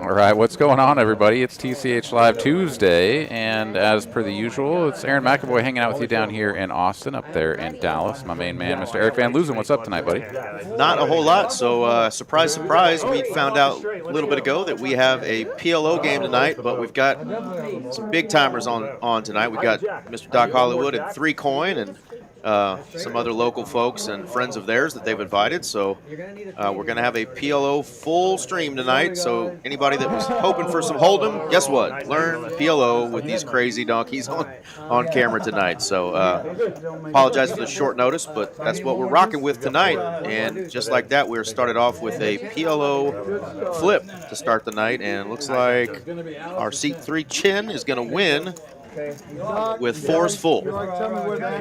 All right, what's going on, everybody? It's TCH Live Tuesday, and as per the usual, it's Aaron McAvoy hanging out with you down here in Austin, up there in Dallas. My main man, Mr. Eric Van Loosen. What's up tonight, buddy? Not a whole lot. So, surprise, surprise, we found out a little bit ago that we have a PLO game tonight, but we've got some big timers on tonight. We've got Mr. Doc Hollywood and 3 Coin and some other local folks and friends of theirs that they've invited. So we're going to have a PLO full stream tonight. So anybody that was hoping for some Hold'em, guess what? Learn PLO with these crazy donkeys on camera tonight. So apologize for the short notice, but that's what we're rocking with tonight. And just like that, we're started off with a PLO flip to start the night. And it looks like our seat 3 Chin is going to win with 4s full.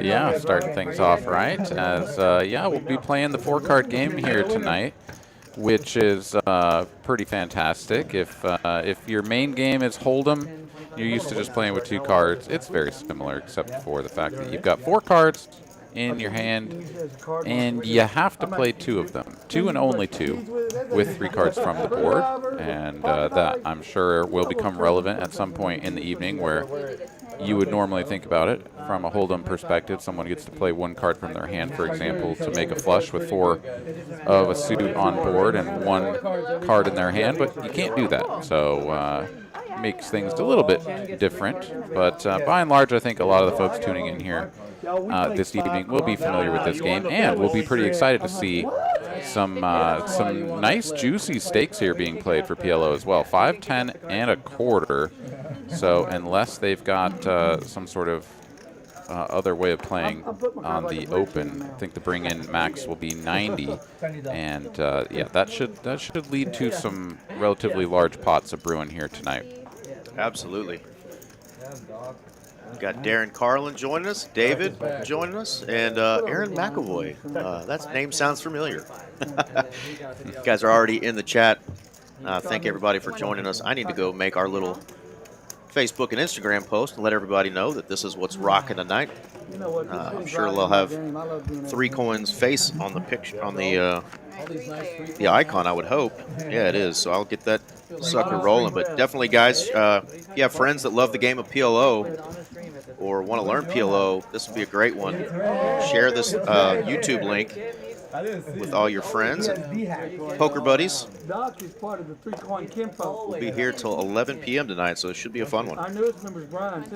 Yeah, starting things off right. As we'll be playing the 4-card game here tonight, which is pretty fantastic. If your main game is Hold'em, you're used to just playing with 2 cards. It's very similar, except for the fact that you've got 4 cards in your hand, and you have to play 2 of them, 2 and only 2, with 3 cards from the board. And that, I'm sure, will become relevant at some point in the evening, where you would normally think about it from a Hold'em perspective. Someone gets to play 1 card from their hand, for example, to make a flush with 4 of a suit on board and 1 card in their hand, but you can't do that. So makes things a little bit different. But by and large, I think a lot of the folks tuning in here this evening will be familiar with this game, and we'll be pretty excited to see some nice juicy stakes here being played for PLO as well. 5, 10, and a quarter. So unless they've got some sort of other way of playing on the open, I think the bring-in max will be 90, and that should lead to some relatively large pots of brewing here tonight. Absolutely. We've got Darren Carlin joining us, David joining us, and Aaron McAvoy. That name sounds familiar. You guys are already in the chat. Thank everybody for joining us. I need to go make our little Facebook and Instagram post and let everybody know that this is what's rocking tonight. I'm sure they'll have 3 Coins face on the picture, on the icon, I would hope. Yeah, it is. So I'll get that sucker rolling. But definitely, guys, if you have friends that love the game of PLO or want to learn PLO, this would be a great one. Share this YouTube link with all your friends and poker buddies. We'll be here till 11 p.m. tonight, so it should be a fun one.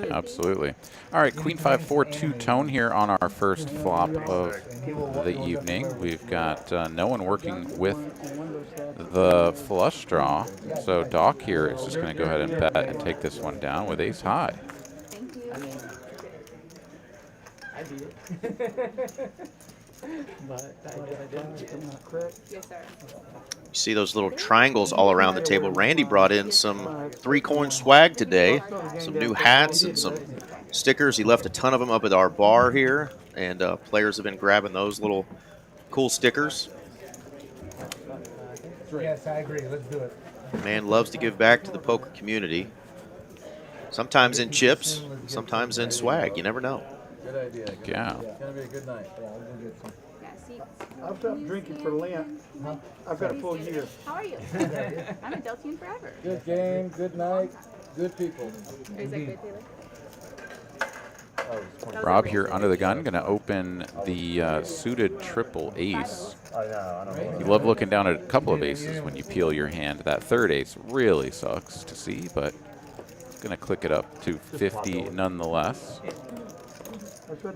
Absolutely. All right, Queen 5-4 two-tone here on our first flop of the evening. We've got no one working with the flush draw, so Doc here is just going to go ahead and bet and take this one down with ace high. Yes, sir. You see those little triangles all around the table. Randy brought in some 3 Coin swag today, some new hats and some stickers. He left a ton of them up at our bar here, and players have been grabbing those little cool stickers. Yes, I agree. Let's do it. Man loves to give back to the poker community. Sometimes in chips, sometimes in swag. You never know. Good idea. Yeah. It's going to be a good night. I've stopped drinking for Lent. I've got a full year. How are you? I'm a Deltine forever. Good game, good night, good people. Is that good, Taylor? Rob here under the gun, going to open the suited triple ace. You love looking down at a couple of aces when you peel your hand. That third ace really sucks to see, but going to click it up to 50 nonetheless.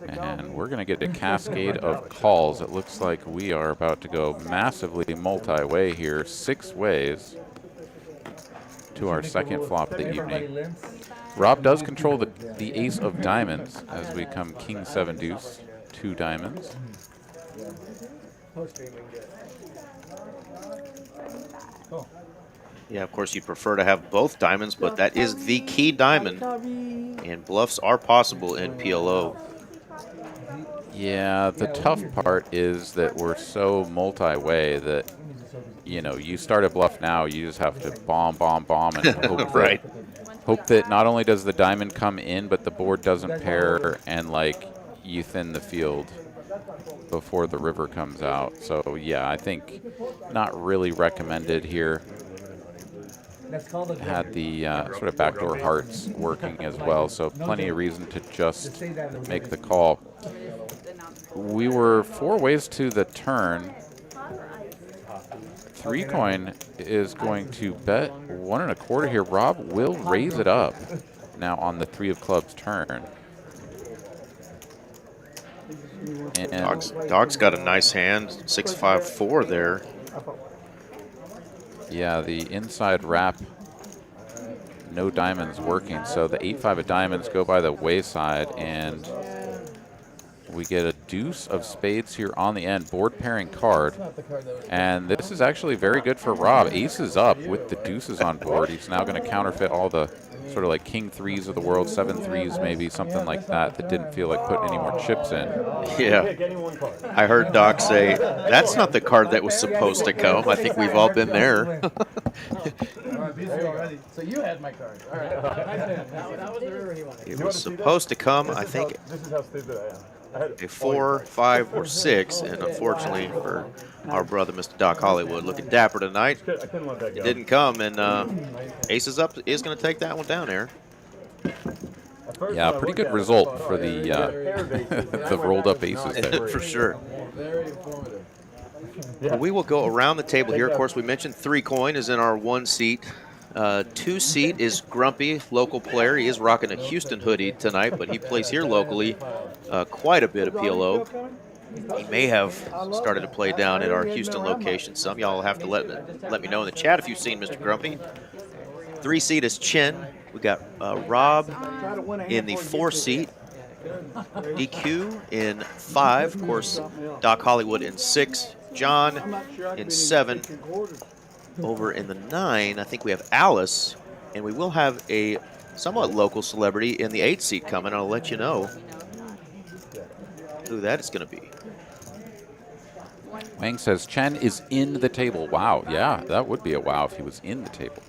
And we're going to get a cascade of calls. It looks like we are about to go massively multi-way here, 6 ways to our second flop of the evening. Rob does control the ace of diamonds as we come king 7 deuce, 2 diamonds. Yeah, of course, you'd prefer to have both diamonds, but that is the key diamond, and bluffs are possible in PLO. Yeah, the tough part is that we're so multi-way that, you know, you start a bluff now, you just have to bomb, and hope, right. Hope that not only does the diamond come in, but the board doesn't pair and, like, you thin the field before the river comes out. So, yeah, I think not really recommended here. had the sort of backdoor hearts working as well, so plenty of reason to just make the call. We were 4 ways to the turn. 3 coin is going to bet 1 1/4 here. Rob will raise it up now on the 3 of clubs turn. And Dog's got a nice hand, 6-5-4 there. yeah, the inside wrap, no diamonds working, so the 8-5 of diamonds go by the wayside, and we get a deuce of spades here on the end, board pairing card. And this is actually very good for Rob. Aces up with the deuces on board. He's now going to counterfeit all the sort of like king 3s of the world, 7 3s maybe, something like that, that didn't feel like putting any more chips in. Yeah. I heard Doc say, that's not the card that was supposed to come. I think we've all been there. So you had my card. All right. That was the river he wanted. It was supposed to come, I think, This is how stupid I am. a 4, 5, or 6, and unfortunately for our brother, Mr. Doc Hollywood, looking dapper tonight, I couldn't let that it go. didn't come, and Aces Up is going to take that one down, Aaron. Yeah, pretty good result for the the rolled up aces there. For sure. Very informative. Well, we will go around the table here. Of course, we mentioned 3 coin is in our 1 seat. 2 seat is Grumpy, local player. He is rocking a Houston hoodie tonight, but he plays here locally quite a bit of PLO. He may have started to play down at our Houston location. Some y'all will have to let me know in the chat if you've seen Mr. Grumpy. 3 seat is Chen. We got Rob in the 4 seat. DQ in 5. Of course, Doc Hollywood in 6. John in 7. Over in the 9, I think we have Alice, and we will have a somewhat local celebrity in the 8 seat coming. I'll let you know who that is going to be. Wang says Chen is in the table. Wow, yeah, that would be a wow if he was in the table.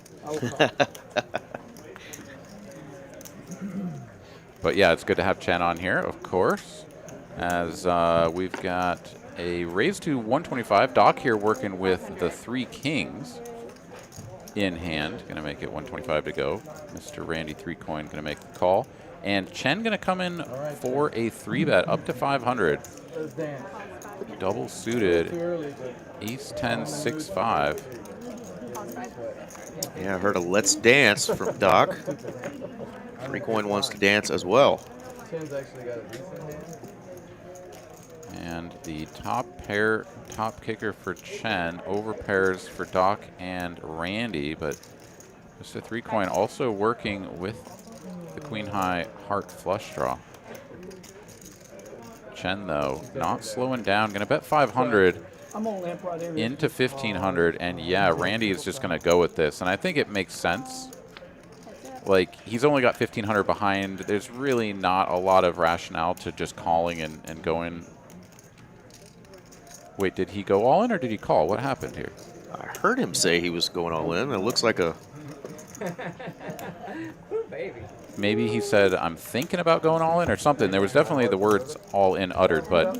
But yeah, it's good to have Chen on here, of course, as we've got a raise to 125. Doc here working with the 3 kings in hand. Going to make it 125 to go. Mr. Randy 3 coin going to make the call. And Chen going to come in for a 3 bet up to 500. Double suited. Ace 10, 6, 5. Yeah, I heard a let's dance from Doc. 3 coin wants to dance as well. Chen's actually got a decent hand. And the top kicker for Chen, over pairs for Doc and Randy, but just a 3 coin also working with the queen high heart flush draw. Chen though, not slowing down, gonna bet 500 into 1500, and yeah, Randy is just gonna go with this, and I think it makes sense. Like, he's only got 1500 behind. There's really not a lot of rationale to just calling and going. Wait, did he go all in or did he call? What happened here? I heard him say he was going all in. It looks like a... Maybe he said, I'm thinking about going all in or something. There was definitely the words all in uttered, but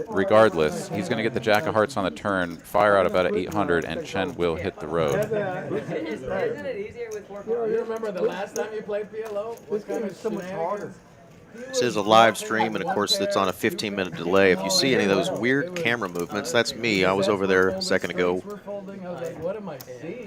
regardless, he's going to get the jack of hearts on the turn, fire out about an 800, and Chen will hit the road. Isn't it easier with 4 cards? You remember the last time you played PLO? What kind of so much harder? This is a live stream, and of course it's on a 15-minute delay. If you see any of those weird camera movements, that's me. I was over there a second ago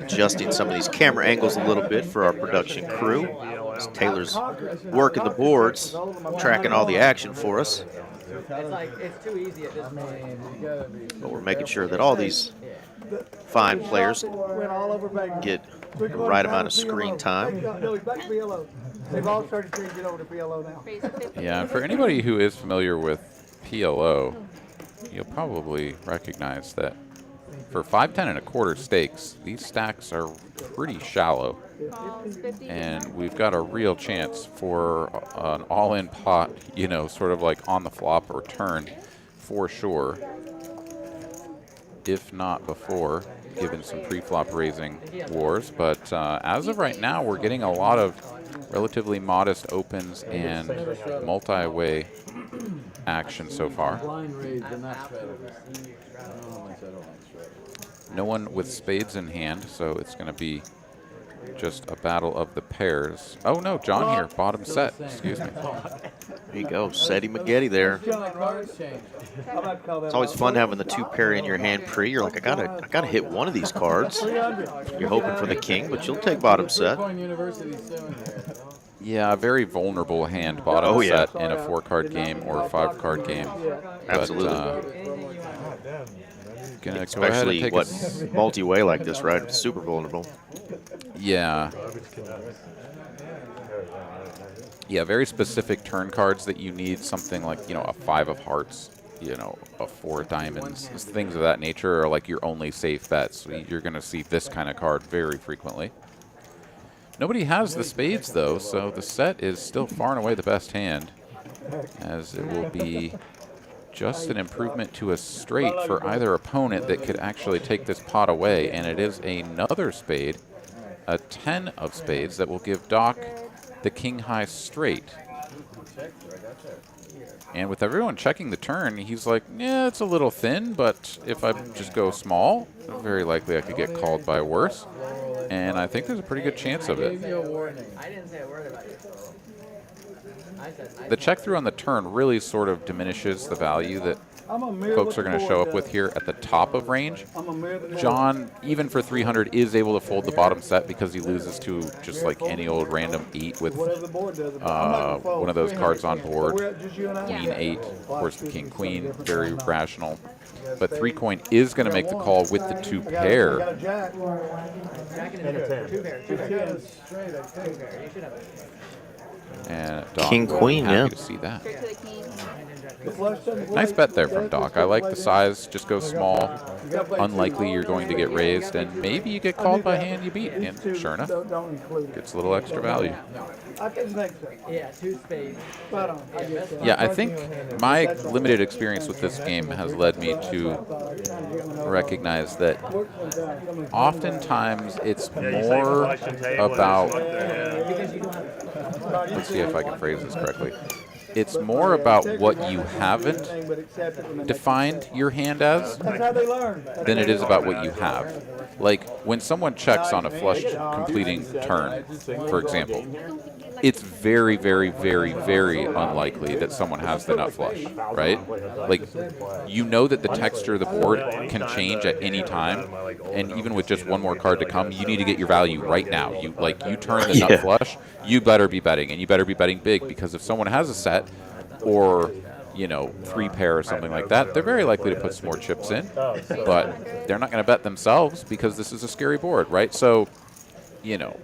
adjusting some of these camera angles a little bit for our production crew. As Taylor's working the boards, tracking all the action for us. It's like, it's too easy at this point. But we're making sure that all these fine players get the right amount of screen time. They've all started changing over to PLO now. Yeah, and for anybody who is familiar with PLO, you'll probably recognize that for 5, 10, and a quarter stakes, these stacks are pretty shallow. And we've got a real chance for an all-in pot, you know, sort of like on the flop or turn for sure, if not before, given some pre-flop raising wars. But as of right now, we're getting a lot of relatively modest opens and multi-way action so far. No one with spades in hand, so it's going to be just a battle of the pairs. Oh no, John here, bottom set. Excuse me. There you go, Seti McGetty there. It's always fun having the 2-pair in your hand pre. You're like, I gotta hit one of these cards. You're hoping for the king, but you'll take bottom set. Yeah, a very vulnerable hand bottom set in a 4-card game or a 5-card game. Absolutely. Gonna Especially go ahead and what multi-way like this, right? It's super vulnerable. Yeah. Yeah, very specific turn cards that you need something like, you know, a 5 of hearts, you know, a 4 of diamonds, things of that nature are like your only safe bets. You're going to see this kind of card very frequently. Nobody has the spades, though, so the set is still far and away the best hand, as it will be just an improvement to a straight for either opponent that could actually take this pot away, and it is another spade, a 10 of spades, that will give Doc the king high straight. And with everyone checking the turn, he's like, yeah, it's a little thin, but if I just go small, very likely I could get called by worse. And I think there's a pretty good chance of it. The check through on the turn really sort of diminishes the value that folks are going to show up with here at the top of range. John, even for 300, is able to fold the bottom set because he loses to just like any old random 8 with one of those cards on board. Queen 8, of course the king queen, very rational. But 3-coin is going to make the call with the 2-pair. And Doc King queen, happy yeah. to see that. Straight to the king. Nice bet there from Doc. I like the size. Just go small. Unlikely you're going to get raised, and maybe you get called by hand you beat. And sure enough, gets a little extra value. Yeah, 2 spades. Yeah, I think my limited experience with this game has led me to recognize that oftentimes it's more about, let's see if I can phrase this correctly. It's more about what you haven't defined your hand as than it is about what you have. Like, when someone checks on a flush completing turn, for example, it's very, very, very, very unlikely that someone has the nut flush, right? Like, you know that the texture of the board can change at any time, and even with just one more card to come, you need to get your value right now. You turn the nut flush, you better be betting, and you better be betting big, because if someone has a set or, you know, 3-pair or something like that, they're very likely to put some more chips in, but they're not going to bet themselves because this is a scary board, right? So, you know,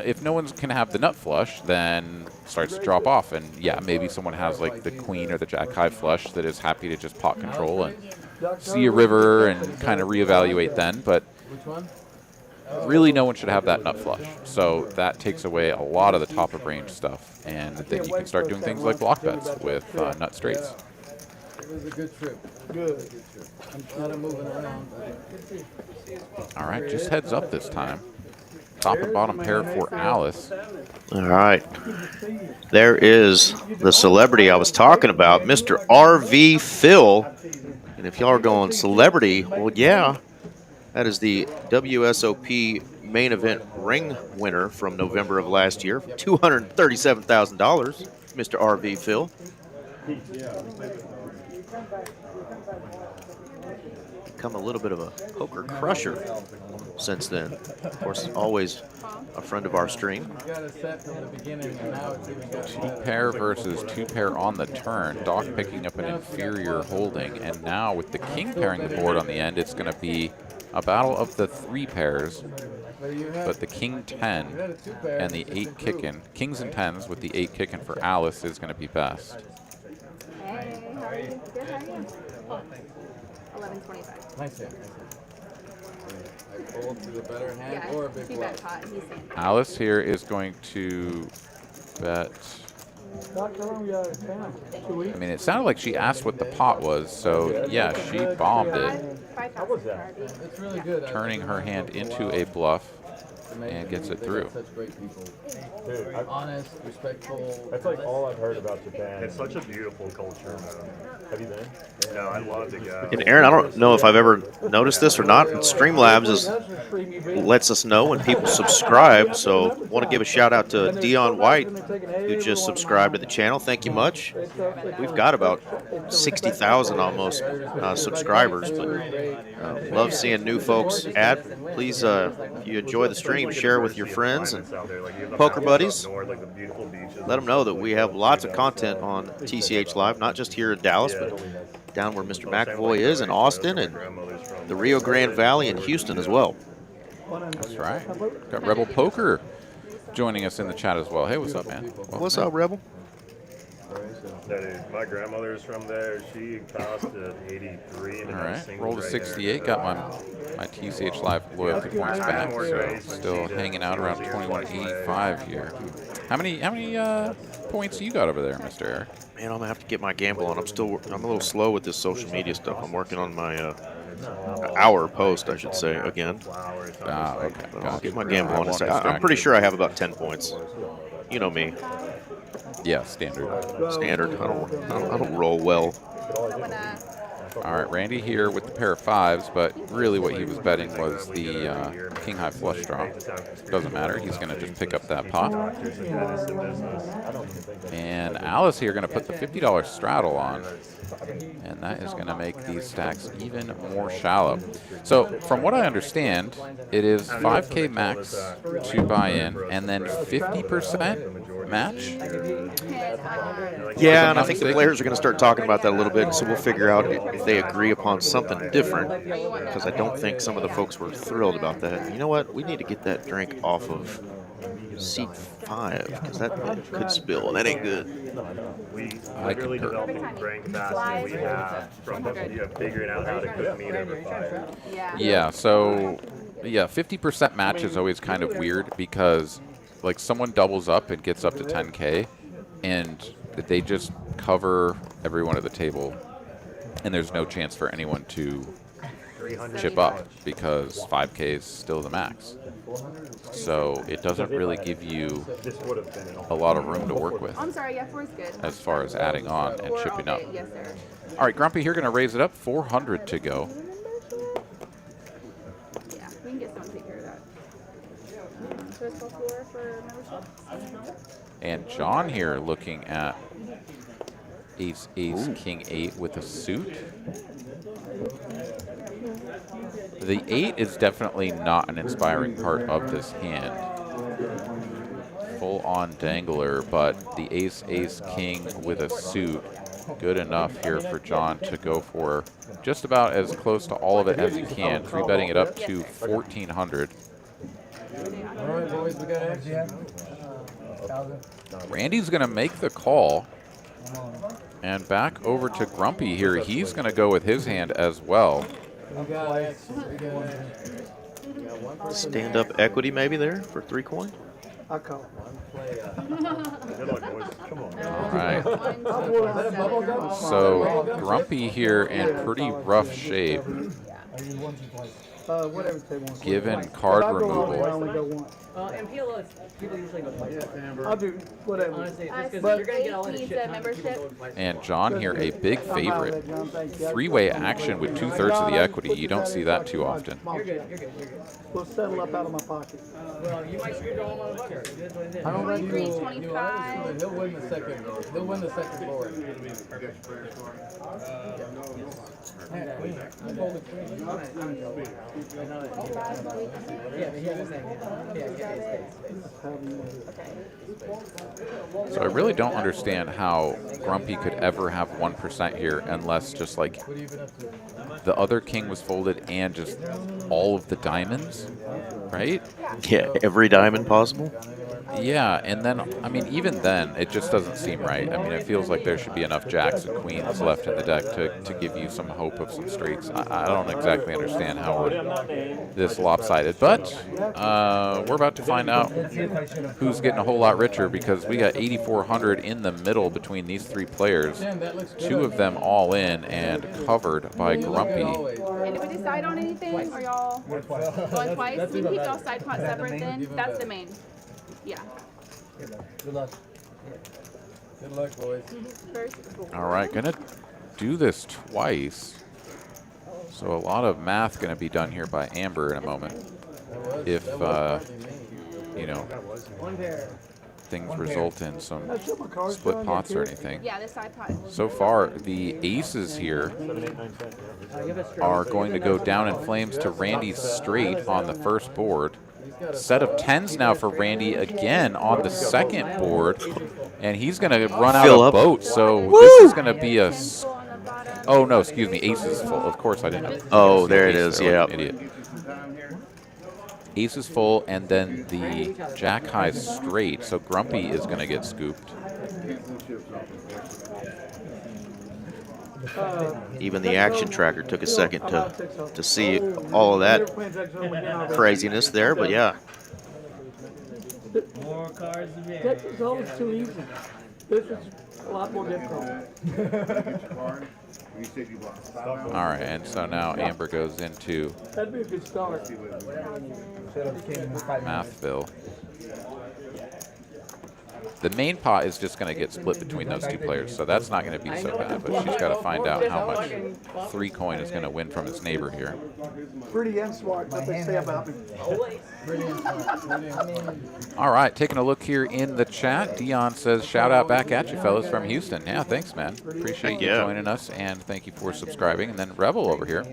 if no one can have the nut flush, then it starts to drop off. And yeah, maybe someone has like the queen or the jack high flush that is happy to just pot control and see a river and kind of reevaluate then. But really, no one should have that nut flush. So that takes away a lot of the top of range stuff. And then you can start doing things like block bets with nut straights. It was a good trip. Good. I'm kind of moving around. All right, just heads up this time. Top and bottom pair for Alice. All right. There is the celebrity I was talking about, Mr. RV Phil. And if y'all are going celebrity, well, yeah, that is the WSOP main event ring winner from November of last year, $237,000, Mr. RV Phil. Become a little bit of a poker crusher since then. Of course, always a friend of our stream. Got a set from the beginning, and now it's even got 2-pair versus 2-pair on the turn. Doc picking up an inferior holding, and now with the king pairing the board on the end, it's going to be a battle of the 3 pairs. But the king 10 and the 8 kicking, kings and 10s with the 8 kicking for Alice is going to be best. Hey, how are you? Good, how are you? Oh, 11.25. nice hand. I fold to the better hand Yeah, or a big he bluff. bet pot. He's saying. Alice here is going to bet. I mean, it sounded like she asked what the pot was, so yeah, she bombed it, 5,000 Harvey. It's really good. turning her hand into a bluff. and gets it through. Such great people. Dude, Honest, respectful. that's like all I've heard about Japan. It's such a beautiful culture, man. Have you been? No, I love to go. And Aaron, I don't know if I've ever noticed this or not, but Streamlabs lets us know when people subscribe. So want to give a shout out to Dion White, who just subscribed to the channel. Thank you much. We've got about 60,000 almost subscribers, but love seeing new folks add. Please, if you enjoy the stream, share with your friends and poker buddies. Let them know that we have lots of content on TCH Live, not just here in Dallas, but down where Mr. McAvoy is in Austin and the Rio Grande Valley and Houston as well. That's right. Got Rebel Poker joining us in the chat as well. Hey, what's up, man? What's up, Rebel? Yeah, dude, my grandmother's from there. She passed at 83. All right, rolled a 68. Got my TCH Live loyalty points back. So still hanging out around 2185 here. How many points you got over there, Mr. Eric? Man, I'm gonna have to get my gamble on. I'm a little slow with this social media stuff. I'm working on my hour post, I should say, again. Okay. I'll get my gamble on. I'm pretty sure I have about 10 points. You know me. Yeah, standard. Standard. I don't roll well. All right, Randy here with the pair of fives, but really what he was betting was the king high flush draw. Doesn't matter. He's going to just pick up that pot. And Alice here going to put the $50 straddle on. And that is going to make these stacks even more shallow. So from what I understand, it is 5K max to buy in and then 50% match. Yeah, and I think the players are going to start talking about that a little bit, so we'll figure out if they agree upon something different, because I don't think some of the folks were thrilled about that. You know what? We need to get that drink off of seat 5, because that could spill, and that ain't good. We literally developed the brain capacity we have from figuring out how to cook meat over fire. Yeah, so, yeah, 50% match is always kind of weird because, like, someone doubles up and gets up to 10K, and they just cover everyone at the table, and there's no chance for anyone to chip up because 5K is still the max. So it doesn't really give you a lot of room to work with I'm sorry, yeah, 4 is good. as far as adding on and chipping up. Yes, sir. All right, Grumpy here going to raise it up, 400 to go. Yeah, we can get someone to take care of that. So it's called 4 for membership. And John here looking at ace, king 8 with a suit. The 8 is definitely not an inspiring part of this hand. Full on dangler, but the ace, king with a suit, good enough here for John to go for just about as close to all of it as he can. 3-betting it up to 1,400. All right, boys, we got action. Randy's going to make the call. And back over to Grumpy here. He's going to go with his hand as well. Stand up equity maybe there for 3 coin. I call. All right. So Grumpy here in pretty rough shape, Whatever they want. given card I go only, I removal. only go once. And PLO, people usually go twice. I'll do whatever. Honestly, Us just because But- you're going to get all in a needs shit a ton of people membership. going twice. And John here, a big I'm out of favorite. that, John, thank you. 3-way action with 2/3 of the equity. You don't see that too often. You're good, you're good, you're good. We'll settle up out of my pocket. Well, you might screw all motherfucker. That's what it is. I don't think 23, he'll 25. he'll win the second. He'll win the second board. Yeah, but he has the same. Yeah, So I really don't understand how Grumpy could ever have 1% here unless just like the other king was folded and just all of the diamonds, right? Yeah, every diamond possible. Yeah, and then, I mean, even then, it just doesn't seem right. I mean, it feels like there should be enough jacks and queens left in the deck to give you some hope of some straights. I don't exactly understand how we're this lopsided, but we're about to find out who's getting a whole lot richer because we got 8,400 in the middle between these three players. Two of them all in and covered by Grumpy. And did we decide on anything? Or y'all going twice? We keep y'all side pot separate then? That's the main. Yeah. Good luck. Good luck, boys. All right, gonna do this twice. So a lot of math gonna be done here by Amber in a moment. If you know, things result in some split pots or anything. Yeah, this side pot. So far, the aces here are going to go down in flames to Randy's straight on the first board. Set of tens now for Randy again on the second board, and he's going to run out of boats. So this is going to be a. Oh no, excuse me, aces full. Of course I didn't. Oh, there it is. Yeah. Idiot. Ace is full, and then the jack high straight. So Grumpy is going to get scooped. Even the action tracker took a second to see all of that craziness there, but yeah. More cards to me. Texas is always too easy. This is a lot more difficult. All right, and so now Amber goes into That'd be a good start. Mathville. The main pot is just going to get split between those two players, so that's not going to be so bad, but she's got to find out how much 3 coin is going to win from its neighbor here. Pretty and smart, what they say about me. All right, taking a look here in the chat. Dion says, shout out back at you, fellas, from Houston. Yeah, thanks, man. Appreciate you joining us, and thank you for subscribing. And then Rebel over here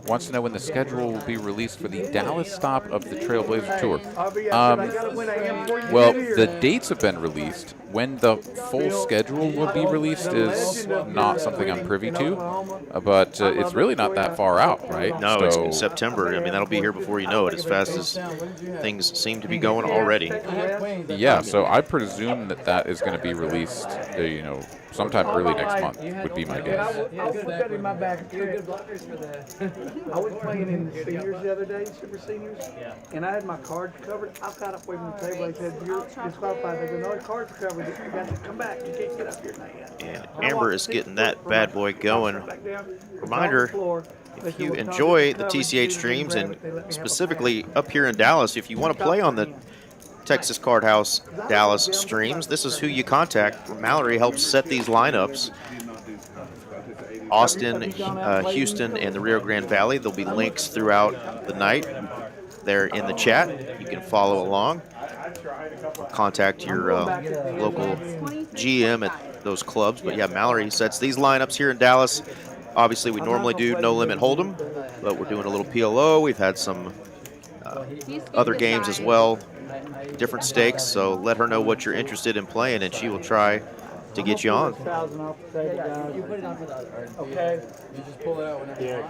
wants to know when the schedule will be released for the Dallas stop of the Trailblazer Tour. Well, the dates have been released. When the full schedule will be released is not something I'm privy to, but it's really not that far out, right? No, it's in September. I mean, that'll be here before you know it, as fast as things seem to be going already. Yeah, so I presume that that is going to be released, you know, sometime early next month would be my guess. I'll put that in my bag. I was playing in the seniors the other day, super seniors, and I had my cards covered. I got up away from the table. They said, "You're disqualified." They go, "No, the cards are covered. You got to come back. You can't get up here now." And Amber is getting that bad boy going. Reminder, if you enjoy the TCH streams, and specifically up here in Dallas, if you want to play on the Texas Card House Dallas streams, this is who you contact. Mallory helps set these lineups. Austin, Houston, and the Rio Grande Valley. There'll be links throughout the night there in the chat. You can follow along. Contact your local GM at those clubs. But yeah, Mallory sets these lineups here in Dallas. Obviously, we normally do No Limit Hold'em, but we're doing a little PLO. We've had some other games as well, different stakes. So let her know what you're interested in playing, and she will try to get you on. Okay. You just pull it out whenever. Yeah,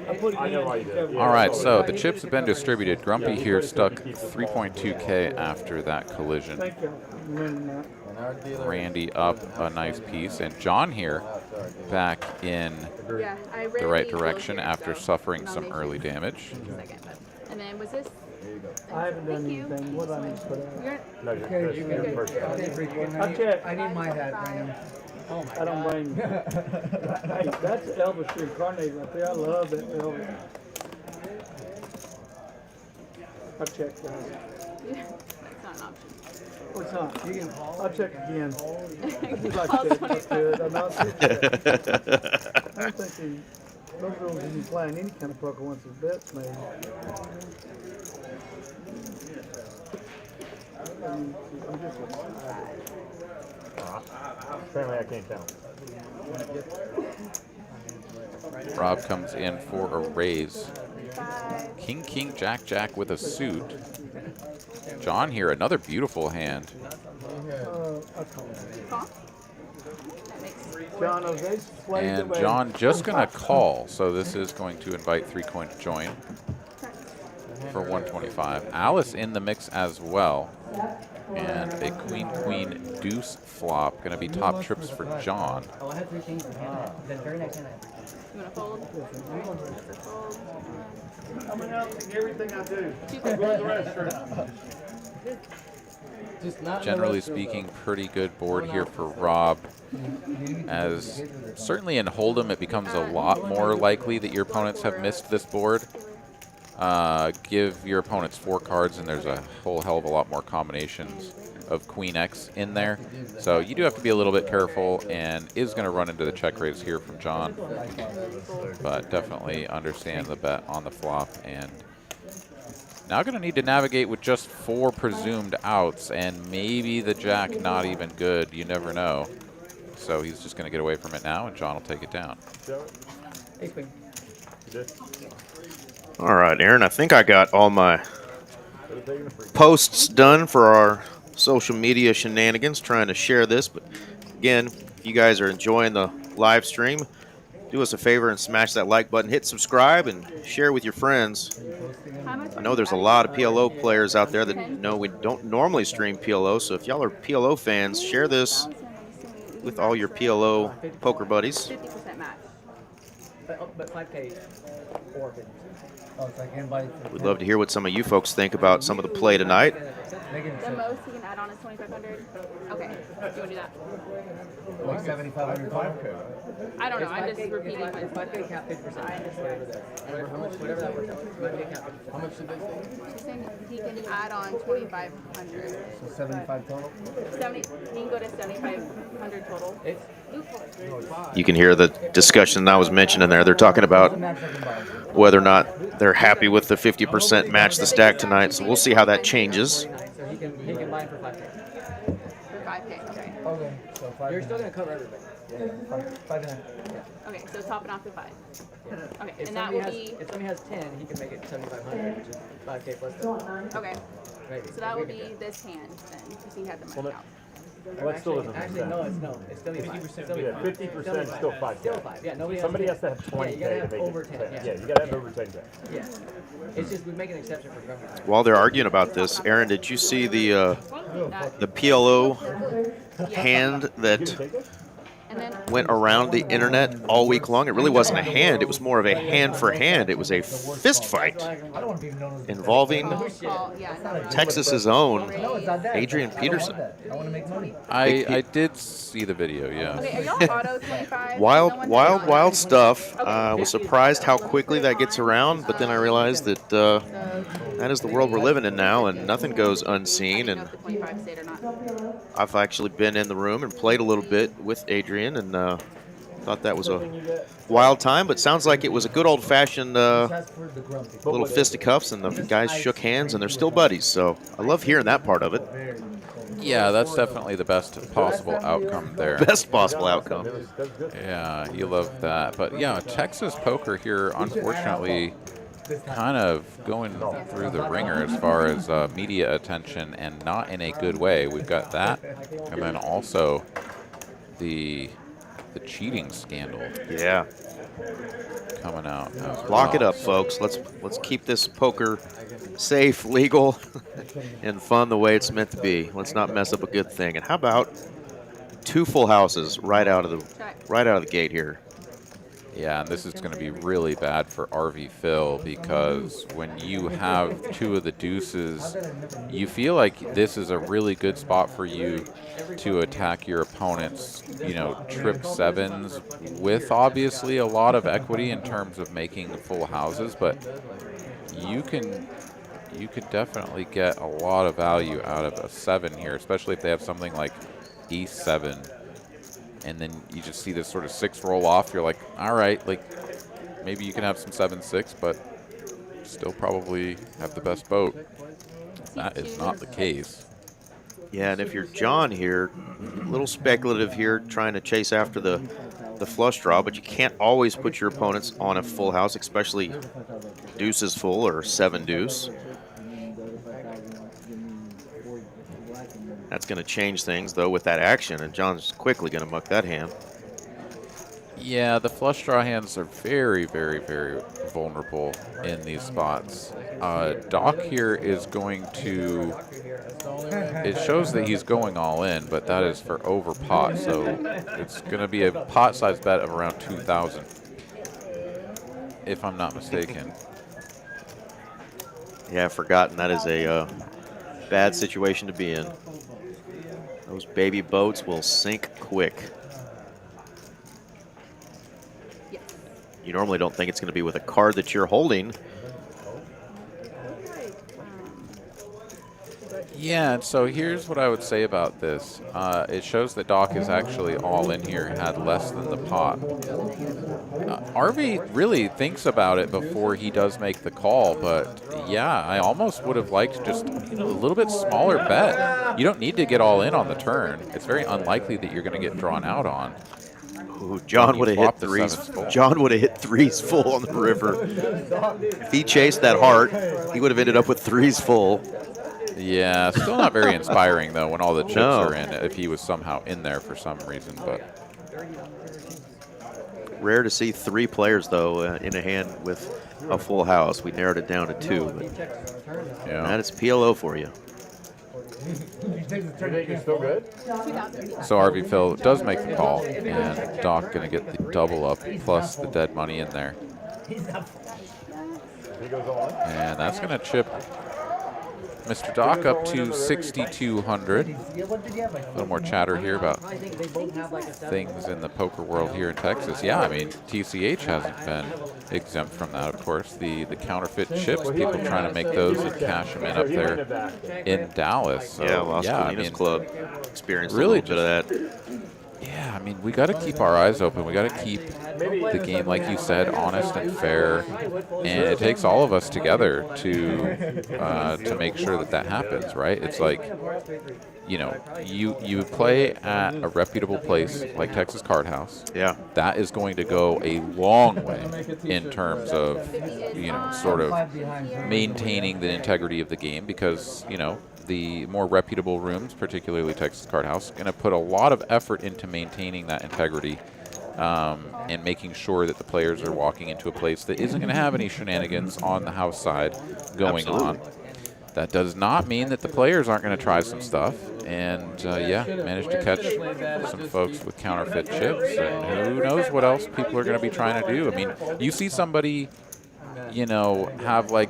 because I know why you did. All right, so the chips have been distributed. Grumpy here stuck 3.2K after that collision. Thank you. Randy up a nice piece, and John here back in Yeah, I the right direction after suffering some early damage. And then was this? I haven't done Thank you. anything. What do I need to put out? You're, No, you're first. I checked. I need my hat right now. Oh my I don't blame you. Hey, that's Elvis reincarnated right there. I love that Elvis. I checked, guys. yeah, that's not an option. Oh, it's not. You can. I'll check again. He's like Paul's that. That's good. I'm not too I don't think he. Those rules when you playing any kind of poker once his bet's made. I'm just Apparently I can't count. Rob comes in for a raise. King, king, jack, jack with a suit. John here, another beautiful hand. And John just going to call, so this is going to invite 3 coin to join for 125. Alice in the mix as well. And a queen deuce flop. Going to be top trips for John. Oh, I had 3 kings in hand. Then very next hand I had 3 kings. You want to fold? That's a fold. I'm announcing everything I do. Two Go to the restroom. Just not in the Generally restroom, speaking, pretty good board here for Rob. As certainly in Hold'em, it becomes a lot more likely that your opponents have missed this board. Give your opponents 4 cards, and there's a whole hell of a lot more combinations of Queen X in there. So you do have to be a little bit careful, and is going to run into the check raise here from John. But definitely understand the bet on the flop. And now going to need to navigate with just 4 presumed outs, and maybe the jack not even good. You never know. So he's just going to get away from it now, and John will take it down. Ace queen. All right, Aaron, I think I got all my posts done for our social media shenanigans, trying to share this. But again, if you guys are enjoying the live stream, do us a favor and smash that like button, hit subscribe, and share with your friends. I know there's a lot of PLO players out there that know we don't normally stream PLO, so if y'all are PLO fans, share this with all your PLO poker buddies. 50% match. But 5K or 50%. Oh, it's like invite. We'd love to hear what some of you folks think about some of the play tonight. The most he can add on is 2,500. Okay, you want to do that? Like 7,500 total? I don't know. I'm just repeating It's myself. 5K cap 50%. Whatever that. Whatever that works out. 5K cap 50%. How much should they say? She's saying he can add on 2,500. So 75 total? 70. He can go to 7,500 total. You can hear the discussion I was mentioning there. They're talking about whether or not they're happy with the 50% match the stack tonight, so we'll see how that changes. So he can buy it for 5K. For 5K. Okay. Okay, so 5. You're still gonna cover everything. Yeah, 5. Okay. So topping off to 5. Okay. If And that somebody will has, be. if somebody has 10, he can make it 7,500, which is 5K plus 10. Okay. Maybe. So that will be this hand then, because he had the money out. Well, that still doesn't make Actually, sense. no, it's still 50%. Yeah, 50% is still 5K. Still 5. Yeah, nobody Somebody has has to have 20K you gotta have to make over it 10. 10. Yeah. Yeah, you gotta have over 10K. Yeah. It's just we make an exception for grumpy. While they're arguing about this, Aaron, did you see the PLO hand that And then went around the internet all week long? It really wasn't a hand. It was more of a hand for hand. It was a fist fight I don't want to be known as involving call, yeah. No. Texas's own No, it's not that. Adrian Peterson. I want to make money. I did see the video, yeah. Okay, are y'all auto 25? Wild stuff. I was surprised how quickly that gets around, but then I realized that that is the world we're living in now, and nothing goes unseen. And If the 25 stayed or not. I've actually been in the room and played a little bit with Adrian, and thought that was a wild time. But sounds like it was a good old-fashioned That's for the grumpy. little fisticuffs, and the guys shook hands, and they're still buddies. So I love hearing that part of it. Yeah, that's definitely the best possible outcome there. Best possible outcome. Yeah, you love that. But yeah, Texas poker here, unfortunately, kind of going through the ringer as far as media attention, and not in a good way. We've got that, and then also the cheating scandal Yeah. coming out. as Lock it well. up, folks. Let's keep this poker safe, legal, and fun the way it's meant to be. Let's not mess up a good thing. And how about 2 full houses right out of the gate here? Yeah, and this is going to be really bad for RV Phil, because when you have 2 of the deuces, you feel like this is a really good spot for you to attack your opponent's, trip sevens with obviously a lot of equity in terms of making full houses, but you could definitely get a lot of value out of a 7 here, especially if they have something like E7. And then you just see this sort of 6 roll off. You're like, all right, like maybe you can have some 7-6, but still probably have the best boat. That is not the case. Yeah, and if you're John here, a little speculative here, trying to chase after the flush draw, but you can't always put your opponents on a full house, especially deuces full or 7 deuce. That's going to change things, though, with that action, and John's quickly going to muck that hand. Yeah, the flush draw hands are very, very, very vulnerable in these spots. Doc here is going to, it shows that he's going all in, but that is for over pot, so it's going to be a pot size bet of around 2,000, if I'm not mistaken. Yeah, I've forgotten that is a bad situation to be in. Those baby boats will sink quick. You normally don't think it's going to be with a card that you're holding. Yeah, and so here's what I would say about this. It shows that Doc is actually all in here, had less than the pot. RV really thinks about it before he does make the call, but yeah, I almost would have liked just a little bit smaller bet. You don't need to get all in on the turn. It's very unlikely that you're going to get drawn out on. Ooh, John would have hit threes. John would have hit threes full on the river. If he chased that heart, he would have ended up with threes full. Yeah, still not very inspiring though when all the chips are in. If he was somehow in there for some reason, but rare to see 3 players though in a hand with a full house. We narrowed it down to 2. But yeah, that is PLO for you. So RV Phil does make the call, and Doc going to get the double up plus the dead money in there. And that's going to chip Mr. Doc up to 6,200. A little more chatter here about things in the poker world here in Texas. Yeah, I mean, TCH hasn't been exempt from that, of course. The counterfeit chips, people trying to make those and cash them in up there in Dallas. So, yeah, Las I Colinas mean, Club experienced really a little bit of that. Yeah, I mean, we got to keep our eyes open. We got to keep the game, like you said, honest and fair. And it takes all of us together to make sure that that happens, right? It's like, you know, you play at a reputable place like Texas Card House. Yeah. That is going to go a long way in terms of, you know, sort of maintaining the integrity of the game because, you know, the more reputable rooms, particularly Texas Card House, going to put a lot of effort into maintaining that integrity and making sure that the players are walking into a place that isn't going to have any shenanigans on the house side going on. That does not mean that the players aren't going to try some stuff. And, yeah, managed to catch some folks with counterfeit chips. And who knows what else people are going to be trying to do. I mean, you see somebody, you know, have like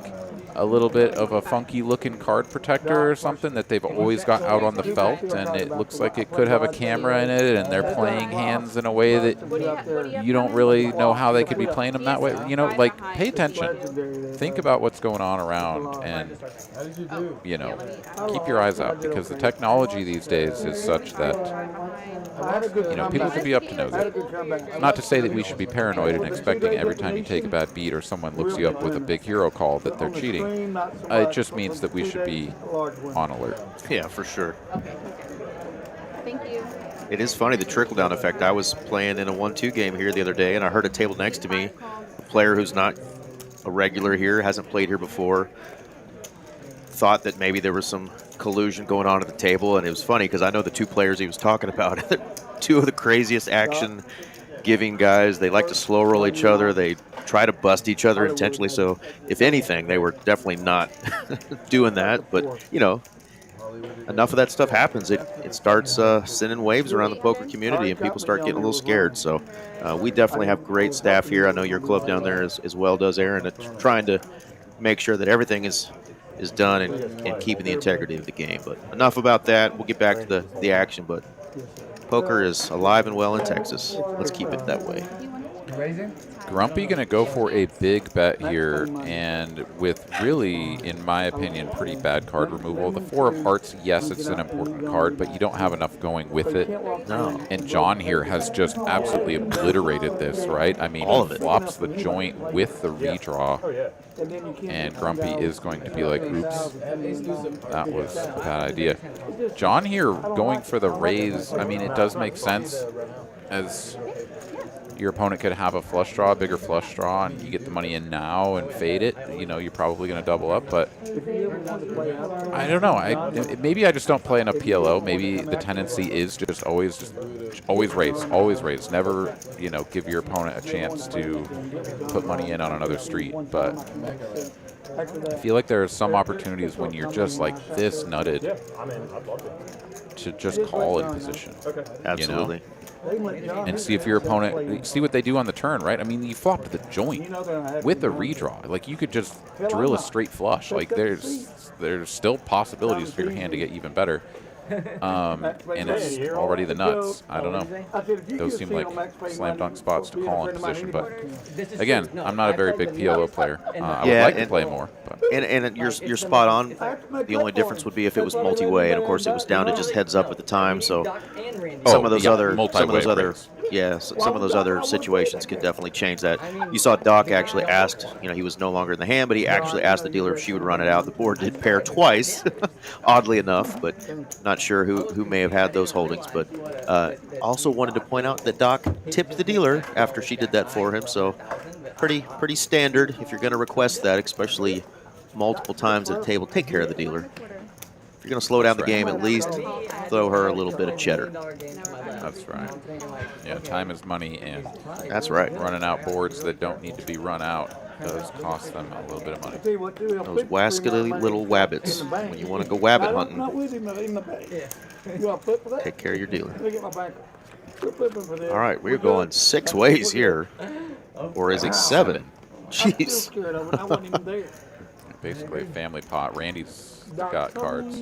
a little bit of a funky looking card protector or something that they've always got out on the felt, and it looks like it could have a camera in it, and they're playing hands in a way that you don't really know how they could be playing them that way. You know, like, pay attention. Think about what's going on around, and, you know, keep your eyes out, because the technology these days is such that, you know, people could be up to no good. Not to say that we should be paranoid and expecting every time you take a bad beat or someone looks you up with a big hero call that they're cheating. It just means that we should be on alert. Yeah, for sure. Thank you. It is funny, the trickle-down effect. I was playing in a 1-2 game here the other day, and I heard a table next to me, a player who's not a regular here, hasn't played here before, thought that maybe there was some collusion going on at the table, and it was funny because I know the 2 players he was talking about. 2 of the craziest action-giving guys. They like to slow roll each other. They try to bust each other intentionally. So, if anything, they were definitely not doing that. But, you know, enough of that stuff happens. It starts sending waves around the poker community, and people start getting a little scared. So, we definitely have great staff here. I know your club down there as well does, Aaron, trying to make sure that everything is done and keeping the integrity of the game. But enough about that. We'll get back to the action. But poker is alive and well in Texas. Let's keep it that way. Grumpy going to go for a big bet here, and with really, in my opinion, pretty bad card removal. The 4 of Hearts, yes, it's an important card, but you don't have enough going with it. No. And John here has just absolutely obliterated this, right? I mean, he flops the joint with the redraw, and Grumpy is going to be like, oops, that was a bad idea. John here going for the raise, I mean, it does make sense as your opponent could have a flush draw, a bigger flush draw, and you get the money in now and fade it. You're probably going to double up, but I don't know. Maybe I just don't play enough PLO. Maybe the tendency is just always raise. Never, give your opponent a chance to put money in on another street. But I feel like there are some opportunities when you're just like this nutted to just call in position. Absolutely. And see if your opponent, see what they do on the turn, right? I mean, you flopped the joint with a redraw. Like, you could just drill a straight flush. Like, there's still possibilities for your hand to get even better. And it's already the nuts. I don't know. Those seem like slam dunk spots to call in position. But again, I'm not a very big PLO player. I would like to play more. But. And you're spot on. The only difference would be if it was multi-way, and of course it was down to just heads up at the time. So some of those other situations could definitely change that. You saw Doc actually asked, he was no longer in the hand, but he actually asked the dealer if she would run it out. The board did pair twice, oddly enough, but not sure who may have had those holdings. But also wanted to point out that Doc tipped the dealer after she did that for him. So pretty standard if you're going to request that, especially multiple times at a table. Take care of the dealer. If you're going to slow down the game, at least throw her a little bit of cheddar. That's right. Yeah, time is money, and that's right. Running out boards that don't need to be run out does cost them a little bit of money. Those wascally little wabbits. When you want to go wabbit hunting, take care of your dealer. All right, we're going 6 ways here. Or is it 7? Jeez. Basically a family pot. Randy's got cards.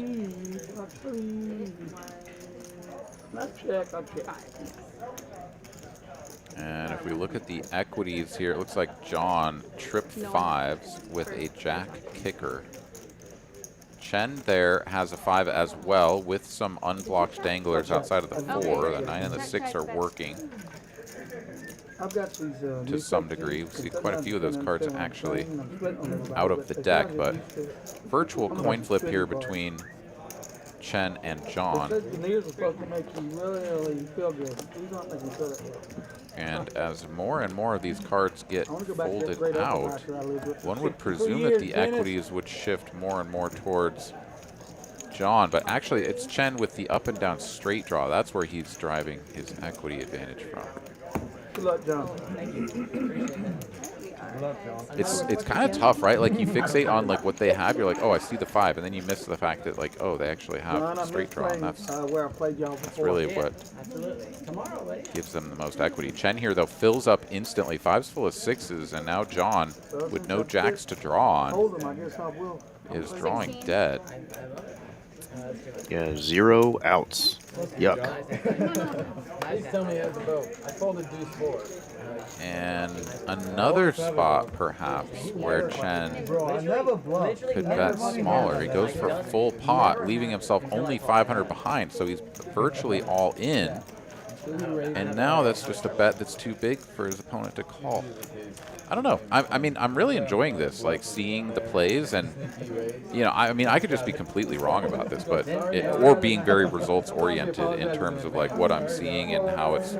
And if we look at the equities here, it looks like John tripped 5s with a jack kicker. Chen there has a 5 as well with some unblocked danglers outside of the 4. The 9 and the 6 are working to some degree. We see quite a few of those cards actually out of the deck, but virtual coin flip here between Chen and John. And as more and more of these cards get folded out, one would presume that the equities would shift more and more towards John, but actually it's Chen with the up and down straight draw. That's where he's driving his equity advantage from. Good luck, John. It's kind of tough, right? Like, you fixate on like what they have. You're like, oh, I see the 5, and then you miss the fact that, like, oh, they actually have straight draw, and that's really what gives them the most equity. Chen here, though, fills up instantly. 5's full of 6s, and now John, with no jacks to draw on, is drawing dead. Yeah, 0 outs. Yuck. Please tell me as a vote. I folded deuce 4. And another spot, perhaps, where Chen could bet smaller. He goes for full pot, leaving himself only 500 behind, so he's virtually all in. And now that's just a bet that's too big for his opponent to call. I don't know. I mean, I'm really enjoying this, like, seeing the plays, and, I could just be completely wrong about this, but or being very results oriented in terms of like what I'm seeing and how it's,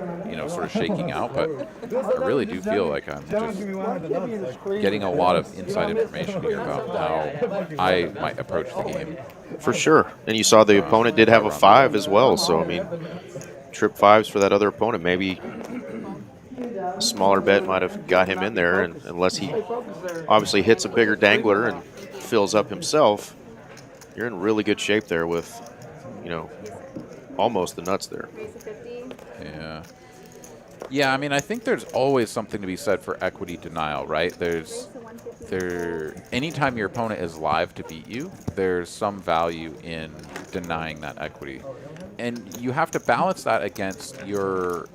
sort of shaking out. But I really do feel like I'm just getting a lot of inside information here about how I might approach the game. For sure. And you saw the opponent did have a 5 as well, so I mean, trip 5s for that other opponent. Maybe a smaller bet might have got him in there, and unless he obviously hits a bigger dangler and fills up himself, you're in really good shape there with, almost the nuts there. Yeah, I mean, I think there's always something to be said for equity denial, right? Anytime your opponent is live to beat you, there's some value in denying that equity. And you have to balance that against your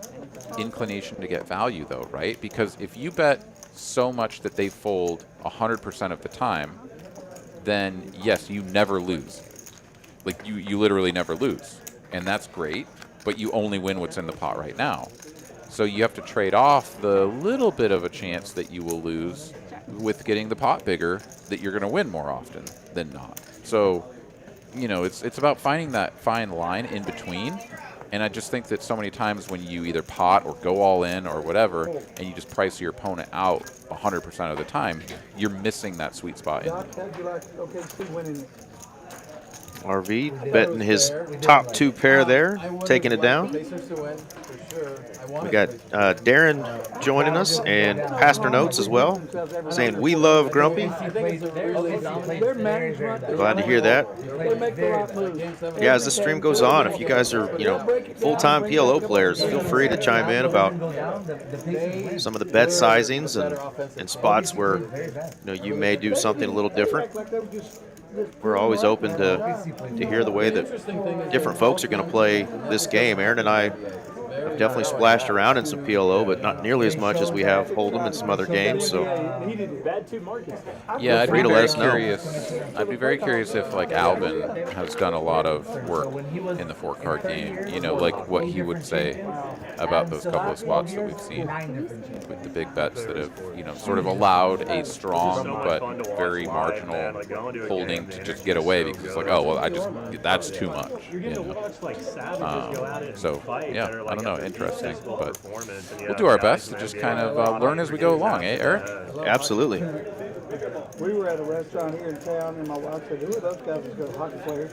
inclination to get value, though, right? Because if you bet so much that they fold 100% of the time, then yes, you never lose. Like, you literally never lose. And that's great, but you only win what's in the pot right now. So you have to trade off the little bit of a chance that you will lose with getting the pot bigger, that you're going to win more often than not. So, it's about finding that fine line in between And I just think that so many times when you either pot or go all in or whatever, and you just price your opponent out 100% of the time, you're missing that sweet spot. Doc, how'd you like OKC winning it? RV betting his top 2 pair there, taking it down. We got Darren joining us and Pastor Notes as well, saying we love Grumpy. Glad to hear that. Yeah, as the stream goes on, if you guys are full-time PLO players, feel free to chime in about some of the bet sizings and spots where you may do something a little different. We're always open to hear the way that different folks are going to play this game. Aaron and I have definitely splashed around in some PLO, but not nearly as much as we have Hold'em and some other games. So yeah, I'd be very curious if like Alvin has done a lot of work in the 4-card game. Like what he would say about those couple of spots that we've seen with the big bets that have sort of allowed a strong but very marginal holding to just get away because it's like, oh well, that's too much. So yeah, I don't know, interesting, but we'll do our best to just kind of learn as we go along, eh, Eric? Absolutely. We were at a restaurant here in town, and my wife said, "Who are those guys that's good hockey players?"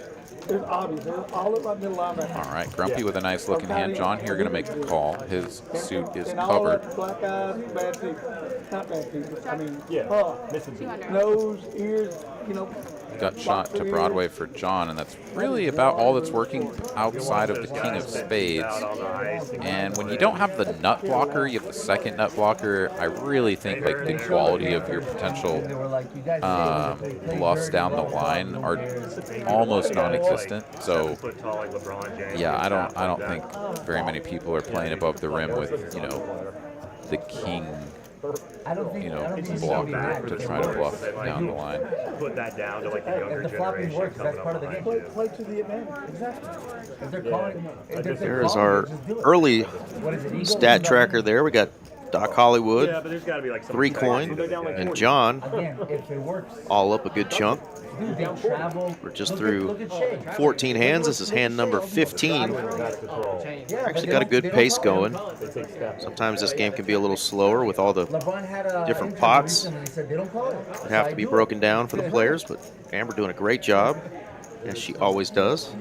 There's obvious. They're all look like middle linebackers. All right, Grumpy with a nice looking hand. John here going to make the call. His suit is and all covered. that black eyes, bad teeth. Not bad teeth. I mean, 200. nose, ears, Gut shot to Broadway for John, and that's really about all that's working outside of the King of Spades. And when you don't have the nut blocker, you have the second nut blocker. I really think like the quality of your potential bluffs down the line are almost non-existent. So yeah, I don't think very many people are playing above the rim with the king blocker to try to bluff down the line. Put that down to like the younger generation coming up behind you. play to the advantage. Exactly. There is our early stat tracker there. We got Doc Hollywood, Yeah, but there's got to be like some 3 coin, and John all up a good chunk. We're just through 14 hands. This is hand number 15. Actually got a good pace going. Sometimes this game can be a little slower with all the different pots that have to be broken down for the players, but Amber doing a great job, as she always does.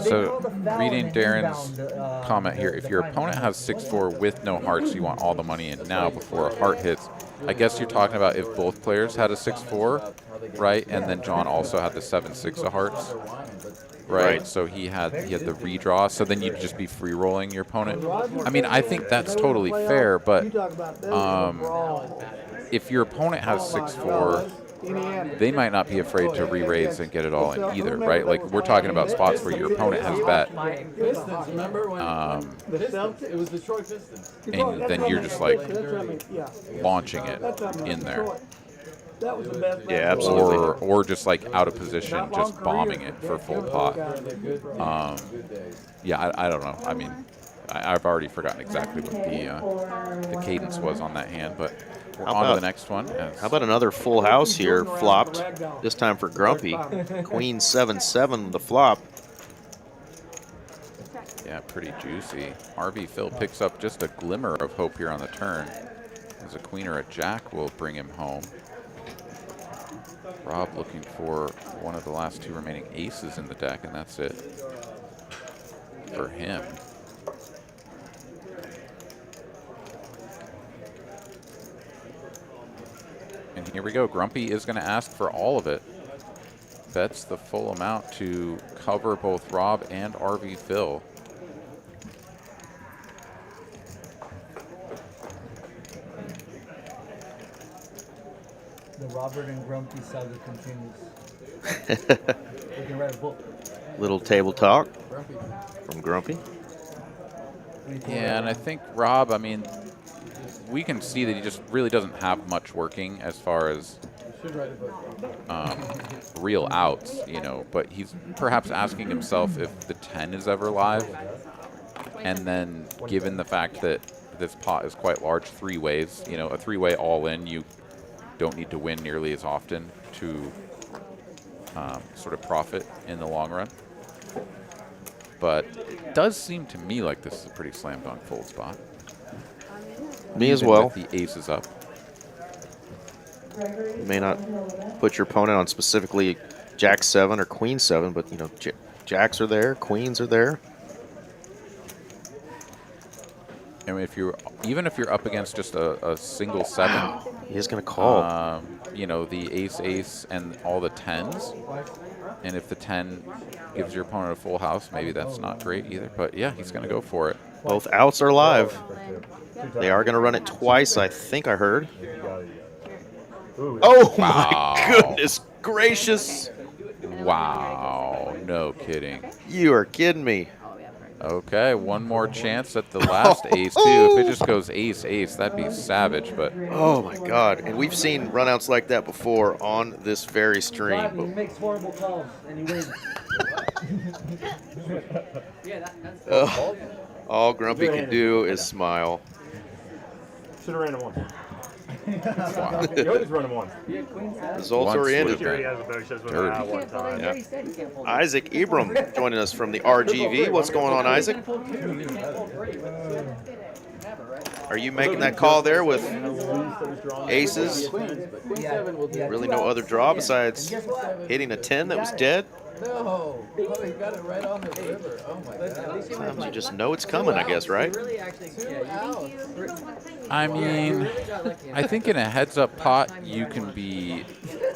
So, reading Darren's comment here, if your opponent has 6-4 with no hearts, you want all the money in now before a heart hits. I guess you're talking about if both players had a 6-4, right? And then John also had the 7-6 of hearts, right? So he had the redraw. So then you'd just be free rolling your opponent. I mean, I think that's totally fair, but if your opponent has 6-4. They might not be afraid to re-raise and get it all in either, right? Like we're talking about spots where your opponent has bet, Pistons, remember when it was Detroit Pistons. and then you're just like launching it in there, That was the best. Yeah, absolutely. or just like out of position, just bombing it for full pot. Yeah, I don't know. I mean, I've already forgotten exactly what the cadence was on that hand, but. We're on to the next one. How about another full house here, flopped, this time for Grumpy. Queen 7-7, the flop. Yeah, pretty juicy. RV Phil picks up just a glimmer of hope here on the turn, as a queen or a jack will bring him home. Rob looking for one of the last 2 remaining aces in the deck, and that's it for him. And here we go. Grumpy is going to ask for all of it. Bets the full amount to cover both Rob and RV Phil. The Robert and Grumpy saga continues. We can write a book. Little table talk from Grumpy. Yeah, and I think Rob, I mean, we can see that he just really doesn't have much working as far as real outs, but he's perhaps asking himself if the 10 is ever live. And then given the fact that this pot is quite large, 3 ways, a 3-way all in, you don't need to win nearly as often to sort of profit in the long run. but it does seem to me like this is a pretty slam dunk fold spot. Me as Even well. with the aces up. You may not put your opponent on specifically Jack 7 or Queen 7, but you know, Jacks are there, Queens are there. I mean, even if you're up against just a single 7, He's going to call. you know, the ace and all the 10s, and if the 10 gives your opponent a full house, maybe that's not great either. But yeah, he's going to go for it. Both outs are live. They are going to run it twice, I think I heard. Oh my goodness gracious! Wow, no kidding. You are kidding me. Okay, one more chance at the last ace too. If it just goes ace, that'd be savage. But Oh my God! And we've seen runouts like that before on this very Robbie, he stream. makes horrible calls and he wins. All Grumpy can do is smile. Should have ran him once. You always run him once. Results Once oriented. would've Sure, he has a boat shows with Dirty. that one time. Yeah. Isaac Ibram joining us from the RGV. What's going on, Isaac? Are you making that call there with aces? Really no other draw besides hitting a 10 that was dead? No. Oh, he got it right on the river. Oh my God. Sometimes you just know it's coming, I guess, right? 2 outs. I mean, I think in a heads-up pot, you can be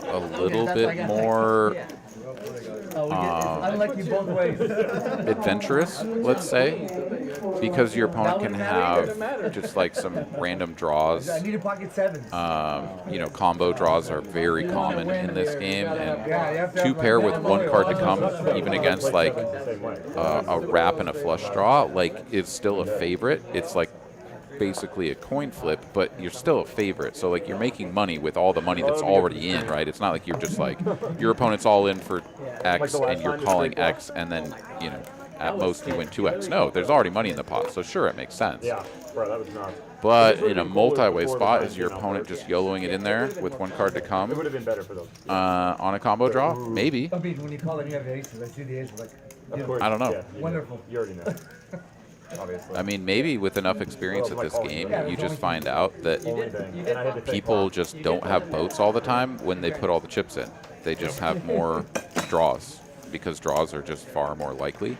a little bit more I like you both ways. adventurous, let's say, because your opponent can have just like some random draws. I need a pocket 7. You know, combo draws are very common in this game, and 2 pair with 1 card to come, even against like a wrap and a flush draw, like it's still a favorite. It's like basically a coin flip, but you're still a favorite. So like you're making money with all the money that's already in, right? It's not like you're just like your opponent's all in for X and you're calling X, and then you know at most you win 2X. No, there's already money in the pot, so sure, it makes sense. Yeah, bro, that was nuts. But in a multi-way spot, is your opponent just YOLOing it in there with 1 card to come It would have been better for those. on a combo draw? Maybe. I mean, when you call it, you have aces. I see the aces like, Of course. I don't know. Yeah, you Wonderful. You already know. Obviously. I mean, maybe with enough experience at this game, you just find out that Only thing. And I had to take people one. just don't have boats all the time when they put all the chips in. They just have more draws because draws are just far more likely,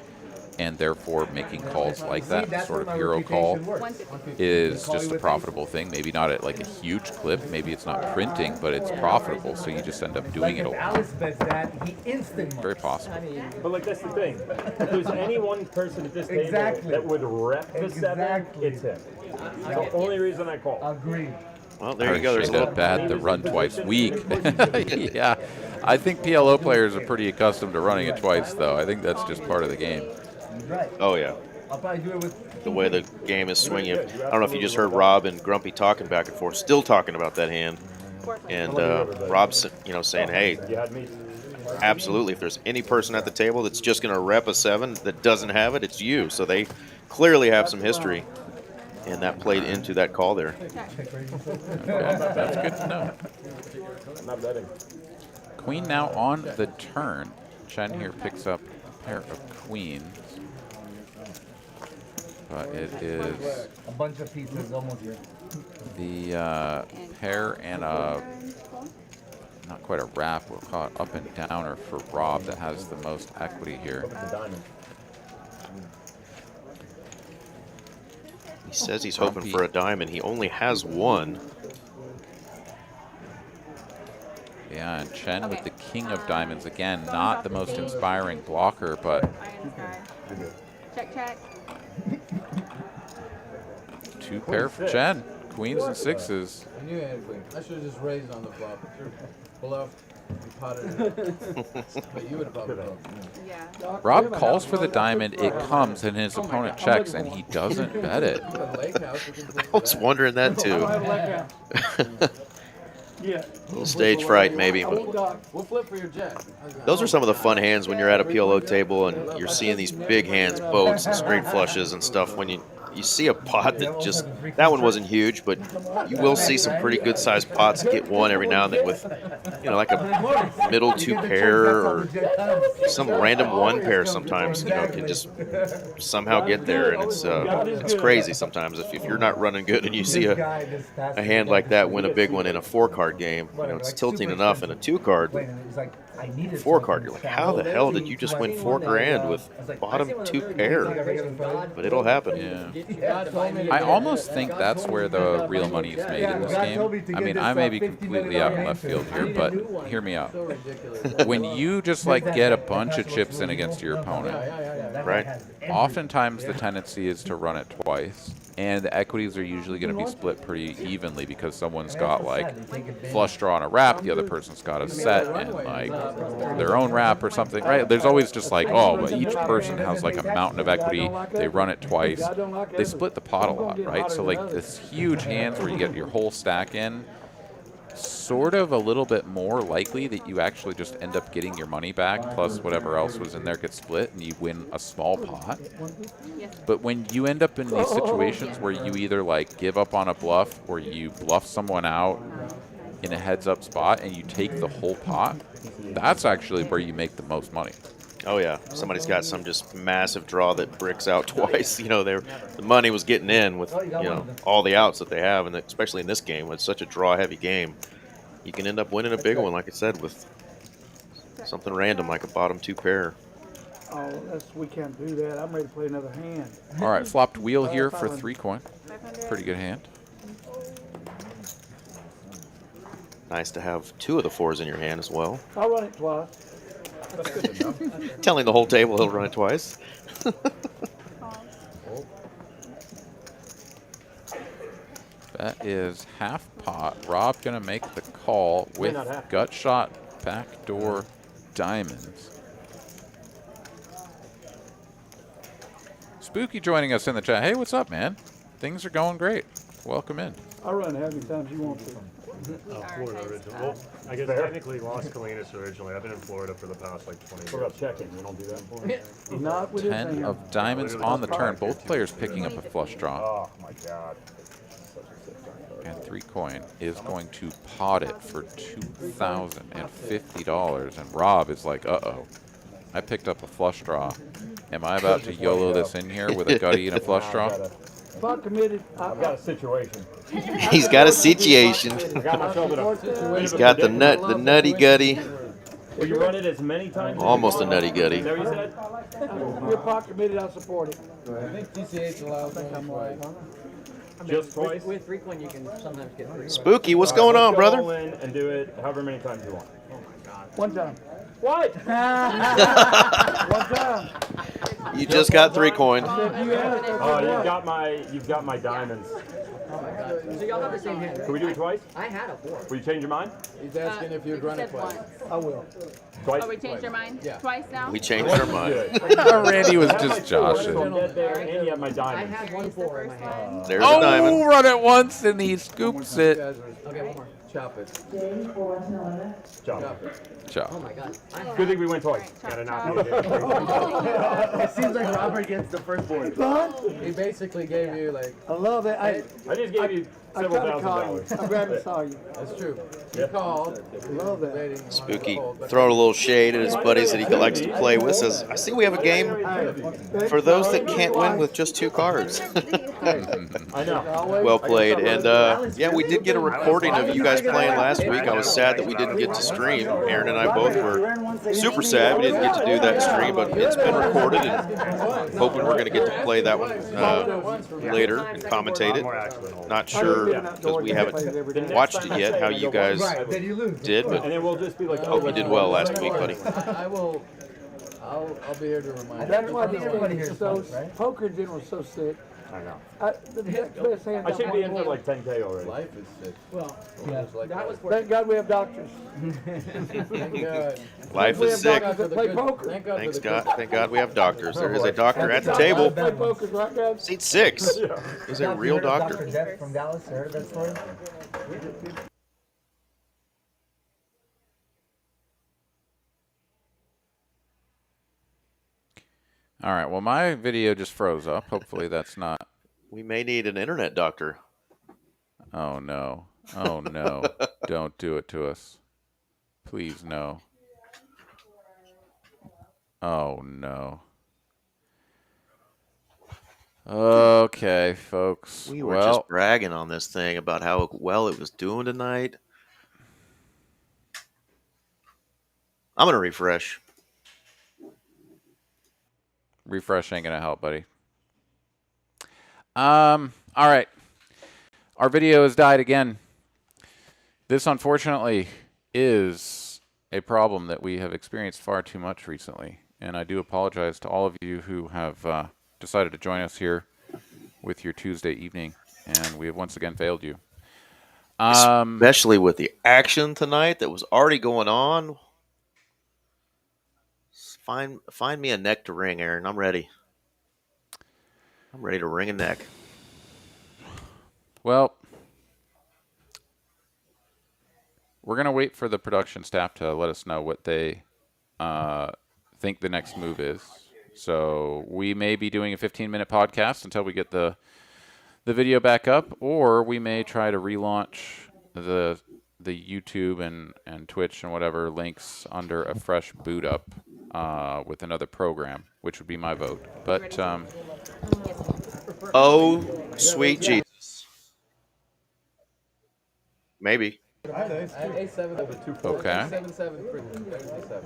and therefore making calls like that sort of hero call is just a profitable thing. Maybe not at like a huge clip, maybe it's not printing, but it's profitable, so you just end up doing it a if lot. Alice bets that, he instant Very possible. But like that's the thing. If there's any one person at this table Exactly. that would rep the 7, Exactly. it's him. It's the only reason I call. Agreed. Well, there you go. There's a That little. bad the run twice weak. Yeah, I think PLO players are pretty accustomed to running it twice, though. I think that's just part of the game. He's right. Oh yeah. I'll probably do it with The way the game is swinging. I don't know if you just heard Rob and Grumpy talking back and forth, still talking about that hand. And Rob's, you know, saying, "Hey, You had me. absolutely. If there's any person at the table that's just going to rep a 7 that doesn't have it, it's you." So they clearly have some history, and that played into that call there. Okay, that's good to know. I'm not betting. Queen now on the turn. Chen here picks up a pair of queens. But it is a bunch of pieces almost here. the pair and a, not quite a wrap, we'll call it up and downer for Rob that has the most equity here. The diamond. He says he's hoping for a diamond. He only has 1. Yeah, and Chen with the king of diamonds. Again, not the most inspiring blocker, but Check, check. 2 pair for Chen. Queens and 6s. I knew I had a queen. I should have just raised on the flop. Bluff. You potted it. But you would have probably bluffed. Yeah. Rob calls for the diamond, it comes, and his opponent checks, and he doesn't bet it. I was wondering that too. Yeah. Little stage fright maybe, but We'll flip for your jack. those are some of the fun hands when you're at a PLO table and you're seeing these big hands, boats and straight flushes and stuff. When you you see a pot that just, that one wasn't huge, but you will see some pretty good sized pots get one every now and then with, you know, like a middle 2 pair or some random 1 pair sometimes, you know, can just somehow get there. And it's crazy sometimes if you're not running good and you see a hand like that win a big one in a 4-card game. You know, it's tilting enough in a 2-card. 4-card, you're like, how the hell did you just win $4,000 with bottom 2 pair? But it'll happen. Yeah. I almost think that's where the real money is made in this game. I mean, I may be completely out in left field here, but hear me out. When you just like get a bunch of chips in against your opponent, right? Oftentimes the tendency is to run it twice, and the equities are usually going to be split pretty evenly because someone's got like flush draw on a wrap, the other person's got a set and like their own wrap or something, right? There's always just like, oh, but each person has like a mountain of equity. They run it twice. They split the pot a lot, right? So like this huge hands where you get your whole stack in, sort of a little bit more likely that you actually just end up getting your money back plus whatever else was in there gets split and you win a small pot. But when you end up in these situations where you either like give up on a bluff or you bluff someone out in a heads-up spot and you take the whole pot, that's actually where you make the most money. Oh yeah, somebody's got some just massive draw that bricks out twice. You know, the money was getting in with, you know, all the outs that they have, and especially in this game, when it's such a draw-heavy game, you can end up winning a big one, like I said, with something random like a bottom 2 pair. Oh, we can't do that. I'm ready to play another hand. All right, flopped wheel here for 3 coin. Pretty good hand. Nice to have 2 of the 4s in your hand as well. I'll run it twice. That's good enough. Telling the whole table he'll run it twice. That is half pot. Rob gonna make the call with gut shot backdoor diamonds. Spooky joining us in the chat. Hey, what's up, man? Things are going great. Welcome in. I'll run how many times you want to. Florida originally. Well, I guess technically Las Colinas originally. I've been in Florida for the past like 20 years. What about checking? You don't do that for me? Not with this 10 hand. of diamonds on the turn. Both players picking up a flush draw. Oh my God. And 3 coin is going to pot it for $2,050. And Rob is like, uh-oh. I picked up a flush draw. Am I about to YOLO this in here with a gutty and a flush draw? Pot committed. I've got a situation. He's got a situation. I got myself in a He's got the nutty gutty. Will you run it as many times? Almost a nutty gutty. Is that what you said? You're pot committed. I'll support it. I think TCH allows only twice. Just twice? With 3 coin, you can sometimes get 3. Spooky, what's going on, Let's go brother? all in and do it however many times you want. One time. What? One time. You just got 3 coin. If you ask, that's Oh, what you've got my diamonds. Oh my god. So y'all have the same hand, right? Can we do it twice? I had a 4. Will you change your mind? He's asking if you'd run it twice. I will. Twice? Oh, we changed your mind Yeah. twice now? We changed our mind. Randy was just So joshing. dead there, and you have my I diamonds. had 1 4 in my hand. There's a diamond. Oh, run it once and he scoops it. Okay, one more. Chop it. Chop. Chop it. Chop. Oh my god. I Good had thing we went twice. Gotta knock it in. It seems like Robert gets the first board. He basically gave you like, I love it. I just gave you I several tried to call you. $1,000. I'm glad I saw you. that's true. He called. Love that. Waiting on Spooky the hold, but throwing a little shade at his buddies that he likes to play with. Says, I see we have a game for those that can't win with just 2 cards. I know. Well played. And yeah, we did get a recording of you guys playing last week. I was sad that we didn't get to stream. Aaron and I both were super sad we didn't get to do that stream, but it's been recorded and hoping we're going to get to play that one later and commentate it. Not sure because we haven't watched it yet how you guys did, but And it will just be like, hope you did well last week, buddy. I will. I'll be here to remind you. That's why everybody here is so, poker in general is so sick. I know. The best hand I should be in for like 10K already. Life is sick. Well, Just like that was Thank God we have doctors. Thank God. Life We is have sick. doctors that play poker. Thank God Thanks for the God. good. Thank God we have doctors. There is a doctor at the table. Play poker, right, guys? Seat 6 is a real doctor. Jeff from Dallas, heard that story? All right, well, my video just froze up. Hopefully that's not We may need an internet doctor. Oh no. Oh no. Don't do it to us. Please no. Oh no. Okay, folks. We were well, just bragging on this thing about how well it was doing tonight. I'm going to refresh. refresh ain't gonna help, buddy. All right. Our video has died again. This, unfortunately, is a problem that we have experienced far too much recently, and I do apologize to all of you who have decided to join us here with your Tuesday evening, and we have once again failed you. Especially with the action tonight that was already going on. Find me a neck to wring, Aaron. I'm ready. I'm ready to wring a neck. Well, we're going to wait for the production staff to let us know what they think the next move is. So we may be doing a 15-minute podcast until we get the video back up, or we may try to relaunch the YouTube and Twitch and whatever links under a fresh boot up with another program, which would be my vote. But oh, sweet Jesus. Maybe. okay.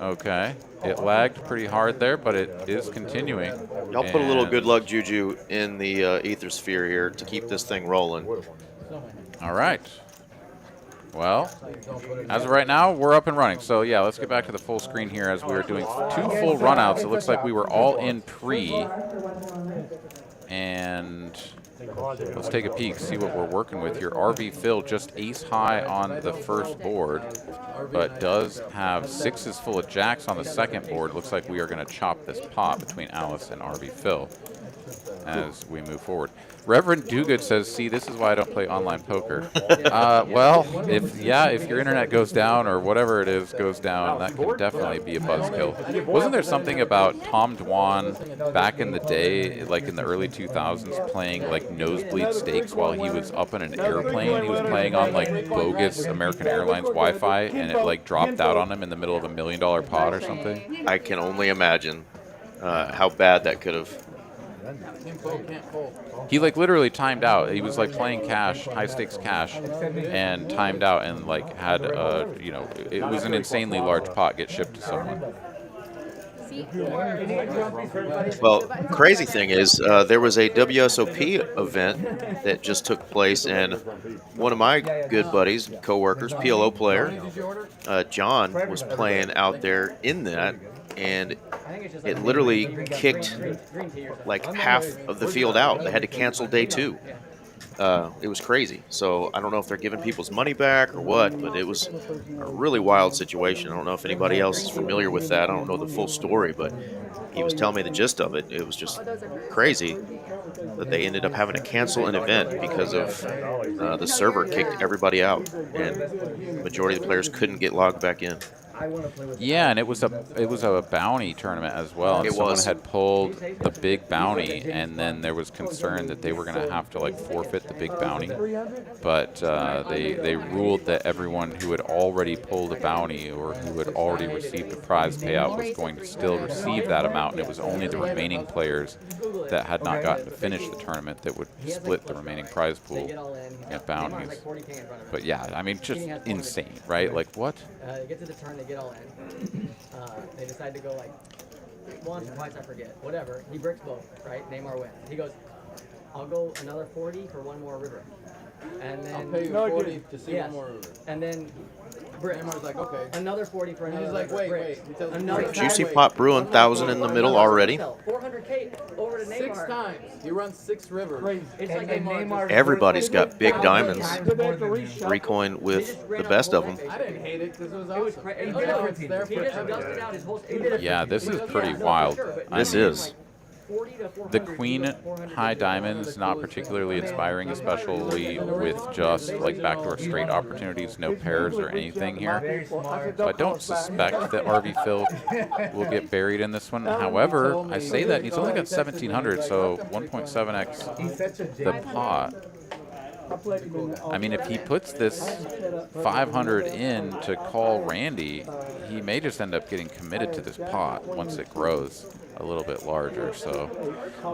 Okay. It lagged pretty hard there, but it is continuing. Y'all put a little good luck juju in the ether sphere here to keep this thing rolling. All right. Well, as of right now, we're up and running. So, yeah, let's get back to the full screen here as we are doing 2 full runouts. It looks like we were all in pre. And let's take a peek, see what we're working with here. RV Phil just ace high on the first board, but does have 6s full of jacks on the second board. Looks like we are going to chop this pot between Alice and RV Phil as we move forward. Reverend Duguid says, see, this is why I don't play online poker. Well, if your internet goes down or whatever it is goes down, that can definitely be a buzzkill. Wasn't there something about Tom Dwan back in the day, like in the early 2000s, playing like nosebleed stakes while he was up in an airplane? He was playing on like bogus American Airlines Wi-Fi, and it like dropped out on him in the middle of $1 million pot or something? I can only imagine how bad that could have. He like literally timed out. He was like playing cash, high stakes cash, and timed out and like had it was an insanely large pot get shipped to someone. Well, crazy thing is, there was a WSOP event that just took place, and one of my good buddies, coworkers, PLO player, John, was playing out there in that, and it literally kicked like half of the field out. They had to cancel day 2. It was crazy. So I don't know if they're giving people's money back or what, but it was a really wild situation. I don't know if anybody else is familiar with that. I don't know the full story, but he was telling me the gist of it. It was just crazy that they ended up having to cancel an event because of the server kicked everybody out, and the majority of the players couldn't get logged back in. Yeah, and it was a bounty tournament as well. And someone had pulled the big bounty, and then there was concern that they were going to have to like forfeit the big bounty. But they ruled that everyone who had already pulled a bounty or who had already received a prize payout was going to still receive that amount, and it was only the remaining players that had not gotten to finish the tournament that would split the remaining prize pool and bounties. But yeah, I mean, just insane, right? Like what? Get to the turn, they get all in. They decide to go like once or twice, I forget. Whatever. He bricks both, right? Neymar wins. He goes, I'll go another 40 for one more river. And then I'll pay you 40 to see one more river. And then Neymar's like, okay. Another 40 for another. He's like, wait. Juicy Pot Brewing, 1,000 in the middle already. 400K over to Neymar. 6 times. He runs 6 rivers. It's like Neymar. Everybody's got big diamonds. Recoin with the best of them. I didn't hate it because it was awesome. He just dusted out his whole. Yeah, this is pretty wild. This is. The queen high diamonds, not particularly inspiring, especially with just like backdoor straight opportunities, no pairs or anything here. So I don't suspect that RV Phil will get buried in this one. However, I say that he's only got 1,700, so 1.7x the pot. I mean, if he puts this 500 in to call Randy, he may just end up getting committed to this pot once it grows a little bit larger. So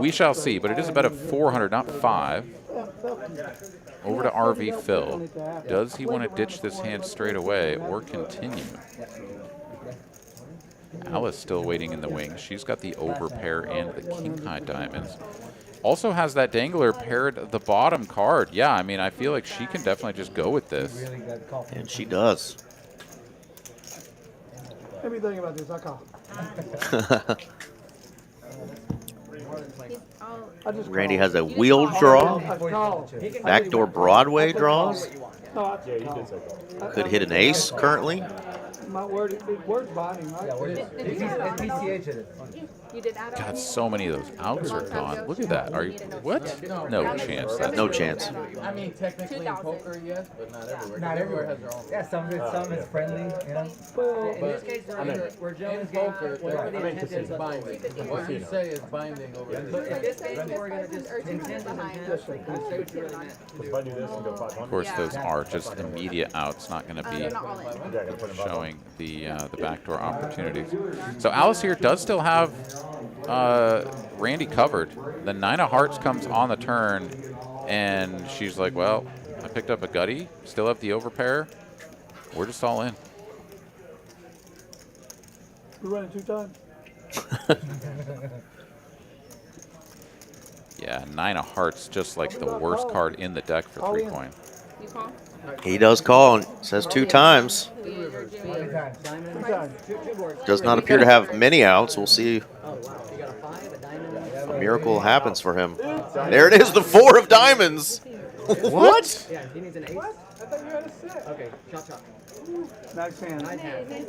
we shall see, but it is about a 400, not 5. Over to RV Phil. Does he want to ditch this hand straight away or continue? Alice still waiting in the wings. She's got the overpair and the king high diamonds. Also has that dangler paired the bottom card. Yeah, I mean, I feel like she can definitely just go with this. And she does. Everything about this, I call. Randy has a wheel draw. Backdoor Broadway draws. Could hit an ace currently. My word's binding, right? God, so many of those outs are gone. Look at that. Are you what? No chance. That's No chance. I mean, technically in poker, yes, but not everywhere. Not Everywhere everywhere. has their own. Yeah, some is friendly, you know. In this case, we're In Jones poker, whatever the intent it's is. binding. What you say is binding over In here. this case, we're going to just intent is intent. Say what you really meant. If I do this and go 500. Of course, those are just immediate outs, not going to be Yeah, I gotta put him showing the backdoor opportunities. So Alice here does still have Randy covered. The 9 of hearts comes on the turn, and she's like, well, I picked up a gutty, still have the overpair. We're just all in. We're running 2 times. Yeah, 9 of hearts, just like the worst card in the deck for 3 coin. You call? He does call and says 2 times. You're doing Does not appear to have many outs. We'll see. Oh, wow. You got a 5, a diamond. A miracle happens for him. There it is, the 4 of diamonds. What? Yeah, he needs an ace. I thought you had a 6. Okay, chop. Nice hand.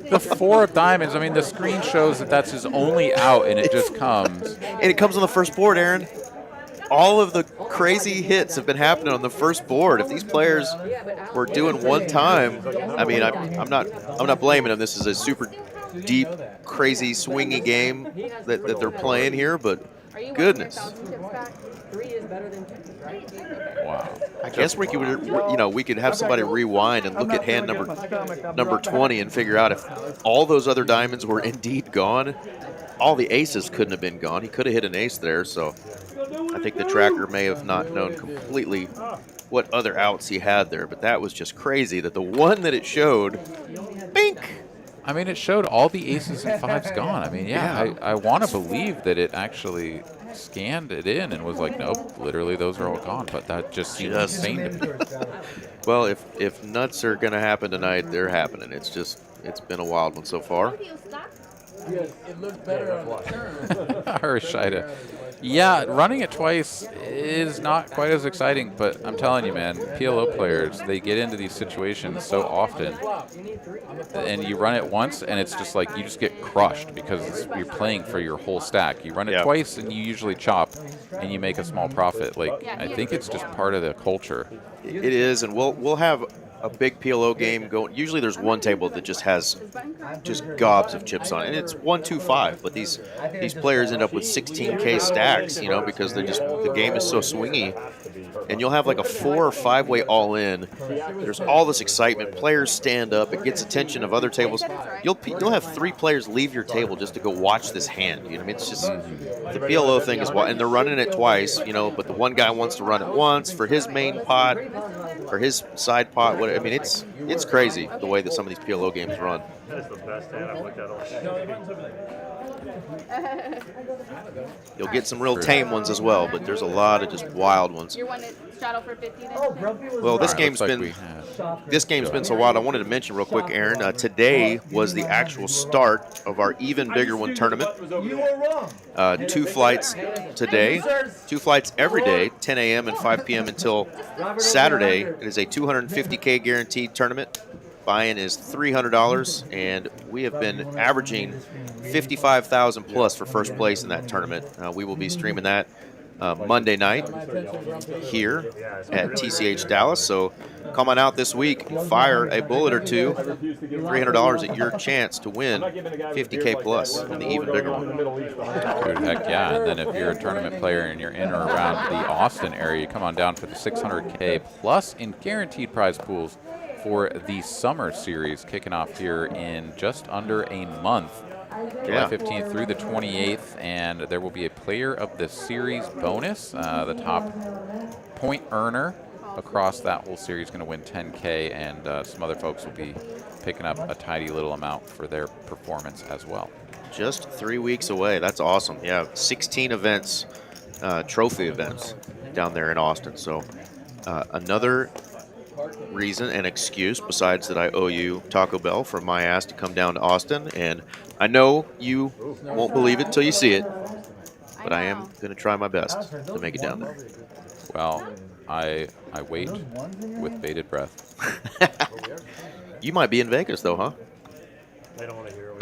The 4 of diamonds, I mean, the screen shows that that's his only out, and it just comes. And it comes on the first board, Aaron. All of the crazy hits have been happening on the first board. If these players were doing one time, I mean, I'm not blaming them. This is a super deep, crazy, swingy game that they're playing here, but goodness. 3 is better than 2, right? Wow. I guess we could have somebody rewind and look at hand number 20 and figure out if all those other diamonds were indeed gone. All the aces couldn't have been gone. He could have hit an ace there, so I think the tracker may have not known completely what other outs he had there, but that was just crazy that the one that it showed, bink. I mean, it showed all the aces and 5s gone. I mean, yeah. I want to believe that it actually scanned it in and was like, nope, literally those are all gone, but that just seems insane to me. Well, if nuts are going to happen tonight, they're happening. It's been a wild one so far. Yes, it looks better on the turn. Arashida. Yeah, running it twice is not quite as exciting, but I'm telling you, man, PLO players, they get into these situations so often, and you run it once, and it's just like you just get crushed because you're playing for your whole stack. You run it twice, and you usually chop, and you make a small profit. Like, I think it's just part of the culture. It is, and we'll have a big PLO game going. Usually there's one table that just has just gobs of chips on it, and it's 1-2-5. But these players end up with 16K stacks, because the game is so swingy. And you'll have like a 4 or 5 way all in. There's all this excitement. Players stand up. It gets attention of other tables. You'll have 3 players leave your table just to go watch this hand. You know what I mean? It's just the PLO thing is and they're running it twice. But the one guy wants to run it once for his main pot or his side pot. I mean, it's crazy the way that some of these PLO games run. That is the best hand I've looked at all. You'll get some real tame ones as well, but there's a lot of just wild ones. You want to straddle for 50 then? Well, this game's been so wild. I wanted to mention real quick, Aaron. Today was the actual start of our Even Bigger One tournament. You were wrong. 2 flights today, 2 flights every day, 10 a.m. and 5 p.m. until Saturday. It is a 250K guaranteed tournament. buy-in is $300, and we have been averaging 55,000 plus for first place in that tournament. We will be streaming that Monday night here at TCH Dallas. So come on out this week, fire a bullet or two, $300 at your chance to win 50K plus on the even bigger one. Dude, heck yeah. And then if you're a tournament player and you're in or around the Austin area, you come on down for the 600K plus in guaranteed prize pools for the summer series kicking off here in just under a month. July 15th through the 28th, and there will be a player of the series bonus. The top point earner across that whole series is going to win 10K, and some other folks will be picking up a tidy little amount for their performance as well. Just 3 weeks away. That's awesome. Yeah, 16 events, trophy events down there in Austin. So another reason and excuse besides that I owe you Taco Bell for my ass to come down to Austin, and I know you won't believe it till you see it, but I am going to try my best to make it down there. Well, I wait with bated breath. You might be in Vegas though, huh? They don't want to hear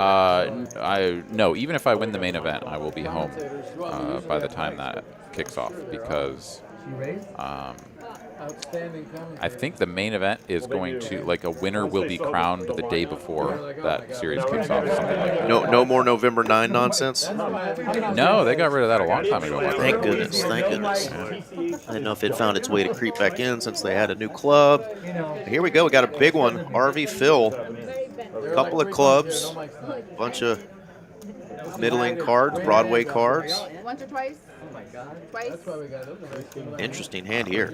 No, even if I win the main event, I will be home by the time that kicks off, because I think the main event is going to, like, a winner will be crowned the day before that series kicks off. Something like that. No more November 9 nonsense? No, they got rid of that a long time ago. Thank goodness, thank goodness. I didn't know if it found its way to creep back in since they had a new club. Here we go, we got a big one, RV Phil. A couple of clubs, a bunch of middling cards, Broadway cards. Once or twice? Twice? Interesting hand here.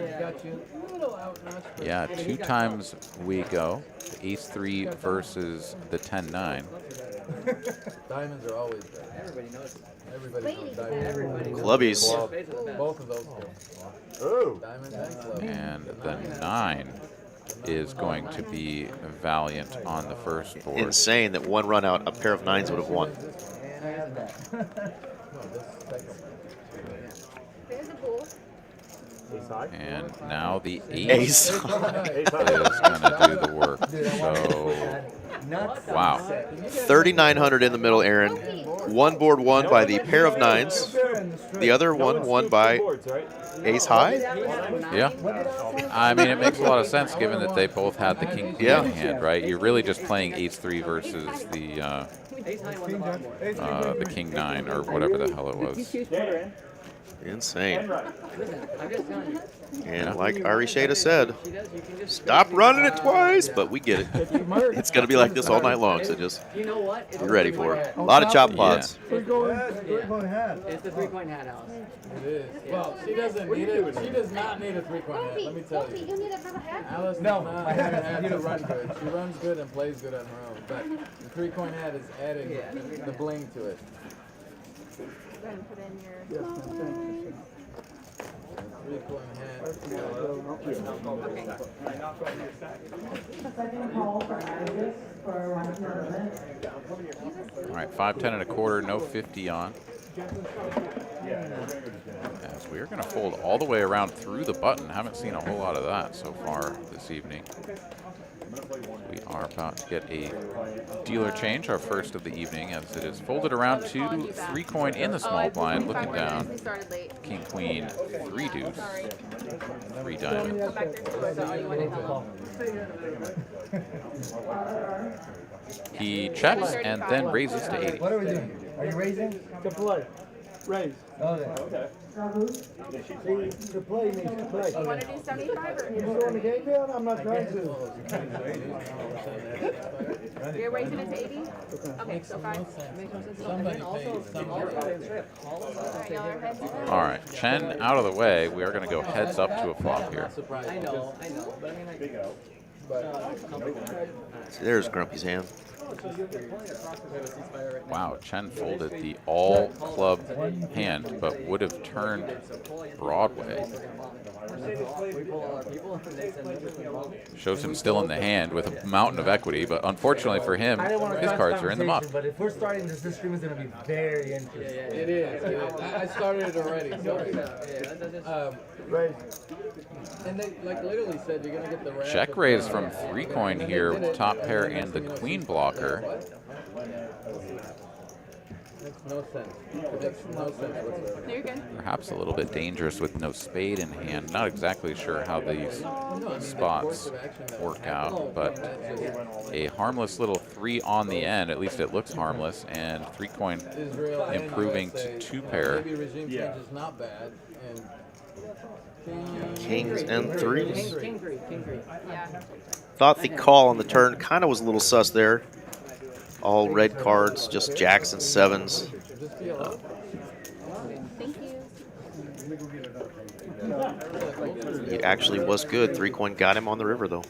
Yeah, 2 times we go. The ace-3 versus the 10-9. Diamonds are always there. Everybody knows. Everybody knows diamonds. Clubbies. Both of those. Diamonds and clubs. And the 9 is going to be valiant on the first board. Insane that one run out, a pair of 9s would have won. There's a bull. And now the ace is going to do the work. So, wow. 3,900 in the middle, Aaron. One board won by the pair of 9s. The other one won by ace high? Yeah. I mean, it makes a lot of sense given that they both had the king queen in hand, right? You're really just playing ace-3 versus the king 9 or whatever the hell it was. Insane. And like Ari Shada said, stop running it twice, but we get it. It's going to be like this all night long, so just be ready for it. A lot of chop pods. It's the 3-coin hat, Alice. It is. Well, she doesn't need it. She does not need a 3-coin hat, let me tell you. You need another hat? Alice does not have to run good. She runs good and plays good on her own, but the 3-coin hat is adding the bling to it. Go ahead and put in your small coin. 3-coin hat. All right, 5, 10 and a quarter, no 50 on. As we're going to fold all the way around through the button. Haven't seen a whole lot of that so far this evening. We are about to get a dealer change, our first of the evening, as it is folded around to 3-coin in the small blind, looking down. King, queen, 3 deuce, 3 diamonds. He checks and then raises to 80. What are we doing? Are you raising? To play. Raise. Okay. To play means to play. You want to do 75 or? You throwing the game down? I'm not trying to. You're raising it to 80? Okay, so 5. Somebody pays some. All right, Chen out of the way. We are going to go heads up to a flop here. I know, but I mean, See, there's Grumpy's hand. Wow, Chen folded the all club hand, but would have turned Broadway. Shows him still in the hand with a mountain of equity, but unfortunately for him, his cards are in the muck. But if we're starting this stream is going to be very interesting. It is. I started it already. So, and they like literally said you're gonna get the Check raise from 3 coin here with top pair and the queen blocker. Makes no sense. It makes no sense whatsoever. You're good. Perhaps a little bit dangerous with no spade in hand. Not exactly sure how these spots work out, but a harmless little 3 on the end. At least it looks harmless, and 3 coin improving to 2 pair. Maybe regime change is not bad. And Kings and threes. King three. Yeah. Thought the call on the turn kind of was a little sus there. All red cards, just jacks and sevens. just be alone. Thank you. He actually was good. 3 coin got him on the river though.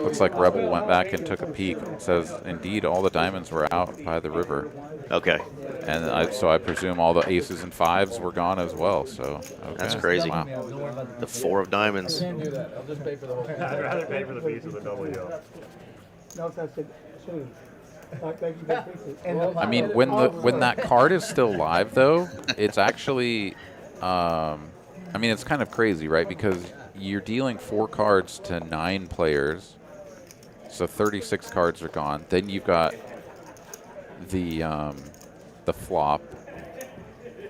Looks like Rebel went back and took a peek. It says, indeed, all the diamonds were out by the river. Okay. And so I presume all the aces and 5s were gone as well. So okay. That's crazy. Wow. The 4 of diamonds. I can't do that. I'll just pay for the whole thing. I'd rather pay for the piece with a double yellow. No, that's it. Soon. Thank you for fixing it. I mean, when that card is still live, though, it's actually, I mean, it's kind of crazy, right? Because you're dealing 4 cards to 9 players, so 36 cards are gone. Then you've got the flop.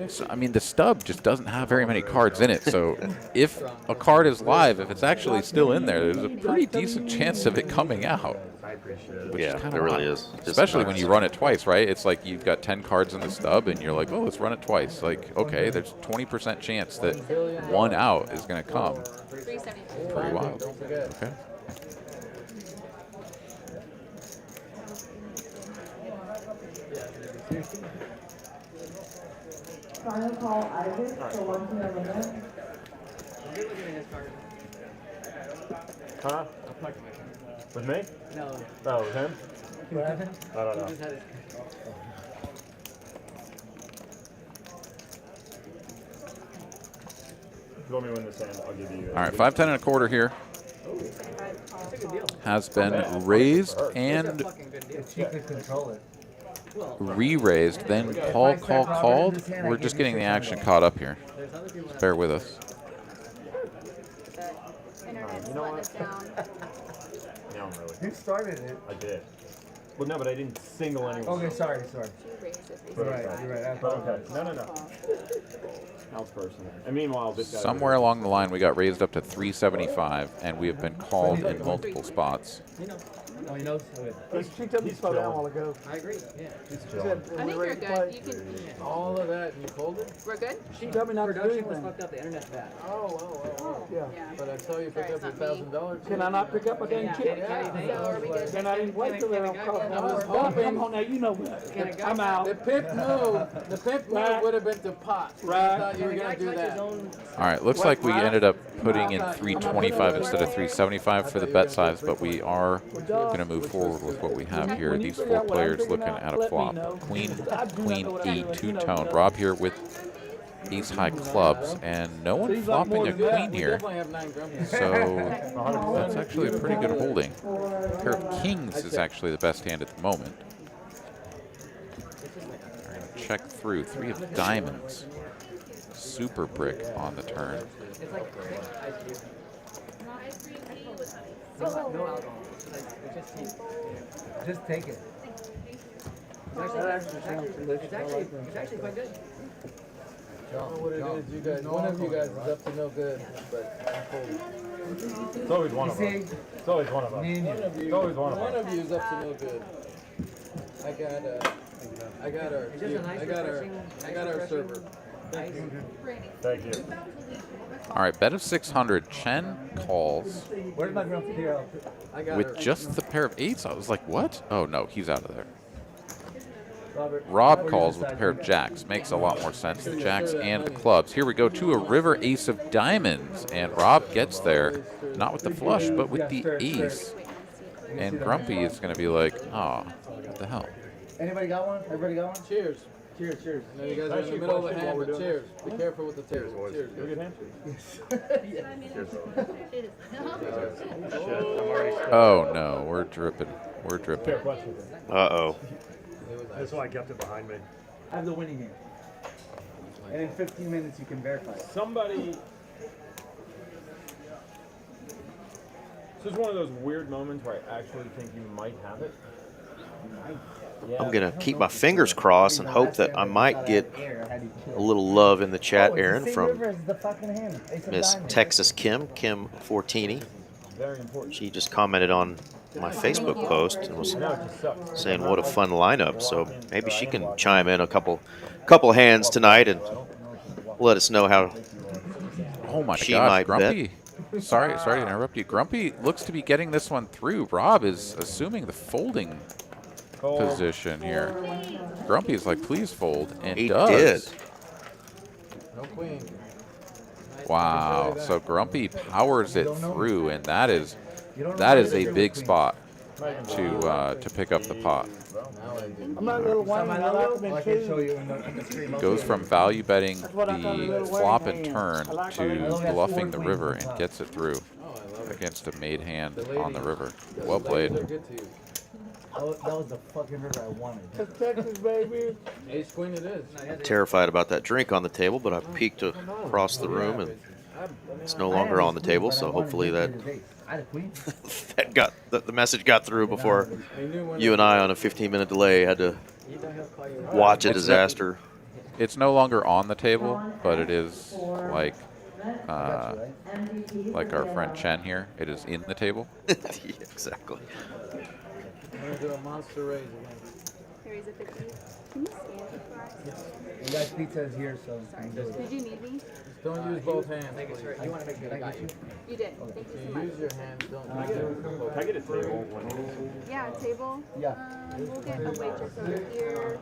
So, I mean, the stub just doesn't have very many cards in it. So if a card is live, if it's actually still in there, there's a pretty decent chance of it coming out. Which Yeah, is kinda there really wild. is. Especially when you run it twice, right? It's like you've got 10 cards in the stub, and you're like, oh, let's run it twice. Like, okay, there's 20% chance that 1 out is going to come. 372. Pretty wild. Don't forget. Okay. Final call, Isaac, for 1 to the limit. Huh? With me? No. Oh, with him? I don't know. If you want me to win this hand, I'll give you. All right, 5, 10 and a quarter here. Has been raised and If she could control it. re-raised, then called. We're just getting the action caught up here. Just bear with us. The internet's letting us down. No, I'm really. Who started it? I did. Well, no, but I didn't single anyone. Okay, sorry. She raised it. You're right. I But apologize. okay. No. That was personal. And meanwhile, this guy. Somewhere along the line, we got raised up to 375, and we have been called in multiple spots. Oh, he knows. She told me to slow down a while ago. I agree. Yeah. She said, I when think we're you're ready to play. good. You can. All of that and you folded? We're good. She told me not to do Production was anything. fucked up. The internet's bad. Yeah. Yeah. But I saw you pick Sorry, up your it's not me. $1,000. Can I not pick up a dang chip? So are we good? Then I didn't wait till they're on call. I was hoping- Come on now, you know I'm out. The pimp move would have been to pot. I Right. thought you were going to do that. All right, looks like we ended up putting in 325 instead of 375 for the bet size, but we are going to move forward with what we have here. These 4 players looking at a flop. Queen, 8, two-tone. Rob here with ace-high clubs, and no one flopping a queen We here. definitely have 9 grams. So that's actually a pretty good holding. Pair of kings is actually the best hand at the moment. All right, check through. 3 of diamonds. Super brick on the turn. It's like ice cream. No alcohol. It's just tea. Just take it. It's actually quite good. I don't know what it is, you guys. One of you guys is up to no good, but I'm folding. It's always one You of see, us. It's always one of us. me and One you. of you, It's always one of one us. of you is up to no good. I got our It's just a nice I got our server. Thank you. All right, bet of 600. Chen calls Where's my grumpy hero? I got with her. just the pair of 8s. I was like, what? Oh, no, he's out of there. Rob calls with a pair of jacks. Makes a lot more sense. The jacks and the clubs. Here we go to a river ace of diamonds. And Rob gets there, not with the flush, but with the ace. And Grumpy is going to be like, oh, what the hell? Anybody got one? Everybody got one? Cheers. Cheers, cheers. I know you guys are in the middle of the hand, but cheers. Be careful with the cheers. Cheers. You get hand? Oh, no. We're dripping. We're dripping. Uh-oh. That's why I kept it behind me. I have the winning hand. And in 15 minutes you can verify it. Somebody. This is one of those weird moments where I actually think you might have it. I'm going to keep my fingers crossed and hope that I might get a little love in the chat, Aaron, from Miss Texas Kim Fortini. She just commented on my Facebook post and was saying what a fun lineup. So maybe she can chime in a couple hands tonight and let us know how she might Grumpy. bet. Sorry to interrupt you. Grumpy looks to be getting this one through. Rob is assuming the folding position here. Grumpy is like, please fold, and He does. did. No queen. Wow. So Grumpy powers it through, and that is a big spot to pick up the pot. I'm not a little whiny. I can show you in the screen. Goes from value betting the flop and turn to bluffing the river and gets it through against a made hand on the river. Well played. That was the fucking river I wanted. That's Texas, baby. Ace queen it is. I'm terrified about that drink on the table, but I peeked across the room and it's no longer on the table, so hopefully that the message got through before you and I, on a 15-minute delay, had to watch a disaster. It's no longer on the table, but it is like our friend Chen here. It is in the table. Yeah, exactly. I'm going to do a monster raise again. Raise a 50. Can you scan it for us? You guys pizza is here, so. Did you need me? Don't use both hands. You want to make sure I got you. You did. Thank you so much. Use your hands. Don't Can I get a table? Yeah, table. Yeah. We'll get a waitress over here.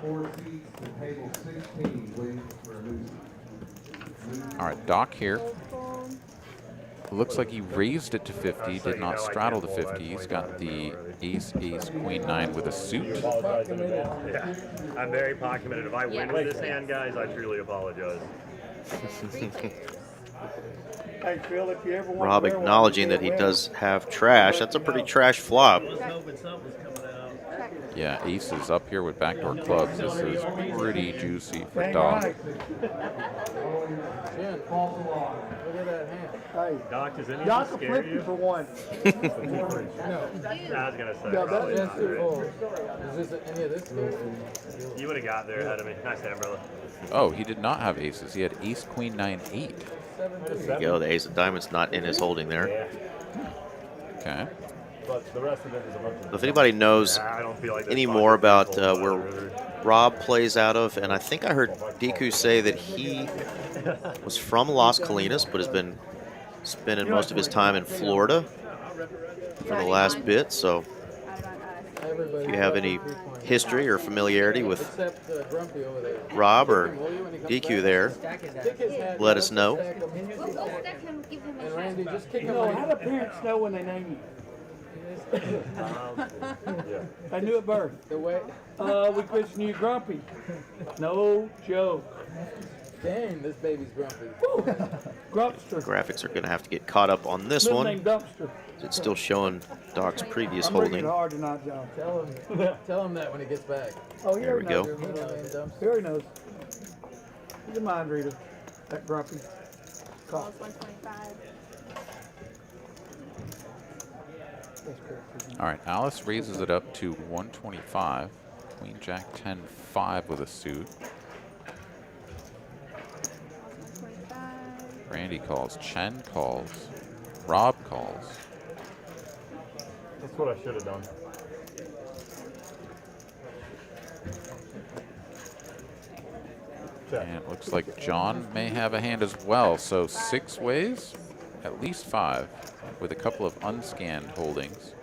All right, Doc here. Looks like he raised it to 50, did not straddle the 50. He's got the ace, queen, 9 with a suit. Yeah, I'm very pot committed. If I win with this hand, guys, I truly apologize. Hey, Phil, if you ever want Rob acknowledging that he does have trash. That's a pretty trash flop. Yeah, ace is up here with backdoor clubs. This is pretty juicy for Doc. Look at that hand. Hey, Doc, does anything y'all can scare flip you? you for one. I was gonna say. Yeah, probably that's not, too right? Oh, is this any of this? You would have got there ahead of me. Nice hand, brother. Oh, he did not have aces. He had ace, queen, 9, 8. There you go. The ace of diamonds not in his holding there. Okay. But the rest of it is a bunch of. If anybody knows I don't feel like any more about where Rob plays out of, and I think I heard Deku say that he was from Las Colinas, but has been spending most of his time in Florida for the last bit. So if you have any history or familiarity with Except Grumpy over there. Rob or DQ there, let us know. And Randy, just kick him. No, how do parents know when they name you? I knew at birth. The way. We christened you Grumpy. No joke. Dang, this baby's grumpy. Grumpster. Graphics are going to have to get caught up on this Middle one. name Dumpster. It's still showing Doc's previous I'm bringing holding. it hard tonight, John. Tell him that when he gets back. Oh, he There we already go. knows. He already knows. He's a mind reader. That Grumpy. Calls 125. All right, Alice raises it up to 125. Queen, jack, 10, 5 with a suit. Randy calls. Chen calls. Rob calls. That's what I should have done. And it looks like John may have a hand as well. So 6 ways, at least 5, with a couple of unscanned holdings.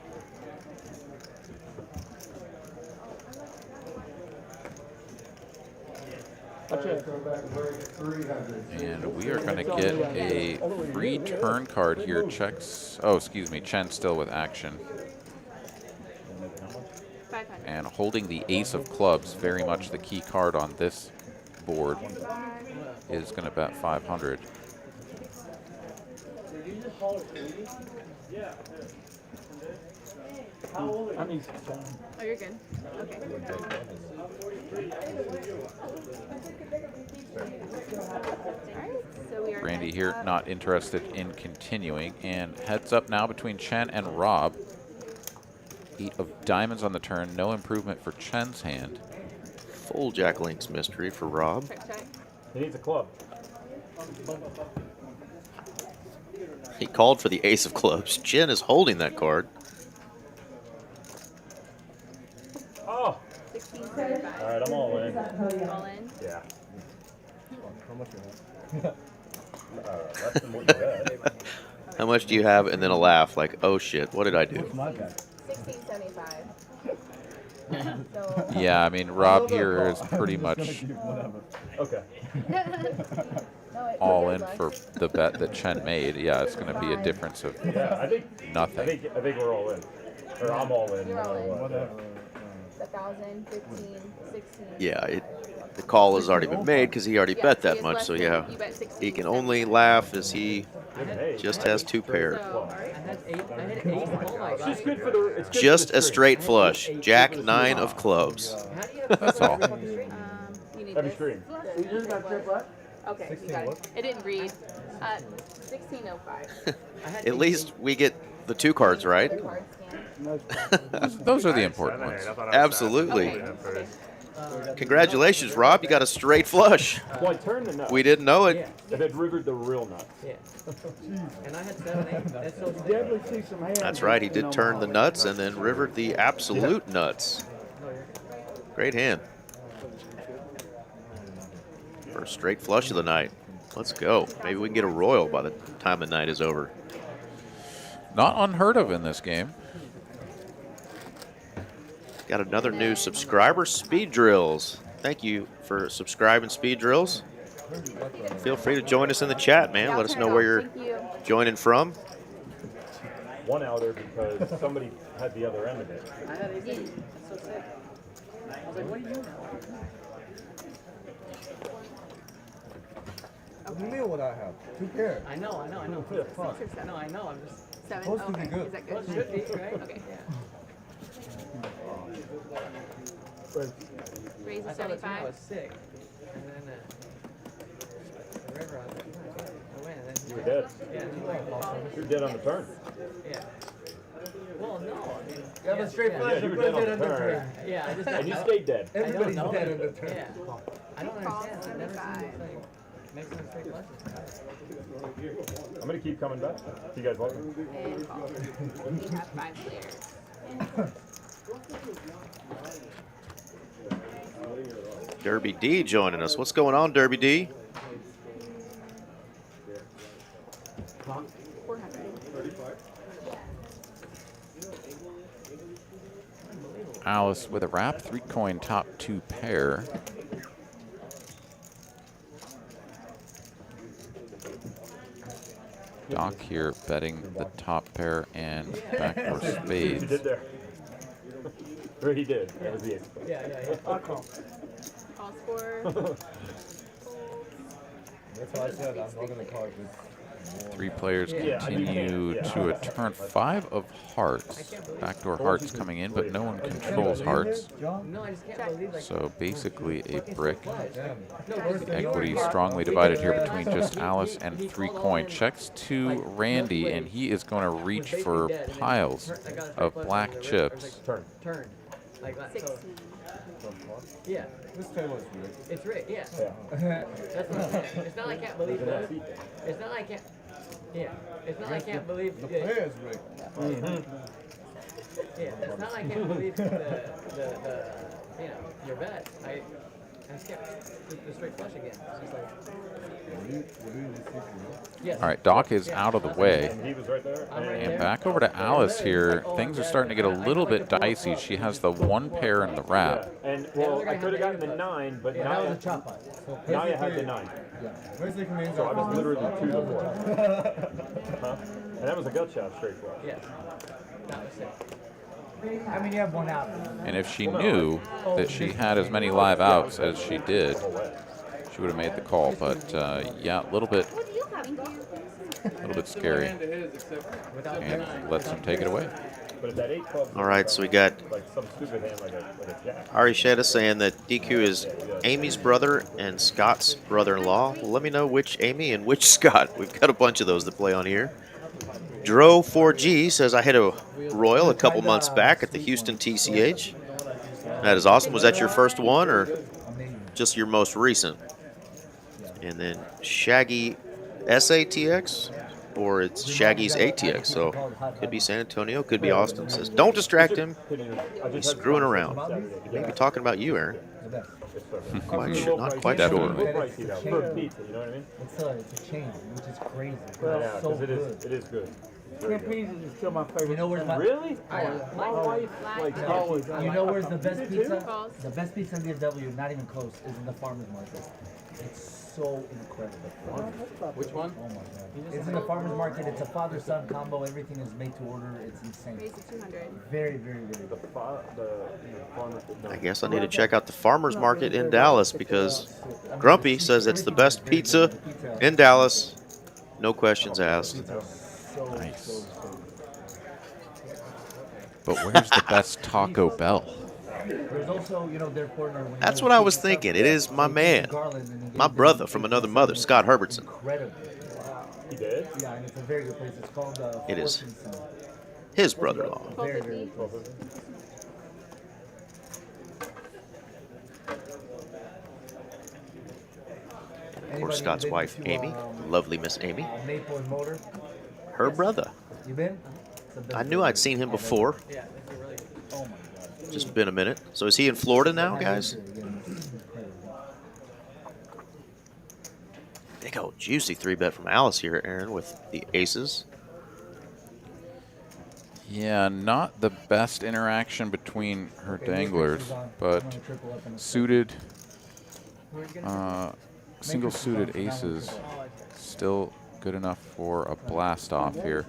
And we are going to get a free turn card here. Checks. Oh, excuse me. Chen still with action. 500. And holding the ace of clubs, very much the key card on this board, is going to bet 500. Oh, you're good. Okay. Alright, so we are Randy heads here up. not interested in continuing. And heads up now between Chen and Rob. 8 of diamonds on the turn. No improvement for Chen's hand. Full Jack Link's mystery for Rob. Check, check. He needs a club. He called for the ace of clubs. Jen is holding that card. Oh! 1675. All right, I'm all in. All in. Yeah. How much you have? Less than what you bet. How much do you have? And then a laugh like, oh shit, what did I do? What's my bet? 1675. So Yeah, I mean, Rob here is pretty much Whatever. Okay. all in for the bet that Chen made. Yeah, it's going to be a difference of Yeah, I think nothing. I think we're all in. Or I'm all in. You're no all matter in. what. Whatever. 1,000, 15, 16. Yeah, the call has already been made because he already Yeah, bet he that is much. less So than- yeah, you bet 16, he can only laugh as he Hey, just has 2 pairs. So, alright. I had 8. I had 8. Oh my It's just god. good for the. It's good Just for the a stream. straight flush. Jack 9 of clubs. How do you have That's all. You need Every this. stream. You just got check what? Okay, you got it. It didn't read. 1605. At least we get the 2 cards right. Card scan. Those are the important ones. Absolutely. Okay. Okay. Congratulations, Rob. You got a straight flush. Well, I turned the nuts. We didn't know it. Yeah. And then rivered the real nuts. Yeah. And I had 7, 8. That's so sick. Definitely see some hands. That's right. He did turn the nuts and then rivered the absolute nuts. Great hand. First straight flush of the night. Let's go. Maybe we can get a royal by the time the night is over. Not unheard of in this game. Got another new subscriber, Speed Drills. Thank you for subscribing, Speed Drills. Feel free to join us in the chat, man. Yeah, Let I'll us turn know it where off. you're Thank you. joining from. One outer because somebody had the other end of it. I had 18. That's so sick. I was like, what do you know? What do you mean what I have? 2 pairs. I know. What the fuck? No, I know. I'm just. 7. Supposed to be Okay. good. Is that Well, good? it should be, right? Okay. Yeah. Raise I a thought it was when I 75. was sick. And then the river, I was like, I win. And then You were dead. Yeah, and then You're dead on the turn. yeah. Well, no, I mean. You have a straight Yeah, flush. you were put dead on it the in the turn. turn. Yeah, I just. And you stayed dead. I don't Everybody's know. dead in the turn. Yeah. I don't Call understand. I've never seen 75. this thing make some straight flushes. I'm gonna keep coming back. You guys want me? And call. We have 5 players. Derby D joining us. What's going on, Derby D? 400. Alice with a wrap, 3 coin top 2 pair. Doc here betting the top pair and backdoor You spades. did there. Or he did. That was the ace. Yeah. I'll call. Call score. That's why I said I'm not gonna call it with 3 players Yeah, I do continue can't, yeah. to a turn. 5 of hearts. Backdoor hearts coming in, but no one controls hearts. John? No, I just can't believe like. So basically a brick. Damn. Equity strongly divided here between just Alice and 3 coin. Checks to Randy, and he is going to reach for piles of black chips. Turn. Like that. So, 16. yeah. This table is weird. It's rigged. Yeah. Yeah. That's what I'm saying. It's not like I can't believe There's that. enough feet there. It's not like I can't. Yeah. It's not like I can't believe. The Yeah. player is rigged. Yeah. It's not like I can't believe the you know your bet. I'm scared. The straight flush again. She's like, All right, Doc is out of the way. He was right there. And back over to Alice here. Things are starting to get a little bit dicey. She has the 1 pair in the wrap. And, well, I could have gotten the 9, but That now was a chop out. So I had the 9. Yeah. Basically means So I was literally 2 to 4. Huh? And that was a gut shot straight flush. yeah. That was sick. I mean, you have 1 out. And if she knew that she had as many live outs as she did, she would have made the call. But yeah, a little bit scary. And lets him take it away. But if that 8 club, All right, so we got like some stupid hand like a jack. Ari Sheda saying that DQ is Amy's brother and Scott's brother-in-law. Well, let me know which Amy and which Scott. We've got a bunch of those to play on here. Dro 4G says, I hit a Royal a couple months back at the Houston TCH. That is awesome. Was that your first one or just your most recent? And then Shaggy SATX, or it's Shaggy's ATX. So could be San Antonio, could be Austin. Says, don't distract him. He's screwing around. Maybe talking about you, Aaron. Not quite sure. Definitely. Pricey though, for pizza, you know what I mean? It's a chain, which is crazy. Yeah, It's so because it is good. Very good. Campese is still my favorite. You know where's my Really? My wife, like, You know where's the best You do? pizza? The best pizza in DFW, not even close, is in the farmer's market. It's so incredible. Which one? Oh my god. It's in the farmer's market. It's a father-son combo. Everything is made to order. It's insane. Raise it 200. Very, very, very good. I guess I need to check out the farmer's market in Dallas because Grumpy says it's the best pizza in Dallas. No questions asked. Nice. But where's the best Taco Bell? There's also, you know, their partner. That's what I was thinking. It is my man, my brother from another mother, Scott Herbertson. Incredible. He did? Yeah, and it's a very good place. It's called It is. Fortune. His brother-in-law. Very, very good. Of course, Scott's wife, Amy, lovely Miss Amy, Maple and Motor. her brother. You been? I knew I'd seen him before. Yeah, they're really good. Oh my god. Just been a minute. So is he in Florida now, guys? Big old juicy 3-bet from Alice here, Aaron, with the aces. Yeah, not the best interaction between her danglers, but suited, single suited aces still good enough for a blast off here.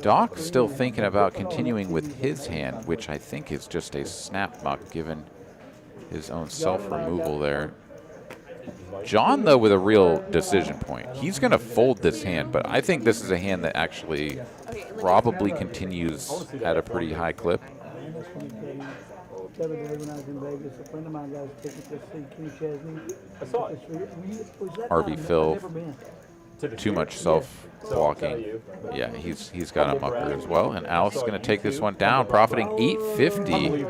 Doc still thinking about continuing with his hand, which I think is just a snap muck given his own self-removal there. John, though, with a real decision point. He's going to fold this hand, but I think this is a hand that actually probably continues at a pretty high clip. The other day when I was in Vegas, a friend of mine got a ticket to see Kenny Chesney. I saw it. RB Phil, too much self-blocking. Yeah, he's got a mucker as well. And Alice is going to take this one down, profiting 850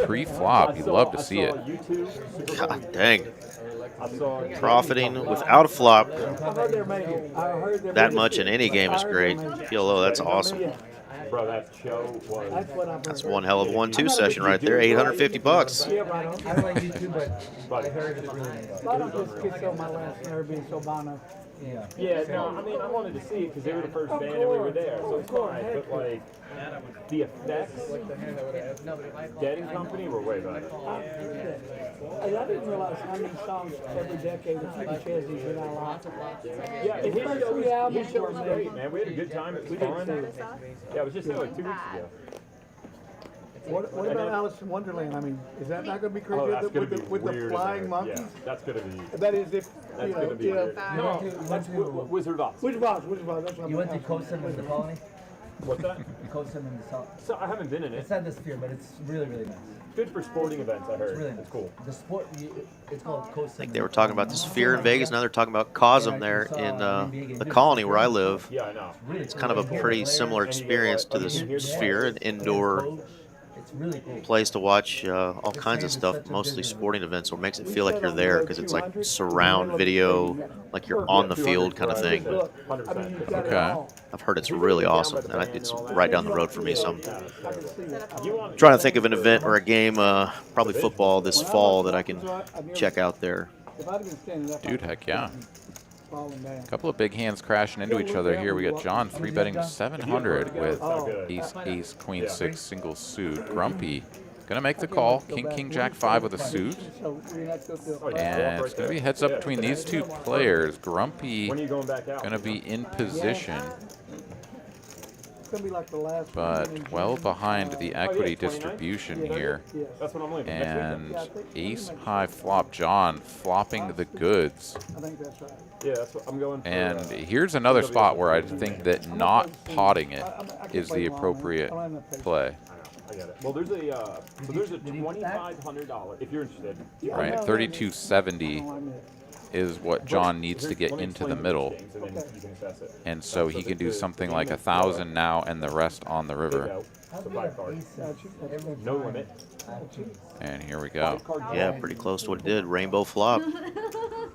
pre-flop. You'd love to see it. God dang. Profiting without a flop. That much in any game is great. PLO, that's awesome. Bro, that show was... That's one hell of a 1-2 session right there. 850 bucks. I don't like YouTube, but I heard it's really nice. A lot of this kids on my last Airbnb Sobano. Yeah. Yeah, no, I mean, I wanted to see it because they were the first band and we were there, so it's fine. But, like, the effects, Dead and Company were way better. I didn't realize how many songs every decade of Kenny Chesney's been out lots of Yeah, his show was great, man. We had a good time. It was fun. Yeah, it was just like 2 weeks ago. What about Alice in Wonderland? I mean, is that not going to be crazy with the flying monkeys? Yeah, that's going to be. That is if That's going to be weird. No, that's Wizard of Oz. Wizard of Oz. That's what You went to Coastal in the colony? What's that? Coastal in the south. So I haven't been in it. It's not the Sphere, but it's really, really nice. Good for sporting events, I heard. It's really It's cool. The sport, it's called Coastal. I think they were talking about the Sphere in Vegas. Now they're talking about Cosm there in the colony where I live. Yeah, I know. It's kind of a pretty similar experience to the Sphere, an indoor It's really cool. place to watch all kinds of stuff, mostly sporting events, or makes it feel like you're there because it's like surround video, like you're on the field kind of thing. But Okay. I've heard it's really awesome, and it's right down the road for me. So I'm trying to think of an event or a game, probably football this fall, that I can check out there. Dude, heck yeah. A couple of big hands crashing into each other here. We got John 3-betting 700 with ace, ace, queen, 6 single suit. Grumpy gonna make the call. King, king, jack 5 with a suit. And it's gonna be heads up between these two players. Grumpy gonna be in position, but well behind the equity distribution here. And ace high flop. John flopping the goods. Yeah, that's what I'm going for. And here's another spot where I think that not potting it is the appropriate play. I get it. Well, there's a $2,500 if you're interested. Right, 3270 is what John needs to get into the middle, and so he can do something like 1,000 now and the rest on the river. No limit. And here we go. Yeah, pretty close to what it did. Rainbow flop.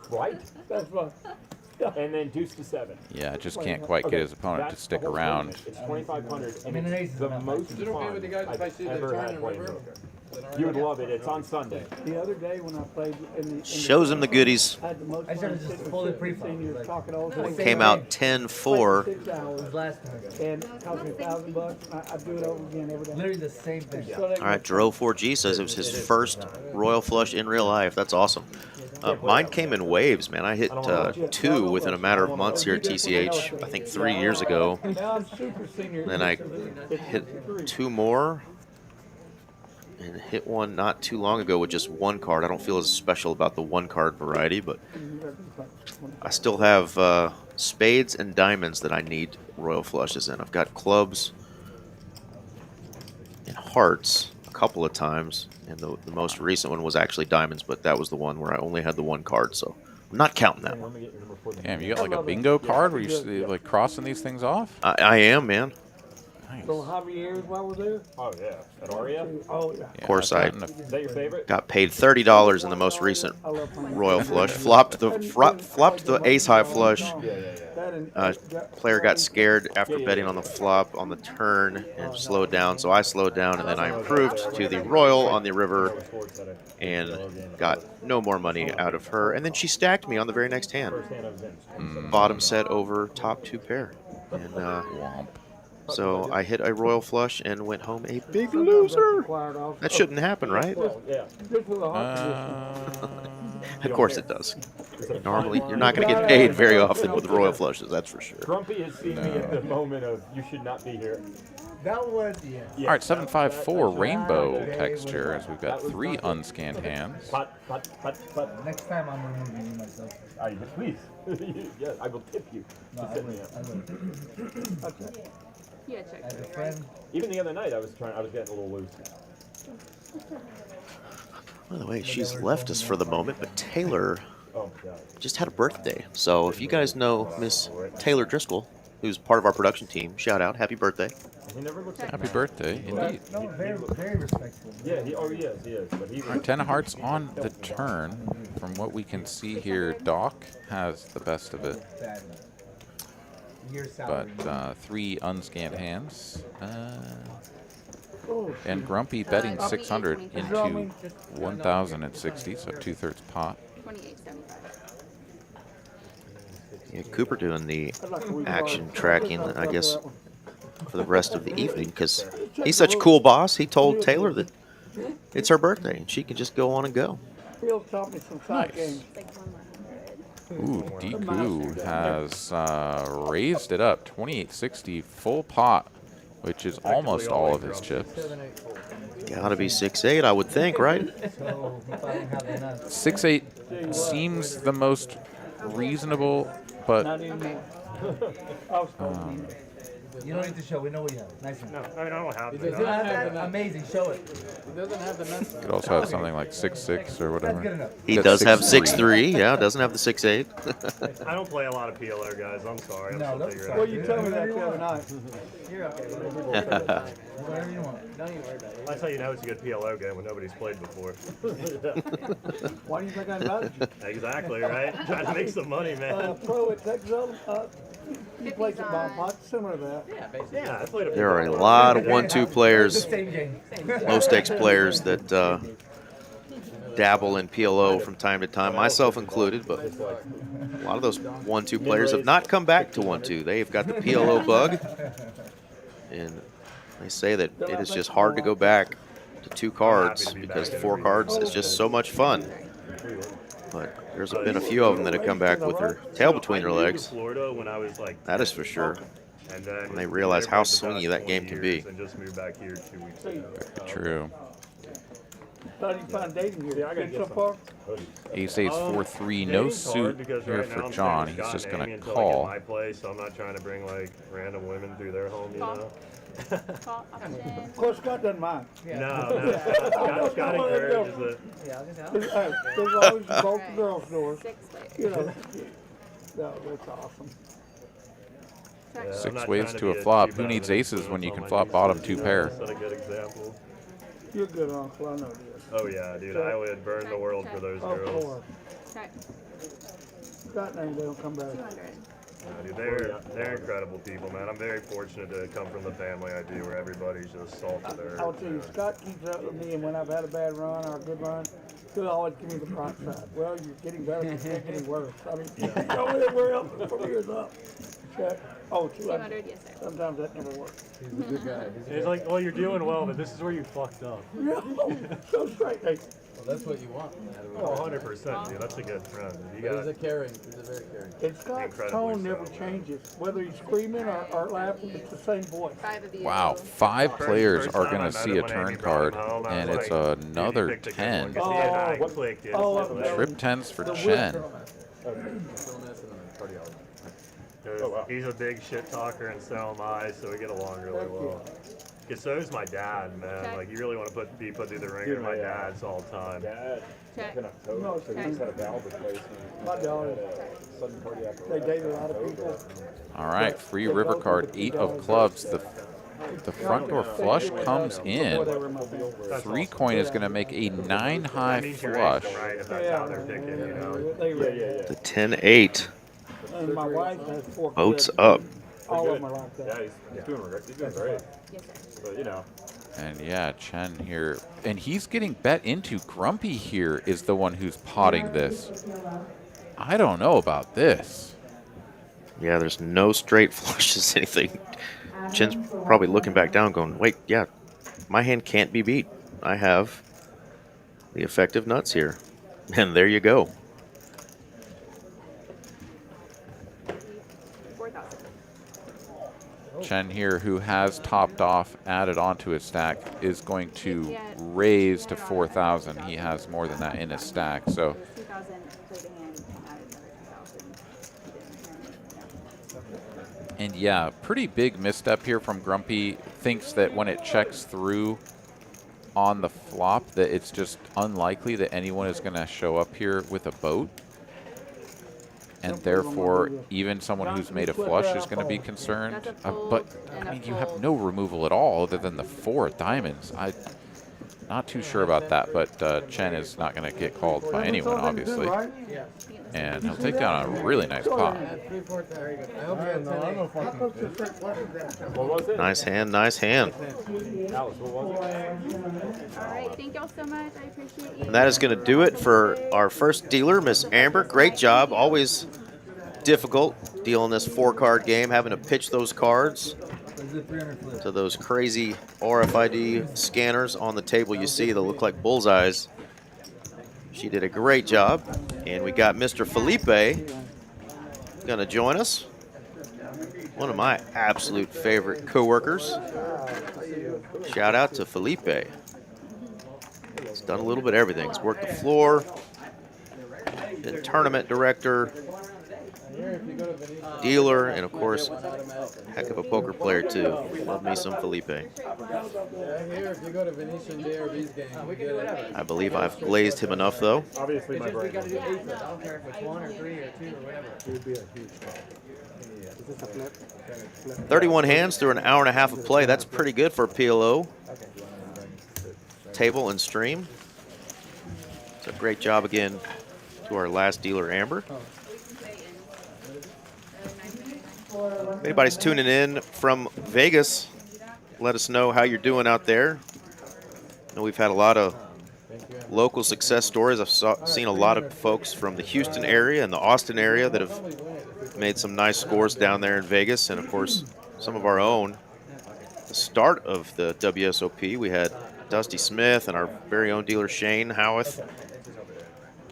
Right? And then deuce to 7. Yeah, just can't quite get his opponent to stick around. It's 2,500, and it's the most fun I've ever had playing poker. You would love it. It's on Sunday. The other day when I played Shows him the goodies. I had the most I started just fully pre-flop. Came out 10-4. And it cost me $1,000. I'd do it over again every day. Literally the same thing. All right, Dro 4G says it was his first royal flush in real life. That's awesome. Mine came in waves, man. I hit 2 within a matter of months here at TCH, I think 3 years ago. Then I hit 2 more and hit one not too long ago with just 1 card. I don't feel as special about the 1 card variety, but I still have spades and diamonds that I need royal flushes in. I've got clubs and hearts a couple of times, and the most recent one was actually diamonds, but that was the one where I only had the 1 card, so I'm not counting that one. Damn, you got like a bingo card where you're like crossing these things off? I am, man. Nice. So Javier's while we're there? Oh, yeah. At Aria? Oh, yeah. Of course, I Is that your favorite? got paid $30 in the most recent royal flush. Flopped the ace high flush. Player got scared after betting on the flop on the turn and slowed down, so I slowed down, and then I improved to the royal on the river and got no more money out of her. And then she stacked me on the very next hand. Bottom set over top 2 pair. And so I hit a royal flush and went home a big loser. That shouldn't happen, right? Of course it does. Normally, you're not going to get paid very often with royal flushes, that's for sure. Grumpy has seen me at the moment of you should not be here. That was, yeah. All right, 754 rainbow texture as we've got 3 unscanned hands. Next time I'm removing you myself. Please. Yeah, I will tip you. No, I will. Okay. Yeah, check. As a friend. Even the other night, I was getting a little loose. By the way, she's left us for the moment, but Taylor just had a birthday. So if you guys know Miss Taylor Driscoll, who's part of our production team, shout out, happy birthday. Happy birthday, indeed. No, very, very respectful. Yeah, he is. But he All right, 10 of hearts on the turn. From what we can see here, Doc has the best of it. But 3 unscanned hands. And Grumpy betting 600 into 1,060, so 2/3 pot. 28.75. Yeah, Cooper doing the action tracking, I guess, for the rest of the evening, because he's such a cool boss. He told Taylor that it's her birthday and she can just go on and go. Nice. Ooh, Deku has raised it up, 28.60 full pot, which is almost all of his chips. Gotta be 6'8", I would think, right? 6'8" seems the most reasonable, but You don't need to show. We know what you have. Nice one. No, I mean, I don't have He to. doesn't have the Amazing. Show it. He doesn't have the nuts. Could also have something like 6'6" or That's good whatever. enough. He Got does have 6'3". 6'3". Yeah, doesn't have the 6'8". I don't play a lot of PLO, guys. I'm sorry. I'm No, still that's figuring fine. it Well, out. you told me that the other night. You're okay. Whatever you want. Don't even worry about it. That's how you know it's a good PLO game when nobody's played before. Why do you think I invited you? Exactly, right? Trying to make some money, man. Pro at Texas, you play some ball pot, similar to that. Yeah, basically. Yeah, I played a There are a lot of 1-2 The players, same game. low stakes players that dabble in PLO from time to time, myself included, but a lot of those 1-2 players have not come back to 1-2. They've got the PLO bug, and they say that it is just hard to go back to 2 cards because 4 cards is just so much fun. But there's been a few of them that have come back with their tail between their legs. Florida when I was like That is for sure. and then When they realize how played the swingy past that game 20 can be. years And just moved back here 2 weeks ago. True. Thought you find dating here. Yeah, I gotta Good get so far? Ace Ace 4-3, no Dating's hard suit because here right now for I'm John. staying He's with just Scott and gonna Amy until I call. get my place, so I'm not trying to bring like random women through their home, you Call. know. Call option. Of course, Scott doesn't mind. No, Scott encourages it. Yeah, I was gonna say, There's always both the girls' doors. 6 players. You know, no, that's awesome. Check. Yeah, I'm 6 not waves trying to a be flop. cheap Who out needs of it. aces when you All can my flop nieces bottom do 2 that. pair? Set a good example. You're a good uncle, I know this. Oh yeah, dude, I would burn the world for those Oh, girls. Lord. Check. Scott and they don't come back. 200. Dude, they're incredible people, man. I'm very fortunate to come from the family I do, where everybody's just salt of the earth. I'll tell you, man. Scott keeps up with me, and when I've had a bad run or a good run, he'll always give me the bright side. Well, you're getting better, you're not getting worse. I mean, we're up, from here's up. Check. Oh, 200. 200, yes, sir. Sometimes that never works. He's a good guy. It's like, well, you're doing well, but this is where you fucked up. Yeah, so straight. Hey, Well, that's what you want. Oh, 100%, dude. That's a good friend. You But got he's a caring. He's a very caring. and Scott's Incredibly tone never so. changes. Whether he's screaming or laughing, it's the same voice. 5 of these. Wow, 5 players First are time going I to met see him a when turn Amy brought card, him home, I and was it's like, dude, another you picked a good 10. one, 'cause he and I clicked instantly. Trip 10s for The Chen. He's a big shit talker, and so am I, so we get along really well. Because so is my dad, man. Okay. Like, you really want to be put through the ringer. My dad's all the time. Dad, Check. in October, so he just had a valve replacement. My daughter, Sudden cardiac they date a lot of people. All right, free river card, 8 of clubs. The front door flush comes Before in. they were in my family. 3 coin is going to make a 9 That high means you're flush. right if that's how they're picking, you know. They were, The 10-8 and my wife has 4 boats kids. up. All of them are like Yeah, that. he's doing great. He's doing great. Yes, sir. But, you know, And yeah, Chen here. And he's getting bet into. Grumpy here is the one who's potting this. I don't know about this. Yeah, there's no straight flushes, anything. Chen's probably looking back down going, wait, yeah, my hand can't be beat. I have the effective nuts here. And there you go. 4,000. Chen here, who has topped off, added onto his stack, is going to raise to 4,000. He has more than that in his stack. So It was 2,000 played in and added another 2,000. And yeah, pretty big misstep here from Grumpy. Thinks that when it checks through on the flop that it's just unlikely that anyone is going to show up here with a boat. And therefore, even someone who's made a flush is going to be concerned. But, I mean, you have no removal at all other than the 4 diamonds. I'm not too sure about that, but Chen is not going to get called by anyone, obviously. yeah. And he'll take down a really nice pot. 3/4, very good. I hope you had 10. what was it? Nice hand, nice hand. Alice, what was it? All right, thank y'all so much. I appreciate you. And that is going to do it for our first dealer, Miss Amber. Great job. Always difficult dealing this 4-card game, having to pitch those cards to those crazy RFID scanners on the table you see that look like bullseyes. She did a great job. And we got Mr. Felipe going to join us. One of my absolute favorite coworkers. Shout out to Felipe. He's done a little bit of everything. He's worked the floor, been tournament director, dealer, and of course, heck of a poker player too. Love me some Felipe. Here, if you go to Venetian JRB's game, we can do whatever. I believe I've glazed him enough though. Obviously, my We brain. got to do 8 I don't care if it's 1 or 3 or 2 or whatever. 31 hands through an hour and a half of play. That's pretty good for a PLO. Table and stream. It's a great job again to our last dealer, Amber. If anybody's tuning in from Vegas, let us know how you're doing out there. I know we've had a lot of local success stories. I've seen a lot of folks from the Houston area and the Austin area that have made some nice scores down there in Vegas, and of course some of our own. The start of the WSOP, we had Dusty Smith and our very own dealer Shane Howarth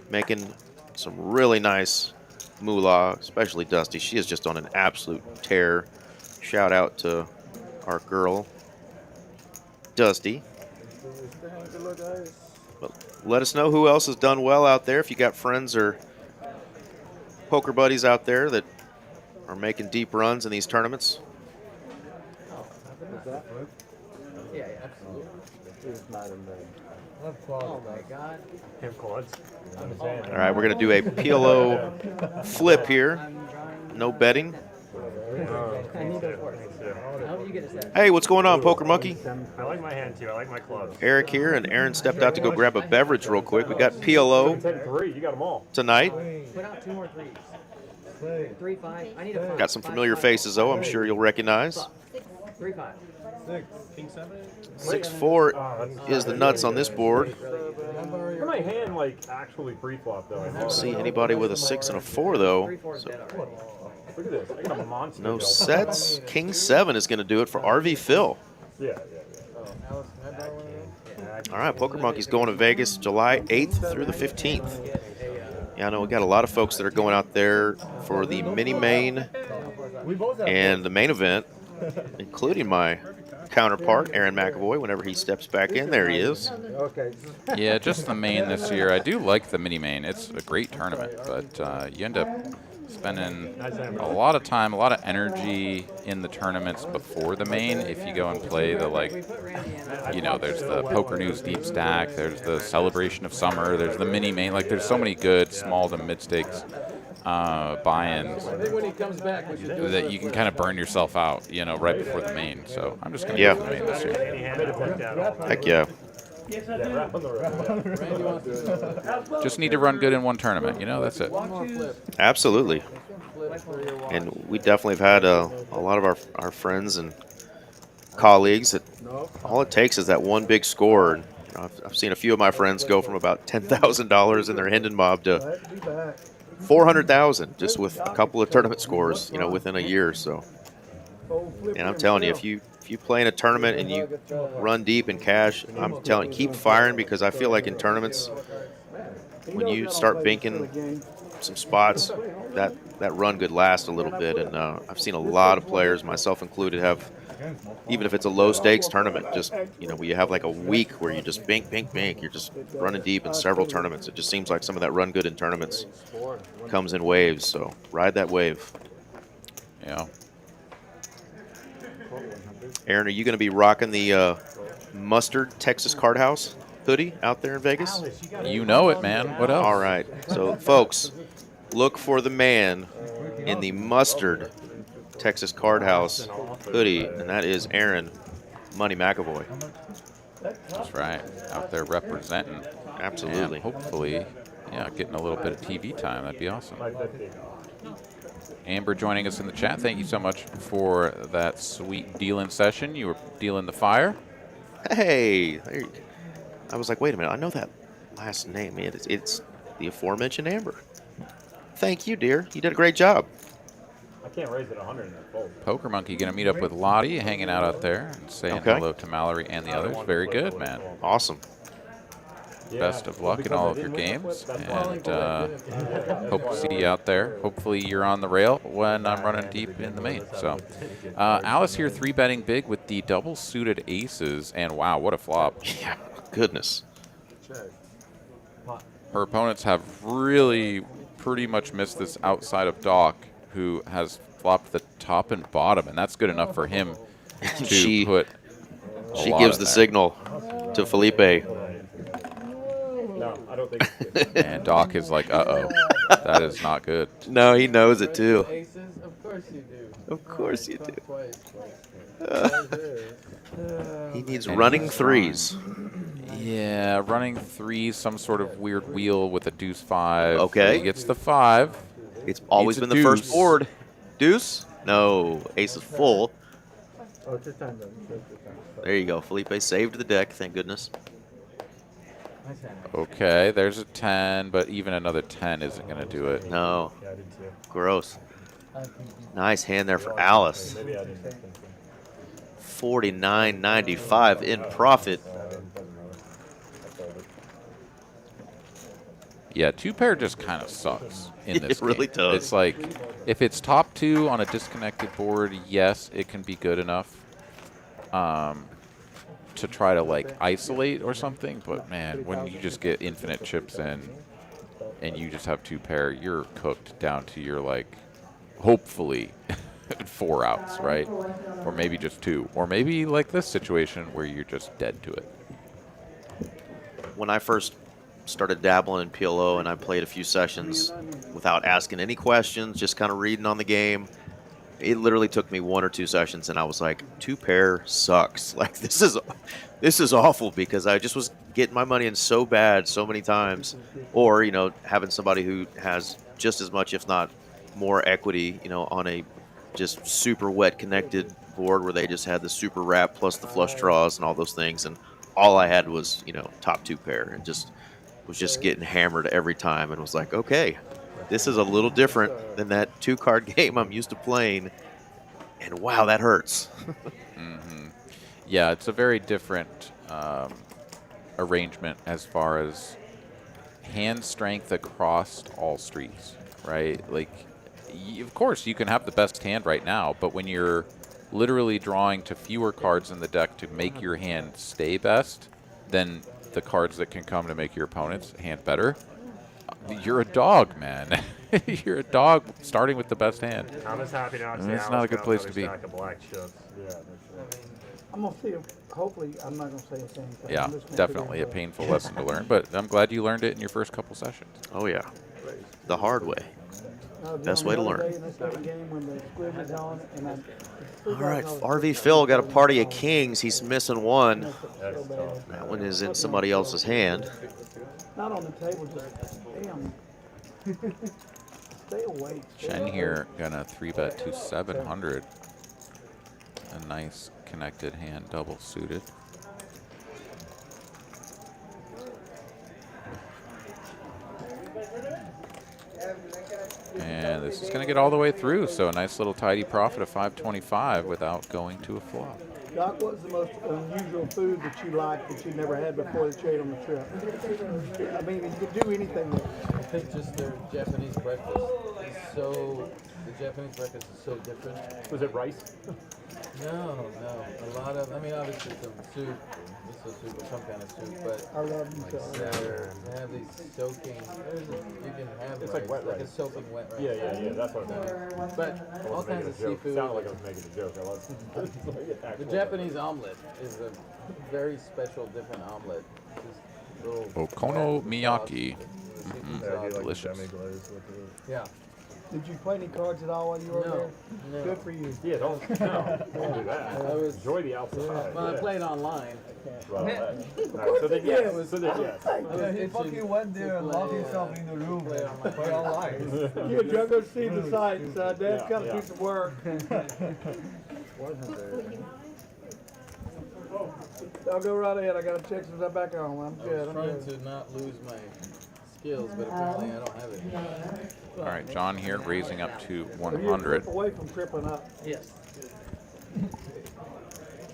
making some really nice moolah, especially Dusty. She is just on an absolute tear. Shout out to our girl Dusty. But let us know who else has done well out there. If you got friends or poker buddies out there that are making deep runs in these tournaments. Yeah, absolutely. Oh my God. Him quads. All right, we're going to do a PLO flip here. No betting. I need those words. How do you get a set? Hey, what's going on, Poker Monkey? I like my hand too. I like my clubs. Eric here, and Aaron stepped out to go grab a beverage real quick. We got PLO 10-3. You got them all. tonight. Put out 2 more 3s. 3, 5. I need a 5. Got some familiar faces, though, I'm sure you'll recognize. 3, 5. 6-4 is the nuts on this board. For my hand, like, actually pre-flop, though. I Don't see anybody with a 6 and a 4, though. 3, 4 is So dead already. Look at this. I got a monster. no sets. King 7 is going to do it for RV Phil. Yeah. All right, Poker Monkey's going to Vegas July 8th through the 15th. Yeah, I know we got a lot of folks that are going out there for the mini main and the main event, including my counterpart, Aaron McAvoy, whenever he steps back in. There he is. Yeah, just the main this year. I do like the mini main. It's a great tournament, but you end up spending a lot of time, a lot of energy in the tournaments before the main. If you go and play the, like, you know, there's the Poker News Deep Stack, there's the Celebration of Summer, there's the mini main. Like, there's so many good small to mid stakes buy-ins When he comes back, we should do it. that you can kind of burn yourself out, you know, right before the main. So I'm just going to go for the main this year. Any hand I've looked at all. Heck yeah. Randy wants to Just need to run good in one tournament, you know, that's it. one more flip. Absolutely. Flip for your walk. And we definitely have had a lot of our friends and colleagues that all it takes is that one big score. And, you know, I've seen a few of my friends go from about $10,000 in their Hendon Mob to $400,000 just with a couple of tournament scores, you know, within a year. So, and I'm telling you, if you play in a tournament and you run deep in cash, I'm telling you, keep firing, because I feel like in tournaments, when you start binking some spots, that run could last a little bit. And I've seen a lot of players, myself included, have, even if it's a low stakes tournament, just, you know, where you have like a week where you just bink, you're just running deep in several tournaments. It just seems like some of that run good in tournaments comes in waves. So ride that wave. Yeah. Aaron, are you going to be rocking the mustard Texas Card House hoodie out there in Vegas? You know it, man. What else? All right. So, folks, look for the man in the mustard Texas Card House hoodie, and that is Aaron Money McAvoy. That's right. Out there representing. Absolutely. And hopefully, yeah, getting a little bit of TV time. That'd be awesome. Amber joining us in the chat. Thank you so much for that sweet dealing session. You were dealing the fire. Hey, I was like, wait a minute, I know that last name. It's the aforementioned Amber. Thank you, dear. You did a great job. I can't raise it 100 in that fold. Poker Monkey going to meet up with Lottie, hanging out there and saying hello to Mallory and the others. Very good, man. Awesome. Best of luck in all of your games, and hope to see you out there. Hopefully you're on the rail when I'm running deep in the main. So Alice here 3-betting big with the double suited aces, and wow, what a flop. Yeah, goodness. Her opponents have really pretty much missed this outside of dock who has flopped the top and bottom, and that's good enough for him to She put a She lot gives in the there. signal to Felipe. No, I don't think it's good. And Doc is like, uh-oh, that is not good. No, he knows it too. Aces? Of course you do. Of course you Fuck do. twice. He needs And running he's threes. Yeah, running 3, some sort of weird wheel with a deuce 5. Okay. He gets the 5. It's always Needs a been the first deuce. board. Deuce? No, ace is full. Oh, it's this time, though. There you go. Felipe saved the deck, thank goodness. Okay, there's a 10, but even another 10 isn't going to do it. No. Yeah, I did too. Gross. Nice hand there for Alice. Maybe I didn't think. 49.95 in profit. Yeah, 2-pair just kind of sucks in this It really game. does. It's like, if it's top 2 on a disconnected board, yes, it can be good enough to try to, like, isolate or something. But, man, when you just get infinite chips in and you just have 2-pair, you're cooked down to your, like, hopefully 4 outs, right? Or maybe just 2. Or maybe, like this situation, where you're just dead to it. When I first started dabbling in PLO and I played a few sessions without asking any questions, just kind of reading on the game, it literally took me 1 or 2 sessions and I was like, 2-pair sucks. Like, this is awful, because I just was getting my money in so bad so many times. Or, you know, having somebody who has just as much, if not more equity, you know, on a just super wet connected board where they just had the super wrap plus the flush draws and all those things, and all I had was, you know, top 2-pair, and just was just getting hammered every time, and was like, okay, this is a little different than that 2-card game I'm used to playing, and wow, that hurts. Yeah, it's a very different arrangement as far as hand strength across all streets, right? Like, of course, you can have the best hand right now, but when you're literally drawing to fewer cards in the deck to make your hand stay best than the cards that can come to make your opponent's hand better, you're a dog, man. You're a dog starting with the best hand. I'm just happy now. And it's not a good place to be. Black chips. Yeah, that's right. I'm gonna see if, hopefully, I'm not gonna say the same thing. Yeah, I'm just gonna definitely a figure it painful lesson to learn, but I'm glad you learned it in your first couple sessions. Oh yeah, the hard way. out. Best way to learn. Day in this little game when the squib is on, and All right, RV Phil got a party of kings. He's missing one. That one is in somebody else's hand. Not on the table, just damn. Stay awake. Chen here gonna 3-bet to 700. A nice connected hand, double suited. And this is going to get all the way through, so a nice little tidy profit of 525 without going to a flop. Doc, what's the most unusual food that you like that you never had before that you ate on the trip? I mean, you could do anything with it. I think just their Japanese breakfast is so. The Japanese breakfast is so different. Was it rice? No. A lot of. I mean, obviously some soup, miso soup or some kind of soup, but I love miso. they have these soaking. You can have It's rice, like wet rice. a soaking wet rice. Yeah. That's what I meant. But all I wasn't making kinds of a joke. seafood. Sounded like I was making a joke. I was. The Japanese omelet is a very special, different omelet. Just little Okono Miyaki. Delicious. Yeah. Did you play any cards at all while you were No. there? Good for you. Yeah, don't do that. Enjoy the outside. Well, I played online. Well, so then yes. So then yes. He fucking went there and locked himself in the room and play online. You're going to see the sights. Dad's got to do some work. I'll go right ahead. I got to check some stuff back on. I'm good. I'm Trying good. to not lose my skills, but apparently I don't have it. All right, John here raising up to You're a 100. clip away from tripping up. Yes.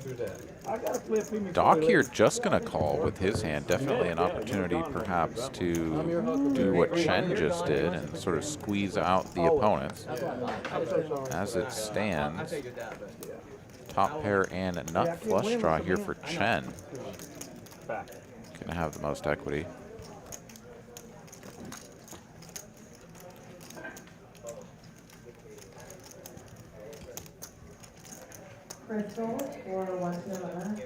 True that. I got to flip him. Doc here just going to call with his hand. Definitely an opportunity perhaps to do what Chen just did and sort of squeeze out the opponents. I'm so sorry. As it stands, top pair and a nut flush draw here for Chen. Going to have the most equity. Crystal for 1 to 11.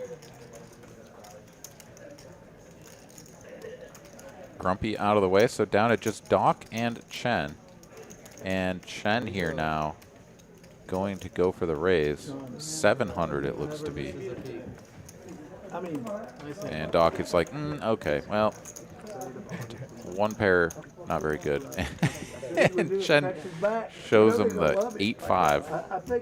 Grumpy out of the way, so down at just Doc and Chen. And Chen here now going to go for the raise. 700 it looks to be. And Doc is like, okay, well, one pair, not very good. And Chen shows him the 8-5.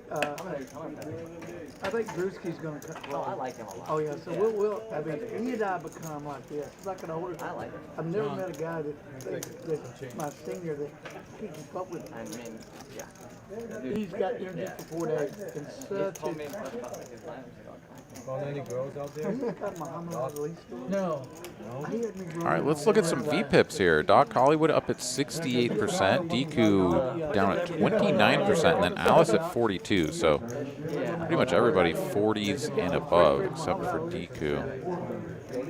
I think Drewski's going to come. Oh, I like him a lot. Oh, yeah, so I mean, he and I become like this. It's like an older. I like him. I've never met a guy that my senior that can't keep up with him. I mean, yeah. He's got energy for 4 days. And He such told me a. about his last Found any girls out there? Have you got Muhammad Ali story? No. All right, let's look at some V-pips here. Doc Hollywood up at 68%, Deku down at 29%, and then Alice at 42. So pretty much everybody 40s and above, except for Deku.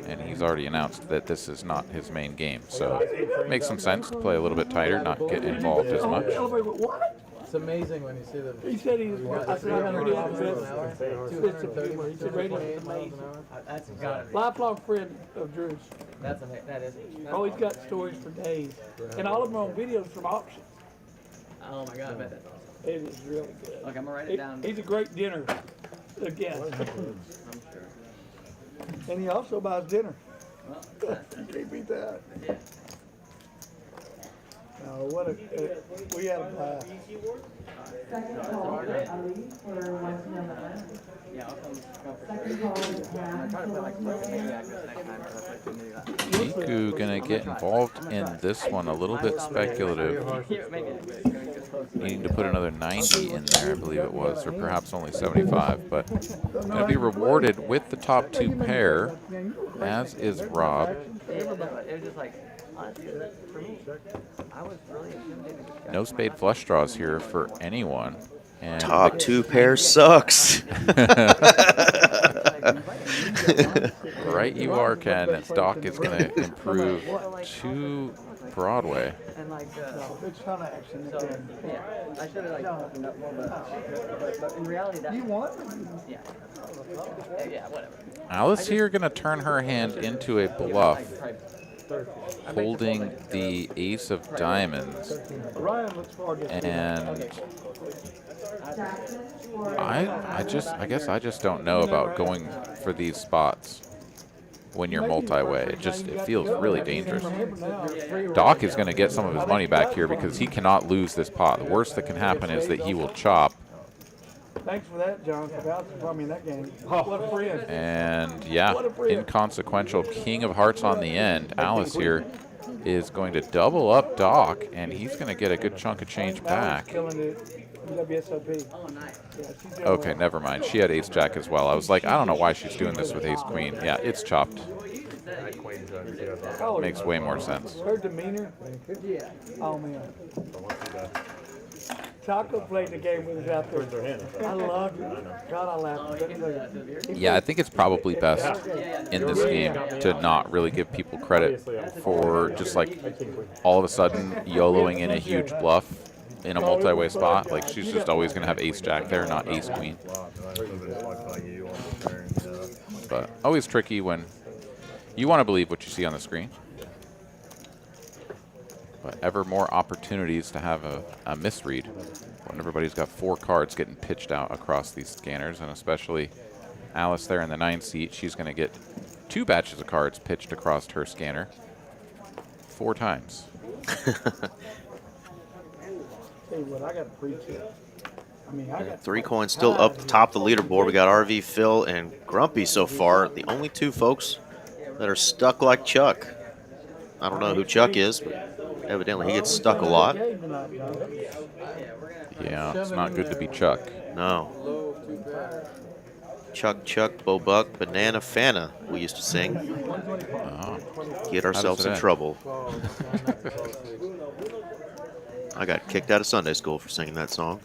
And he's already announced that this is not his main game. So it makes some sense to play a little bit tighter, not get involved as much. What? It's amazing when you see them. He said he was. I said, I'm pretty obsessed. He said, radio is amazing. That's gotta be. Lifelong friend of Drew's. That's amazing. That is. Oh, he's got stories for days. And all of them are on videos from auctions. Oh my God, I bet that's awesome. It is really good. Okay, I'm gonna write it down. He's a great dinner guest. I'm sure. And he also buys dinner. Well, You can't beat that. yeah. What a, we had a blast. Second call, Ali for 1 to 11. Yeah, I'll come for Second sure. call is I'm gonna Dan try to play like for Pro 1 Maniacs next time. Or maybe that. Deku gonna get involved in this one a little bit speculative. Yeah, maybe it's gonna get close. Needing to put another 90 in there, I believe it was, or perhaps only 75. But going to be rewarded with the top 2 pair, as is Rob. Yeah, no, it was just like, honestly, for me, I was really intimidated. No spade flush draws here for anyone. And Top 2 pair sucks. right you are, Ken. Doc is going to improve to Broadway. And like, It's ton of action. so, yeah, I should have like opened up more, but in reality, that. You won? Yeah. Yeah, whatever. Alice here going to turn her hand into a bluff, holding the ace of diamonds. Ryan looks forward to And Jackson for I guess I just don't know about going for these spots when you're multi-way. It feels really dangerous. Doc is going to get some of his money back here because he cannot lose this pot. The worst that can happen is that he will chop. Thanks for that, John, for vouching for me in that game. What a friend. And yeah, inconsequential king of hearts on the end. Alice here is going to double up Doc, and he's going to get a good chunk of change back. Killing it. WSOP. Oh, nice. Yeah, she's doing Okay, well. never mind. She had ace jack as well. I was like, I don't know why she's doing this with ace queen. Yeah, it's chopped. That queen's under too. Oh, Makes way more sense. her demeanor. Yeah. Oh, man. Taco played the game with us out there. I loved it. God, I laughed. Yeah, I think it's probably best in this game to not really give people credit for just like all of a sudden YOLOing in a huge bluff in a multi-way spot. Like she's just always going to have ace jack there, not ace queen. But always tricky when you want to believe what you see on the screen. But ever more opportunities to have a misread when everybody's got 4 cards getting pitched out across these scanners, and especially Alice there in the 9 seat. She's going to get 2 batches of cards pitched across her scanner 4 times. Tell you what, I got to preach it. I mean, I got 3 coins still up the top of the leaderboard. We got RV, Phil, and Grumpy so far. The only 2 folks that are stuck like Chuck. I don't know who Chuck is, but evidently he gets stuck a lot. Yeah, it's not good to be Chuck. No. Chuck, Bo Buck, Banana Fana, we used to sing. Oh. Get ourselves in trouble. I got kicked out of Sunday school for singing that song.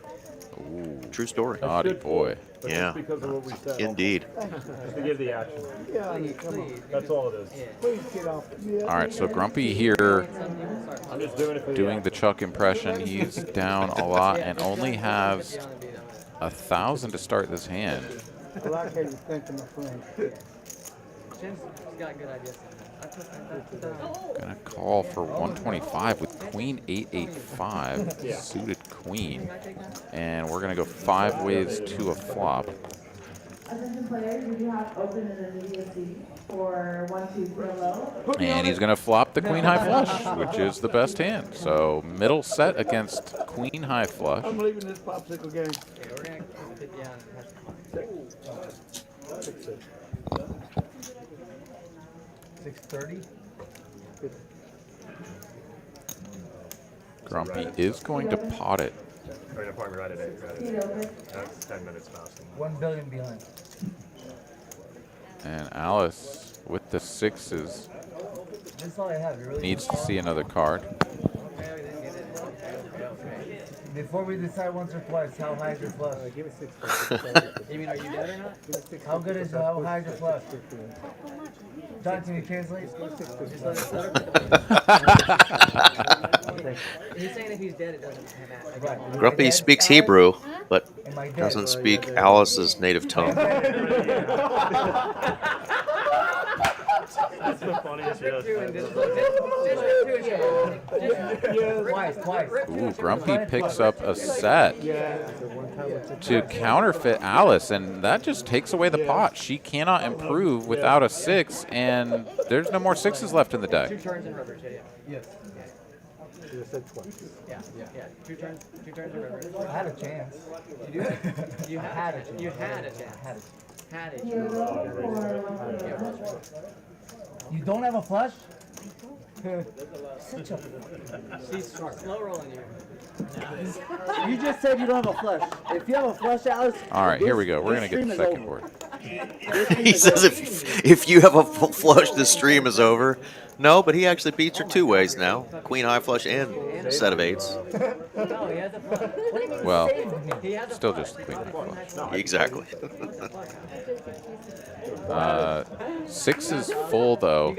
Ooh, true story. Naughty boy. Yeah, Because of what we said. indeed. Just to give the action. Yeah, come on. That's all it is. Please get off. Yeah. All right, so Grumpy here I'm just doing it for doing the Chuck impression. He's down a lot and only has 1,000 to start this hand. I like how you're thinking, my friend. Jim's got good ideas. Gonna call for 125 with queen 885, suited queen. And we're gonna go 5 ways to a flop. Attention players, we do have open and immediacy for 1, 2, 3 low. And he's gonna flop the queen high flush, which is the best hand. So middle set against queen high flush. I'm leaving this popsicle game. Okay, we're gonna put you on. 6:30. Grumpy is going to pot it. Or an appointment right at 8. That's 10 minutes faster. 1 billion behind. And Alice with the 6s That's all I have. You really needs to see another card. Before we decide once or twice, how high is your flush? Give it 6. You mean, are you dead or not? How good is how high is your flush? John, can you translate? He's saying if he's dead, it doesn't matter. Right. Grumpy speaks Hebrew, but Am I dead? doesn't speak Alice's native tongue. That's the funniest shit. Twice. Ooh, Grumpy picks up a set to counterfeit Alice, and that just takes away the pot. She cannot improve without a 6, and there's no more 6s left in the 2 deck. turns in reverse, Yes. You said twice. Yeah. 2 turns in reverse. I had a chance. You do? You had a chance. You had a chance. Had a You're chance. low for 1. You don't have a flush? Such a. She's slow rolling you. You just said you don't have a flush. If you have a flush, Alice. All right, here we go. We're going to get the second board. He says if you have a full flush, the stream is over. No, but he actually beats her 2 ways now. Queen high flush and a set of 8s. No, he has a flush. What do you mean? Well, He has a still flush. just queen high flush. Exactly. 6 is full, though,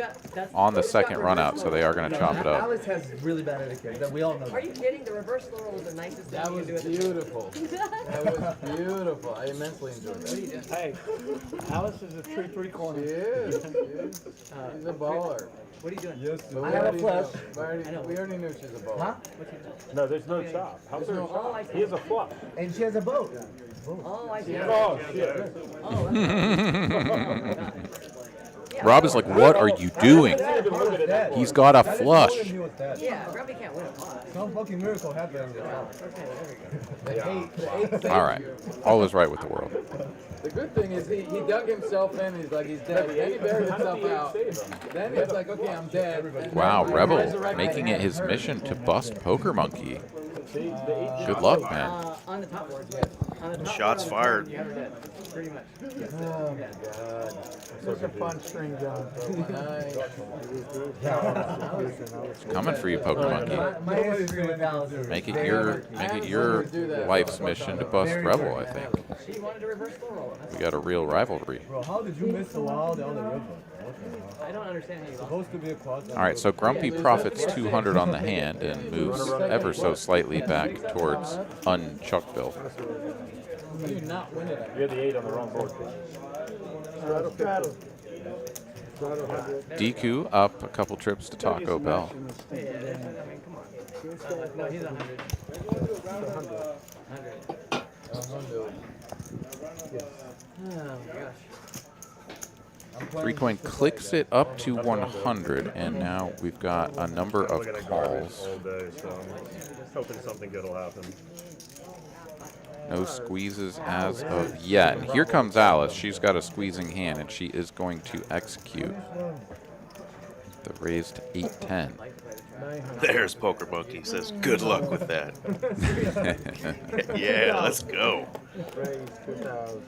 on the second run out, so they are going to chop it up. Alice has really bad etiquette. That we all know. Are you kidding? The reverse slow roll was the nicest thing That you was can do at the beautiful. That was beautiful. I immensely enjoyed that. Hey, Alice is a true 3-corner. She is. She's a baller. What are you doing? Yes, I have a flush. We already knew she's a baller. Huh? No, there's no chop. How's there a chop? He has a flush. And she has a boat. Oh, I see. Oh, shit. Oh, Rob is like, what are you doing? He's got a flush. yeah, Grumpy can't win a pot. Some fucking miracle happened. All right. All is right with the world. The good thing is he dug himself in. He's like, he's dead. Then he buried himself out. Then he's like, okay, I'm dead. And Wow, then Rebel resurrected making it his hurt. mission to bust Poker Monkey. Good luck, man. On the top board, yes. On the top Shots board, fired. You have her dead. Pretty much. Yes. Oh, my God. Such a fun string, John. It's coming for you, Poker Monkey. My history with Alice is Make it very your life's mission to bust Rebel, I think. She wanted to reverse slow roll. We got a real rivalry. Bro, how did you miss the wild on the river? I don't understand how you lost. Supposed to be a quad. All right, so Grumpy profits 200 on the hand and moves ever so slightly back towards unchuckville. You do not win it. You had the 8 on the wrong board. Straddle. Deku up a couple trips to Taco Bell. I mean, come on. No, he's 100. 100. Oh, my gosh. 3-coin clicks it up to 100, and now we've got a number of Looking at garbage calls. all day, so I'm hoping something good will happen. No squeezes as of yet. And here comes Alice. She's got a squeezing hand, and she is going to execute the raised 8-10. There's Poker Monkey. Says, good luck with that. Yeah, let's go.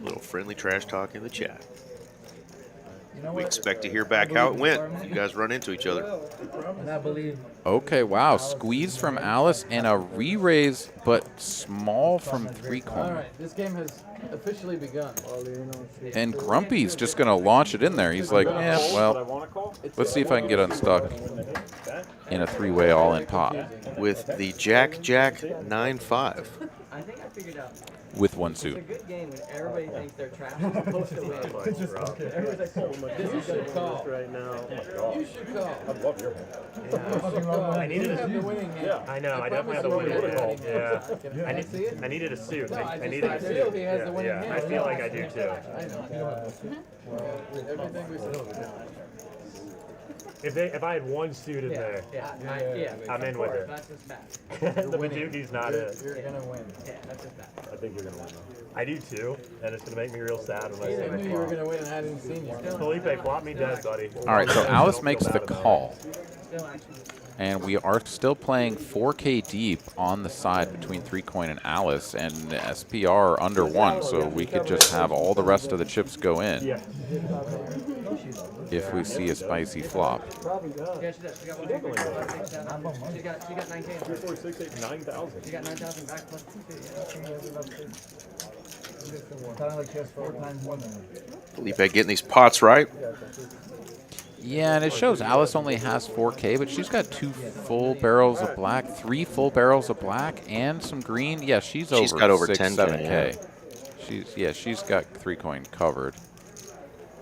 Little friendly trash talk in the chat. We expect to hear back how it went. You guys run into each other. And I believe Okay, wow. Squeeze from Alice and a re-raise, but small from All 3-coin. right, this game has officially begun. And Grumpy's just going to launch it in there. He's like, yeah, well, let's see if I can get unstuck in a 3-way all-in pot. With the Jack 9-5. I think I figured out. with one It's a suit. good game when everybody thinks they're trash. It's supposed to win. Everybody's like, oh my This God. is call right now. You should call. I love your hand. I needed You have the a. winning hand. Yeah. I know. I definitely have the promise you winning would've hand. had it. Yeah. Can I see it? I needed a suit. No, I I needed a just suit. feel he has the winning Yeah. hand. I feel like I do too. I know. Well, everything we said. If I had one suit in there, Yeah, I'm in with it. That's just bad. the Paducah's not it. You're gonna win. Yeah, that's just bad. I think you're gonna win though. I do too, and it's gonna make me real sad when I I see knew the you were flop. gonna win and I didn't see you. Felipe, flop me dead, buddy. All right, so Alice Don't makes feel the bad about it. call. Still action. And we are still playing 4K deep on the side between 3-coin and Alice, and SPR are under 1, so we could just have all the rest of the chips go in Yeah. if we see a spicy flop. Probably does. Yeah, she does. She got 1. She got 9K. 3, 4, 6, 8, 9,000. She got 9,000 back plus 2. Kind of like she has 4 times more than me. Felipe getting these pots right. Yeah, and it shows Alice only has 4K, but she's got 2 full barrels of black, 3 full barrels of black, and some green. Yeah, she's got over 6, 10K, 7K. She's got 3-coin covered.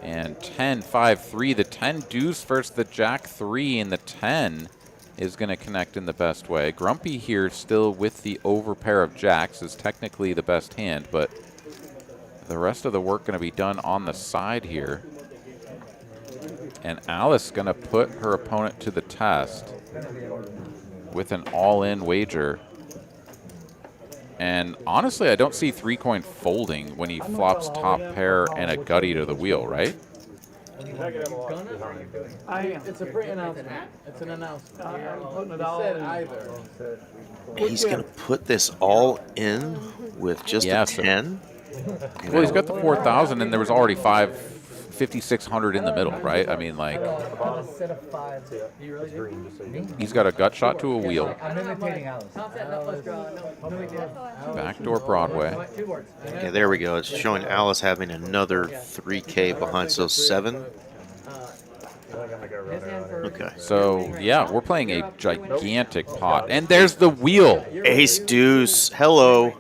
And 10, 5, 3. The 10 deuce versus the jack 3, and the 10 is going to connect in the best way. Grumpy here still with the over pair of jacks is technically the best hand, but the rest of the work going to be done on the side here. And Alice going to put her opponent to the test with an all-in wager. And honestly, I don't see 3-coin folding when he flops top pair and a gutty to the wheel, right? I am. It's a pre-announcement. It's an announcement. I'm putting it He all said in. either. He's going to put this all in with just Yeah, a so- 10. Well, he's got the 4,000, and there was already 5,600 in the middle, right? I mean, like, A set of 5. You really do? he's got a gut shot to a wheel, I'm imitating Alice. Top set, no plus draw. No big deal. backdoor Broadway. 2 boards. Okay, there we go. It's showing Alice having another 3K behind, so 7. His hand for Okay. So, yeah, we're playing a gigantic pot. And there's the wheel. Ace deuce. Hello.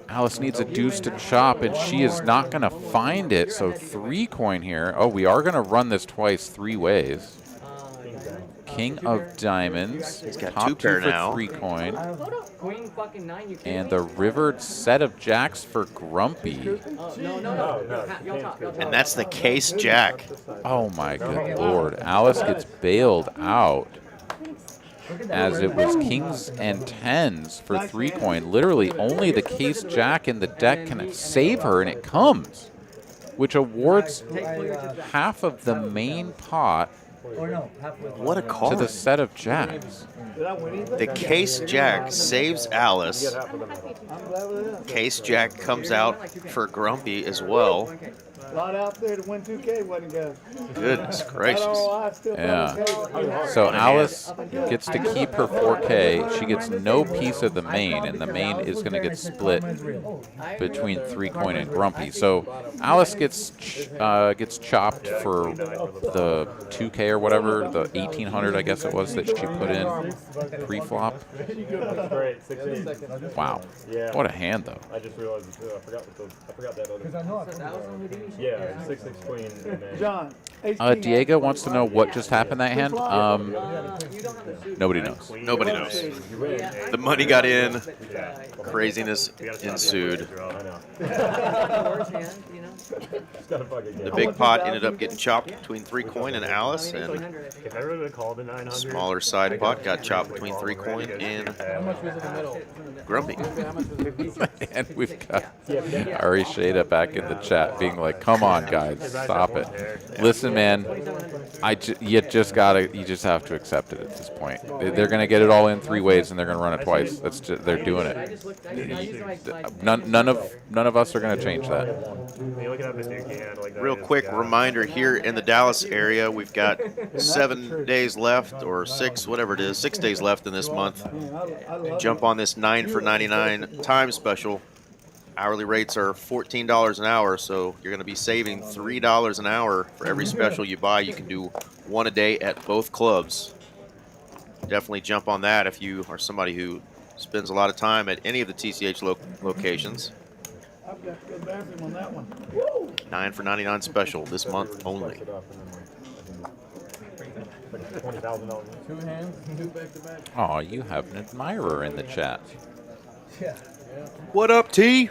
Alice needs a deuce to chop, and she is not going to find it. So 3-coin here. Oh, we are going to run this twice 3 ways. King of diamonds. He's got top 2 pair for now. 3-coin. Queen fucking 9, you kidding And me? the rivered set of jacks for Grumpy. Oh, no. Y'all top. And that's the case jack. Oh my good lord. Alice gets bailed out as it was kings and 10s for 3-coin. Literally only the case jack in the deck can save her, and it comes, which awards half of the main pot Or no, halfway. What a to call. the set of jacks. The case jack saves Alice. I'm glad with it. Case jack comes out for Grumpy as well. A lot out there to win 2K wasn't good. Goodness I gracious. don't know why I still Yeah. So Alice gets to keep her 4K. She gets no piece of the main, and the main is going to get split between 3-coin and Grumpy. So Alice gets chopped for the 2K or whatever, the 1,800 I guess it was that she put in pre-flop. That's great. 6, 8. Wow, Yeah. what a hand though. I just realized it too. I forgot that other. Because I know I That was when we do Yeah, 6, 6 queen. And then John, Diego wants to know what just happened that hand. you don't have the suit. Nobody knows. Nobody knows. you win. The money got in. Craziness ensued. I know. Worst hand, you know. Just gotta fucking The get it. big pot ended up getting chopped between 3-coin and Alice, and 1,800, I think. If everyone would have called the 900. smaller side pot got chopped between 3-coin and How much was in the middle? Grumpy. How much was in And we've got Ari Shada back in the chat being like, come on guys, stop it. Listen man, you just have to accept it at this point. They're going to get it all in 3 ways, and they're going to run it twice. That's just, they're doing I it. just looked. I used my None of us are going to change that. You look it up if you can. Like that Real is quick the reminder here in the Dallas area, we've got 7 days left, or 6, whatever it is, 6 days left in this month. I love Jump on this 9 for $99 time special. Hourly rates are $14 an hour, so you're going to be saving $3 an hour for every special you buy. You can do 1 a day at both clubs. Definitely jump on that if you are somebody who spends a lot of time at any of the TCH locations. got to go to the bathroom on that one. Woo! 9 for 99 special this month only. $20,000. 2 hands, 2 back-to-back. Oh, you have an admirer in the chat. Yeah. What up, T?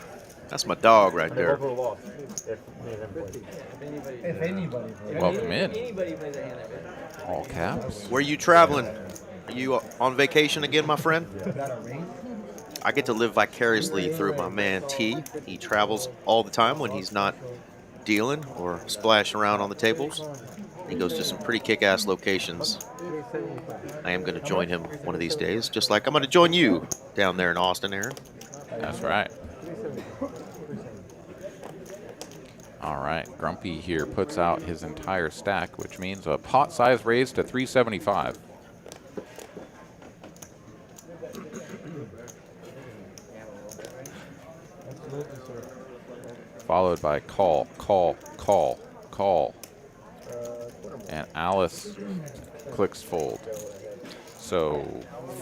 That's my dog right They there. both would have lost if me and him played. If anybody. Welcome in. Anybody plays a hand of it. All caps. Where you traveling? Are you on vacation again, my friend? Got a ring? I get to live vicariously through my man T. He travels all the time when he's not dealing or splashing around on the tables. He goes to some pretty kick-ass locations. I am going to join him one of these days, just like I'm going to join you down there in Austin, Aaron. That's right. All right, Grumpy here puts out his entire stack, which means a pot size raise to 375. Followed by call, call, call, call. And Alice clicks fold. So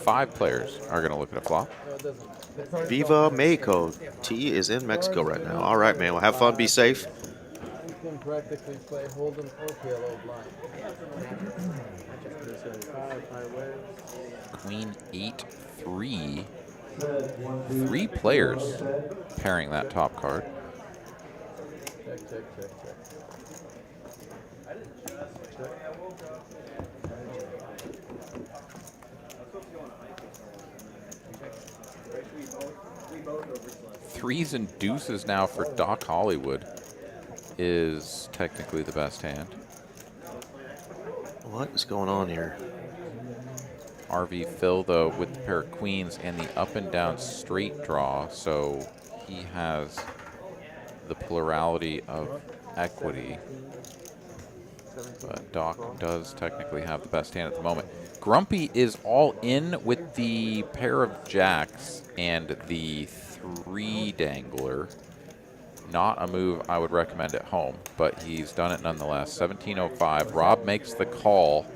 5 players are going to look at a flop. Viva Mexico. T is in Mexico right now. All right, man. Well, have fun. Be safe. You can practically play Hold'em or PLO blind. Queen 8-3. 3 players pairing that top card. Check, check, check, check. Threes and deuces now for Doc Hollywood is technically the best hand. What is going on here? RV Phil, though, with the pair of queens and the up and down straight draw, so he has the plurality of equity. But Doc does technically have the best hand at the moment. Grumpy is all in with the pair of jacks and the 3 dangler. Not a move I would recommend at home, but he's done it nonetheless. 1705. Rob makes the call.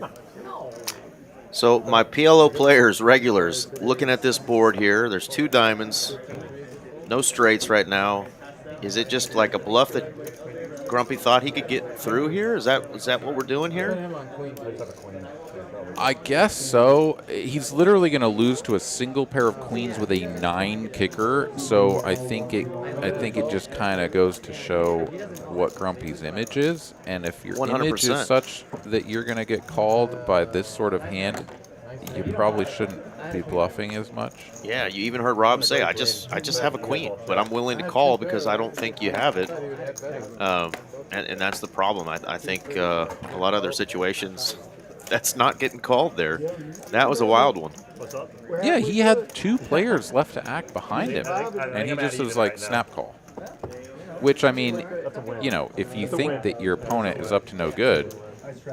So my PLO players, regulars, looking at this board here, there's 2 diamonds, no straights right now. Is it just like a bluff that Grumpy thought he could get through here? Is that what we're doing here? I guess so. He's literally going to lose to a single pair of queens with a 9 kicker. So I think it just kind of goes to show what Grumpy's image is. And if your 100%. image is such that you're going to get called by this sort of hand, you probably shouldn't be bluffing as much. Yeah, you even heard Rob say, I just have a queen, but I'm willing to call because I don't think you have it. And that's the problem. I think a lot of other situations, that's not getting called there. That was a wild one. What's up? Yeah, he had 2 players left to act behind him, and he just was like, snap call. Which, I mean, you know, if you think that your opponent is up to no good,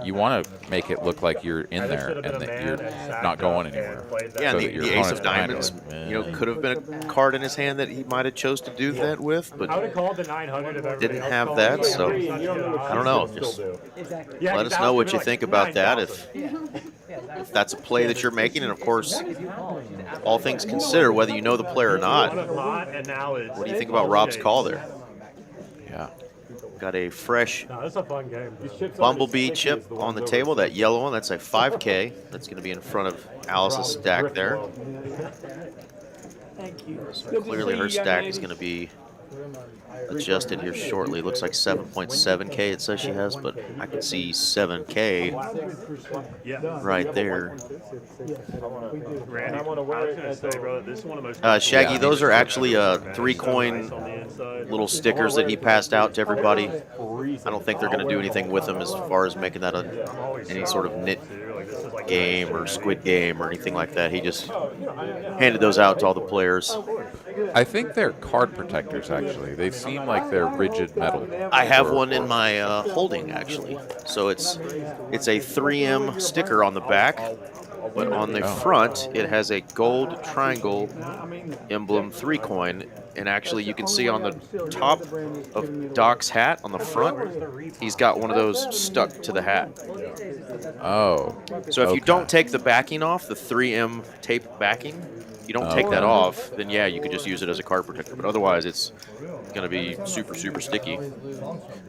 you want to make it look like you're in there and that you're not going anywhere. Yeah, so and that your the ace of opponent's diamonds, behind you know, could have been a card in his hand that he might have chose to do that with, but I would have called the 900 if everybody didn't else have called. that, so I don't know. Just let us know what you think about that. If that's a play that you're making, and of course, all things considered, whether you know the player or not, what do you think about Rob's call there? Yeah. Got a fresh No, it's a fun game. Bumblebee chip on the table, that yellow one. That's a 5K. That's going to be in front of Alice's stack there. Thank you. So clearly her stack is going to be adjusted here shortly. Looks like 7.7K it says she has, but I can see 7K right there. Randy, I was going to say, bro, this is one of the most... Shaggy, those are actually 3-coin little stickers that he passed out to everybody. I don't think they're going to do anything with them as far as making that any sort of knit game or squid game or anything like that. He just handed those out to all the players. I think they're card protectors, actually. They seem like they're rigid metal. I have one in my holding, actually. So it's a 3M sticker on the back, but on the front it has a gold triangle emblem 3-coin, and actually you can see on the top of Doc's hat on the front, he's got one of those stuck to the hat. Oh. So if you okay. don't take the backing off, the 3M tape backing, you don't take that off, then yeah, you could just use it as a card protector. But otherwise, it's going to be super, super sticky.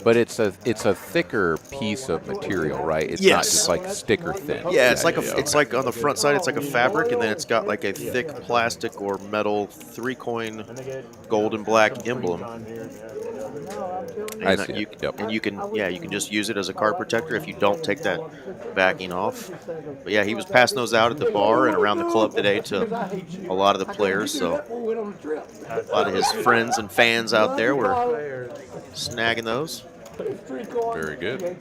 But it's a thicker piece of material, right? It's not Yes. just like sticker thin. Yeah, it's like it's like on the front side, it's like a fabric, and then it's got like a thick plastic or metal 3-coin gold and black emblem. I And see you, it. Yep. and you can just use it as a card protector if you don't take that backing off. But yeah, he was passing those out at the bar and around the club today to a lot of the players. So a lot of his friends and fans out there were snagging those. Very good.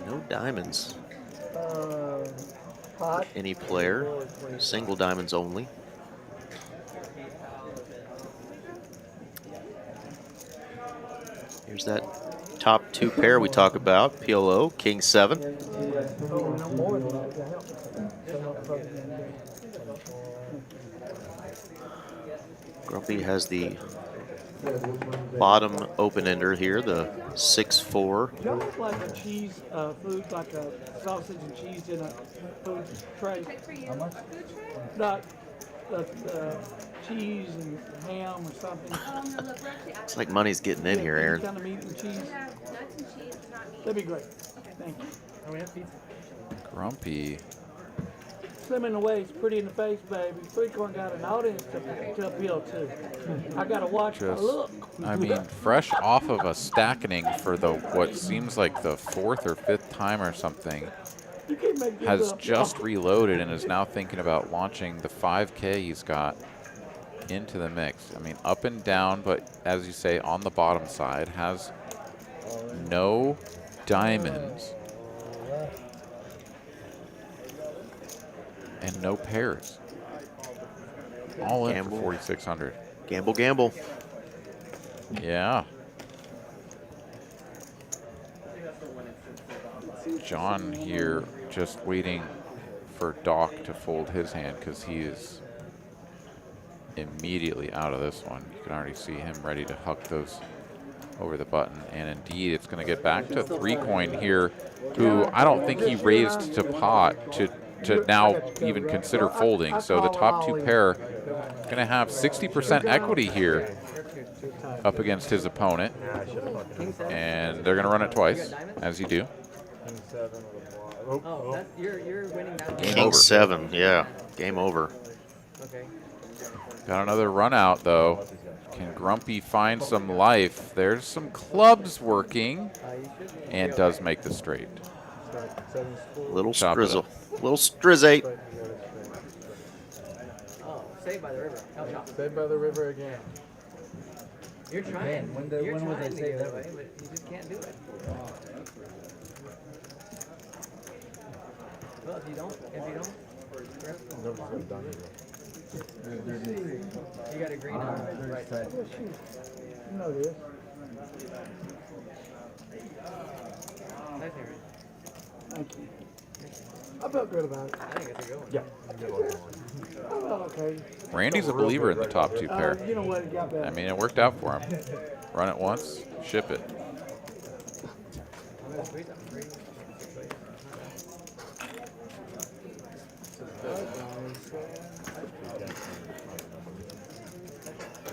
No diamonds. Any player, single diamonds only. Here's that top 2 pair we talk about. PLO, King 7. Grumpy has the bottom open-ender here, the 6-4. Y'all look like a cheese food, like a sausage and cheese in a food tray. How much? Not cheese and ham or something. It's like money's getting in here, Aaron. Kind of meat and cheese. That'd be great. Thank you. And we have pizza. Grumpy. Slim in the waist, pretty in the face, baby. 3-coin got an audience to appeal to. I gotta watch my look. I mean, fresh off of a stacking for the what seems like the 4th or 5th time or something, has just reloaded and is now thinking about launching the 5K he's got into the mix. I mean, up and down, but as you say, on the bottom side, has no diamonds and no pairs. All in for 4,600. Gamble, gamble. Yeah. John here just waiting for Doc to fold his hand because he is immediately out of this one. You can already see him ready to huck those over the button. And indeed, it's going to get back to 3-coin here, who I don't think he raised to pot to now even consider folding. So the top 2 pair going to have 60% equity here up against his opponent. And they're going to run it twice, as you do. Oh, you're winning that one. King 7, yeah. Game over. Okay. Got another run out, though. Can Grumpy find some life? There's some clubs working. And does make the straight. Little Chop it strizzle. up. Little strizzate. Oh, Saved by the River. Help shop. Saved by the River again. You're trying. When You're was trying they to saved give it ever? away, but you just can't do it. Well, if you don't, you got a green on the right side. You know this. Nice, Aaron. Thank you. I felt good about it. I think it's a good one. Yeah. I felt okay. Randy's a believer in the top 2 pair. You know what? It got better. I mean, it worked out for him. Run it once, ship it.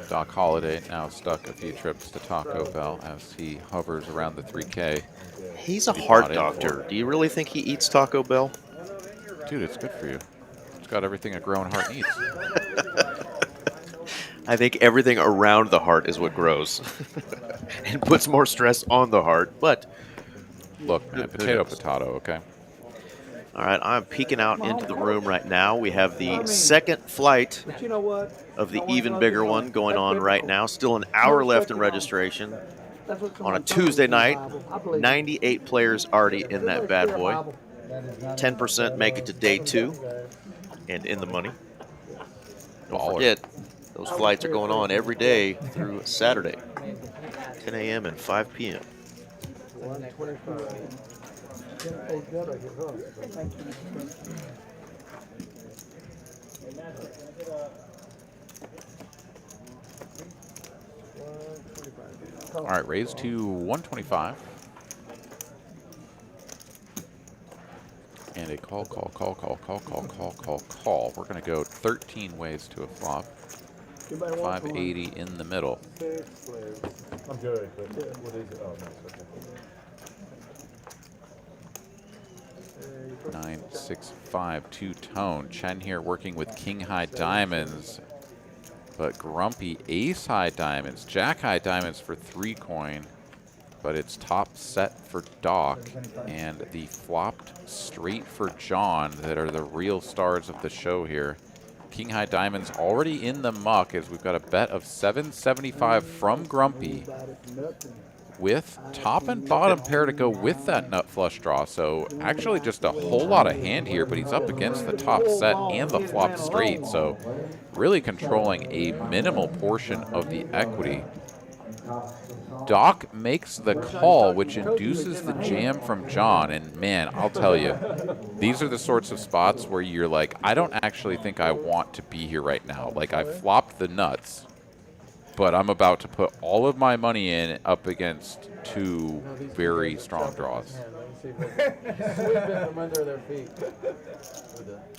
Doc Holliday now stuck a few trips to Taco Bell as he hovers around the 3K. He's a He heart bought in doctor. for. Do you really think he eats Taco Bell? Dude, it's good for you. It's got everything a growing heart needs. I think everything around the heart is what grows and puts more stress on the heart. But Look, man, potato, okay? all right, I'm peeking out into the room right now. We have the second flight But you know what? of the even bigger one going on right now. Still an hour left in registration. That's what's On a going Tuesday night, I believe it. 98 players already in that bad boy. 10% make it to day 2 and in the money. Don't Baller. forget, those flights are going on every day through Saturday, 10 a.m. and 5 p.m. All right, raise to 125. And a call. We're going to go 13 ways to a flop. 580 in the middle. I'm good, but what is it? Oh, no, okay. 965 two-tone. Chen here working with king high diamonds, but Grumpy ace high diamonds, jack high diamonds for 3 coin, but it's top set for Doc, and the flopped straight for John that are the real stars of the show here. King high diamonds already in the muck as we've got a bet of 775 from Grumpy with top and bottom pair to go with that nut flush draw. So actually just a whole lot of hand here, but he's up against the top set and the flop straight. So really controlling a minimal portion of the equity. Doc makes the call, which induces the jam from John. And man, I'll tell you, these are the sorts of spots where you're like, I don't actually think I want to be here right now. Like, I flopped the nuts, but I'm about to put all of my money in up against 2 very strong draws.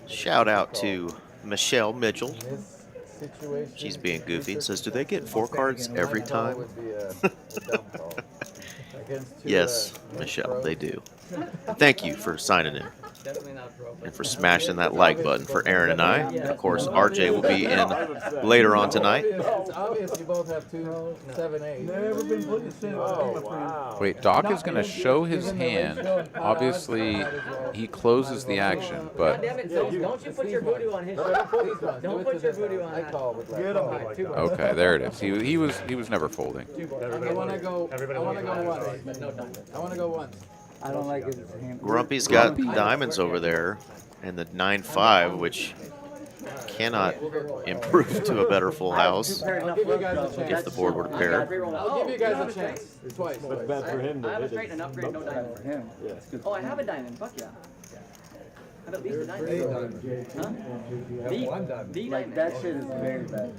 Shout out to Michelle Mitchell. She's being goofy and says, do they get 4 cards every time? Yes, Michelle, they do. Thank you for signing in and for smashing that like button for Aaron and I. Of course, RJ will be in later on tonight. It's obvious you both have 2, 7, 8. Never been put in center. Oh, wow. Wait, Doc is going to show his hand. Obviously, he closes the action, but Damn it, so don't you put your voodoo on his shot. Don't put your voodoo on that. okay, there it is. He was never folding. I want to go once. I want to go once. I don't like his hand. Grumpy's got diamonds over there and the 9-5, which cannot improve to a better full house I'll give you guys a chance. if the board were to pair. I'll give you guys a chance. Twice. That's bad for him. I have a straight and upgrade, no diamond. For him. Oh, I have a diamond. Fuck yeah. I have at least a diamond. Huh? The Like, diamond. that shit is very bad.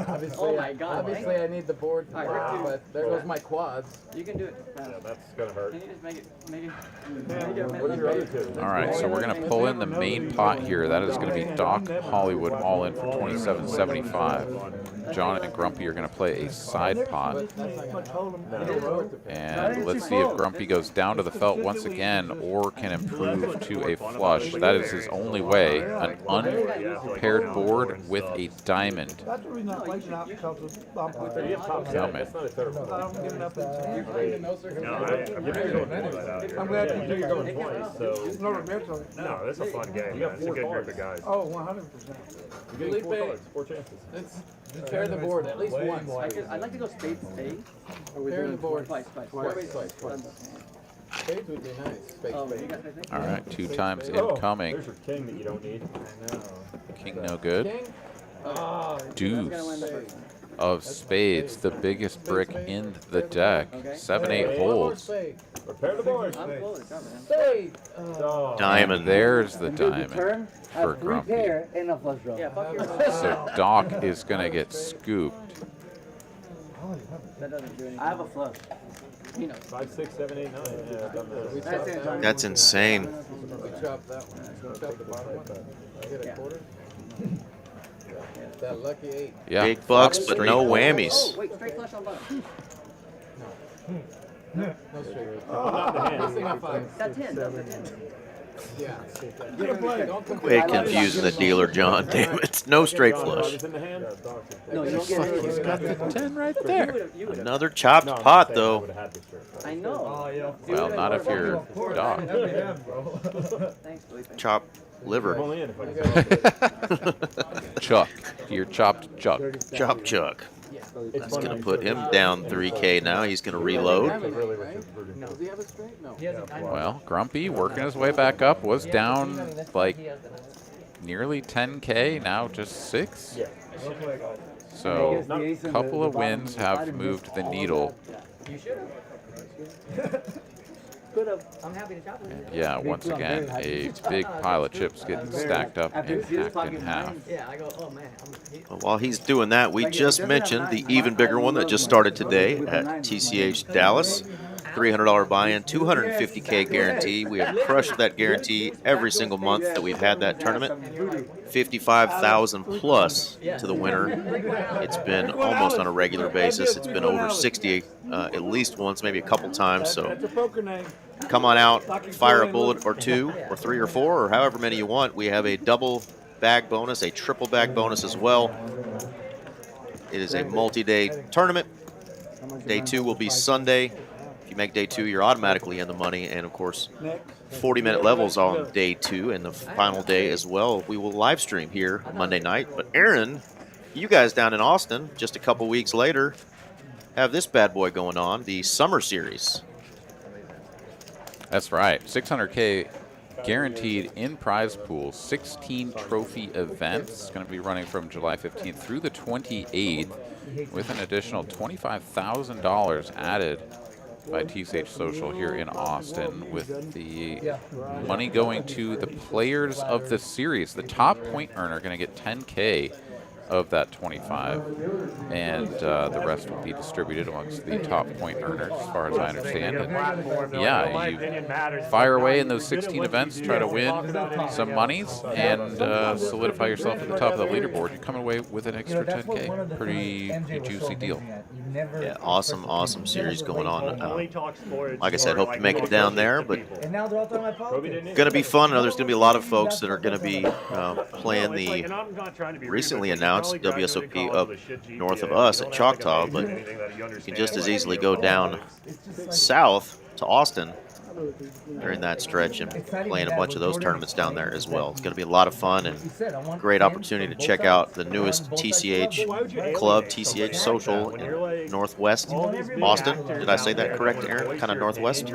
Obviously, Oh my God. Obviously, I need the board, All right, but there goes my quads. You can do it. Yeah, that's gonna hurt. Can you just make it? What are your other 2? All right, so we're going to pull in the main pot here. That is going to be Doc Hollywood all in for 27.75. John and Grumpy are going to play a side pot. And let's see if Grumpy goes down to the felt once again or can improve to a flush. That is his only way. An unpaired board with a diamond. That's the reason I'm playing out because I'm Coming. That's not a third one. I'm giving up. No, I'm giving you a I'm glad you do You're your going twice, so No regrets on it. No, this is a fun game, man. It's a good group of guys. Oh, 100%. you're getting 4 cards, 4 chances. Let's pair the board at least once. I'd like to go spade. Pair the board Twice. twice. Spades would be nice. Spades. You got anything? All right, 2 times Oh, incoming. there's your king that you don't need. King no good. King? Deuce of spades, the biggest brick in the deck. 7-8 holds. Repair the board. I'm full of cover, man. Spade! Oh. And there's the diamond for Grumpy. And a flush draw. Yeah, fuck your So Doc is going to get scooped. That doesn't do anything. I have a flush. He knows. 5, 6, 7, 8, 9. Yeah, I've done that. That's insane. We chop that one. Chop the bottom one. I get a quarter. That lucky 8. Yeah. Big bucks, but straight no hold. whammies. Oh, wait, straight flush on bottom. No straight. Not the hand. Missing a 5. That's 10. That's a 10. Yeah. Don't Quit confusing the dealer, John. Damn it. No straight flush. It's in the hand. No, you don't get it. He's got the 10 right there. You would have. Another chopped pot, though. I know. Well, not if you're Doc. Thanks, Felipe. Chopped I'm liver. only in if I can. Chuck. You're chopped Chuck. Chop Chuck. It's That's going to put him down 3K now. He's going to reload. Does he have a straight? No. Well, Grumpy working his way back up, was down like nearly 10K, now just 6. So a couple of wins have moved the needle. You should have. I'm happy to chop with you. Yeah, once again, a big pile of chips getting stacked up and hacked in half. Yeah, I go, oh man. While he's doing that, we just mentioned the even bigger one that just started today at TCH Dallas. $300 buy-in, $250K guarantee. We have crushed that guarantee every single month that we've had that tournament. 55,000 plus to the winner. It's been almost on a regular basis. It's been over 60 at least once, maybe a couple times. So come on out, fire a bullet or two or three or four or however many you want. We have a double bag bonus, a triple bag bonus as well. It is a multi-day tournament. Day 2 will be Sunday. If you make day 2, you're automatically in the money. And of course, 40-minute levels on day 2 and the final day as well. We will live stream here Monday night. But Aaron, you guys down in Austin, just a couple weeks later, have this bad boy going on, the Summer Series. That's right, 600K guaranteed in prize pool, 16 trophy events. It's going to be running from July 15th through the 28th with an additional $25,000 added by TCH Social here in Austin, with the money going to the players of the series. The top point earner going to get 10K of that 25, and the rest will be distributed amongst the top point earners, as far as I understand it. Yeah, you fire away in those 16 events, try to win some monies, and solidify yourself at the top of the leaderboard. You're coming away with an extra 10K. Pretty juicy deal. Yeah, awesome series going on. Like I said, hope to make it down there, but going to be fun. I know there's going to be a lot of folks that are going to be playing the recently announced WSOP up north of us at Choctaw, but you can just as easily go down south to Austin during that stretch and playing a bunch of those tournaments down there as well. It's going to be a lot of fun and great opportunity to check out the newest TCH club, TCH Social in Northwest Austin. Did I say that correct, Aaron? Kind of northwest?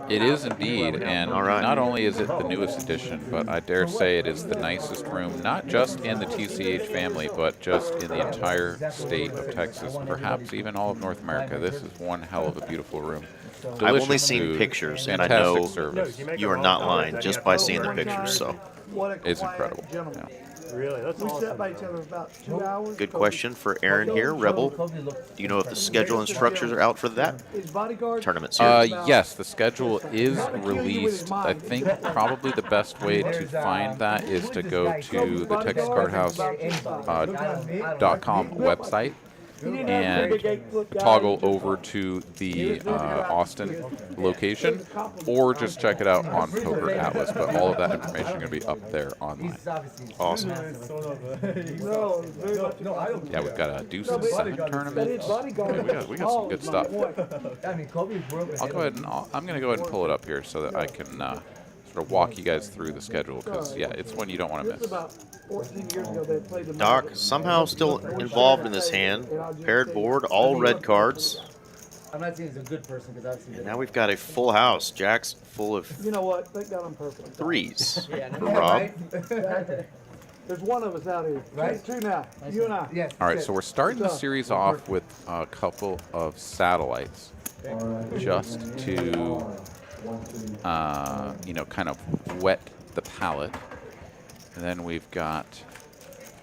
It is indeed, and not only is it the newest edition, but I dare say it is the nicest room, not just in the TCH family, but just in the entire state of Texas, perhaps even all of North America. This is one hell of a beautiful room. Delicious I've only seen food, pictures, and I know service. you are not lying just by seeing the pictures. So it's incredible. Yeah. Really, that's We awesome. sat by each other about 2 hours. Good question for Aaron here, Rebel. Do you know if the schedule and structures are out for that His bodyguard. tournament series? Yes, the schedule is released. I think probably the best way to find that is to go to the TexasCardHouse.com website and toggle over to the Austin location, or just check it out on Poker Atlas. But all of that information is going to be up there online. Awesome. Yeah, we've got a Deuce and 7 tournament. Yeah, we got some good stuff. I'll go ahead and I'm going to go ahead and pull it up here so that I can sort of walk you guys through the schedule, because yeah, it's one you don't want to miss. 14 years ago, they played the Doc, somehow still involved in this hand. Paired board, all red cards. I'm not saying he's a good person because I've seen And now we've got a full house. Jack's full of You know what? Thank God I'm perfect. threes. Rob. There's one of us out here. Right. Two now. You and I. Yes. All right, so we're starting the series off with a couple of satellites, just to kind of wet the palate. And then we've got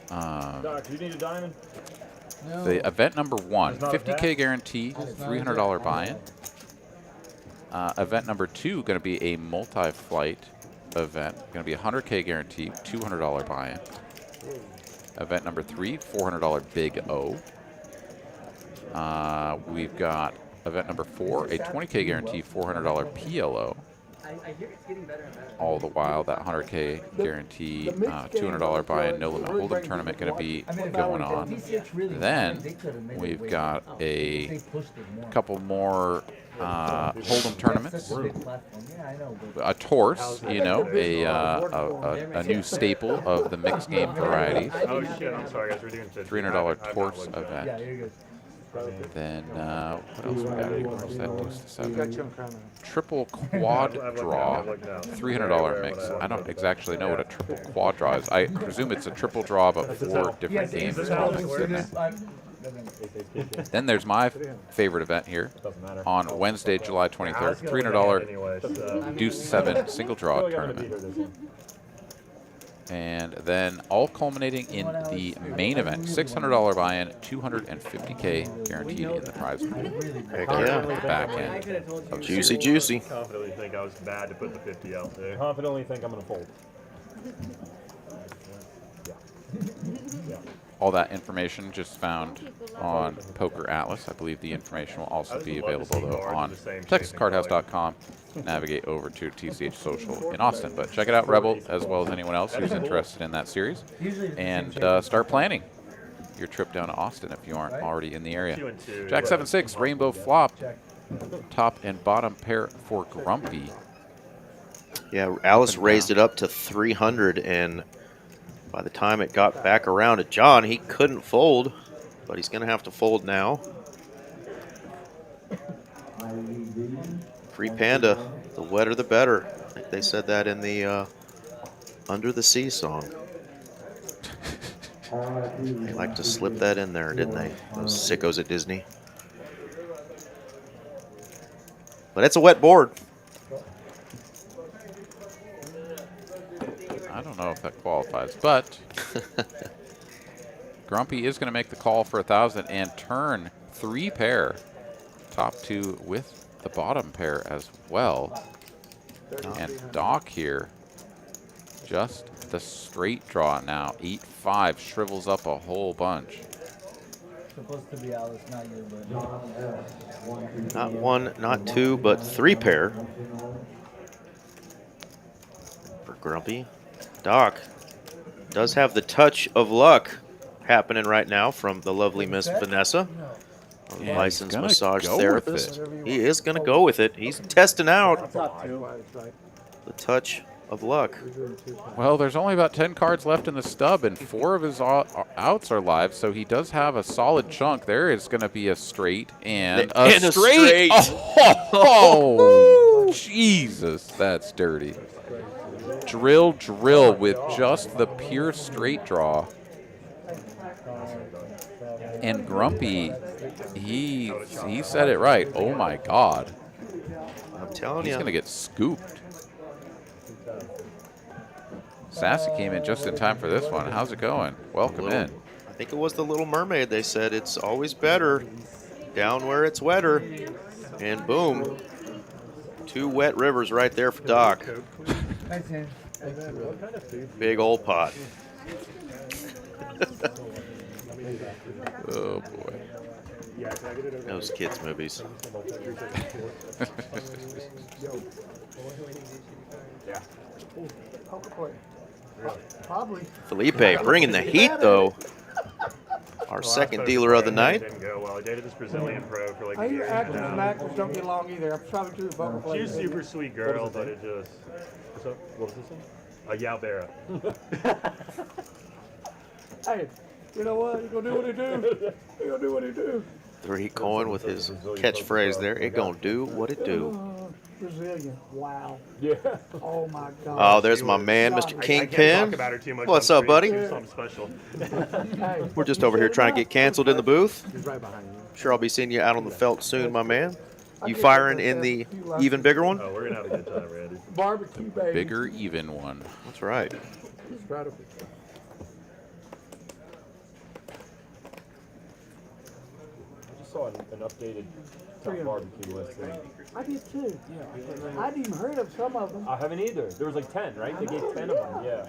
Doc, do you need a diamond? the event number 1, 50K guarantee, $300 buy-in. Event number 2 going to be a multi-flight event, going to be a 100K guarantee, $200 buy-in. Event number 3, $400 Big O. We've got event number 4, a 20K guarantee, $400 PLO. I hear it's getting better and better. All the while, that 100K guarantee, $200 buy-in, no limit hold'em tournament going to be going on. Then we've got a couple more hold'em tournaments. A Torse, a new staple of the mixed game varieties. Oh shit, I'm sorry guys, we're doing $300 Torse event. Then what else we got here? Where's that Deuce to 7? Triple quad draw, $300 mix. I don't exactly know what a triple quad draw is. I presume it's a triple draw, but 4 different games all mixed in there. Then there's my favorite event here on Wednesday, July 23rd, $300 Deuce 7 single draw tournament. And then all culminating in the main event, $600 buy-in, $250K guaranteed in the prize pool. Heck yeah. Back end. Juicy, juicy. Confidently think I was bad to put the 50 out there. Confidently think I'm going to fold. All that information just found on Poker Atlas. I believe the information will also be available though on TexasCardHouse.com. Navigate over to TCH Social in Austin. But check it out, Rebel, as well as anyone else who's interested in that series. And start planning your trip down to Austin if you aren't already in the area. Jack 7-6, Rainbow Flop. Top and bottom pair for Grumpy. Yeah, Alice raised it up to 300, and by the time it got back around to John, he couldn't fold, but he's going to have to fold now. Free Panda, the wetter the better. I think they said that in the Under the Sea song. They like to slip that in there, didn't they? Those sickos at Disney. But it's a wet board. I don't know if that qualifies, but Grumpy is going to make the call for 1,000 and turn 3 pair. Top 2 with the bottom pair as well. And Doc here, just the straight draw now. 8-5 shrivels up a whole bunch. Supposed to be Alice, not you, but Not 1, not 2, but 3 pair for Grumpy. Doc does have the touch of luck happening right now from the lovely Miss Vanessa, Yeah, licensed he's massage gonna go with therapist. it. He is going to go with it. He's testing out the touch of luck. Well, there's only about 10 cards left in the stub, and 4 of his outs are live, so he does have a solid chunk. There is going to be a straight and a straight. Oh, Jesus, that's dirty. Drill with just the pure straight draw. And Grumpy, he said it right. Oh, my God. I'm telling you. He's going to get scooped. Sassy came in just in time for this one. How's it going? Welcome in. I think it was the Little Mermaid. They said it's always better down where it's wetter. And boom, 2 wet rivers right there for Doc. Big old pot. Oh, boy. Those kids' movies. Felipe bringing the heat, though. Our second dealer of the night. Didn't go well. I dated this Brazilian pro for like I a hear year and actors a and half. actors don't get along either. I'm trying to do the vocal play. She's a super sweet girl, but it just. What's up? What was this one? Yao Vera. Hey, you know what? You're going to do what he do. You're going to do what he do. 3 coin with his catchphrase there. It gonna do what it do. Brazilian. Wow. Yeah. Oh, my God. Oh, there's my man, Mr. I can't Kingpin. talk about her too much. What's on up, stream. buddy? She's something special. Hey, We're just over here trying to get canceled in the booth. he's right behind you. Sure, I'll be seeing you out on the felt soon, my man. You firing in the even bigger one? Oh, we're gonna have a good time, Randy. Barbecue, baby. Bigger, even one. That's right. Incredible. I just saw an updated top barbecue list thing. I did too. Yeah. I hadn't even heard of some of them. I haven't either. There was like 10, right? They gave 10 of them, yeah.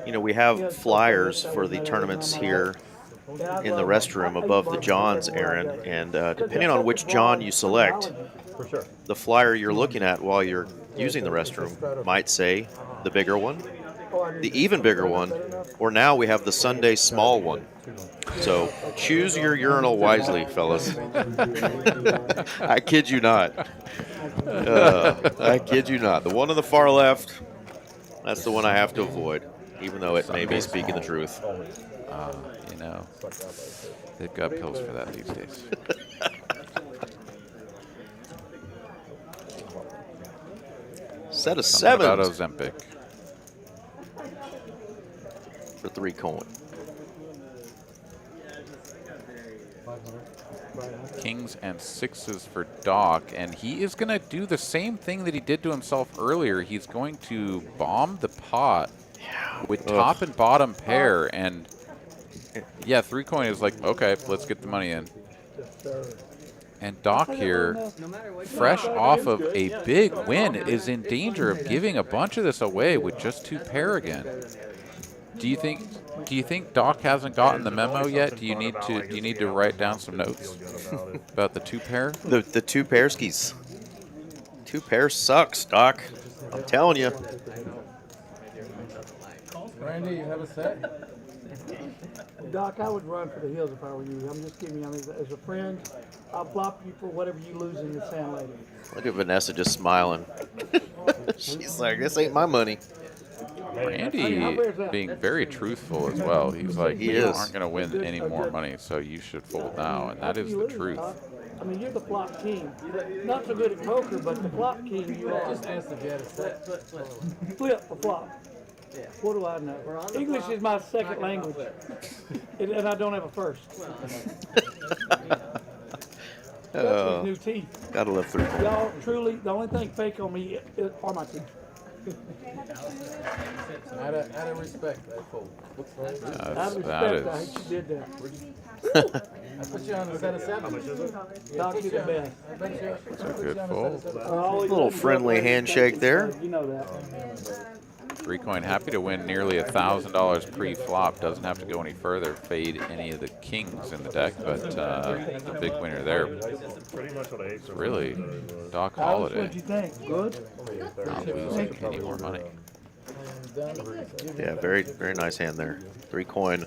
You know, we have flyers for the tournaments here in the restroom above the Johns, Aaron, and depending on which John you select, For sure. the flyer you're looking at while you're using the restroom might say the bigger one, the even bigger one, or now we have the Sunday small one. So choose your urinal wisely, fellas. I kid you not. I kid you not. The one on the far left, that's the one I have to avoid, even though it may be speaking the truth. You know, they've got pills for that these days. Set of Something about sevens Ozempic. for 3 coin. Kings and sixes for Doc, and he is going to do the same thing that he did to himself earlier. He's going to bomb the pot with top and bottom pair, and yeah, 3-coin is like, okay, let's get the money in. And Doc here, fresh off of a big win, is in danger of giving a bunch of this away with just 2 pair again. Do you think Doc hasn't gotten the memo yet? Do you need to write down some notes about the 2 pair? The 2 pair skis. 2 pair sucks, Doc. I'm telling you. Randy, you have a set? Doc, I would run for the hills if I were you. I'm just giving you, as a friend, I'll flop you for whatever you lose in the sand later. Look at Vanessa just smiling. She's like, this ain't my money. Randy being very truthful as well. He's like, He you is. aren't going to win any more money, so you should fold now, and that is the truth. I mean, you're the flop king. Not so good at poker, but the flop king you are. Just ask if you had a set. Flip for flop. What do I know? English is my second language, and I don't have a first. That's new teeth. Gotta love 3. Y'all, truly, the only thing fake on me are my teeth. Out of respect, I fold. Out of That respect, I is. hate you did that. I put you on a set of 7. Doc, you're the best. I bet you. That's a good fold. A little friendly handshake there. You know that. 3-coin happy to win nearly $1,000 pre-flop. Doesn't have to go any further. Fade any of the kings in the deck, but the big winner there. Pretty much what I ate. Really, Doc What'd Holiday. you think? Good? Not losing any more money. Yeah, very, very nice hand there. 3-coin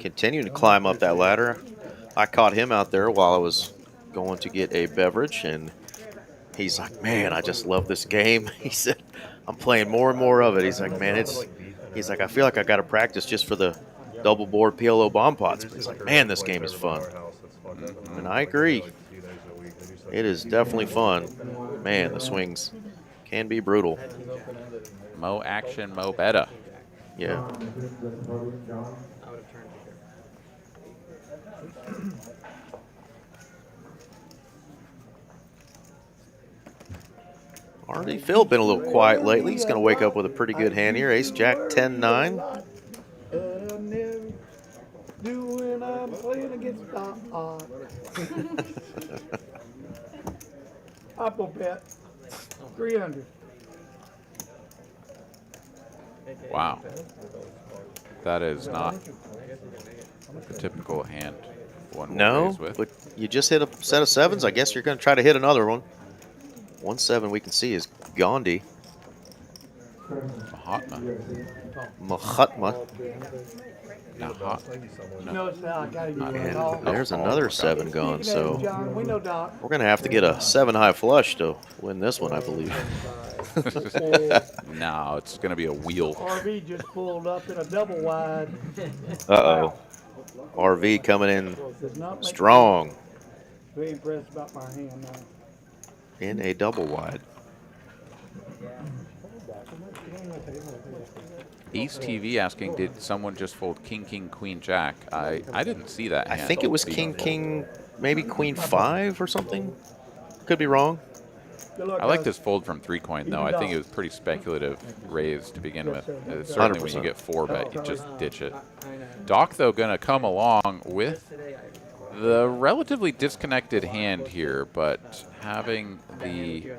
continuing to climb up that ladder. I caught him out there while I was going to get a beverage, and he's like, man, I just love this game. He said, I'm playing more and more of it. He's like, man, he's like, I feel like I got to practice just for the double board PLO bomb pots. But he's like, man, this game is fun. And I agree. It is definitely fun. Man, the swings can be brutal. Mo action, mo beta. Yeah. Already Phil been a little quiet lately. He's going to wake up with a pretty good hand here. Ace Jack 10-9. Do when I'm playing against Doc. Apple bet. 300. Wow. That is not the typical hand one No, plays with. but you just hit a set of 7s. I guess you're going to try to hit another one. 1-7 we can see is Gandhi. Mahatma. Mahatma. No, it's not. I gotta give you a And call. there's another 7 gone, so John, we know Doc. we're going to have to get a 7-high flush to win this one, I believe. No, it's going to be a wheel. RV just pulled up in a double wide. Uh-oh. RV coming in Does not make strong Very impressed about my hand now. in a double wide. Ace TV asking, did someone just fold King, King, Queen, Jack? I didn't see that I hand. think it was King, King, maybe Queen 5 or something. Could be wrong. I like this fold from 3-coin, though. I think it was pretty speculative raise to begin with. Certainly when you 100%. get 4-bet, you just ditch it. Doc, though, going to come along with the relatively disconnected hand here, but having the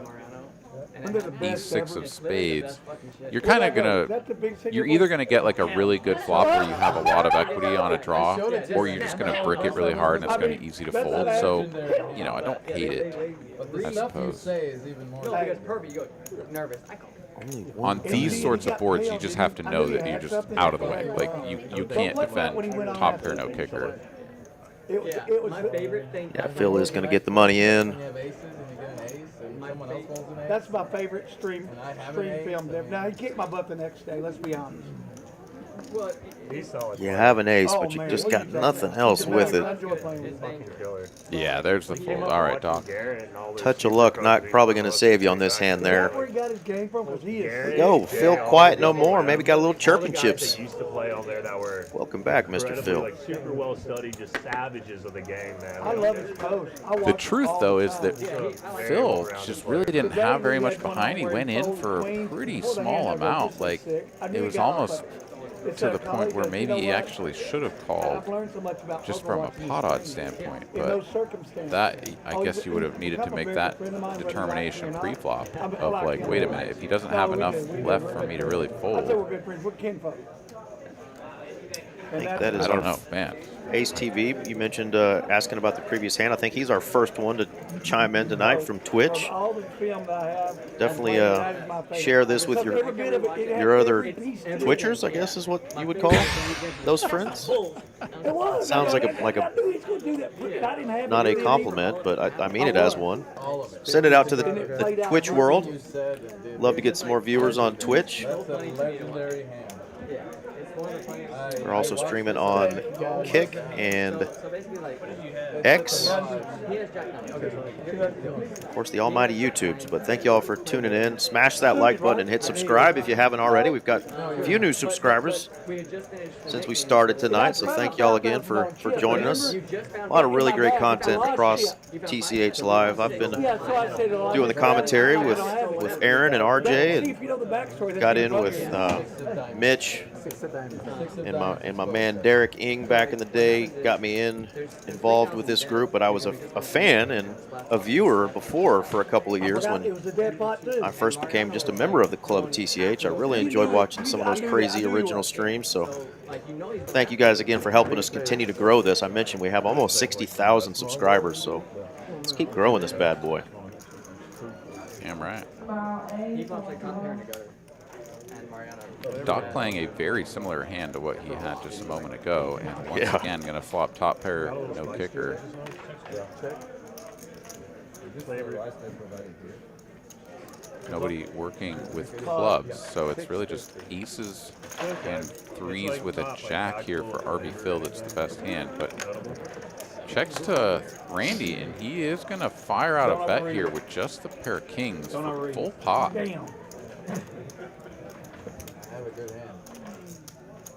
E6 of spades, you're kind of going to, you're either going to get like a really good flop where you have a lot of equity on a draw, or you're just going to brick it really hard and it's going to be easy to fold. So, you know, I don't hate it, But the I stuff you suppose. say is even more. No, because perfect. You go nervous. I call. On these sorts of boards, you just have to know that you're just out of the way. Like, you can't defend top pair no kicker. It was My favorite thing. Yeah, Phil is going to get the money in. You have aces and you get an ace and someone else folds an ace. That's my favorite stream film. Now he kicked my butt the next day. Let's be honest. He's solid. You have an ace, but you just got nothing else with it. Fucking killer. Yeah, there's the fold. All right, Doc. Touch of luck, not probably going to save you on this hand there. Where he got his game from? Because he is. Yo, Phil, quiet no more. Maybe got a little chirping chips. Used to play on there that were Welcome back, Mr. incredibly, Phil. like super well studied, just savages of the game, man. I love his post. The truth, though, is that Phil just really didn't have very much behind. He went in for a pretty small amount. Like, it was almost to the point where maybe he actually should have called just from a pot odds standpoint. But that, I guess you would have needed to make that determination pre-flop of like, wait a minute, if he doesn't have enough left for me to really fold. I think that is I don't know, man. Ace TV, you mentioned asking about the previous hand. I think he's our first one to chime in tonight from Twitch. Definitely share this with your other Twitchers, I guess is what you would call those friends. Sounds like a not a compliment, but I mean it as one. Send it out to the Twitch world. Love to get some more viewers on Twitch. We're also streaming on Kick and X. Of course, the almighty YouTubes. But thank you all for tuning in. Smash that like button and hit subscribe if you haven't already. We've got a few new subscribers since we started tonight. So thank you all again for joining us. A lot of really great content across TCH Live. I've been doing the commentary with Aaron and RJ, and got in with Mitch and my man Derek Ing back in the day. Got me involved with this group, but I was a fan and a viewer before for a couple of years when I first became just a member of the club at TCH. I really enjoyed watching some of those crazy original streams, so thank you guys again for helping us continue to grow this. I mentioned we have almost 60,000 subscribers, so let's keep growing this bad boy. Damn right. Doc playing a very similar hand to what he had just a moment ago, and once again going to flop top pair, no kicker. Nobody working with clubs, so it's really just aces and threes with a jack here for RV Phil. That's the best hand, but checks to Randy, and he is going to fire out a bet here with just the pair of kings for full pot.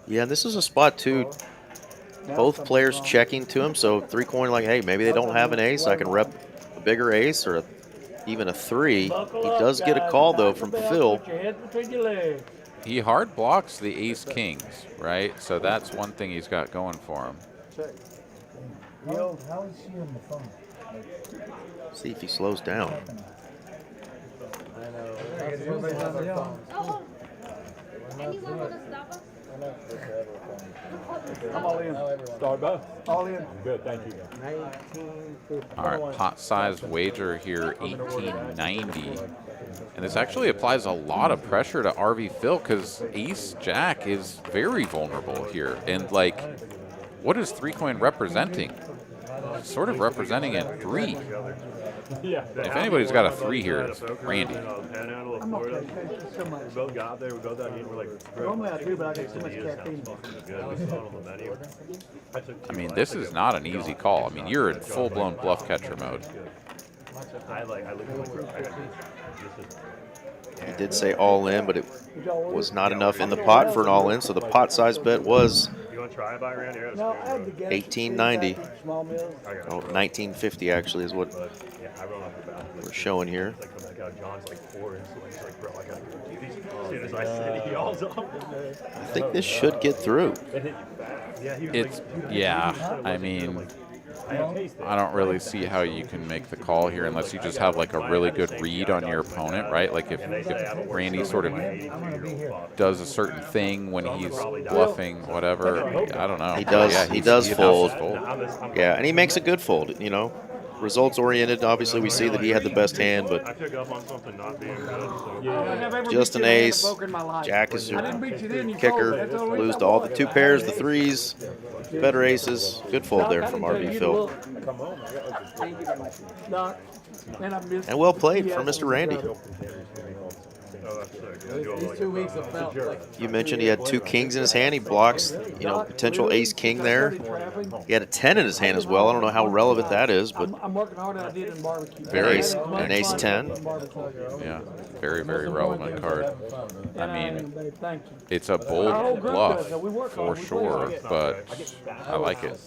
Yeah, this is a spot too. Both players checking to him, so three coin like, hey, maybe they don't have an ace. I can rep a bigger ace or even a three. He does get a call though from Phil. He hard blocks the ace kings, right? So that's one thing he's got going for him. How is he on the phone? See if he slows down. Oh, anyone want to stop us? I'm all in. Starbucks? All in. Good, thank you. All right, pot size wager here, 1890. And this actually applies a lot of pressure to RV Phil because ace jack is very vulnerable here. And like, what is three coin representing? Sort of representing a three. Yeah. If anybody's got a three here, it's Randy. I'm okay. Thank you so much. We both got there. We both got here. We're like, Normally I do, but I get too much caffeine. I mean, this is not an easy call. I mean, you're in full-blown bluff catcher mode. He did say all in, but it was not enough in the pot for an all in, so the pot size bet was 1890. Oh, 1950 actually is what we're showing here. I think this should get through. Yeah, I mean, I don't really see how you can make the call here unless you just have like a really good read on your opponent, right? Like if Randy sort of does a certain thing when he's bluffing, whatever, I don't know. He does. Yeah, he does fold. fold. Yeah, and he makes a good fold. You know, results oriented. Obviously, we see that he had the best hand, but just an ace. Jack is your kicker. Lose to all the two pairs, the threes, better aces. Good fold there from RV Phil. And well played from Mr. Randy. Oh, that's sick. Yeah, do a These like 2 a weeks have felt like You mentioned he had 2 kings in his hand. He blocks, potential ace king there. He had a 10 in his hand as well. I don't know how relevant that is, but I'm working harder than I did in barbecue. an ace 10. Yeah, very, very relevant card. I mean, Thank you. it's a bold bluff for sure, but I like it.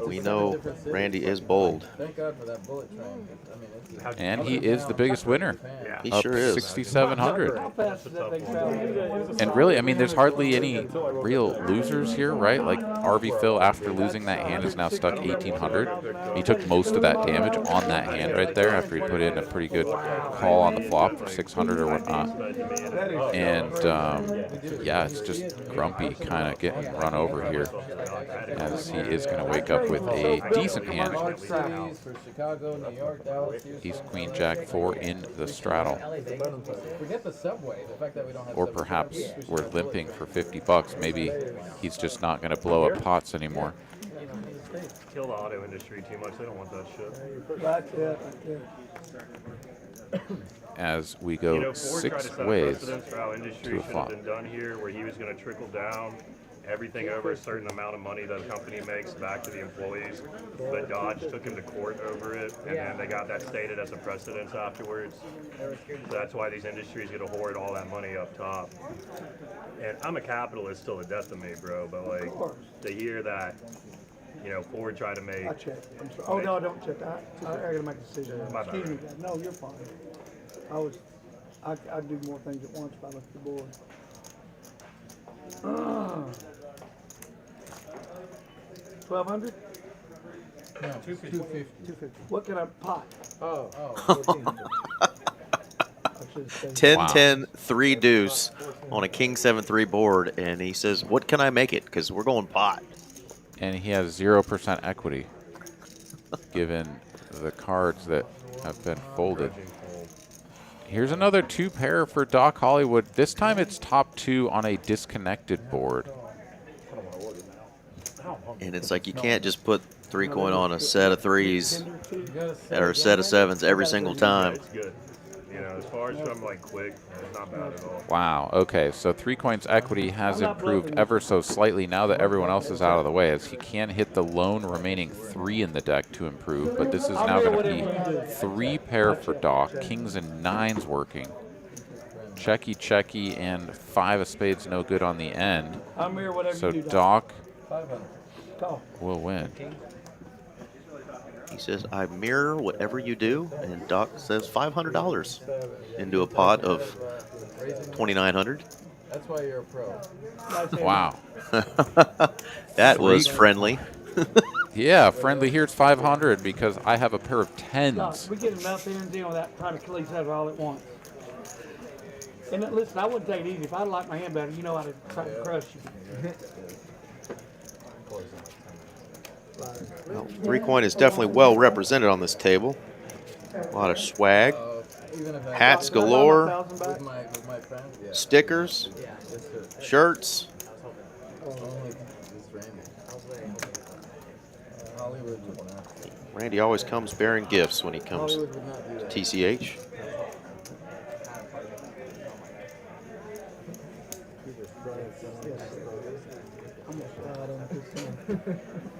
We know Randy is bold. Thank God for that bullet train. I mean, it's And he is the biggest winner. He Up sure is. 6,700. How fast is that thing traveling? And really, I mean, there's hardly any real losers here, right? Like RV Phil, after losing that hand, is now stuck 1,800. He took most of that damage on that hand right there after he put in a pretty good call on the flop for 600 or whatnot. And yeah, it's just Grumpy kind of getting run over here, as he is going to wake up with a decent hand. for Chicago, New York, Dallas, Houston. He's Queen Jack 4 in the straddle. Forget the subway. The fact that we don't have Or subway. perhaps we're limping for 50 bucks. Maybe he's just not going to blow up pots anymore. Kill the auto industry too much. They don't want that shit. That's it. As we You go know, Ford tried to 6 set a ways precedent for how industry to a should flop. have been done here, where he was going to trickle down everything over a certain amount of money that a company makes back to the employees. But Dodge took him to court over it, and then they got that stated as a precedent afterwards. So that's why these industries get to hoard all that money up top. And I'm a capitalist till the death of me, bro. But like to hear that, Ford tried to make. I check. I'm sorry. Oh, no, don't check. I gotta make a decision. My bad. Excuse me, guys. No, you're fine. I do more things at once if I look at the board. 1,200? No, 250. 250. What can I pot? Oh. 14. I should have said 10, Wow. 10, 3 deuce on a king 7-3 board, and he says, "What can I make it? Because we're going pot." And he has 0% equity, given the cards that have been folded. Here's another 2 pair for Doc Hollywood. This time it's top 2 on a disconnected board. And it's like you can't just put 3 coin on a set of 3s or a set of 7s every single time. It's good. As far as from like quick, it's not bad at all. Wow, okay, so 3 coins equity has improved ever so slightly now that everyone else is out of the way, as he can hit the lone remaining 3 in the deck to improve, but this is now going to be 3 pair for Doc, kings and 9s working. Checky, and 5 of spades no good on the end. I'm here, whatever So you do. Doc 500. Call. will win. He says, "I mirror whatever you do," and Doc says $500 into a pot of 2,900. That's why you're a pro. Wow. That was friendly. Yeah, friendly, here's 500 because I have a pair of Doc, 10s. we get enough energy on that trying to kill each other all at once. And listen, I wouldn't take it easy. If I like my hand better, you know I'd try to crush you. Well, 3 coin is definitely well represented on this table. A lot of swag, Even if I hats galore, $1,000 back. with my friends, yeah. stickers, shirts. Only this Randy. Hollywood would not. Randy always comes bearing gifts when he comes Hollywood would not do that. TCH.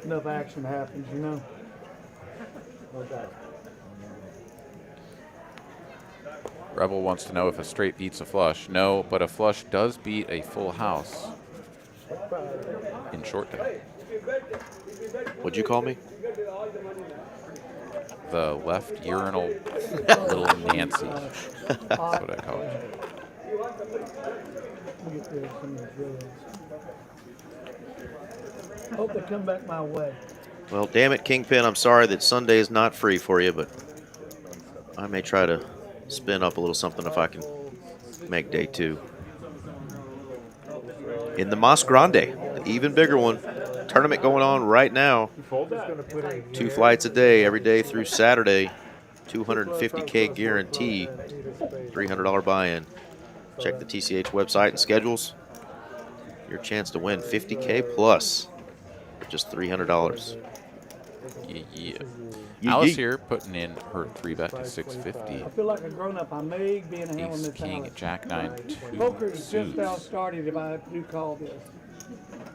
Enough action happens, you know. Rebel wants to know if a straight beats a flush. No, but a flush does beat a full house in short day. What'd you call me? The left urinal little Nancy. That's what I call it. Let me get rid of some of these videos. Hope they come back my way. Well, damn it, Kingpin, I'm sorry that Sunday is not free for you, but I may try to spin up a little something if I can make day 2. In the Mas Grande, the even bigger one. Tournament going on right now. 2 flights a day, every day through Saturday. 250K guarantee, $300 buy-in. Check the TCH website and schedules. Your chance to win $50K plus for just $300. Yeah. Alice here putting in her 3-bet to 650. I feel like a grown-up. I may be in a hand on Ace, this king, Alice. jack, 9, 2 Poker is just now suits. started if I do call this.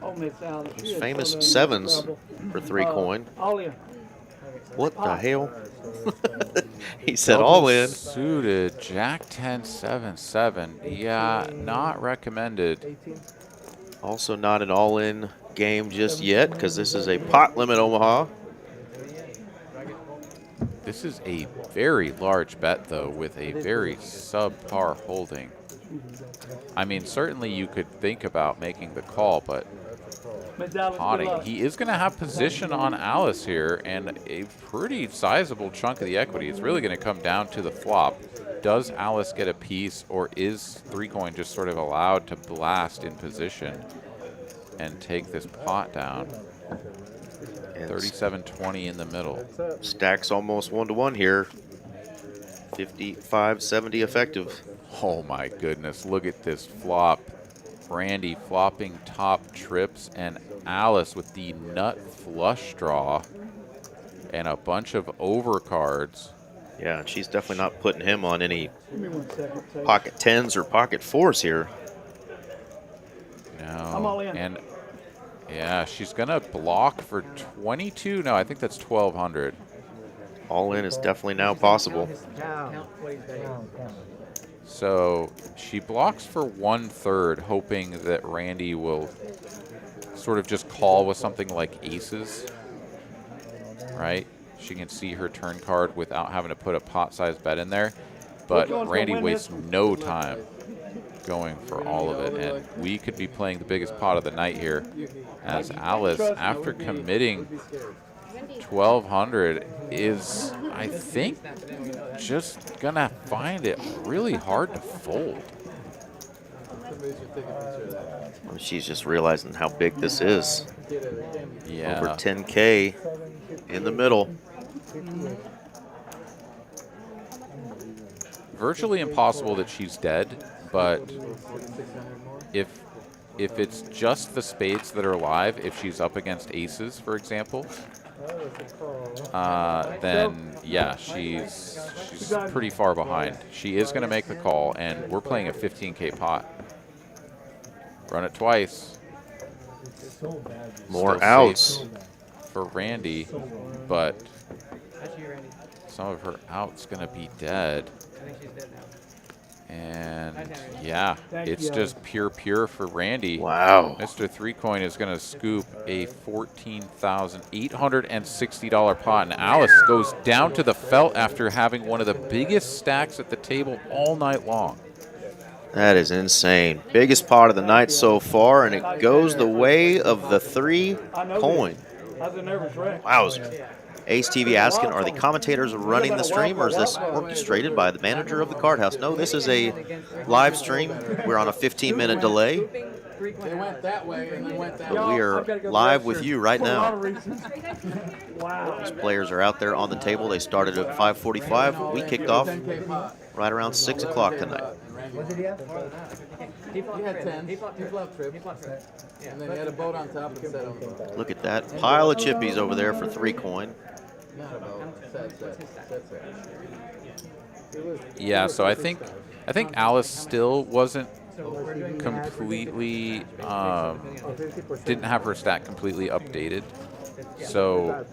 Oh, Miss Alice. she is Famous so done sevens trouble. for 3 coin. All in. What the hell? He said all in. Suited, jack 10, 7, 7. Yeah, not recommended. Also not an all-in game just yet because this is a pot limit Omaha. This is a very large bet, though, with a very subpar holding. I mean, certainly you could think about making the call, but potting. He is going to have position on Alice here and a pretty sizable chunk of the equity. It's really going to come down to the flop. Does Alice get a piece, or is 3-coin just sort of allowed to blast in position and take this pot down? 37-20 in the middle. Stacks almost 1-to-1 here. 55-70 effective. Oh my goodness, look at this flop. Randy flopping top trips, and Alice with the nut flush draw and a bunch of overcards. Yeah, and she's definitely not putting him on any pocket 10s or pocket 4s here. No. I'm all in. And yeah, she's gonna block for 22. No, I think that's 1,200. All in is definitely now possible. So she blocks for 1/3, hoping that Randy will sort of just call with something like aces, right? She can see her turn card without having to put a pot-sized bet in there. But Randy wastes no time going for all of it, and we could be playing the biggest pot of the night here, as Alice, after committing 1,200, is, I think, just gonna find it really hard to fold. Well, she's just realizing how big this is. Yeah. Over 10K in the middle. Virtually impossible that she's dead, but if it's just the spades that are alive, if she's up against aces, for example, then yeah, she's pretty far behind. She is going to make the call, and we're playing a 15K pot. Run it twice. More Still outs safe for Randy, but some of her outs going to be dead. And yeah, it's just pure for Randy. Wow. Mr. 3-coin is going to scoop a $14,860 pot, and Alice goes down to the felt after having one of the biggest stacks at the table all night long. That is insane. Biggest pot of the night so far, and it goes the way of the 3-coin. Wowzer. Ace TV asking, are the commentators running the stream, or is this orchestrated by the manager of the card house? No, this is a live stream. We're on a 15-minute delay. They went that way and then went that way. But we are live with you right now. Wow. These players are out there on the table. They started at 5:45. We kicked off right around 6 o'clock tonight. What did he have? He had 10. He flopped trips. And then he had a boat on top and set on the boat. Look at that pile of chippies over there for 3-coin. Not a boat. Set. Yeah, so I think Alice still wasn't completely didn't have her stack completely updated. So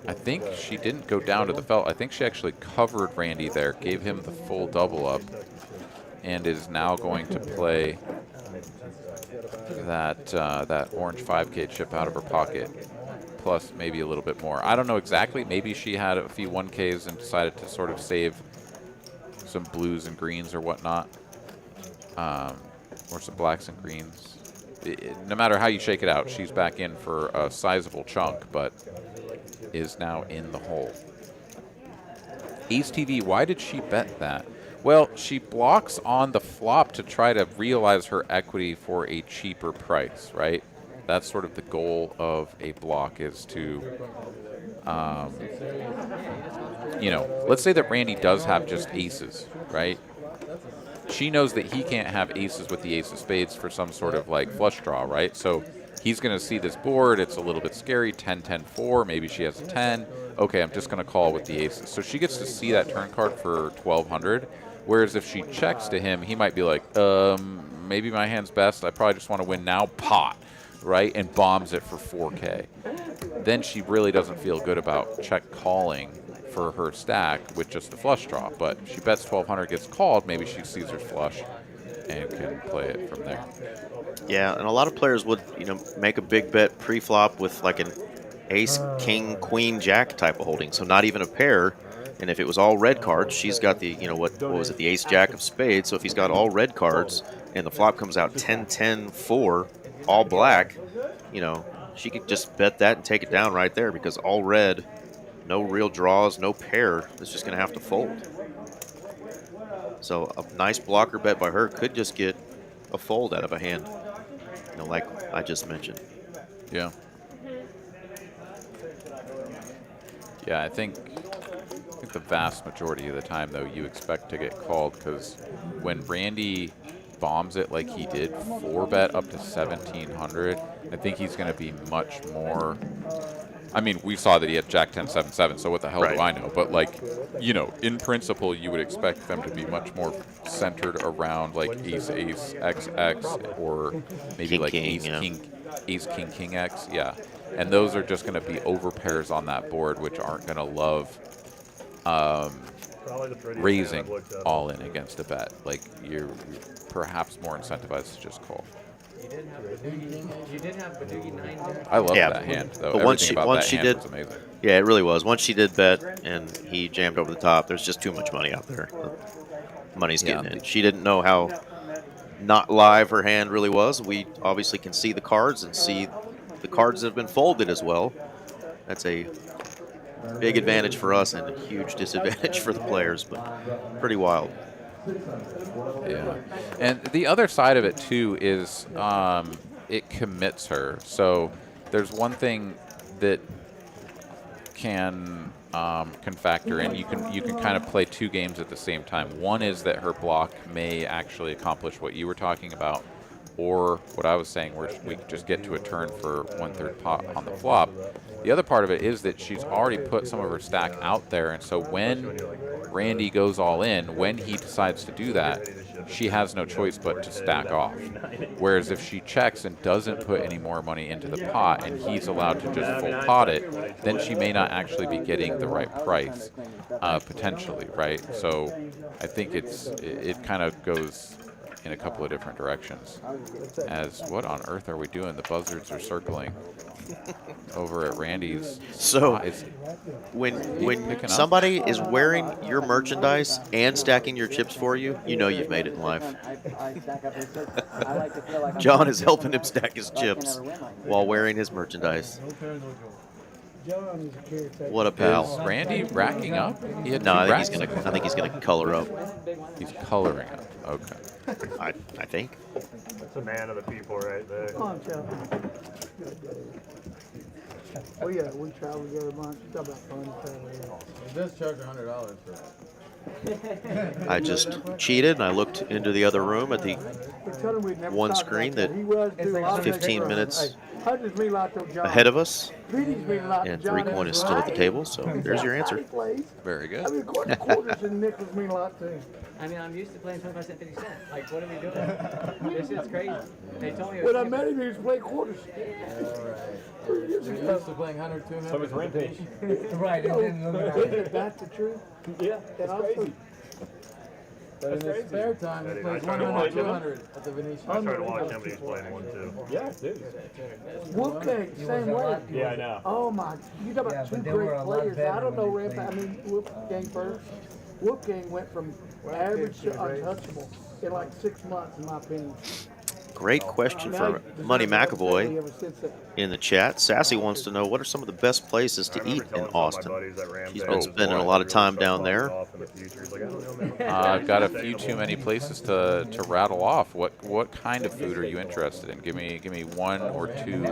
I think she didn't go down to the felt. I think she actually covered Randy there, gave him the full double up, and is now going to play that orange 5K chip out of her pocket, plus maybe a little bit more. I don't know exactly. Maybe she had a few 1Ks and decided to sort of save some blues and greens or whatnot, or some blacks and greens. No matter how you shake it out, she's back in for a sizable chunk, but is now in the hole. Ace TV, why did she bet that? Well, she blocks on the flop to try to realize her equity for a cheaper price, right? That's sort of the goal of a block, is to, you know, let's say that Randy does have just aces, right? She knows that he can't have aces with the ace of spades for some sort of like flush draw, right? So he's going to see this board. It's a little bit scary. 10, 10, 4. Maybe she has a 10. okay, I'm just going to call with the aces. So she gets to see that turn card for 1,200. Whereas if she checks to him, he might be like, maybe my hand's best. I probably just want to win now. Pot, right? And bombs it for 4K. Then she really doesn't feel good about check calling for her stack with just the flush draw. But if she bets 1,200, gets called, maybe she sees her flush and can play it from there. Yeah, and a lot of players would, make a big bet pre-flop with like an ace, king, queen, jack type of holding. So not even a pair. And if it was all red cards, she's got the, what was it, the ace, jack of spades. So if he's got all red cards and the flop comes out 10, 10, 4, all black, she could just bet that and take it down right there because all red, no real draws, no pair, is just going to have to fold. So a nice blocker bet by her could just get a fold out of a hand, like I just mentioned. Yeah. Yeah, I think the vast majority of the time, though, you expect to get called because when Randy bombs it like he did, 4-bet up to 1,700, I think he's going to be much more. I mean, we saw that he had Jack 10, 7, 7, so what the hell do I know? But, in principle, you would expect them to be much more centered around, ace, ace, x, x, or maybe king, like king, ace, king, ace, king, king, x. Yeah. And those are just going to be over pairs on that board, which aren't going to love raising all in against a bet. You're perhaps more incentivized to just call. You did have Badoogie 9 there. I love that hand, though. But once she did, was amazing. Yeah, it really was. Once she did bet and he jammed over the top, there's just too much money out there. The money's getting in. She didn't know how not live her hand really was. We obviously can see the cards and see the cards that have been folded as well. That's a big advantage for us and a huge disadvantage for the players, but pretty wild. Yeah, and the other side of it too is it commits her. So there's one thing that can factor in. You can kind of play two games at the same time. One is that her block may actually accomplish what you were talking about, or what I was saying, where we could just get to a turn for 1/3 pot on the flop. The other part of it is that she's already put some of her stack out there, and so when Randy goes all in, when he decides to do that, she has no choice but to stack off. Whereas if she checks and doesn't put any more money into the pot and he's allowed to just full pot it, then she may not actually be getting the right price, potentially, right? So I think it kind of goes in a couple of different directions. As what on earth are we doing? The buzzards are circling over at Randy's. So when somebody is wearing your merchandise and stacking your chips for you, you know you've made it in life. John is helping him stack his chips while wearing his merchandise. What a pal! Is Randy racking up? He had no, I think he's gonna color up. He's coloring up. Okay. I think. That's a man of the people right there. Come on, Joe. We travel together a bunch. It's about fun traveling. He does charge $100 for that. I just cheated and I looked into the other room at the one screen that 15 minutes ahead of us, and 3 coin is still at the table, so there's your answer. Very good. Quarters and nickels mean a lot too. I mean, I'm used to playing 25 cents, 50 cents. Like, what are we doing? This shit's crazy. They told me. When I met him, he was playing quarters. You're used to playing 100, 200. So it's Rampage. Right. Isn't that the truth? Yeah, that's crazy. But in his spare time, he plays 100, 200 at the Venetian. I tried to watch him, but he's playing one too. Yeah, dude. Wolfgang, same way. Yeah, I know. Oh my, you talk about two great players. I don't know, Wolfgang first. Wolfgang went from average to untouchable in like 6 months, in my opinion. Great question for Money McAvoy in the chat. Sassy wants to know, what are some of the best places to eat in Austin? She's been spending a lot of time down there. I've got a few too many places to rattle off. What kind of food are you interested in? Give me 1 or 2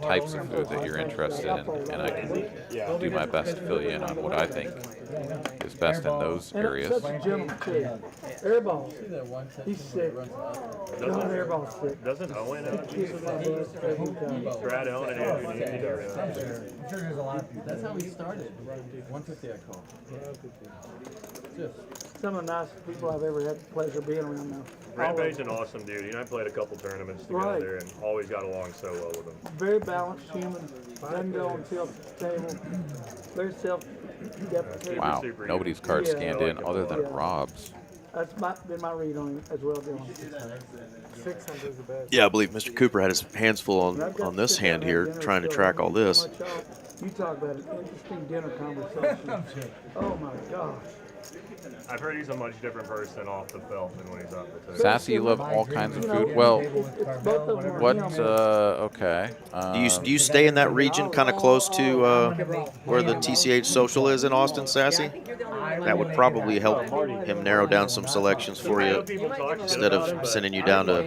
types of food that you're interested in, and I can do my best to fill you in on what I think is best in those And areas. such a gentleman too. Airball. He's sick. John Airball's sick. Doesn't Owen have a piece of that? He's Brad Owen and Andrew Neely do. I'm sure there's a lot of people. That's how he started. 150 I call. some of the nicest people I've ever had the pleasure of being around now. Rampage's an awesome dude. You know, I played a couple tournaments together and always got along so well with him. Very balanced human. Doesn't go on tilt table. Very self-deprecating. Wow, nobody's card scanned in other than Rob's. That's been my read on him as well, Dylan. 600 is the best. Yeah, I believe Mr. Cooper had his hands full on this hand here, trying to track all this. You talk about an interesting dinner conversation. Oh my gosh. I've heard he's a much different person off the felt than when he's off the table. Sassy, you love all kinds of food. Well, what, okay. Do you stay in that region kind of close to where the TCH Social is in Austin, Sassy? That would probably help him narrow down some selections for you instead of sending you down to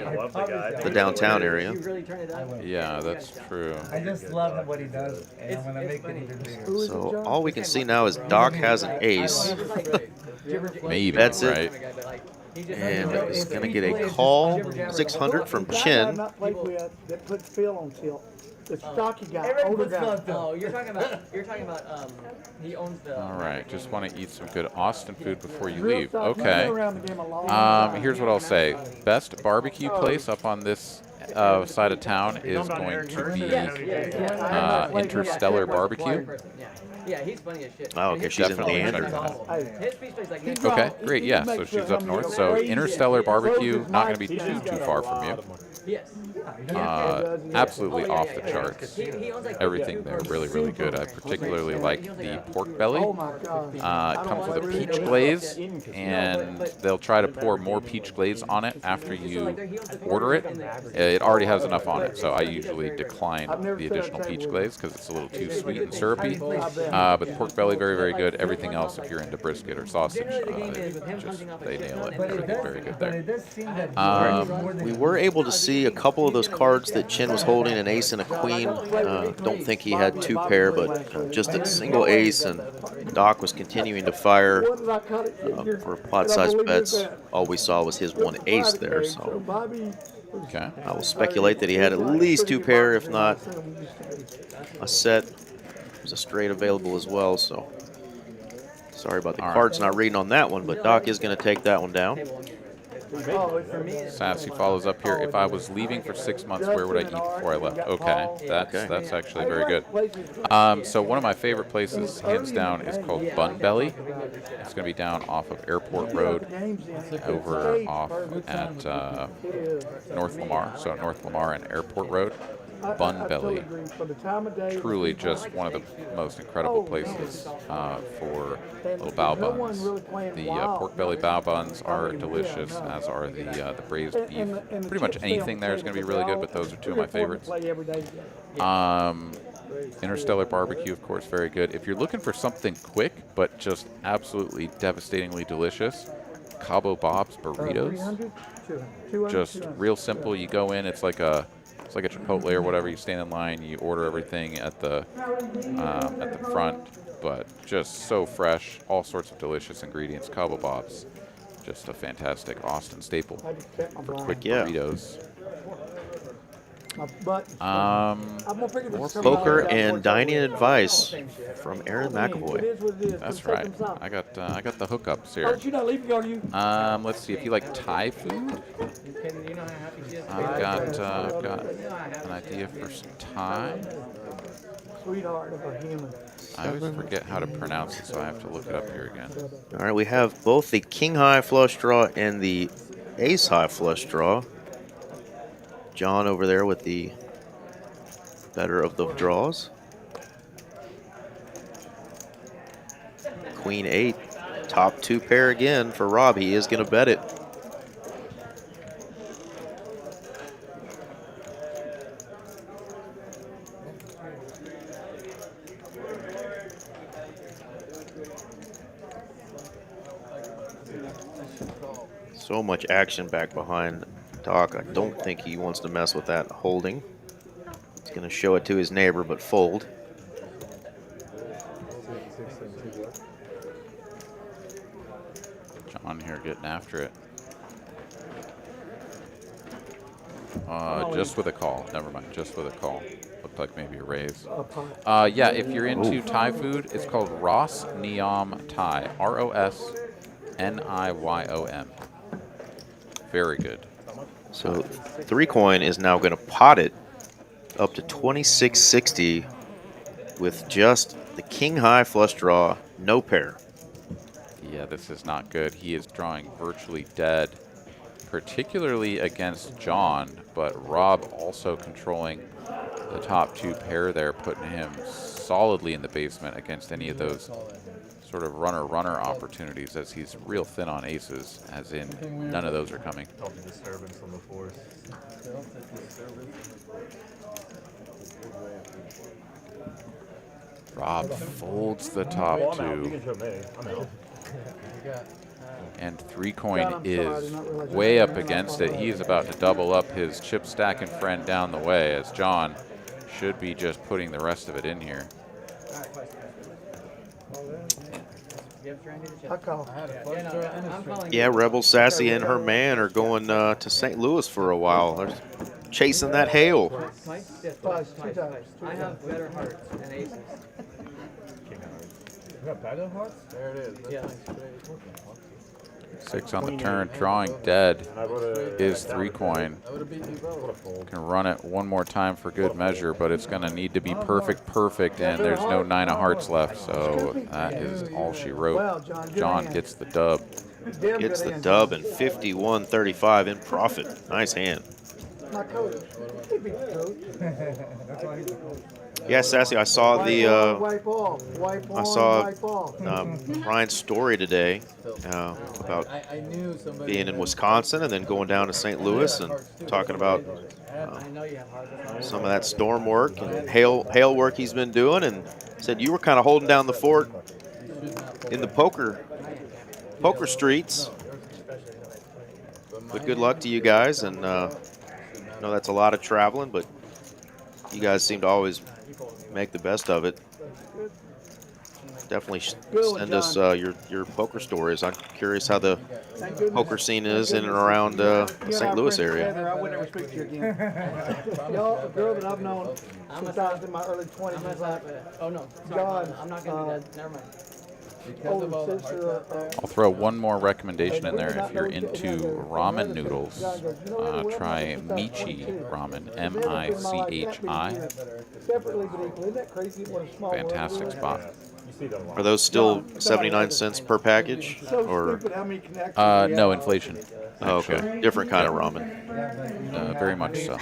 the downtown area. Yeah, that's true. I just love what he does, and I'm going to make it even bigger. So all we can see now is Doc has an ace. Maybe, That's it. right? And is going to get a call, 600 from Chin. That puts Phil on tilt. The stocky guy, older guy. Oh, you're talking about he owns the. All right, just want to eat some good Austin food before you leave. Okay. Here's what I'll say. Best barbecue place up on this side of town is going to be Interstellar Barbecue. Yeah, he's funny as shit. Oh, okay, she's in Leander. Okay, great. Yeah, so she's up north. So Interstellar Barbecue, not going to be too far from you. Yes. Absolutely off the charts. Everything there really, really good. I particularly like the pork belly. It comes with a peach glaze, and they'll try to pour more peach glaze on it after you order it. It already has enough on it, so I usually decline the additional peach glaze because it's a little too sweet and syrupy. But pork belly, very, very good. Everything else, if you're into brisket or sausage, they nail it. Everything very good there. We were able to see a couple of those cards that Chin was holding, an ace and a queen. Don't think he had two pair, but just a single ace, and Doc was continuing to fire for pot-sized bets. All we saw was his one ace there, so okay. I will speculate that he had at least two pair, if not a set. There's a straight available as well, so sorry about the cards not reading on that one, but Doc is going to take that one down. Sassy follows up here. If I was leaving for 6 months, where would I eat before I left? Okay, that's actually very good. So one of my favorite places, hands down, is called Bun Belly. It's going to be down off of Airport Road, over off at North Lamar. So North Lamar and Airport Road. Bun Belly, truly just one of the most incredible places for little bao buns. The pork belly bao buns are delicious, as are the braised beef. Pretty much anything there is going to be really good, but those are two of my favorites. Interstellar Barbecue, of course, very good. If you're looking for something quick but just absolutely devastatingly delicious, Cabo Bob's Burritos. Just real simple. You go in, it's like a Chipotle or whatever. You stand in line, you order everything at the front, but just so fresh, all sorts of delicious ingredients. Cabo Bob's, just a fantastic Austin staple for quick burritos. More poker and dining advice from Aaron McAvoy. That's right. I got the hookups here. Let's see if you like Thai food. I've got an idea for some Thai. Sweetheart of a human. I always forget how to pronounce it, so I have to look it up here again. All right, we have both the king high flush draw and the ace high flush draw. John over there with the better of the draws. Queen 8, top two pair again for Rob. He is going to bet it. So much action back behind Doc. I don't think he wants to mess with that holding. He's going to show it to his neighbor, but fold. John here getting after it. Just with a call. Never mind. Just with a call. Looked like maybe a raise. Yeah, if you're into Thai food, it's called Ros Niyom Thai. ROSNIYOM. Very good. So 3 coin is now going to pot it up to 2660 with just the king high flush draw, no pair. Yeah, this is not good. He is drawing virtually dead, particularly against John, but Rob also controlling the top 2 pair there, putting him solidly in the basement against any of those sort of runner opportunities, as he's real thin on aces, as in none of those are coming. Disturbance on the force. Rob folds the top 2. And 3 coin is way up against it. He is about to double up his chip stacking friend down the way, as John should be just putting the rest of it in here. Yeah, Rebel, Sassy, and her man are going to St. Louis for a while. They're chasing that hail. I have better hearts than aces. There it is. Yeah. 6 on the turn, drawing dead is 3 coin. Can run it one more time for good measure, but it's going to need to be perfect, and there's no 9 of hearts left, so that is all she wrote. John gets the dub. Gets the dub and 51-35 in profit. Nice hand. My coach. He beat the coach. Yeah, Sassy, I saw the Wipe off. Wipe on, I saw wipe off. Ryan's story today about being in Wisconsin and then going down to St. Louis and talking about some of that storm work and hail work he's been doing, and said you were kind of holding down the fort in the poker streets. But good luck to you guys, and I know that's a lot of traveling, but you guys seem to always make the best of it. Definitely send us your poker stories. I'm curious how the poker scene is in and around the St. Louis area. I would never speak to you again. Y'all, a girl that I've known since I was in my early 20s. Oh no, John, I'm not gonna do that. Never mind. I'll throw one more recommendation in there. If you're into ramen noodles, try Michi Ramen, M-I-C-H-I. Fantastic spot. Are those still 79 cents per package? Or no, inflation. Oh, okay, different kind of ramen. Very much so.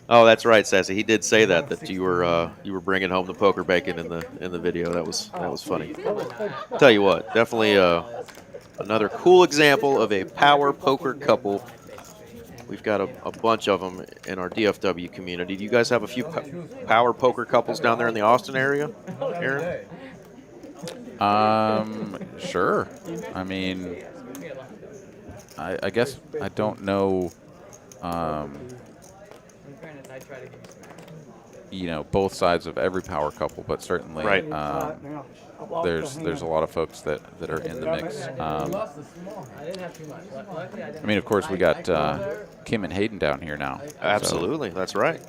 Oh, that's right, Sassy. He did say that you were bringing home the poker bacon in the video. That was funny. Tell you what, definitely another cool example of a power poker couple. We've got a bunch of them in our DFW community. Do you guys have a few power poker couples down there in the Austin area, Aaron? Sure. I mean, I guess I don't know. You know, both sides of every power couple, but certainly right. There's a lot of folks that are in the mix. I mean, of course, we got Kim and Hayden down here now. Absolutely, so. That's right.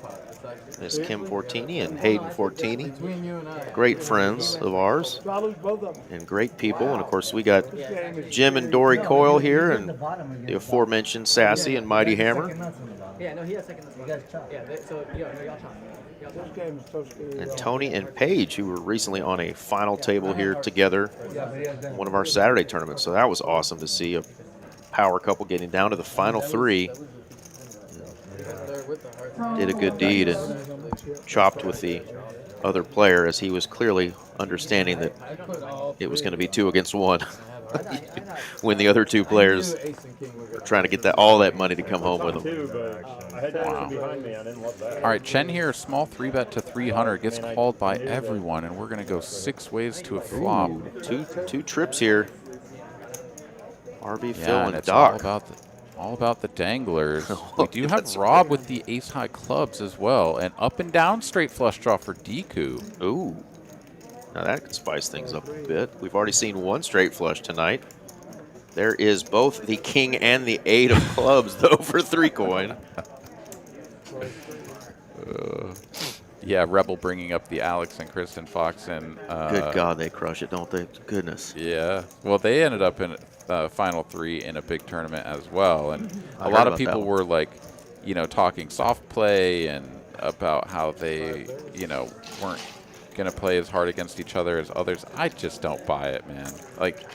There's Kim Fortini and Hayden Fortini, great friends of ours and great people. And of course, we got Jim and Dory Coyle here, and the aforementioned Sassy and Mighty Hammer. Yeah, no, he has second. Yeah, so y'all talk. And Tony and Paige, who were recently on a final table here together in one of our Saturday tournaments. So that was awesome to see a power couple getting down to the final 3. Did a good deed and chopped with the other player, as he was clearly understanding that it was going to be 2 against 1. When the other 2 players are trying to get all that money to come home with them. Wow. All right, Chen here, small 3-bet to 300, gets called by everyone, and we're going to go 6 ways to a flop. Two trips here. RB, Phil, and it's Doc. all about the danglers. We do have Rob with the ace-high clubs as well, and up and down straight flush draw for Deku. Ooh. Now that could spice things up a bit. We've already seen one straight flush tonight. There is both the king and the 8 of clubs, though, for 3 coin. Yeah, Rebel bringing up the Alex and Kristen Fox. And good God, they crush it, don't they? Goodness. Yeah. Well, they ended up in Final 3 in a big tournament as well. And a lot of people were like, talking soft play and about how they, weren't going to play as hard against each other as others. I just don't buy it, man. Like,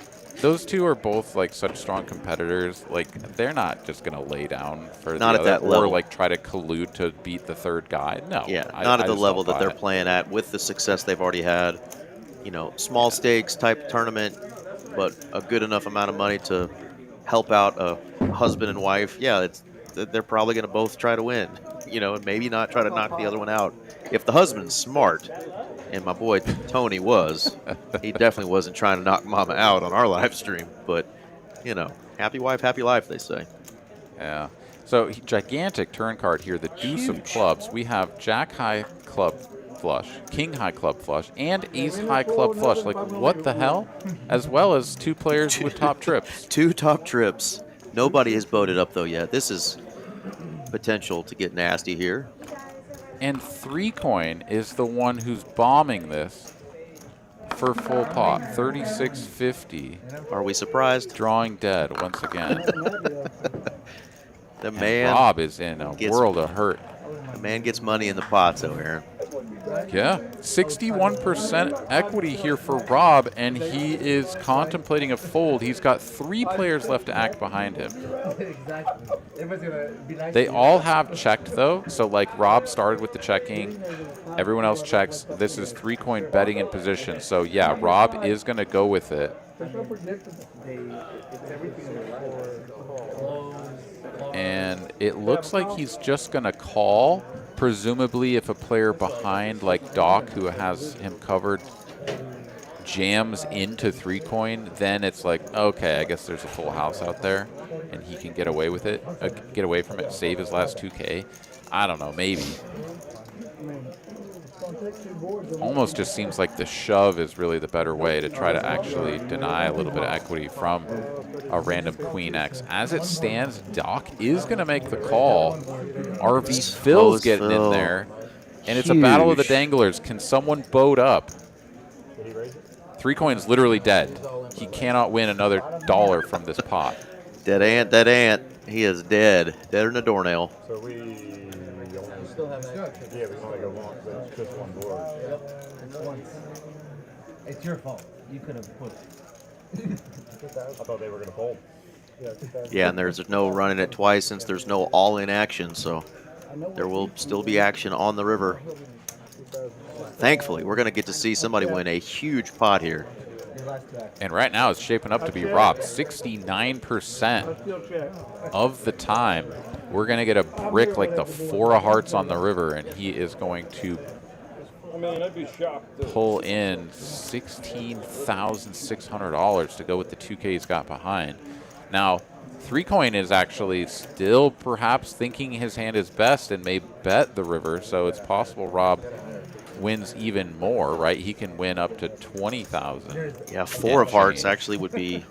those two are both like such strong competitors. Like, they're not just going to lay down for not the at that other level. Or like try to collude to beat the third guy. No. Yeah, not at the level that they're playing at with the success they've already had. Small stakes type tournament, but a good enough amount of money to help out a husband and wife. Yeah, they're probably going to both try to win, and maybe not try to knock the other one out. If the husband's smart, and my boy Tony was, he definitely wasn't trying to knock Mama out on our live stream. But, happy wife, happy life, they say. Yeah. So gigantic turn card here, the deuce of clubs. We have Jack high club flush, King high club flush, and Ace high club flush. Like, what the hell? As well as 2 players with top trips. 2 top trips. Nobody has boated up, though, yet. This is potential to get nasty here. And 3 coin is the one who's bombing this for full pot, 36.50. Are we surprised? Drawing dead once again. The man Rob is in a world of hurt. The man gets money in the pot, though, Aaron. Yeah, 61% equity here for Rob, and he is contemplating a fold. He's got 3 players left to act behind him. They all have checked, though. So, like, Rob started with the checking. Everyone else checks. This is 3 coin betting in position. So, yeah, Rob is going to go with it. And it looks like he's just going to call. Presumably, if a player behind, like Doc, who has him covered, jams into 3 coin, then it's like, okay, I guess there's a full house out there, and he can get away with it, get away from it, save his last 2K. I don't know, maybe. Almost just seems like the shove is really the better way to try to actually deny a little bit of equity from a random Queen X. As it stands, Doc is going to make the call. RV Phil's getting in there. And it's a battle of the danglers. Can someone boat up? 3 coin's literally dead. He cannot win another $1 from this pot. Dead ant, dead ant. He is dead. Deader than a doornail. So we still have that. Yeah, we only go one, but it's just one board. It's your fault. You could have put it. I thought they were going to fold. Yeah, and there's no running it twice since there's no all-in action, so there will still be action on the river. Thankfully, we're going to get to see somebody win a huge pot here. And right now it's shaping up to be Rob. 69% of the time, we're going to get a brick like the 4 of hearts on the river, and he is going to I'd be shocked. pull in $16,600 to go with the 2K he's got behind. Now, 3 coin is actually still perhaps thinking his hand is best and may bet the river, so it's possible Rob wins even more, right? He can win up to 20,000. Yeah, 4 of hearts actually would be,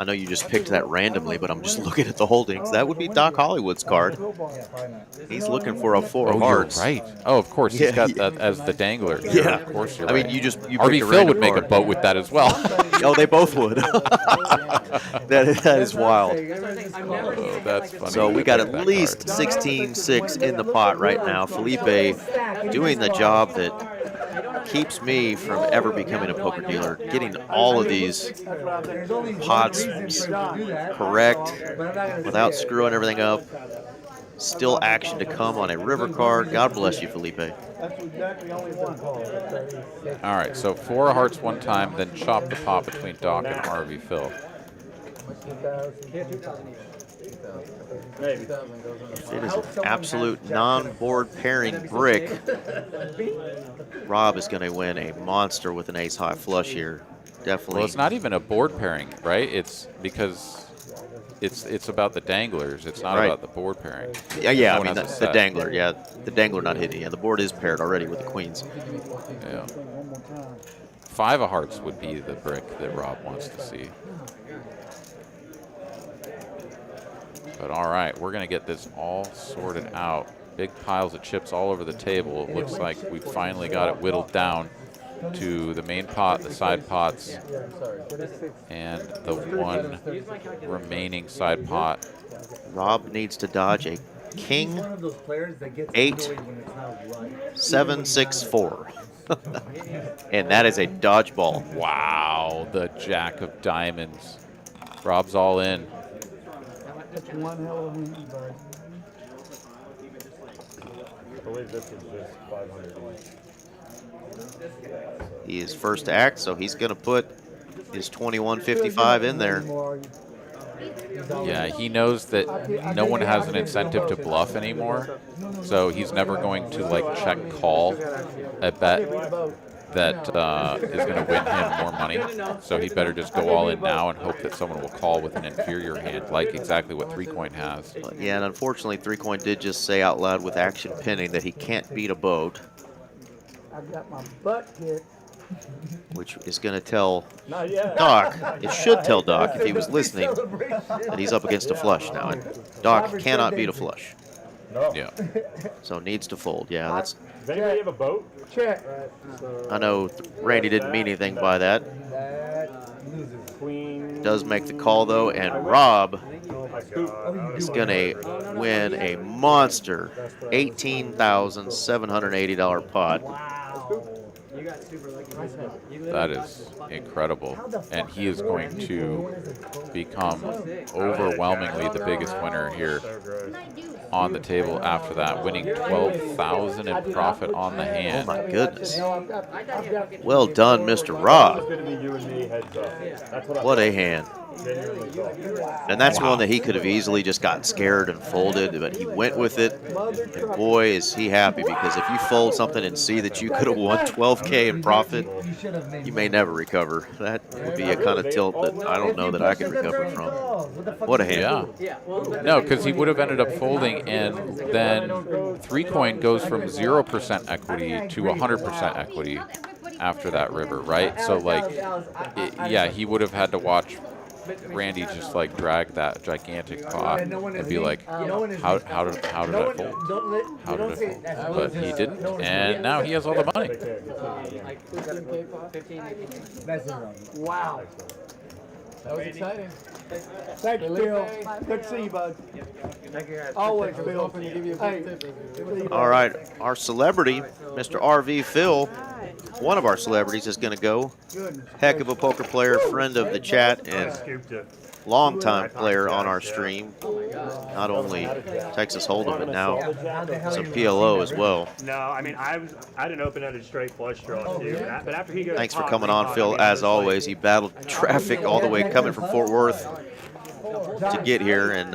I know you just picked that randomly, but I'm just looking at the holdings. That would be Doc Hollywood's card. He's looking for a 4 of hearts. You're right. Oh, of course. He's got that as the dangler. Yeah. Of course you're I right. mean, you RV Phil would make a boat with that as well. Oh, they both would. that is wild. Oh, that's funny. So we got at least 16-6 in the pot right now. Felipe doing the job that keeps me from ever becoming a poker dealer, getting all of these pots correct without screwing everything up. Still action to come on a river card. God bless you, Felipe. All right, so 4 of hearts one time, then chop the pot between Doc and RV Phil. It is an absolute non-board pairing brick. Rob is going to win a monster with an ace-high flush here. Definitely. Well, it's not even a board pairing, right? It's because it's about the danglers. It's not about the board pairing. Yeah. I mean, the dangler. Yeah, the dangler not hitting. Yeah, the board is paired already with the queens. Yeah. 5 of hearts would be the brick that Rob wants to see. But all right, we're going to get this all sorted out. Big piles of chips all over the table. It looks like we finally got it whittled down to the main pot, the side pots, and the one remaining side pot. Rob needs to dodge a king 8 7 6 4. And that is a dodgeball. Wow, the jack of diamonds. Rob's all in. One hell of a win, bud. I believe this is just 500 each. He is first to act, so he's going to put his 21.55 in there. Yeah, he knows that no one has an incentive to bluff anymore, so he's never going to like check call a bet that is going to win him more money. So he'd better just go all in now and hope that someone will call with an inferior hand, like exactly what 3-Coin has. Yeah, and unfortunately, 3-Coin did just say out loud with action pinning that he can't beat a boat, I got my butt kicked. which is going to tell Not yet. Doc, it should tell Doc if he was listening, that he's up against a flush now. And Doc cannot beat a flush, No. Yeah. so needs to fold. Yeah, that's. Does anybody have a boat? Check. I know Randy didn't mean anything by that. Queen. Does make the call though, and Rob I scoop. is going to win a monster $18,780 pot. You got super lucky. That is incredible. And he is going to become overwhelmingly the biggest winner here on the table after that, winning $12,000 in profit on the Oh hand. my goodness. Well done, Mr. Rob. It's going to be you and me heads up. That's what I What a hand. genuinely thought. And that's one that he could have easily just gotten scared and folded, but he went with it. And boy, is he happy, because if you fold something and see that you could have won $12K in profit, you may never recover. That would be a kind of tilt that I don't know that I could recover from. What a hand. Yeah. No, because he would have ended up folding, and then 3-Coin goes from 0% equity to 100% equity after that river, right? So, like, yeah, he would have had to watch Randy just like drag that gigantic pot and be like, how did I fold? How did I fold? But he didn't, and now he has all the money. Wow. That was exciting. Thank you, Bill. Good to see you, bud. Always, I was Bill. hoping to give you a Hey. big tip. All right, our celebrity, Mr. RV Phil, one of our celebrities, is going to go. Heck of a poker player, friend of the chat, and Scooped it. longtime player on our stream. Not only Texas Hold'em, but now some PLO as well. No, I mean I didn't open ended straight flush draw too, but after he goes. Thanks for top, coming I on, mean, Phil. this As is always, like- he battled traffic all the way coming from Fort Worth to get here, and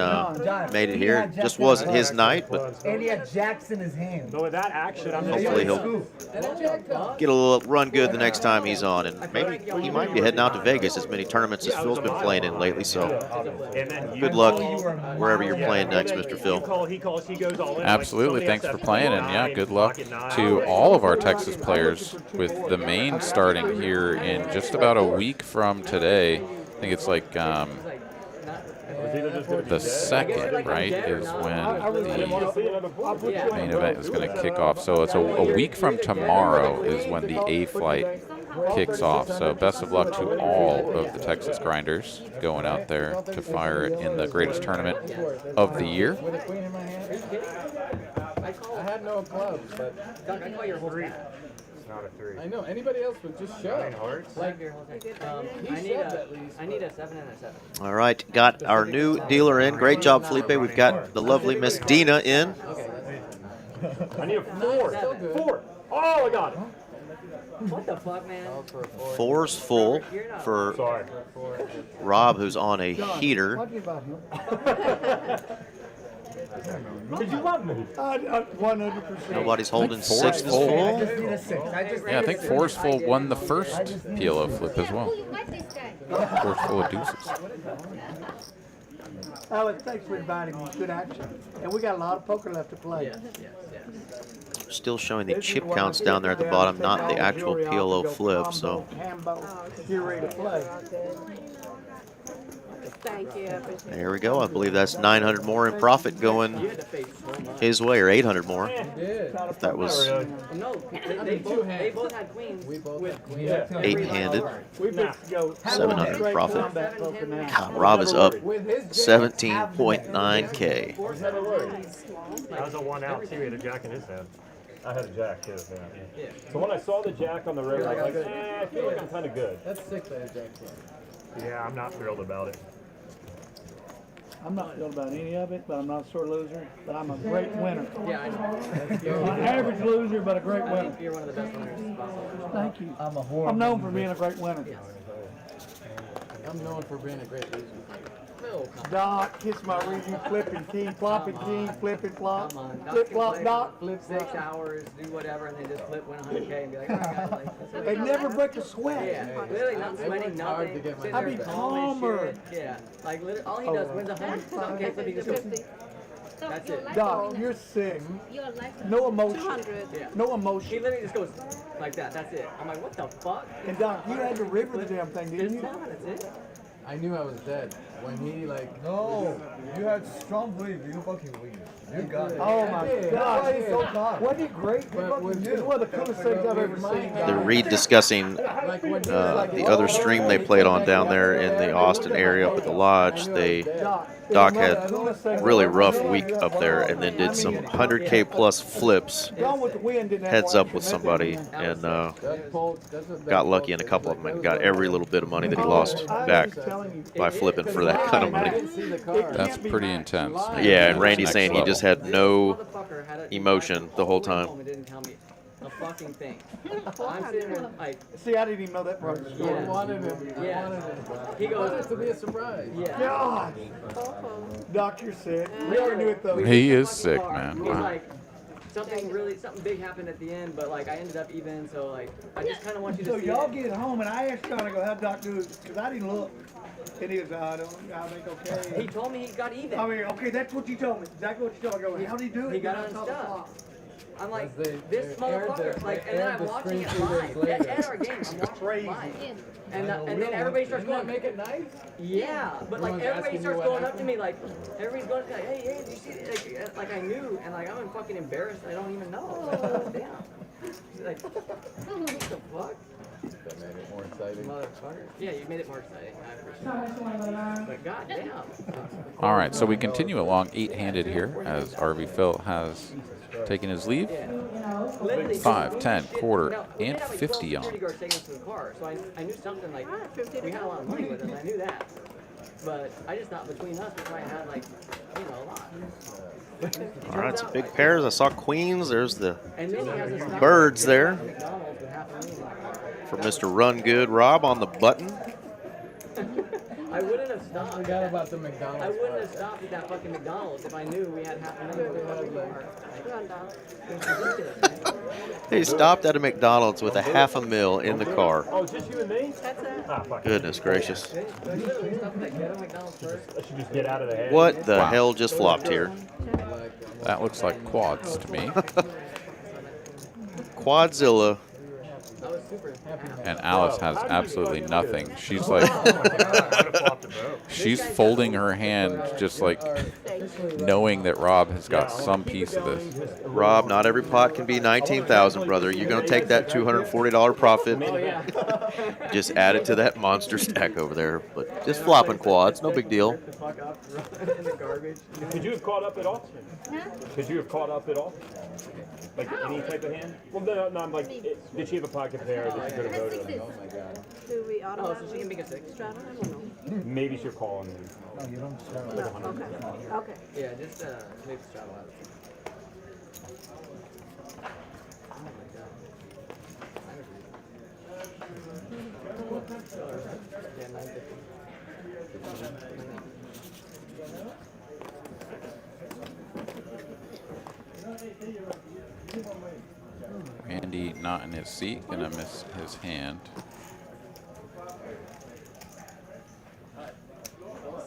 made it here. Just wasn't his night, but And he had jacks in his hand. But with that action, I'm just hopefully he'll get a little run good the next time he's on, and maybe he might be heading out to Vegas, as many tournaments as Phil's been playing in lately. So And then good luck wherever you're playing next, Mr. Phil. he calls, he goes all in. Absolutely. Thanks for playing, and yeah, good luck to all of our Texas players, with the main starting here in just about a week from today. I think it's like the 2nd, right, is when the main event is going to kick off. So it's a week from tomorrow is when the A flight kicks off. So best of luck to all of the Texas grinders going out there to fire it in the greatest tournament of the year. With a queen in my hand. I had no clubs, but It's not a 3. I know anybody else would just show. Like, he I need shoved at least. I need a 7 and a 7. All right, got our new dealer in. Great job, Felipe. We've got the lovely Miss Dina in. I need a 4. 4. Oh, I got it. What the fuck, man? Four's full for Sorry. Rob, who's on a heater. Talking about him. Did you love me? 100%. Nobody's holding Four's six is full. full. Yeah, I think Four's full won the first PLO flip as well. Four's full of deuces. Alex, thanks for inviting me. Good action. And we got a lot of poker left to play. Yes, yes, yes. still showing the chip counts down there at the bottom, not the actual PLO flip. So You're ready to play. Thank you. there we go. I believe that's 900 more in profit going his way, or 800 more. If that was No, they both had queens. We both had queens. 8-handed, We fixed to go 700 profit. Seven-handed. God, Rob is up With his 17.9K. Never worried. That was a 1 out too. He had a jack in his hand. I had a jack too. Yeah. So when I saw the jack on the river, I was like, I feel like I'm kind of good. That's sick that his jack's up. Yeah, I'm not thrilled about it. I'm not thrilled about any of it, but I'm not a sore loser. But I'm a great winner. Yeah, I know. An average loser, but a great I winner. think you're one of the best winners possible. Thank you. I'm a horrible. I'm known for being a great winner. I'm known for being a great loser. No, Doc, kiss my review, flipping king, flopping king, flipping flop, come on. flip flop, Doc. Flip 6 hours, do whatever, and then just flip, win 100K and be like, all right, guys, like, that's They never break a sweat. Yeah, literally not sweating, hard to nothing. get my Sitting I'd there be calm as calmer. shit. Yeah, like literally, all he does wins 100-something K, flipping, just goes, that's it. Doc, you're sick. No emotion. 200. Yeah. No He emotion. literally just goes like that. That's it. I'm like, what the fuck? And Doc, you had to river the damn thing, didn't you? That's it. I knew I was dead when he like. No, you had strong belief. You fucking win. You got it. Oh my That's why he's so God. calm. Wasn't it great? It's one of the coolest things I've ever seen. They're rediscussing Like when he the other stream they played on down there in the Austin area up at the lodge. Doc had a really rough week up there, and then did some 100K plus flips, Gone with the wind didn't have heads to up watch with it. somebody, and that pole, that's a got lucky in a couple of them and got every little bit of money that he lost back by flipping for that kind of I money. didn't see the car. That's pretty intense. Yeah, and Randy's Next saying he level. just had no Motherfucker had a- emotion the whole time. Home and didn't tell me a fucking thing. I'm sitting there like, See, I didn't even know that part of the story. I wanted him. Yeah. I wanted him. He I goes- wanted it to be a surprise. yeah. God, Doc, you're sick. We already knew it though. He is Fucking sick, car. man. He's Wow. like, something big happened at the end, but like I ended up even, so like I just kind of want you to So see y'all it. get home and I asked John, I go, how'd Doc do it? Because I didn't look. And he was, I think okay. He told me he got even. I mean, okay, that's what you told me. Exactly what you told me. I go, how'd he do it? He got And I saw the unstuck. flop. I'm like, They this aired motherfucker, the- like, they and then aired I'm the watching it screen 2 days live. At later. our game, I'm watching Crazy. it live. And I know, then we everybody don't- starts doesn't that going, make it nice? yeah, but like Everyone's everybody asking you starts what going up to happened? me like, everybody's going like, hey, did you see it? Like I knew, and like I'm fucking embarrassed. I don't even know. Like, damn. Like, what the fuck? That made it more exciting. Motherfucker. Yeah, you made it more exciting. I appreciate How much you want to go down? it. But goddamn. All right, so we continue along 8-handed here as RV Phil has taken his leave. Yeah. You know, Literally, 5, 10, shit. quarter, Now, we and had, like, 50 12 on. security guards taking us to the car, so I knew something like we had a lot of money with us. I knew that, but I just thought between us we probably had like a lot. All right, some big pairs. I saw queens. There's the And then he has a stop birds there at McDonald's with half a million. for Mr. Run Good Rob on the button. I wouldn't have I stopped. forgot about the McDonald's. I wouldn't have stopped at that fucking McDonald's if I knew we had half a million in the fucking car. It's ridiculous, man. They stopped at a McDonald's with a $500,000 in the car. Oh, it's just you and me? That's it. Ah, fuck. Goodness gracious. We literally stopped at that ghetto McDonald's first. I should just get out of the head. What the Wow. hell just flopped here? That looks like quads to me. Quadzilla. I was super happy. And Alice has absolutely nothing. She's like, she's folding her hand just like knowing that Rob has got some piece of this. Rob, not every pot can be 19,000, brother. You're going to take that $240 profit. Oh yeah. Just add it to that monster stack over there. But just flopping quads, no big deal. The fuck up in the garbage. Could you have caught up at all? Could you have caught up at all? Like any type of hand? Well, no, I'm like, did she have a pocket pair that she could have voted on? Oh my god. Do we Oh, so automatically she can make a 6. straddle him or no? Maybe she'll call on me. No, you don't start. Okay. Okay. Yeah, just make the straddle out. Oh my god. Yeah, 950. Andy not in his seat, gonna miss his hand.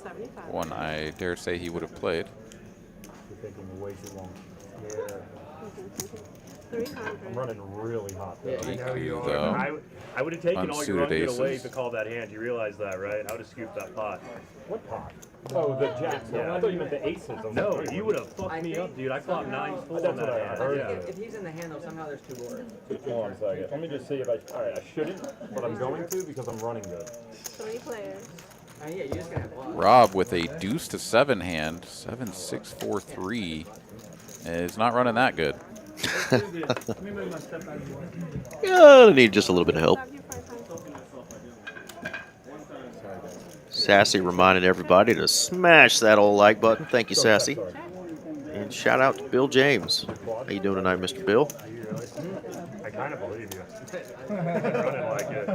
75. One I dare say he would have played. You're taking way too long. Yeah. I'm running really hot. Though. I know you Though. are. I would have taken all your own Unsuited good away aces. to call that hand. You realize that, right? I would have scooped that pot. What pot? Oh, the jacks. Yeah. I thought you meant the aces. No, you would have fucked me up, dude. I flopped 9 full That's on what that I hand. heard. Yeah. If he's in the hand though, somehow there's 2 boards. Hold on a second. Let me just see if I. All right, I shouldn't, but I'm going to because I'm running good. 3 players. Yeah, you just gonna have one. Rob with a deuce to 7 hand, 7, 6, 4, 3, is not running that good. Yeah, I need just a little bit of help. Sassy reminded everybody to smash that old like button. Thank you, Sassy. And shout out to Bill James. How you doing tonight, Mr. Bill? I kind of believe you. I didn't like it.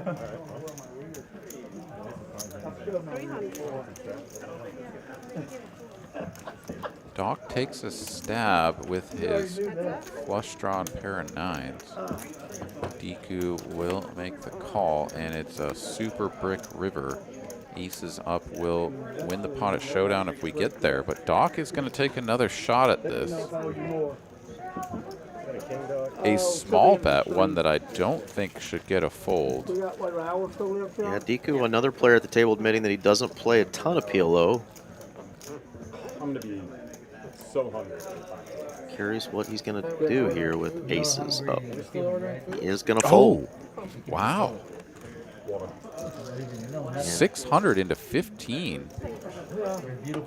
Doc takes a stab with his flush drawn pair of 9s. Deku will make the call, and it's a super brick river. Aces up will win the pot at showdown if we get there, but Doc is going to take another shot at this. A small bet, one that I don't think should get a fold. Yeah, Deku, another player at the table admitting that he doesn't play a ton of PLO. I'm going to be so hungry. Curious what he's going to do here with aces up. He is going to fold. Wow. 600 into 15.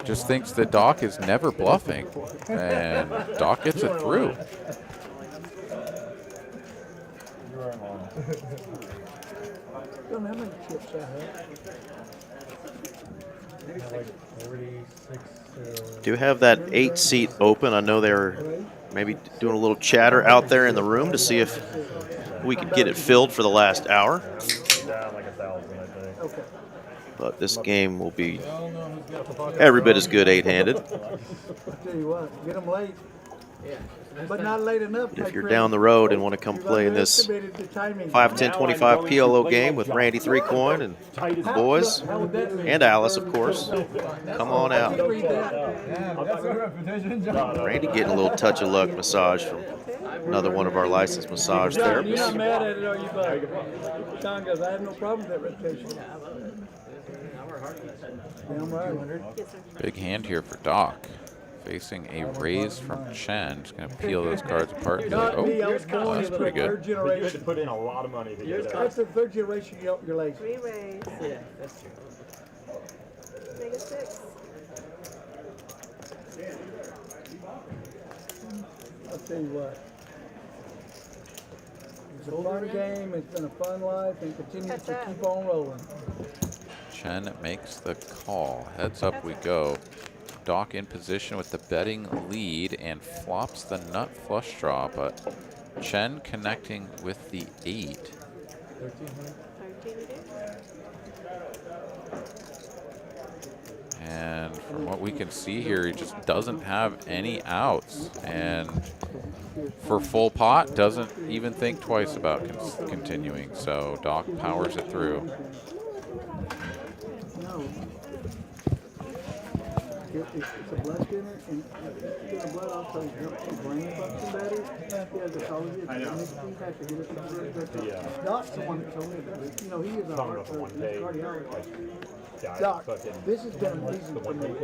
Just thinks that Doc is never bluffing, and Doc gets it through. Don't have many chips I have. Do have that 8 seat open. I know they're maybe doing a little chatter out there in the room to see if we could get it filled for the last hour. Down like 1,000, I think. But this game will be every bit as good 8-handed. I'll tell you what, get them late. But not late enough. If you're down the road and want to come play in this 5, 10, 25 PLO game with Randy 3Coin and the boys, and Alice, of course, come on out. Randy getting a little touch of luck massage from another one of our licensed massage You're therapists. not mad at it, are you, bud? Sean goes, I have no problem with that reputation. Damn right. Big hand here for Doc. Facing a raise from Chen. Just going to peel those cards apart. And be like, oh, that's pretty good. You had to put in a lot of money to get that. That's the 3rd generation you're lazy. 3 ways. Yeah, that's true. Make it 6. I'll tell you what. It's a fun game, it's been a fun life, and continues to keep on rolling. Chen makes the call. Heads up we go. Doc in position with the betting lead and flops the nut flush draw, but Chen connecting with the 8. And from what we can see here, he just doesn't have any outs. And for full pot, doesn't even think twice about continuing. So Doc powers it through. It's a blood thinner, and if you get a blood also helps your brain function better. Yeah, that's all it is. It makes you faster. Get it to the Doc's the one that told me that. You know, he is a heart surgeon, he's a cardiologist. Doc, this has been amazing for me.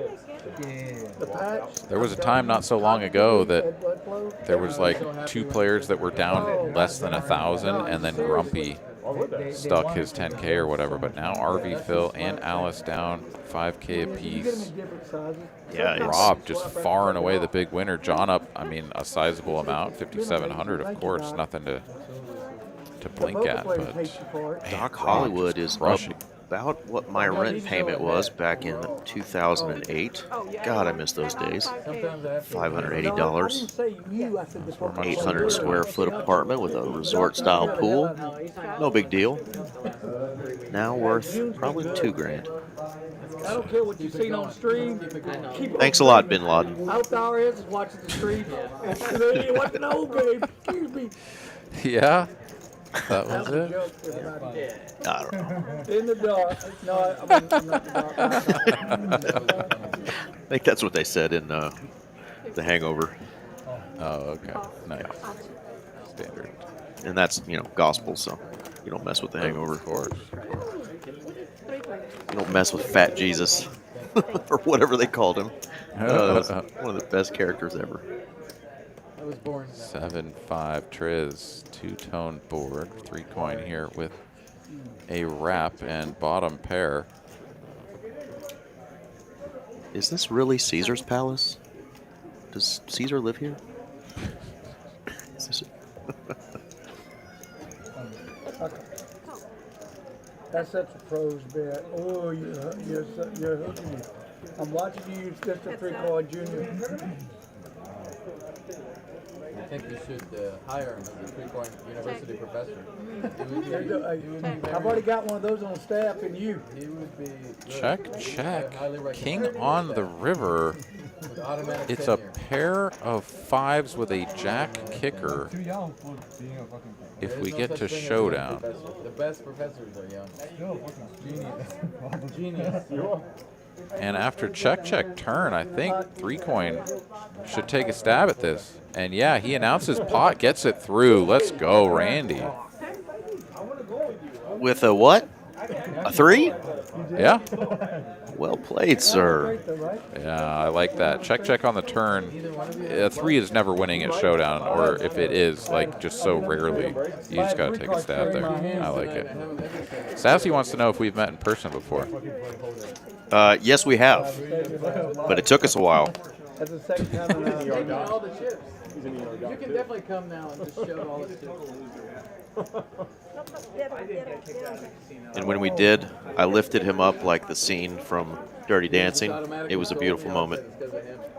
The patch. There was a time not so long ago that there was like 2 players that were down less than 1,000, and then Grumpy stuck his 10K or whatever. But now RV Phil and Alice down 5K apiece. Yeah, Rob just far and away the big winner. John up, I mean, a sizable amount, 5,700, of course, nothing to blink at. But Doc Hollywood is crushing. About what my rent payment was back in 2008. God, I miss those days. $580. 800 square foot apartment with a resort style pool. No big deal. Now worth probably $2,000. I don't care what you've seen on stream. Thanks a lot, Bin Laden. I hope our heads is watching the stream. They ain't watching the whole game. Excuse me. Yeah, that was it. I don't know. In the dark. No, I mean, I'm not the dark. I think that's what they said in The Hangover. Oh, okay. Nice. Standard. And that's, you know, gospel, so you don't mess with the hangover. Of course. You don't mess with Fat Jesus or whatever they called him. That was one of the best characters ever. I was born. 7-5 Triz, 2-tone board, 3 coin here with a wrap and bottom pair. Is this really Caesar's palace? Does Caesar live here? Is this That's such a pros bet. Oh, you're hooking me. I'm watching you use just a 3-card junior. I think you should hire him as a 3-coin university professor. I've already got one of those on staff, and you. He would be Check. King on the river. It's a pair of 5s with a jack kicker. If we get to showdown. The best professors are young. Genius. And after check turn, I think 3-coin should take a stab at this. And yeah, he announces pot, gets it through. Let's go, Randy. with a what? A 3? Yeah. Well played, sir. Yeah, I like that. Check on the turn. A 3 is never winning at showdown, or if it is, like, just so rarely. You just got to take a stab there. I like it. Sassy wants to know if we've met in person before. Yes, we have. But it took us a while. That's the second time around. All the chips. You can definitely come now and just show all the chips. And when we did, I lifted him up like the scene from Dirty Dancing. It was a beautiful moment.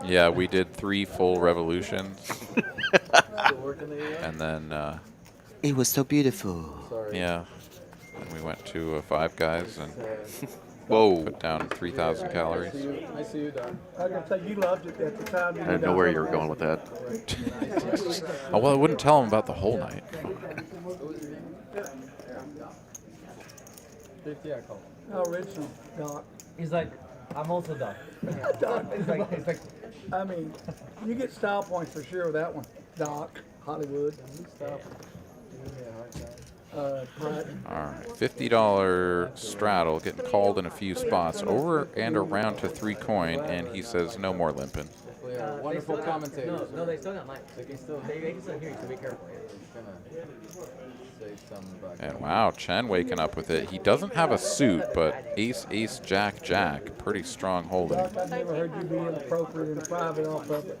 Yeah, we did 3 full revolutions. And then... it was so beautiful. Yeah. And we went to 5 Guys and... Whoa. Put down 3,000 calories. I see you, Don. I was going to say, you loved it at the time. I didn't know where you were going with that. Oh, well, I wouldn't tell him about the whole night. How original, Doc. He's like, I'm also Doc. Doc. It's like, I mean, you get style points for sure with that one. Doc, Hollywood. All right, $50 straddle, getting called in a few spots, over and around to 3 coin, and he says no more limping. Wonderful commentators. No, they still got mics. They can still hear you, so be careful. And wow, Chen waking up with it. He doesn't have a suit, but ace, ace, jack, jack. Pretty strong holding. Doc, I've never heard you be inappropriate in private off of it.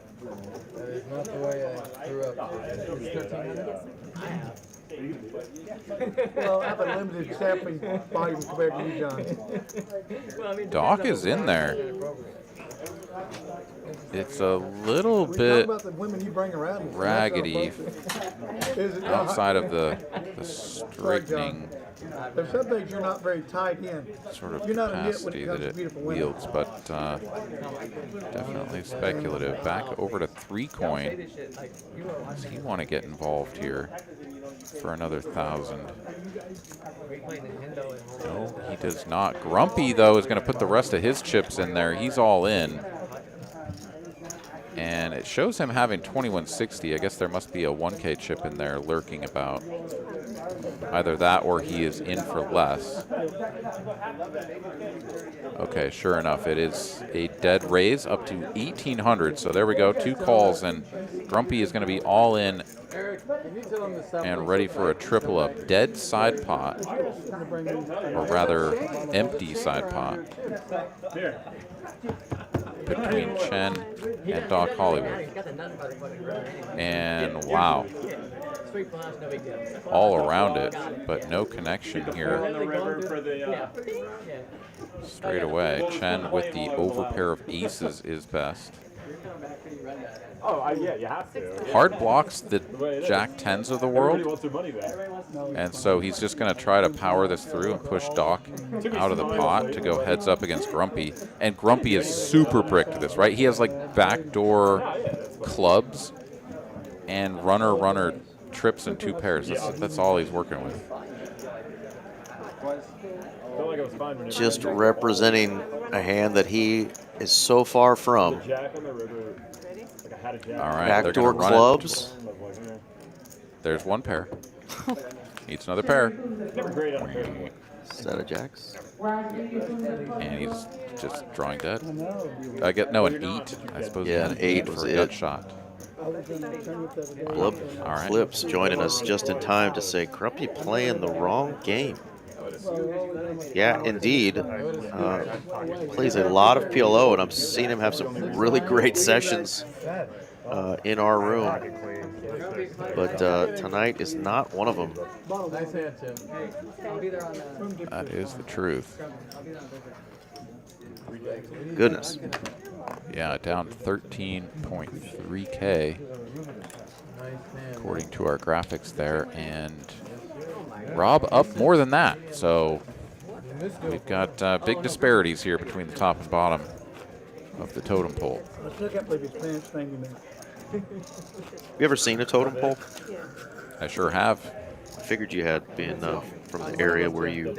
That is not the way I grew up. 1,300? I have. Well, I have a limited sampling volume compared to you, John. Doc is in there. It's a little bit raggedy outside of the straightening There's some things you're not very tight in. sort of You're not a nit when capacity it that comes to it beautiful women. wields, but definitely speculative. Back over to 3 coin. Does he want to get involved here for another 1,000? No, he does not. Grumpy, though, is going to put the rest of his chips in there. He's all in. And it shows him having 2160. I guess there must be a 1K chip in there lurking about. Either that or he is in for less. Okay, sure enough, it is a dead raise up to 1,800. So there we go, 2 calls, and Grumpy is going to be all in and ready for a triple up. Dead side pot, or rather empty side pot, between Chen and Doc Hollywood. And wow, all around it, but no connection here. Straight away, Chen with the over pair of aces is best. Oh, yeah, you have to. Hard blocks the Jack 10s of the world, Everybody wants their money back. and so he's just going to try to power this through and push Doc out of the pot to go heads up against Grumpy. And Grumpy is super bricked this, right? He has like backdoor clubs and runner trips and 2 pairs. That's all he's working with. Just representing a hand that he is so far from. All right, Backdoor clubs. there's one pair. Needs another pair. Never great on a pair. Set of jacks. And he's just drawing dead. I get no, an 8. I suppose Yeah, he had an 8 for was a gut it. shot. Blip. All right. Flips joining us just in time to say Grumpy playing the wrong game. Yeah, indeed. Plays a lot of PLO, and I'm seeing him have some really great sessions in our room. But tonight is not one of them. Nice hand, Tim. That is the truth. Goodness. Yeah, down 13.3K according to our graphics there, and Rob up more than that. So we've got big disparities here between the top and bottom of the totem pole. Have you ever seen a totem pole? I sure have. I figured you had, being from the area where you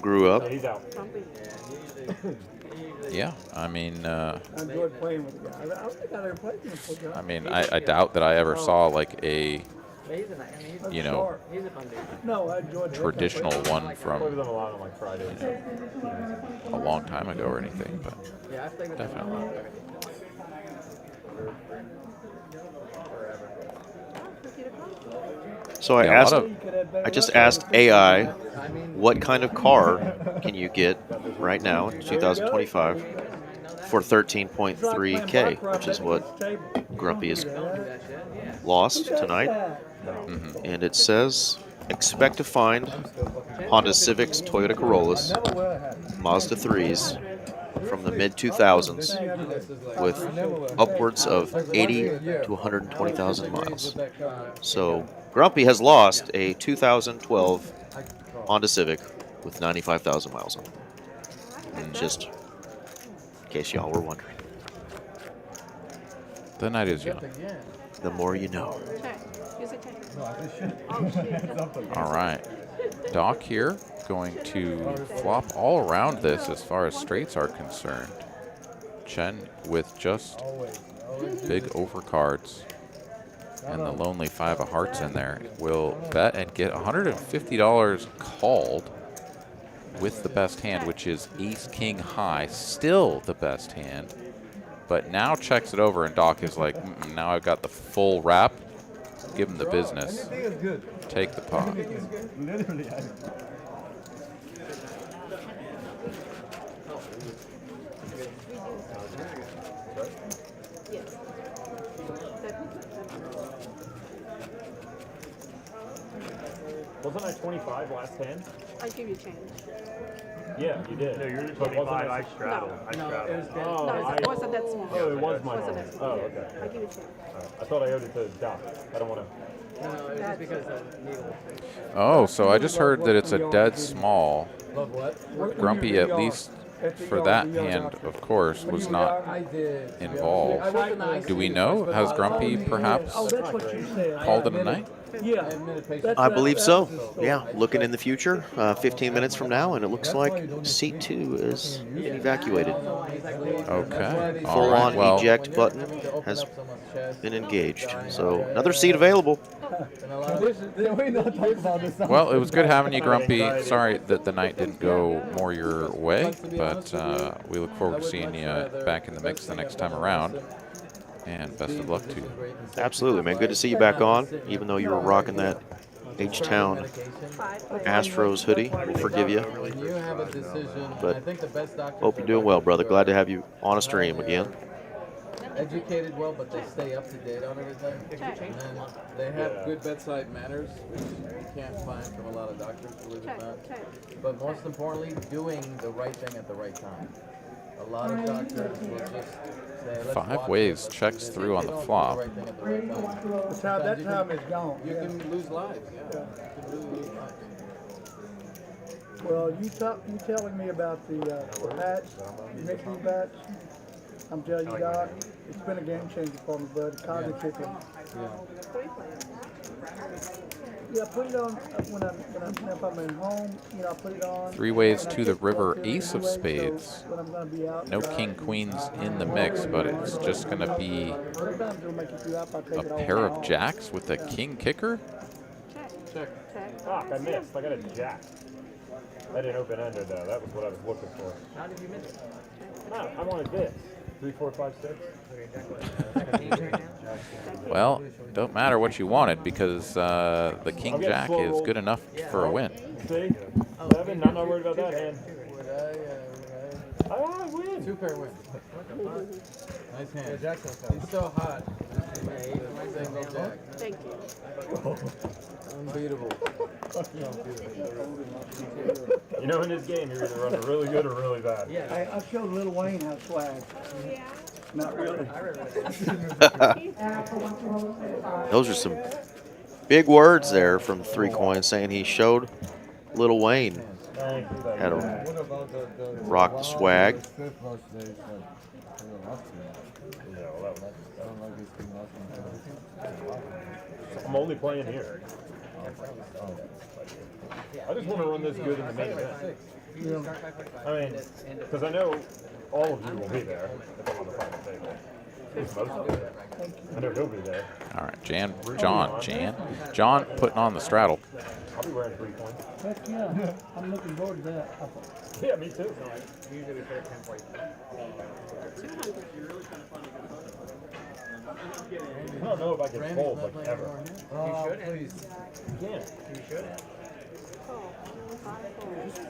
grew up. He's out. Yeah, I mean, I enjoyed playing with the guy. I don't think I ever played with him before. I mean, I doubt that I ever saw like a, you know, No, I enjoyed traditional one from Play with them a lot on like Fridays. a long time ago or anything, but Yeah, I played with definitely. So I Yeah, a asked, lot I just asked AI, what kind of car can you get right now in 2025 for 13.3K, which is what Grumpy has lost tonight. And it says, expect to find Honda Civics, Toyota Corollas, Mazda 3s from the mid-2000s with upwards of 80 to 120,000 miles. So Grumpy has lost a 2012 Honda Civic with 95,000 miles on it. And just in case y'all were wondering, The night is young. the more you know. All right. Doc here going to flop all around this as far as straights are concerned. Chen with just big overcards and the lonely 5 of hearts in there will bet and get $150 called with the best hand, which is ace king high, still the best hand, but now checks it over and Doc is like, now I've got the full wrap. Give him the business. Take the pot. Wasn't I 25 last hand? I give you change. Yeah, you did. No, you're the But wasn't 25. I- I straddled. I straddled. Oh, No, it wasn't that small. Oh, it was my Wasn't fault. that small. Oh, okay. I give you change. I thought I owed it to Doc. I don't want to. No, it was just because the needle. Oh, so I just heard that it's a dead small. Love what? Grumpy, at least for that hand, of course, was not I did. involved. Do we know? Has Grumpy perhaps Oh, that's what you said. called it a night? Yeah. I believe so. Yeah, looking in the future, 15 minutes from now, and it looks like seat 2 is been evacuated. Okay. All Full-on right. Well, eject button has been engaged. So another seat available. well, it was good having you, Grumpy. Sorry that the night didn't go more your way, but we look forward to seeing you back in the mix the next time around. And best of luck to you. Absolutely, man. Good to see you back on, even though you were rocking that H-Town Astros hoodie. We'll forgive you. When you have a decision, But I think the best doctor. hope you're doing well, brother. Glad to have you on a stream again. Educated well, but they stay up to date on everything. And then they have good bedside manners, which you can't find from a lot of doctors, believe it or not. But most importantly, doing the right thing at the right time. A lot of doctors will just say, let's 5 watch ways it, but checks they through on the don't do flop. right thing at the right time. That time is gone. You can lose lives, yeah. You can really lose lives. Well, you telling me about the patch, Mickey patch? I'm telling you, Doc, it's been a game changer for me, bud. Cosmic kicking. Yeah, put it on when if I'm at home. You know, I put it on. 3 ways and I to the kick river, both ace of ways, so spades. when I'm gonna be out, No king queens in the mix, but it's just going to be sometimes it'll make you feel up, I'll take a it all pair of off. jacks with a king kicker. Fuck, I missed. I got a jack. I didn't open ender though. That was what I was looking for. How did you miss it? No, I wanted this. 3, 4, 5, 6. Well, don't matter what you wanted because the king jack is good enough for a win. See? 7. I'm not worried about that hand. I win. 2-pair win. Nice hand. He's so hot. Thank you. Unbeatable. You know, in this game, you're either running really good or really bad. I showed Lil Wayne how swag. Yeah. Not really. Those are some big words there from 3 Coins saying he showed Lil Wayne how to rock the swag. I'm only playing here. I just want to run this good in the main event. I mean, because I know all of you will be there if I'm on the final table. At least most of you. I know he'll be there. All right, John putting on the straddle. I'll be wearing 3 Coins. Heck yeah. I'm looking forward to that. Yeah, me too. Usually we put it 10 I don't know if I can fold like ever. You should. Please. You can't. You should.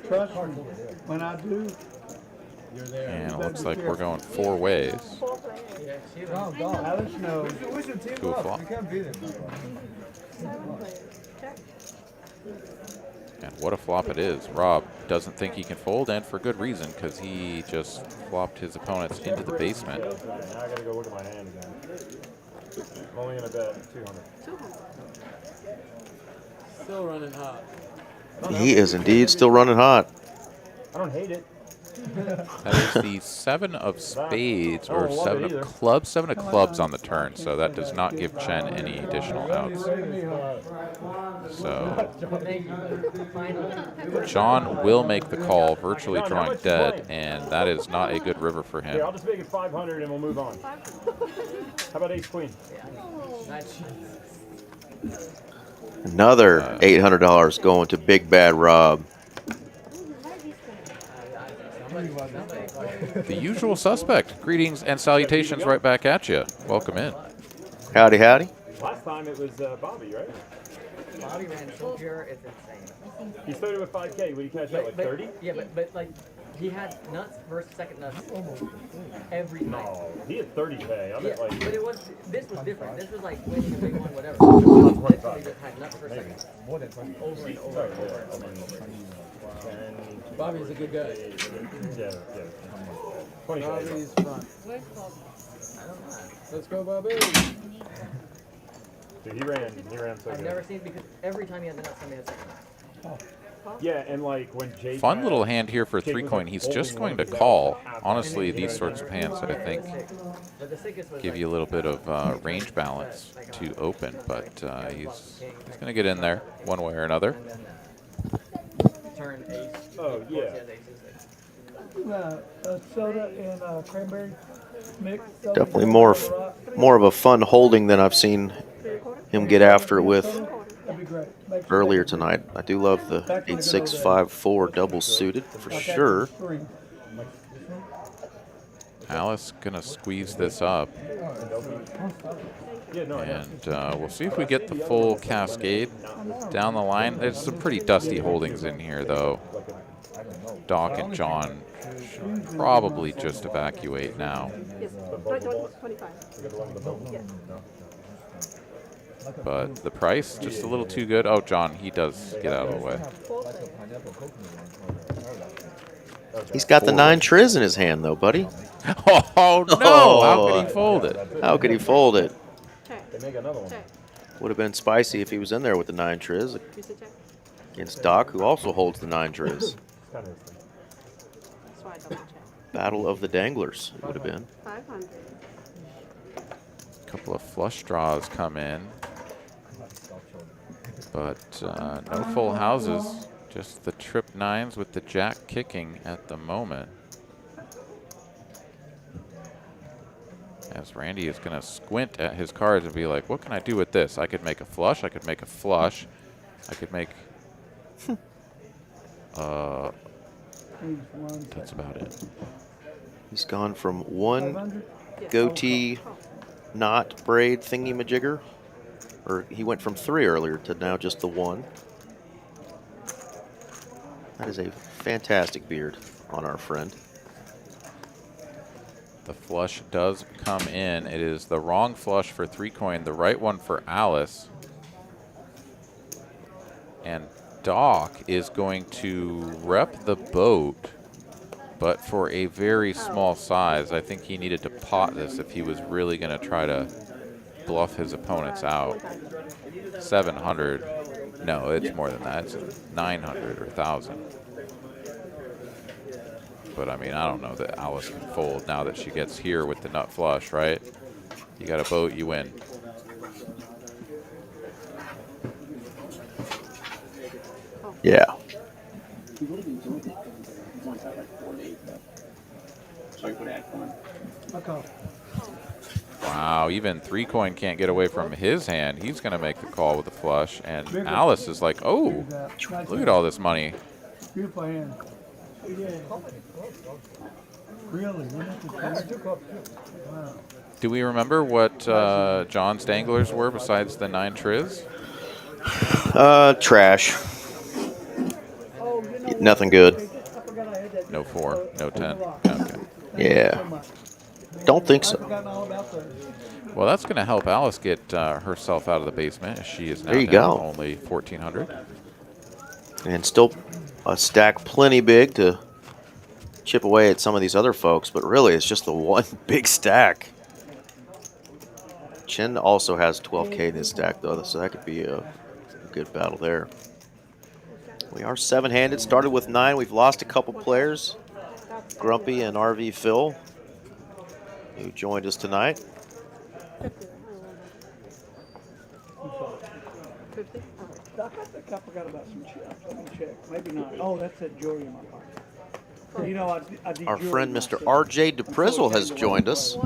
Trust me. When I do, You're there. And it looks like we're going 4 ways. Yeah, she Oh, God. Alice knows. We should team Two up. flop. You can't beat him. And what a flop it is. Rob doesn't think he can fold, and for good reason, because he just flopped his opponents into the basement. Now I gotta go look at my hand again. I'm only gonna bet 200. Still running hot. He is indeed still running hot. I don't hate it. That is the 7 of spades, or 7 of clubs. 7 of clubs on the turn, so that does not give Chen any additional outs. So John will make the call, virtually drawing dead, and that is not a good river for Here, I'll him. just make it 500 and we'll move on. How about ace queen? Another $800 going to Big Bad Rob. The usual suspect. Greetings and salutations right back at you. Welcome in. Howdy, howdy. Last time it was Bobby, right? Bobby ran so pure, it's insane. He started with 5K. Would he cash out like 30? Yeah, but like he had nuts versus second nuts every night. No, he had 30K. I mean, Yeah, like, but this was different. This was like winning a big one, whatever. Literally just had nuts versus second nuts. Over and over and over and over and over. Bobby's a good guy. Yeah. 20K. Bobby's front. Let's go, Bobby. Dude, he ran so I've good. never seen because every time he had the nuts, somebody had second nuts. Yeah, and like when Jake Fun little hand here for 3 coin. He's just going to call. Honestly, these sorts of hands, I think, give you a little bit of range balance to open, but he's going to get in there one way or another. Turn ace. Oh, yeah. Soda and cranberry mix. Definitely more of a fun holding than I've seen him get after it with That'd be great. Make sure earlier tonight. I do love the 8-6-5-4 double suited for sure. Alice going to squeeze this up. And we'll see if we get the full cascade down the line. There's some pretty dusty holdings in here, though. Doc and John should probably just evacuate now. But the price, just a little too good. Oh, John, he does get out of the way. He's got the 9 triz in his hand, though, buddy. Oh, no! How could he fold it? How could he fold it? They make another one. Would have been spicy if he was in there with the 9 triz against Doc, who also holds the 9 triz. Battle of the Danglers would have been. 500. A couple of flush draws come in, but no full houses. Just the trip nines with the jack kicking at the moment. As Randy is going to squint at his cards and be like, what can I do with this? I could make a flush. I could make a flush. I could make... that's about it. He's gone from one goatee knot braid thingy-majigger, or he went from 3 earlier to now just the 1. That is a fantastic beard on our friend. The flush does come in. It is the wrong flush for 3 coin, the right one for Alice. And Doc is going to rep the boat, but for a very small size. I think he needed to pot this if he was really going to try to bluff his opponents out. 700. No, it's more than that. It's 900 or 1,000. But I mean, I don't know that Alice can fold now that she gets here with the nut flush, right? You got a boat, you win. Yeah. Wow, even 3 coin can't get away from his hand. He's going to make the call with the flush, and Alice is like, oh, look at all this money. Beautiful hand. Really? Wow. Do we remember what John's danglers were besides the 9 triz? Trash. Nothing good. No 4, no 10. Okay. Yeah. Don't think so. Well, that's going to help Alice get herself out of the basement, as she is now There you down go. only 1,400. And still a stack plenty big to chip away at some of these other folks, but really it's just the one big stack. Chen also has 12K in his stack, though, so that could be a good battle there. We are 7-handed. Started with 9. We've lost a couple players. Grumpy and RV Phil, who joined us tonight. I forgot about some chips. Let me check. Maybe not. Oh, that's that jewelry in my pocket. You know, I do Our jewelry friend in my Mr. suit. RJ DePrizzle has joined us.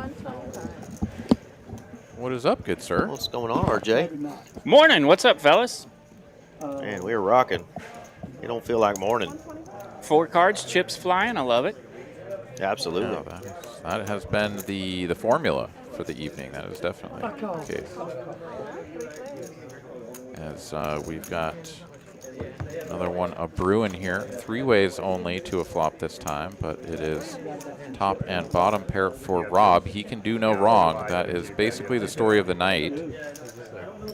What is up, good sir? What's going on, RJ? Morning. What's up, fellas? Man, we're rocking. You don't feel like morning. 4 cards, chips flying. I love it. Absolutely. Yeah, that has been the formula for the evening. That is definitely the case. As we've got another one a brewing here. 3 ways only to a flop this time, but it is top and bottom pair for Rob. He can do no wrong. That is basically the story of the night.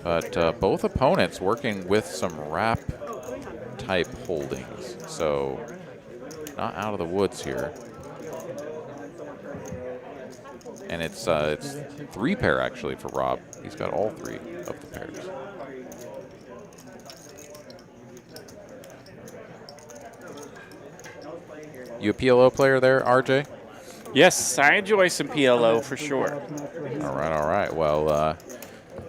But both opponents working with some wrap type holdings, so not out of the woods here. And it's 3 pair actually for Rob. He's got all 3 of the pairs. You a PLO player there, RJ? Yes, I enjoy some PLO for sure. All right, all right. Well,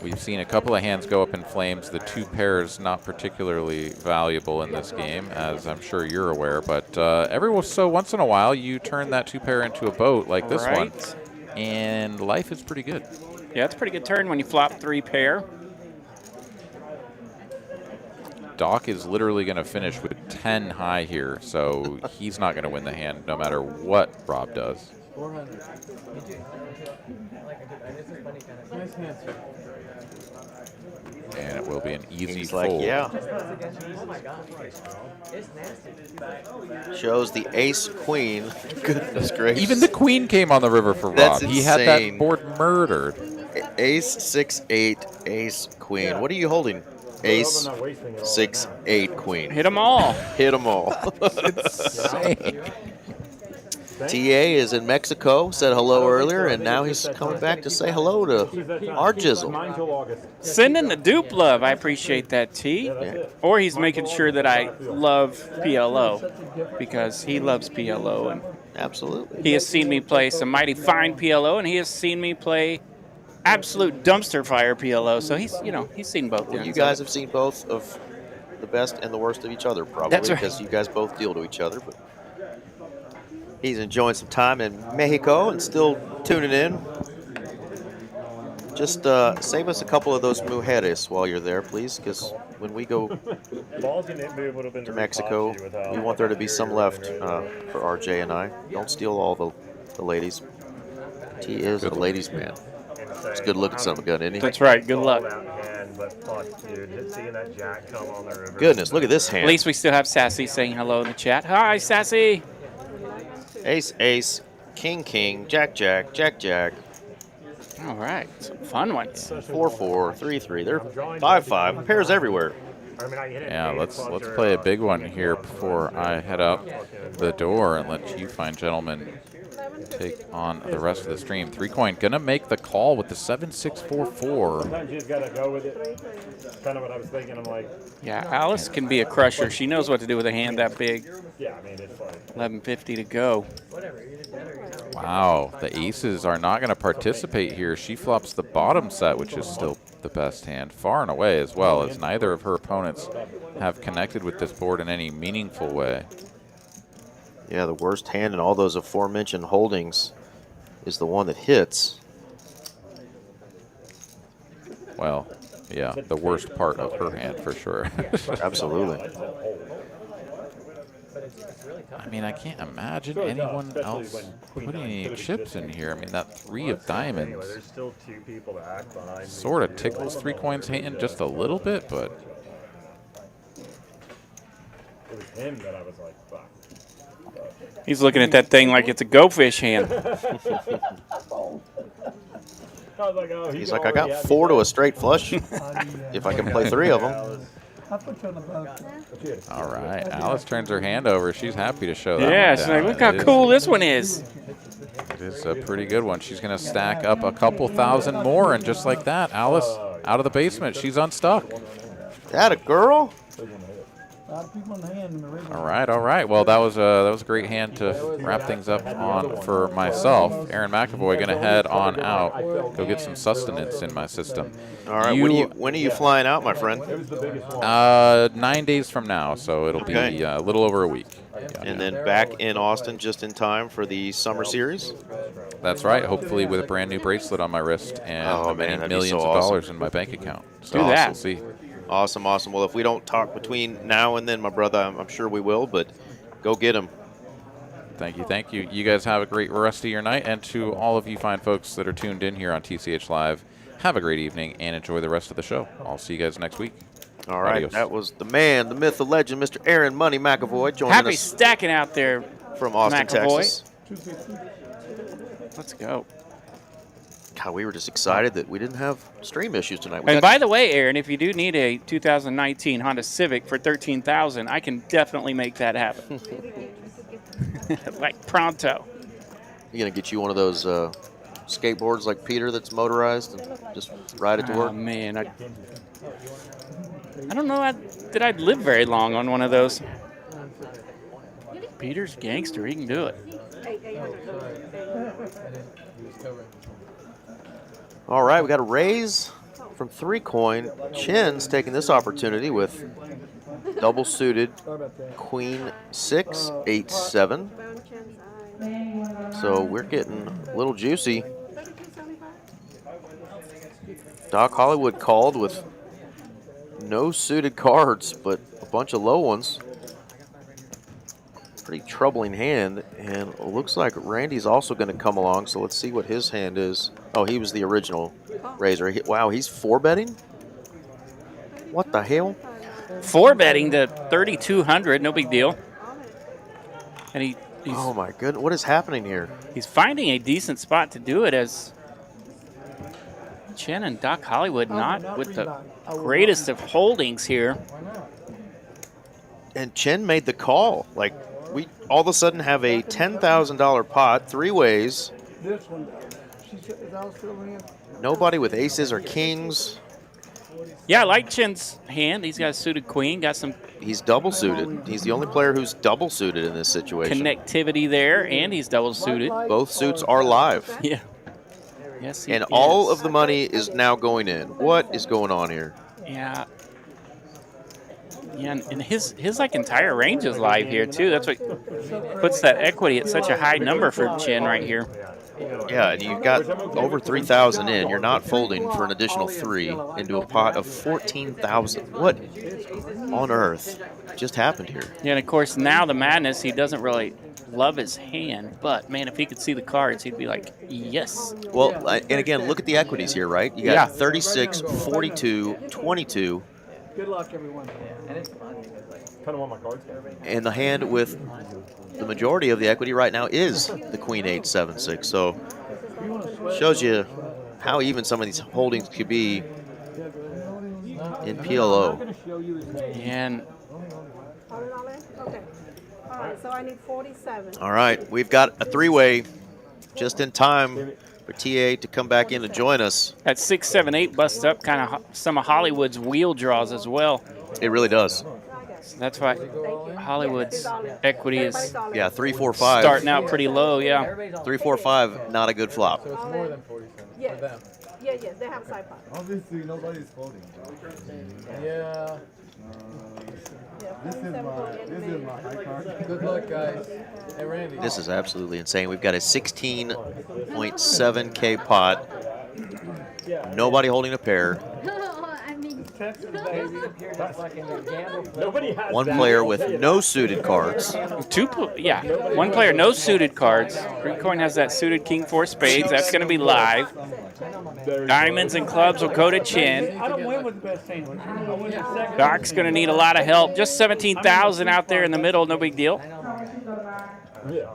we've seen a couple of hands go up in flames. The 2 pairs not particularly valuable in this game, as I'm sure you're aware. But every so once in a while, you turn that 2 pair into a boat like this one, and life is pretty good. Yeah, it's a pretty good turn when you flop 3 pair. Doc is literally going to finish with 10 high here, so he's not going to win the hand no matter what Rob does. 400. Nice hand, sir. And it will be an easy He's fold. like, yeah. Shows the ace queen. Goodness gracious. Even the queen came on the river for Rob. That's He had that insane. board murdered. Ace 6-8 ace queen. What are you holding? Ace 6-8 queen. Hit them all. Hit them all. TA is in Mexico, said hello earlier, and now he's coming back to say hello to our Jizzle. Sending the dupe love. I appreciate that, T. Or he's making sure that I love PLO because he loves PLO and Absolutely. He has seen me play some mighty fine PLO, and he has seen me play absolute dumpster fire PLO. So he's seen both. Well, you ends guys of it. have seen both of the best and the worst of each other, probably, That's right. because you guys both deal to each other. But he's enjoying some time in Mexico and still tuning in. Just save us a couple of those mujeres while you're there, please, because when we go to Mexico, we want there to be some left for RJ and I. Don't steal all the ladies. He is a ladies' man. It's a good looking son of a gun, isn't he? That's right. Good luck. Goodness, look at this hand. At least we still have Sassy saying hello in the chat. Hi, Sassy. Ace, ace, king, king, jack, jack, jack, jack. All right, some fun ones. 4-4, 3-3. They're 5-5. Pairs everywhere. Yeah, let's play a big one here before I head out the door and let you fine gentlemen take on the rest of the stream. 3-coin gonna make the call with the 7-6-4-4. Sometimes you just gotta go with it. Kind of what I was thinking. I'm like, Yeah, Alice can be a crusher. She knows what to do with a hand that big. yeah, I mean, it's like 11:50 to go. Wow, the aces are not going to participate here. She flops the bottom set, which is still the best hand, far and away, as well, as neither of her opponents have connected with this board in any meaningful way. Yeah, the worst hand in all those aforementioned holdings is the one that hits. Well, yeah, the worst part of her hand for sure. Absolutely. I mean, I can't imagine anyone else putting any chips in here. I mean, that 3 of diamonds There's still 2 people to act behind. sort of tickles 3-coin's hand just a little bit, but it was him that I was like, fuck. He's looking at that thing like it's a go fish hand. He's like, I got 4 to a straight flush if I can play 3 of them. all right. Alice turns her hand over. She's happy to show that. Yeah, one she's down. like, look how cool this one is. It is a pretty good one. She's going to stack up a couple thousand more, and just like that, Alice out of the basement. She's unstuck. That a girl? All right, all right. Well, that was a great hand to wrap things up on for myself. Aaron McAvoy going to head on out, go get some sustenance in my system. All right, when are you flying out, my friend? 9 days from now, so it'll be a little over a week. Yeah. And then back in Austin just in time for the summer series? That's right. Hopefully with a brand new bracelet on my wrist and many millions of dollars in my bank account. So Do that. We'll see. Awesome, awesome. Well, if we don't talk between now and then, my brother, I'm sure we will, but go get him. Thank you, thank you. You guys have a great rest of your night, and to all of you fine folks that are tuned in here on TCH Live, have a great evening and enjoy the rest of the show. I'll see you guys next week. All right, Adios. that was the man, the myth, the legend, Mr. Aaron Money McAvoy joining Happy us stacking out there from Austin, McAvoy. Texas. Let's go. God, we were just excited that we didn't have stream issues tonight. And by the way, Aaron, if you do need a 2019 Honda Civic for $13,000, I can definitely make that happen. Like pronto. You gonna get you one of those skateboards like Peter that's motorized and just ride it to work? Oh man, I don't know that I'd live very long on one of those. Peter's gangster; he can do it. All right, we got a raise from 3-coin. Chin's taking this opportunity with double suited Queen 6, 8, 7. So we're getting a little juicy. Doc Hollywood called with no suited cards, but a bunch of low ones. Pretty troubling hand, and it looks like Randy's also going to come along, so let's see what his hand is. Oh, he was the original raiser. Wow, he's 4-betting? What the hell? 4-betting to 3,200, no big deal. And he's oh my goodness, what is happening here? He's finding a decent spot to do it, as Chen and Doc Hollywood not with the greatest of holdings here. And Chen made the call. Like, we all of a sudden have a $10,000 pot, 3 ways. This one, is Alice still in? Nobody with aces or kings. Yeah, I like Chin's hand. He's got a suited queen, got some He's double suited. He's the only player who's double suited in this situation. connectivity there, and he's double suited. Both suits are live. Yeah. Yes, he And is. all of the money is now going in. What is going on here? Yeah. Yeah, and his like entire range is live here too. That's what puts that equity at such a high number for Chin right here. Yeah, and you've got over 3,000 in. You're not folding for an additional 3 into a pot of 14,000. What on earth just happened here? Yeah, and of course now the madness, he doesn't really love his hand, but man, if he could see the cards, he'd be like, yes. Well, and again, look at the equities here, right? You got 36, 42, 22. Good luck, everyone. Kind of want my cards. And the hand with the majority of the equity right now is the Queen 8-7-6. So shows you how even some of these holdings could be in PLO. And Okay. All right, so I need 47. all right, we've got a 3-way just in time for TA to come back in and join us. that 6, 7, 8 busts up kind of some of Hollywood's wheel draws as well. It really does. So that's why Hollywood's equity is 3, 4, 5. starting out pretty low. Yeah. 3, 4, 5, not a good flop. So it's more than 47 Yes. for them. Yeah, they have side pot. Obviously, nobody's folding. Yeah. This is my high card. Good luck, guys. Hey, Randy. This is absolutely insane. We've got a 16.7K pot. Nobody holding a pair. One player with no suited cards. One player, no suited cards. Recoin has that suited King 4 spades. That's going to be live. Diamonds and clubs will go to Chin. I don't win with the best hand. I win the second. Doc's going to need a lot of help. Just 17,000 out there in the middle, no big deal. Yeah.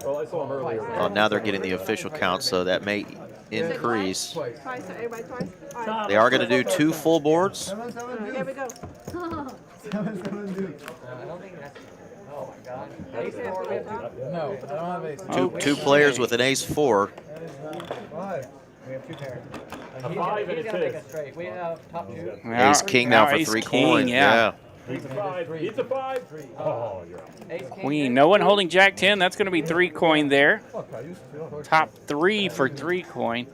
Well, I saw him earlier. Well, now they're getting the official count, so that may increase. Twice, everybody twice? All right. They are going to do 2 full boards. Here we go. Oh my God. No, I don't have ace. Two players with an ace-4. We have 2 pairs. A 5 and a 6. We have top 2. Ace-king now for 3 coins. Yeah. It's a 5. It's a 5. Oh, you're out. Queen. No one holding Jack 10. That's going to be 3 coin there. Top 3 for 3 coin.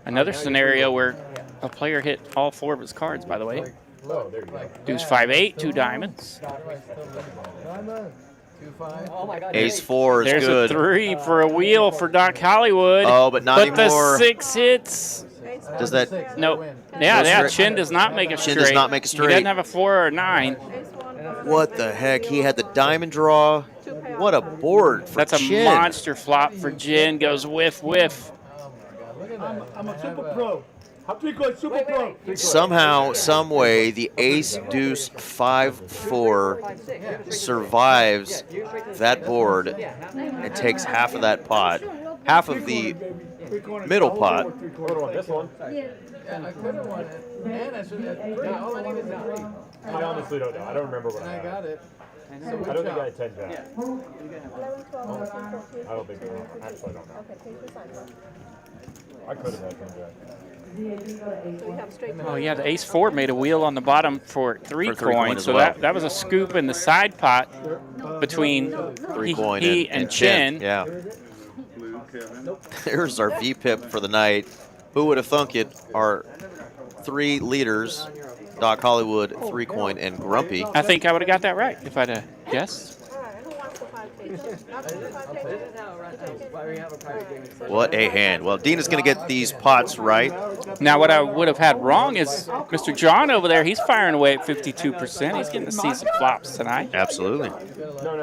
Another scenario where a player hit all 4 of his cards, by the way. Oh, there you go. Deuce 5-8, 2 diamonds. 2-5. Oh my God. Ace-4 is There's good. a 3 for a wheel for Doc Hollywood. Oh, but not But anymore. the 6 hits. Does that? Nope. Yeah, straight. Chin does not make a straight. Chin does not make a He straight. doesn't have a 4 or a 9. What the heck? He had the diamond draw. What a board for That's a Chin. monster flop for Jin. Goes whiff, whiff. I'm a super pro. I'm super pro. Somehow, some way, the ace deuce 5-4 survives that board and takes half of that pot, half of the middle pot. What on this one? Yeah, I could have won it. And I should have. Yeah, all I need is a 3. I honestly don't know. I don't remember what And I I had. got it. So I good don't think job. I had 10 back. 11, 12, 13, 14. I don't think I actually I don't know. Okay, take this side. I could have had 10 back. So we have straight. Oh yeah, the ace 4 made a wheel on the bottom for 3 For 3 coin coins. as So well. that was a scoop in the side pot between 3 coin he and Chin. Yeah. There's our VPIP for the night. Who would have thunk it? Our 3 leaders, Doc Hollywood, 3 coin, and Grumpy. I think I would have got that right if I'd have guessed. All right, who wants the 5 page? Not the 5 page. Why we have a private game. What a hand. Well, Dina's going to get these pots right. Now what I would have had wrong is Mr. John over there. He's firing away at 52%. He's getting to see some flops tonight. Absolutely. No,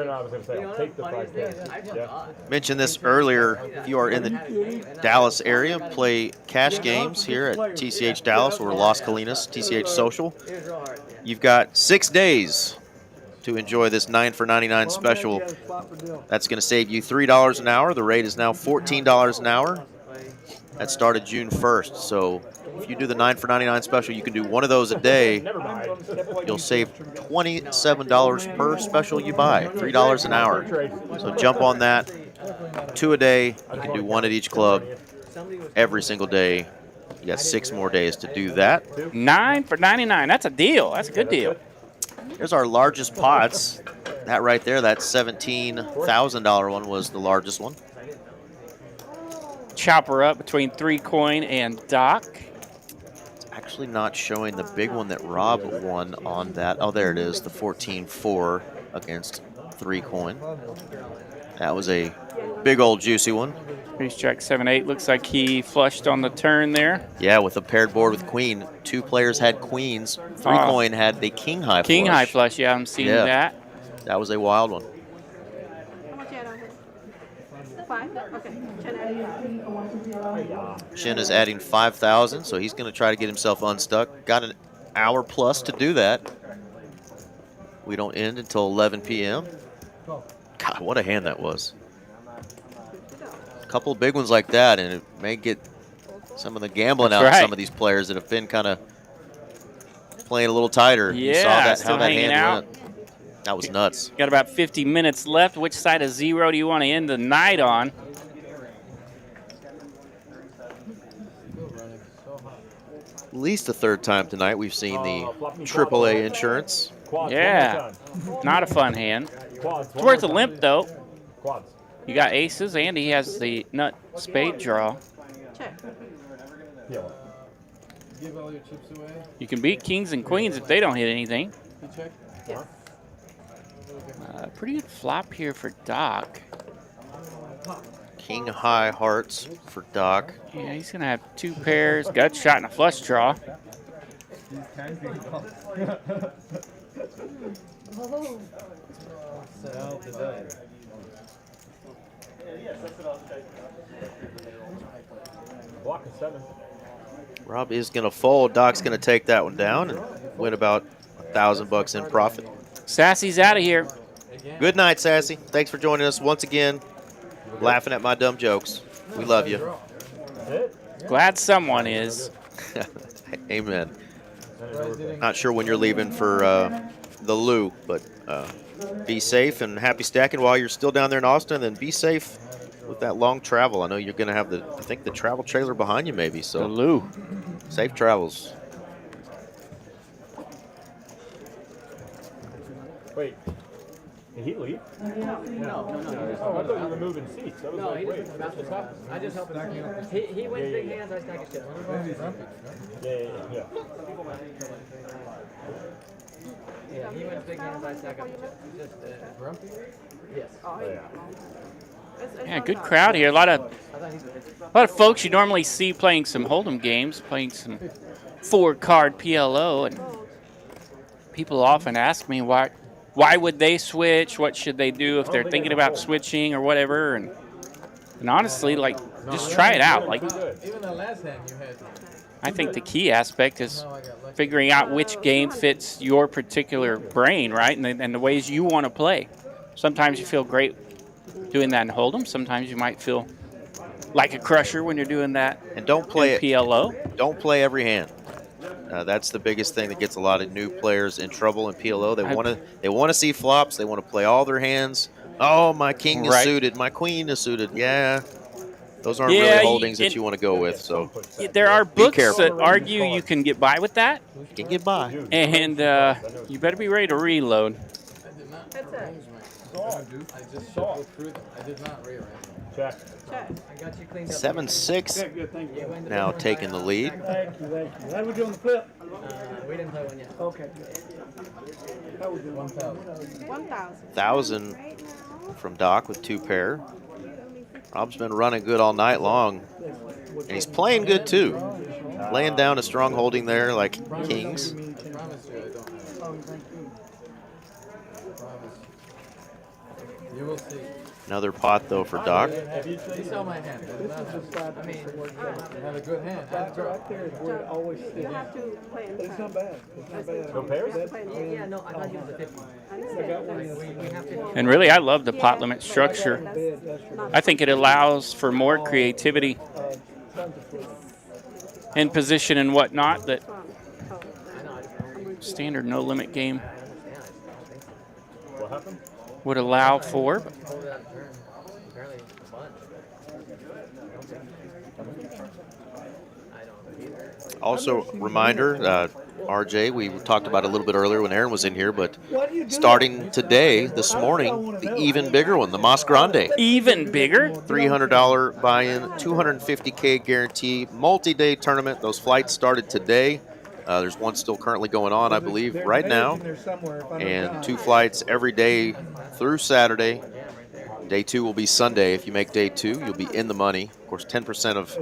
I was going to say, I'll take the 5K. Yeah. Mentioned this earlier. If you are in the Dallas area, play cash games here at TCH Dallas or Las Colinas, TCH Social. You've got 6 days to enjoy this 9 for $99 special. That's going to save you $3 an hour. The rate is now $14 an hour. That started June 1st. So if you do the 9 for $99 special, you can do one of those a day. You'll save $27 per special you buy, $3 an hour. So jump on that. 2 a day. You can do 1 at each club every single day. You got 6 more days to do that. 9 for 99. That's a deal. That's a good deal. There's our largest pots. That right there, that $17,000 one was the largest one. Chopper up between 3 coin and Doc. It's actually not showing the big one that Rob won on that. Oh, there it is, the 14-4 against 3 coin. That was a big old juicy one. Ace Jack 7-8. Looks like he flushed on the turn there. Yeah, with a paired board with queen. 2 players had queens. 3 coin had the king high flush. King high flush, yeah, I'm seeing that. That was a wild one. How much you had on here? 5? Okay. Shin is adding 5,000, so he's going to try to get himself unstuck. Got an hour plus to do that. We don't end until 11 p.m. God, what a hand that was. A couple of big ones like that, and it may get some of the gambling out of some of these players that have been kind of playing a little tighter. Yeah, you saw that, still how that hanging hand out. went. That was nuts. Got about 50 minutes left. Which side of 0 do you want to end the night on? At least the 3rd time tonight we've seen the AAA insurance. Yeah, not a fun hand. It's worth a limp, though. You got aces, and he has the nut spade draw. Give all your chips away. You can beat kings and queens if they don't hit anything. Pretty good flop here for Doc. King high hearts for Doc. Yeah, he's going to have 2 pairs, gut shot, and a flush draw. Block of 7. Rob is going to fold. Doc's going to take that one down and win about $1,000 in profit. Sassy's out of here. Good night, Sassy. Thanks for joining us once again. Laughing at my dumb jokes. We love you. Glad someone is. Amen. Not sure when you're leaving for the Lou, but be safe and happy stacking while you're still down there in Austin. And be safe with that long travel. I know you're going to have I think the travel trailer behind you maybe. So the Lou. Safe travels. Wait. Did he leave? No. Oh, I thought you were moving seats. I was like, wait, what just happened? I just helped him. He went big hands, I stack his shit. Yeah. Yeah, he went big hands, I stack up his shit. Just grumpy? Yes. Yeah, good crowd here. A lot of folks you normally see playing some Hold'em games, playing some 4-card PLO, and people often ask me why would they switch? What should they do if they're thinking about switching or whatever? And honestly, like, just try it out. Like, Even the last hand you had. I think the key aspect is figuring out which game fits your particular brain, right? And the ways you want to play. Sometimes you feel great doing that in Hold'em. Sometimes you might feel like a crusher when you're doing that. And don't play in PLO. Don't play every hand. That's the biggest thing that gets a lot of new players in trouble in PLO. They want to see flops. They want to play all their hands. Oh, my king is suited. My queen is suited. Yeah, those aren't really holdings that you want to go with. So there are books that argue you can get by with that. You can get by, and you better be ready to reload. I just shuffled through them. I did not rearrange them. Check. I got you cleaned up. 7-6 now taking the lead. Thank you. How we doing the flip? We didn't play one yet. Okay. How we doing? 1,000. 1,000 from Doc with 2 pair. Rob's been running good all night long, and he's playing good too. Laying down a strong holding there like kings. You will see. Another pot though for Doc. You saw my hand. I mean, you have a good hand. Right there is where it always sits. You have to play in It's not bad. It's not bad. No pairs? Yeah, no, I thought you was a 50. I got one in the We have to. And really, I love the pot limit structure. I think it allows for more creativity in position and whatnot that standard no limit game What happened? would allow for. Also, reminder, RJ, we talked about it a little bit earlier when Aaron was in here, but starting today, this morning, the even bigger one, the Mas Grande. Even bigger? $300 buy-in, $250K guarantee, multi-day tournament. Those flights started today. There's one still currently going on, I believe, right now. And 2 flights every day through Saturday. Day 2 will be Sunday. If you make day 2, you'll be in the money. Of course, 10% of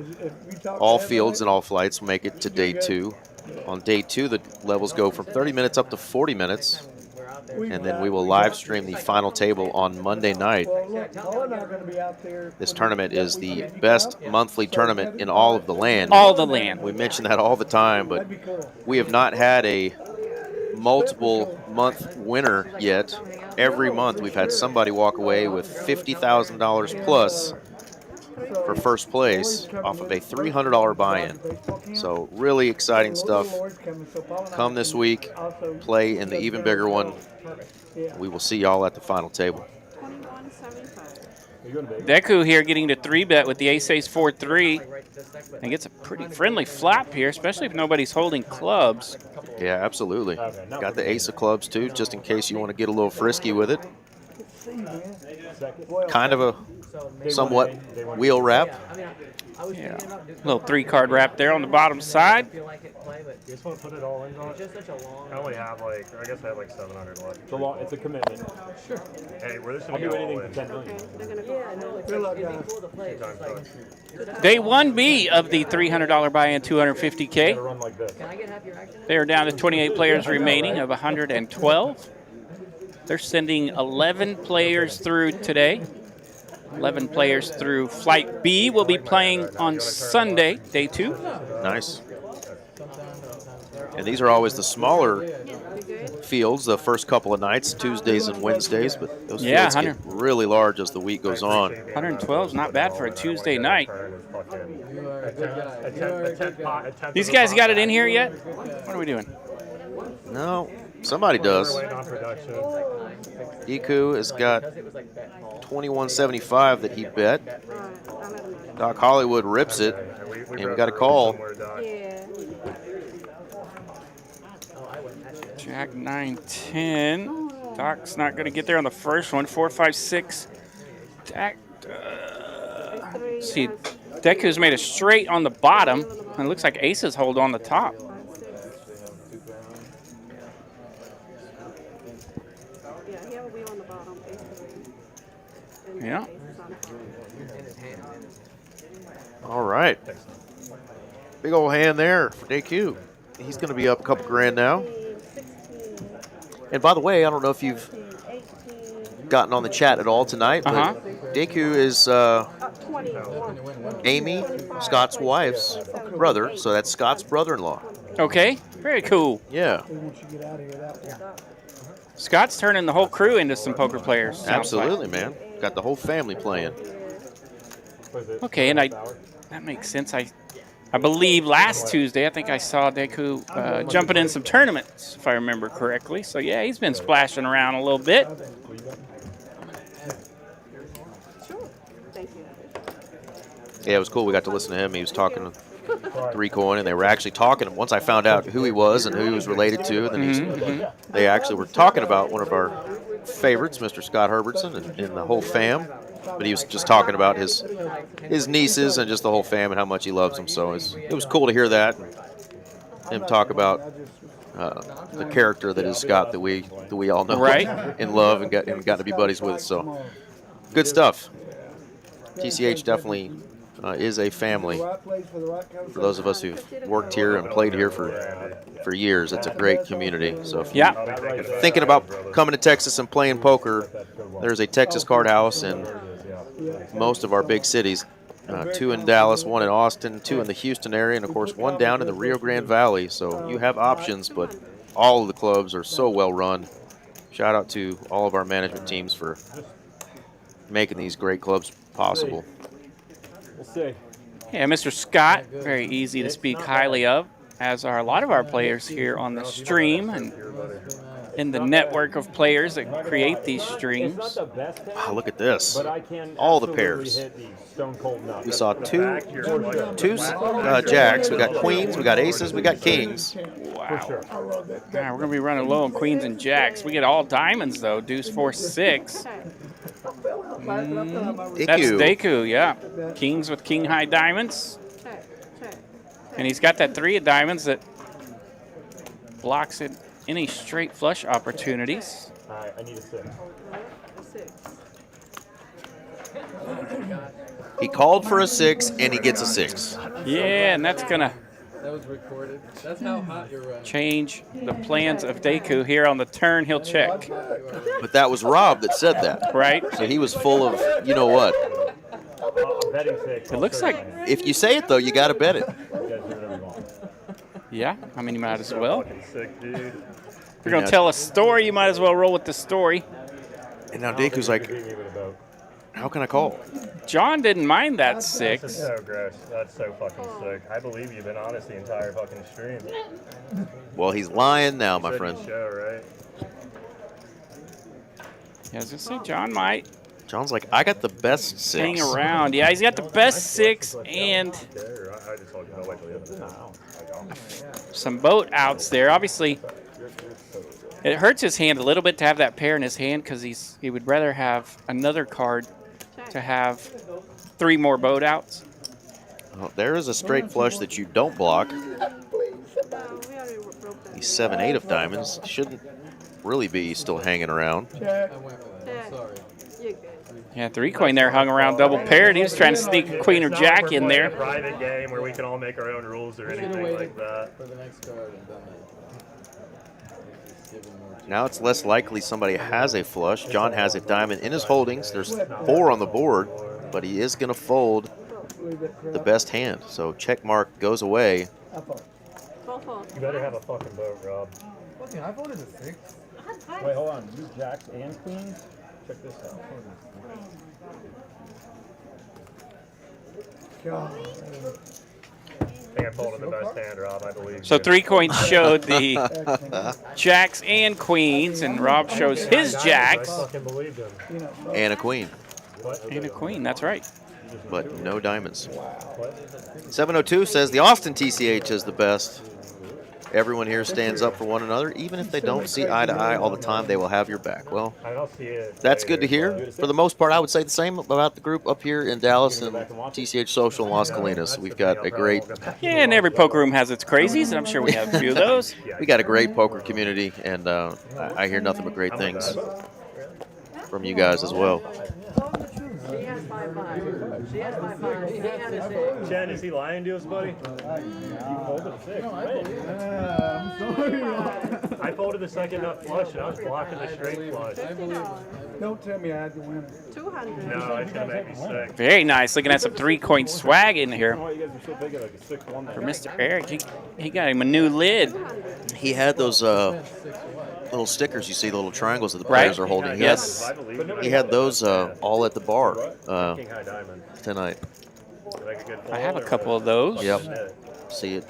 all fields and all flights will make it to day 2. On day 2, the levels go from 30 minutes up to 40 minutes. And then we will live stream the final table on Monday night. This tournament is the best monthly tournament in all of the land. All the land. We mention that all the time, but we have not had a multiple month winner yet. Every month we've had somebody walk away with $50,000 plus for first place off of a $300 buy-in. So really exciting stuff. Come this week, play in the even bigger one. We will see y'all at the final table. Deku here getting to 3-bet with the ace-ace 4-3 and gets a pretty friendly flop here, especially if nobody's holding clubs. Yeah, absolutely. Got the ace of clubs too, just in case you want to get a little frisky with it. Kind of a somewhat wheel wrap. Yeah. Little 3-card wrap there on the bottom side. You just want to put it all in on it? I only have I guess I have 700 left. It's a commitment. Sure. Hey, we're just I'll going do to anything in. for 10 million. Day 1B of the $300 buy-in, $250K. They are down to 28 players remaining of 112. They're sending 11 players through today. 11 players through Flight B will be playing on Sunday, day 2. Nice. And these are always the smaller fields, the first couple of nights, Tuesdays and Wednesdays, but those fields get really large as the week goes on. 112 is not bad for a Tuesday night. These guys got it in here yet? What are we doing? No, somebody does. Deku has got 21.75 that he bet. Doc Hollywood rips it, and we got a call. Jack 9-10. Doc's not going to get there on the first one. 4-5-6. Jack. See, Deku's made a straight on the bottom, and it looks like aces hold on the top. Yeah. All right. Big old hand there for Deku. He's going to be up a couple grand now. And by the way, I don't know if you've gotten on the chat at all tonight, but Deku is Amy, Scott's wife's brother, so that's Scott's brother-in-law. Okay, very cool. Yeah. Scott's turning the whole crew into some poker players. Absolutely, man. Got the whole family playing. Okay, and that makes sense. I believe last Tuesday, I think I saw Deku jumping in some tournaments, if I remember correctly. So, yeah, he's been splashing around a little bit. Yeah, it was cool. We got to listen to him. He was talking to 3Coin, and they were actually talking. Once I found out who he was and who he was related to, then they actually were talking about one of our favorites, Mr. Scott Herbertson, and the whole fam. But he was just talking about his nieces and just the whole fam and how much he loves them. So it was cool to hear that. And him talk about the character that is Scott that we all know and love and got to be buddies with. So good stuff. TCH definitely is a family. For those of us who've worked here and played here for years, it's a great community. So if you're thinking about coming to Texas and playing poker, there's a Texas Card House in most of our big cities. 2 in Dallas, 1 in Austin, 2 in the Houston area, and of course 1 down in the Rio Grande Valley. So you have options, but all of the clubs are so well run. Shout out to all of our management teams for making these great clubs possible. We'll see. Yeah, Mr. Scott, very easy to speak highly of, as are a lot of our players here on the stream. And in the network of players that create these streams. Wow, look at this. All the pairs. We saw two jacks. We got queens. We got aces. We got kings. Wow. Yeah, we're going to be running low on queens and jacks. We get all diamonds, though. Deuce, 4, 6. That's Deku, yeah. Kings with king high diamonds. And he's got that 3 of diamonds that blocks it any straight flush opportunities. I need a 6. He called for a 6, and he gets a 6. Yeah, and that's going to That was recorded. That's how hot you're running. change the plans of Deku. Here on the turn, he'll check. But that was Rob that said that. Right. So he was full of, you know what. It looks like... If you say it, though, you got to bet it. Yeah, I mean, you might as well. Sick, dude. If you're going to tell a story, you might as well roll with the story. And now Deku's like, how can I call? John didn't mind that 6. That's so gross. That's so fucking sick. I believe you've been honest the entire fucking stream. Well, he's lying now, my friend. Show, right? Yeah, I was going to say, John might John's like, I got the best 6. hang around. Yeah, he's got the best 6 and some boat outs there. Obviously, it hurts his hand a little bit to have that pair in his hand because he would rather have another card to have 3 more boat outs. Well, there is a straight flush that you don't block. He's 7-8 of diamonds. Shouldn't really be still hanging around. Yeah, 3 coin there hung around double paired. He was trying to sneak a queen or jack in there. A private game where we can all make our own rules or anything like that. For the next card and done that. Now it's less likely somebody has a flush. John has a diamond in his holdings. There's 4 on the board, but he is going to fold the best hand. So check mark goes away. You better have a fucking boat, Rob. Fucking, I voted a 6. Wait, hold on. You jacks and queens? Check this out. I think I folded the best hand, Rob. I believe. So 3 coins showed the jacks and queens, and Rob shows his jacks. I fucking believed him. And a queen. And a queen, that's right. But no diamonds. 702 says the Austin TCH is the best. Everyone here stands up for one another. Even if they don't see eye to eye all the time, they will have your back. Well, that's good to hear. For the most part, I would say the same about the group up here in Dallas and TCH Social in Las Colinas. We've got a great... Yeah, and every poker room has its crazies, and I'm sure we have a few of those. We got a great poker community, and I hear nothing but great things from you guys as well. Chen, is he lying to us, buddy? You folded a 6. I folded the second nut flush, and I was blocking the straight flush. Don't tell me I had the winner. 200. No, it's going to make me sick. Very nice. Looking at some 3-coin swag in here You guys are so big at like a 6-1 for Mr. Eric. He got him a new lid. He had those little stickers, you see the little triangles that the players are holding. Yes. He had those all at the bar tonight. I have a couple of those. Yep. See it.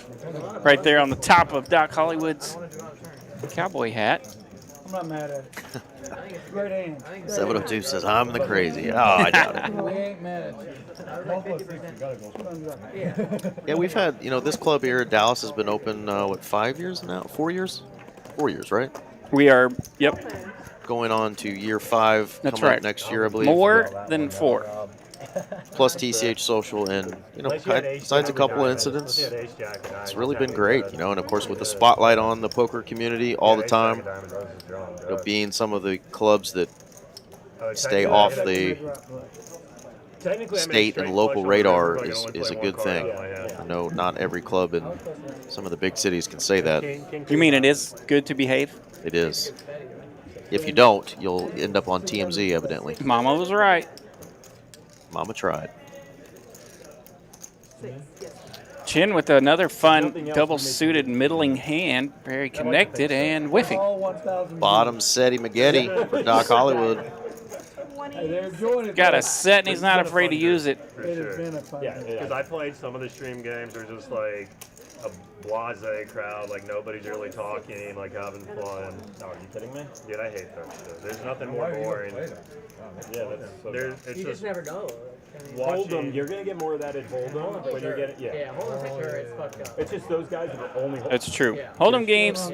Right there on the top of Doc Hollywood's cowboy hat. I'm not mad at it. Great hand. 702 says, I'm the crazy. Oh, I doubt it. We ain't mad at you. Yeah, we've had, this club here at Dallas has been open, 5 years now? 4 years? 4 years, right? We are, yep. Going on to year 5 That's coming right. up next year, I believe. More than 4. Plus TCH Social, and besides a couple of incidents, it's really been great. And of course with the spotlight on the poker community all the time, being some of the clubs that stay off the state and local radar is a good thing. I know not every club in some of the big cities can say that. You mean it is good to behave? It is. If you don't, you'll end up on TMZ, evidently. Mama was right. Mama tried. Chin with another fun double-suited middling hand. Very connected and whiffing. Bottom Setty McGetty for Doc Hollywood. Got a set and he's not afraid to use it. For sure. Yeah, because I played some of the stream games. They're just like a blase crowd, like nobody's really talking, like having fun. Oh, are you kidding me? Dude, I hate that shit. There's nothing more boring. Yeah, that's so It's You just never know. Hold'em, you're gonna get more of that at Hold'em when you're getting Yeah, Hold'em for sure, it's fucked up. It's just those guys are only. That's true. Hold'em games,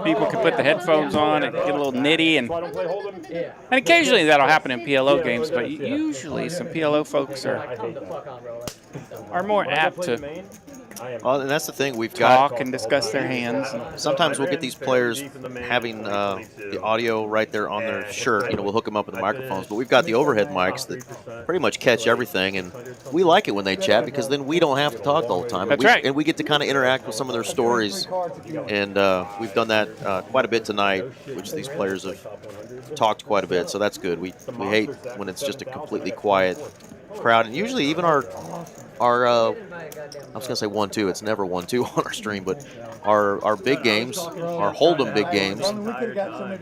people can put the headphones on and get a little nitty, and occasionally that'll happen in PLO games, but usually some PLO folks are more apt to Well, and that's the thing we've got. talk and discuss their hands. Sometimes we'll get these players having the audio right there on their shirt. You know, we'll hook them up with the microphones, but we've got the overhead mics that pretty much catch everything, and we like it when they chat because then we don't have to talk all the time. That's right. And we get to kind of interact with some of their stories, and we've done that quite a bit tonight, which these players have talked quite a bit, so that's good. We hate when it's just a completely quiet crowd, and usually even our I was gonna say 1-2. It's never 1-2 on our stream, but our big games, our Hold'em big games,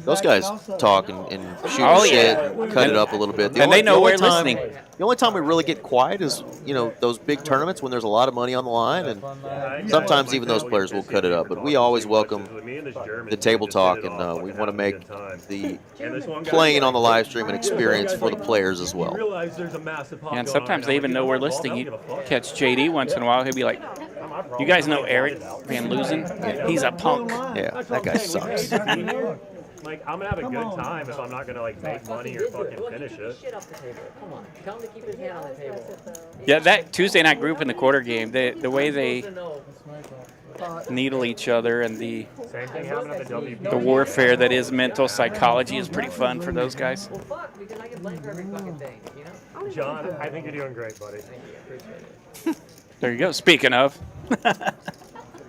those guys talk and shoot shit, cut it up a little bit. And they know we're listening. The only time we really get quiet is, you know, those big tournaments when there's a lot of money on the line, and sometimes even those players will cut it up. But we always welcome the table talk, and we want to make the playing on the live stream an experience for the players as well. Yeah, and sometimes they even know we're listening. You catch JD once in a while, he'll be like, "You guys know Eric Van Loosen? He's a punk." Yeah, that guy sucks. Like, I'm gonna have a good time if I'm not gonna like make money or fucking finish it. Come on, tell him to keep his hand on the table. Yeah, that Tuesday night group in the quarter game, the way they needle each other and the Same thing happened at the WP. the warfare that is mental psychology is pretty fun for those guys. Well, fuck, because I get blamed for every fucking thing, you know? John, I think you're doing great, buddy. Thank you, appreciate it. There you go. Speaking of. You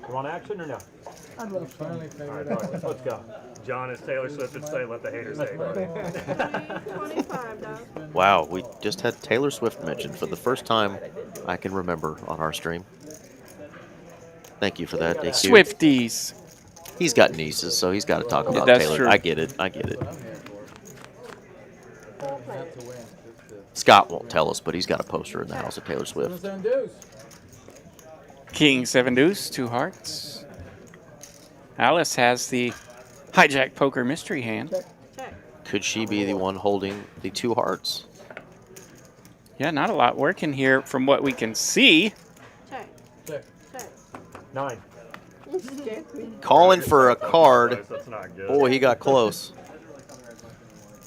want action or no? I'd love finally All right, let's go. John, as Taylor Swift would say, let the haters hate. 25, dog. Wow, we just had Taylor Swift mentioned for the first time I can remember on our stream. Thank you for that, DQ. Swifties. He's got nieces, so he's got to talk about That's Taylor. true. I get it. I get it. Scott won't tell us, but he's got a poster in the house of Taylor Swift. King 7 deuce, 2 hearts. Alice has the hijack poker mystery hand. Could she be the one holding the 2 hearts? Yeah, not a lot working here from what we can see. Check. Check. Check. 9. Calling for a card. That's not good. Boy, he got close.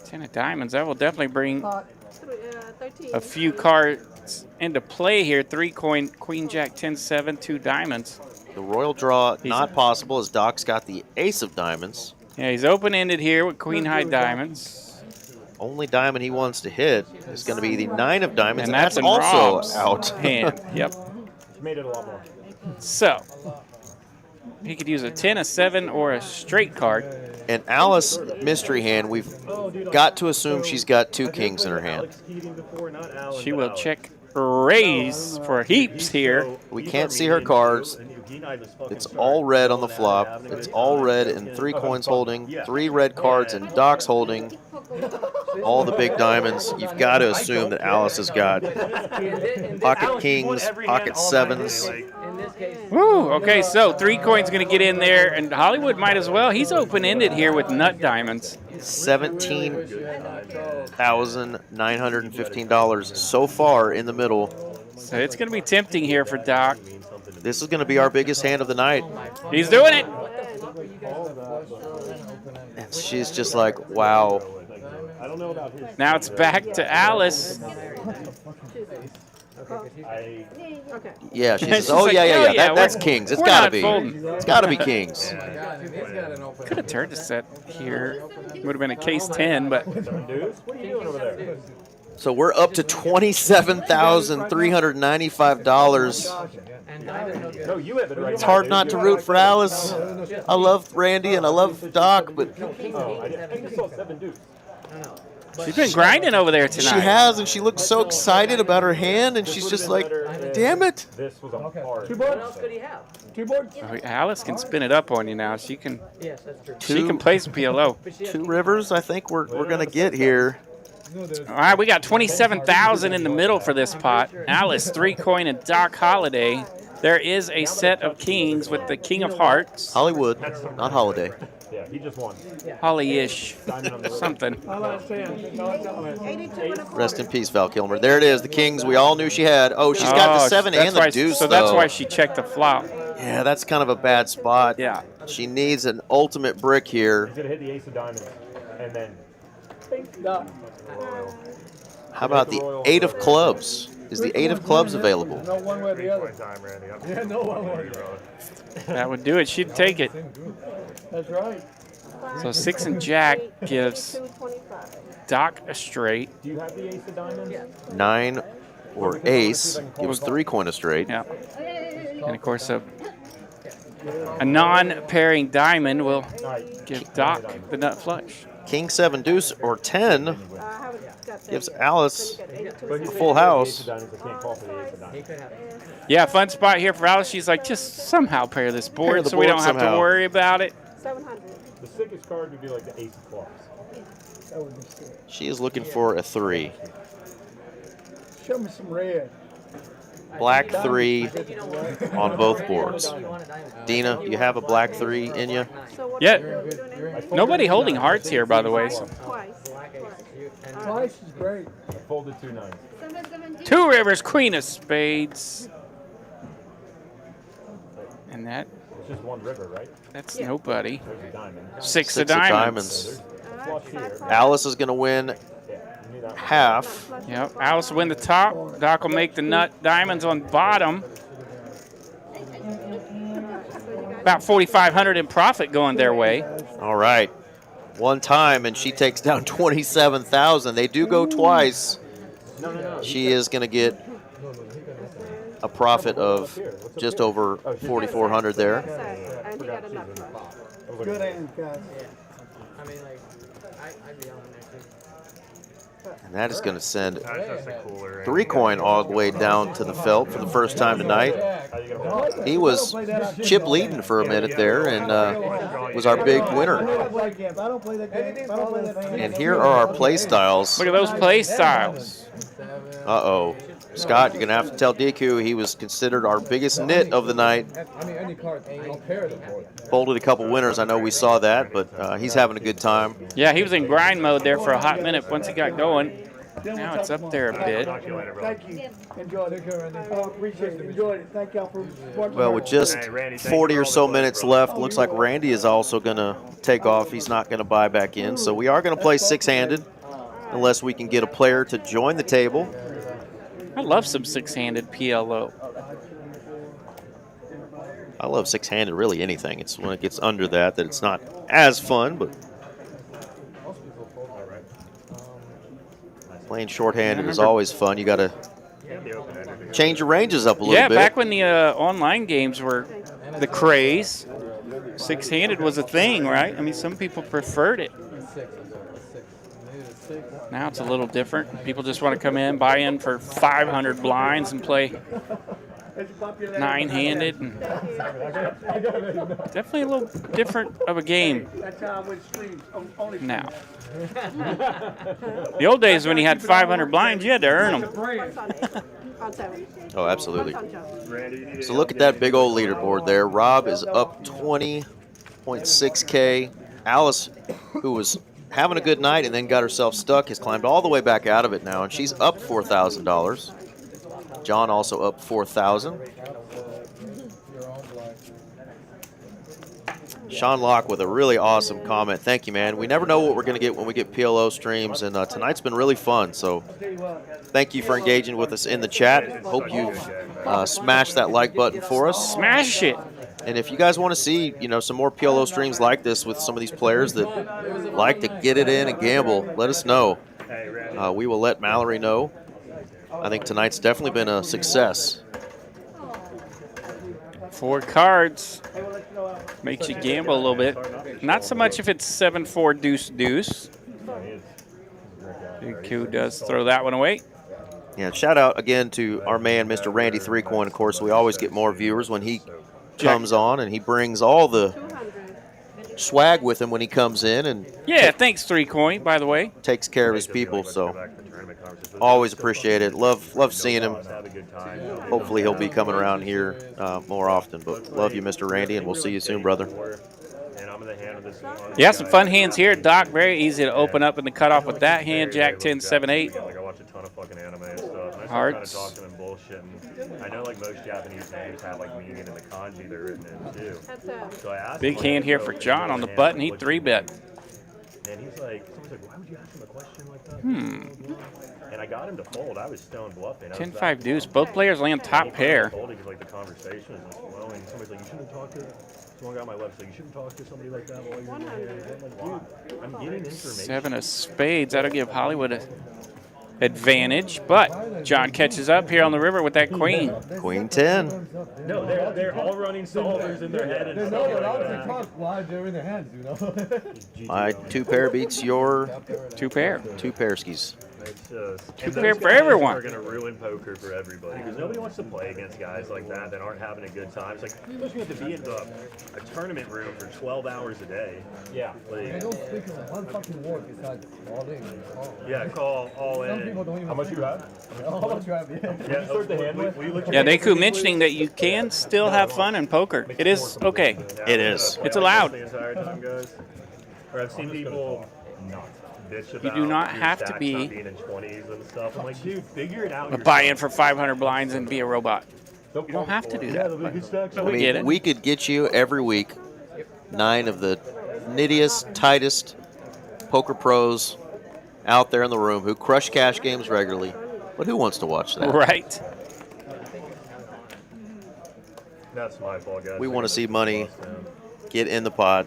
10 of diamonds. That will definitely bring 13. a few cards into play here. 3 coin, Queen Jack 10-7, 2 diamonds. The royal draw not possible as Doc's got the ace of diamonds. Yeah, he's open-ended here with Queen High diamonds. Only diamond he wants to hit is going to be the 9 of diamonds, and that's in also Rob's out. hand. Yep. You made it a lot more. So he could use a 10, a 7, or a straight card. And Alice mystery hand, we've got to assume she's got 2 kings in her hand. She will check raise for heaps here. We can't see her cards. It's all red on the flop. It's all red and 3 coins holding, 3 red cards and Doc's holding all the big diamonds. You've got to assume that Alice has got pocket kings, pocket sevens. Woo, okay, so 3 coins going to get in there, and Hollywood might as well. He's open-ended here with nut diamonds. $17,915 so far in the middle. So it's going to be tempting here for Doc. This is going to be our biggest hand of the night. He's doing it. And she's just like, wow. Now it's back to Alice. Yeah, she says, She's oh, like, yeah. That's kings. It's we're got to not be. folding. It's got to be kings. Could have turned to set here. Would have been a case 10, but What are you doing over there? So we're up to $27,395. No, you have it right. It's hard not to root for Alice. I love Randy and I love Doc, but Oh, I just saw 7 deuce. she's been grinding over there tonight. she has, and she looks so excited about her hand, and she's just like, damn it. This was a hard. What else could he have? Oh, Alice can spin it up on you now. She can. Yes, that's true. She can play some PLO. 2 rivers I think we're going to get here. All right, we got 27,000 in the middle for this pot. Alice 3 coin and Doc Holliday. There is a set of kings with the king of hearts. Hollywood, not holiday. Yeah, he just won. Holly-ish. Something. Rest in peace, Val Kilmer. There it is, the kings we all knew she had. Oh, she's got the 7 and the deuce, So that's though. why she checked the flop. Yeah, that's kind of a bad spot. Yeah. She needs an ultimate brick here. He's going to hit the ace of diamonds. And then. How about the 8 of clubs? Is the 8 of clubs available? No one way or the other. Yeah, no one way. That would do it. She'd take it. That's right. So 6 and jack gives Doc a straight. Do you have the ace of diamonds? 9 or ace gives 3 coin a straight. Yeah. And of course, a non-pairing diamond will give Doc the nut flush. King 7 deuce or 10 gives Alice a full house. Yeah, fun spot here for Alice. She's like, just somehow pair this board Pair the so we board don't have to somehow. worry about it. 700. The sickest card would be like the ace of clubs. She is looking for a 3. Show me some red. Black 3 on both boards. Dina, you have a black 3 in you? Yeah. Nobody holding hearts here, by the way. So. Twice is great. I folded 2 9s. 2 rivers, queen of spades. And that, It's just 1 river, right? that's nobody. There's a diamond. 6 of diamonds. Flush here. Alice is going to win half. Yep, Alice will win the top. Doc will make the nut diamonds on bottom. About 4,500 in profit going their way. All right. One time, and she takes down 27,000. They do go twice. She is going to get a profit of just over 4,400 there. And he got another. Good hand, guys. I mean, like, I'd be on there too. And that is going to send That's just a cooler. 3 coin all the way down to the felt for the first time tonight. He was chip leading for a minute there and was our big winner. I don't play that game. I don't play that hand. And here are our play styles. Look at those play styles. Uh-oh. Scott, you're going to have to tell DQ he was considered our biggest nit of the night. I mean, any card. I'll pair them for you. Folded a couple winners. I know we saw that, but he's having a good time. Yeah, he was in grind mode there for a hot minute once he got going. Now it's up there a bit. Thank you. Enjoy it. Appreciate it. Enjoyed it. Thank y'all for watching. Well, with just 40 or so minutes left, looks like Randy is also going to take off. He's not going to buy back in. So we are going to play 6-handed unless we can get a player to join the table. I love some 6-handed PLO. I love 6-handed, really anything. It's when it gets under that it's not as fun, but playing shorthanded is always fun. You got to change your ranges up a little Yeah, bit. back when the online games were the craze, 6-handed was a thing, right? I mean, some people preferred it. Now it's a little different. People just want to come in, buy in for 500 blinds and play 9-handed. And definitely a little different of a game now. The old days when you had 500 blinds, you had to earn them. Oh, absolutely. So look at that big old leaderboard there. Rob is up 20.6K. Alice, who was having a good night and then got herself stuck, has climbed all the way back out of it now, and she's up $4,000. John also up $4,000. Sean Locke with a really awesome comment. Thank you, man. We never know what we're going to get when we get PLO streams, and tonight's been really fun. So thank you for engaging with us in the chat. Hope you've smashed that like button for us. Smash it. And if you guys want to see, some more PLO streams like this with some of these players that like to get it in and gamble, let us know. We will let Mallory know. I think tonight's definitely been a success. 4 cards makes you gamble a little bit. Not so much if it's 7-4 deuce. DQ does throw that one away. Yeah, shout out again to our man, Mr. Randy 3-Coin. Of course, we always get more viewers when he comes on and he brings all the swag with him when he comes in and Yeah, thanks 3 Coin, by the way. takes care of his people. So always appreciate it. Love seeing him. Hopefully he'll be coming around here more often. But love you, Mr. Randy, and we'll see you soon, brother. Yeah, some fun hands here, Doc. Very easy to open up in the cutoff with that hand. Jack 10, 7, 8. Like I watch a ton of fucking anime and stuff. And I start Hearts. kind of talking and bullshitting. I know like most Japanese names have like meaning in the kanji they're written in too. So I asked Big him, hand here like, for "Yo, John on the hand, button. He what's 3-bet. And he's like, someone's like, why would you ask him a question like that? And I got him to fold. I was stone bluffing. 10-5 deuce. Both players land top pair. Folding because like the conversation was just flowing. Somebody's like, you shouldn't talk to. Someone got on my left. Like, you shouldn't talk to somebody like that while you're in here. I'm like, dude, I'm getting information. 7 of spades. That'll give Hollywood an advantage. But John catches up here on the river with that queen. Queen 10. No, they're all running solvers in their head and They stuff know, but like obviously that. talk while they're in their hands, you know? My 2 pair beats your 2 pair. 2 pair skis. It's just, 2 and pair those for guys everyone. are going to ruin poker for everybody because nobody wants to play against guys like that that aren't having a good time. It's like you have to be in a tournament room for 12 hours a day. Yeah. Like, They don't speak of one fucking word besides all in. yeah, call all in. Some people don't even How much you have? How much you have, yeah. Yeah, start the hand with? Yeah, Deku mentioning that you can still have fun in poker. It is okay. It is. It's allowed. The entire time, guys. Or I've seen people bitch about do not your have to stacks be not being in 20s and stuff. I'm like, dude, figure it out. A buy-in for 500 blinds and be a robot. You don't have to do Yeah, that. the good stacks. I We get it. mean, we could get you every week 9 of the nittiest, tightest poker pros out there in the room who crush cash games regularly. But who wants to watch that? Right. That's my fault, guys. We want to see money get in the pot.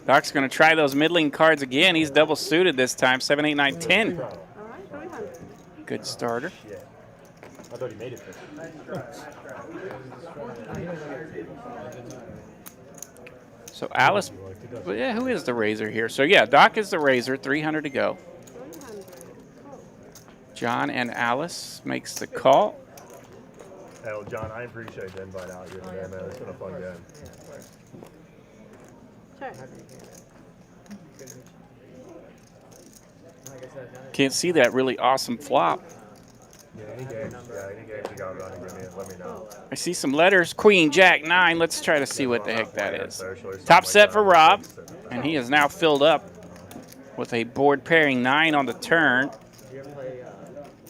Doc's going to try those middling cards again. He's double suited this time. 7, 8, 9, 10. Good starter. I thought he made it. So Alice, well, yeah, who is the raiser here? So yeah, Doc is the raiser. 300 to go. John and Alice makes the call. Hell, John, I appreciate the invite out here today, man. It's been a fun game. Can't see that really awesome flop. Yeah, any games you got running, let me know. I see some letters. Queen, Jack, 9. Let's try to see what the heck that is. Top set for Rob, and he is now filled up with a board pairing 9 on the turn.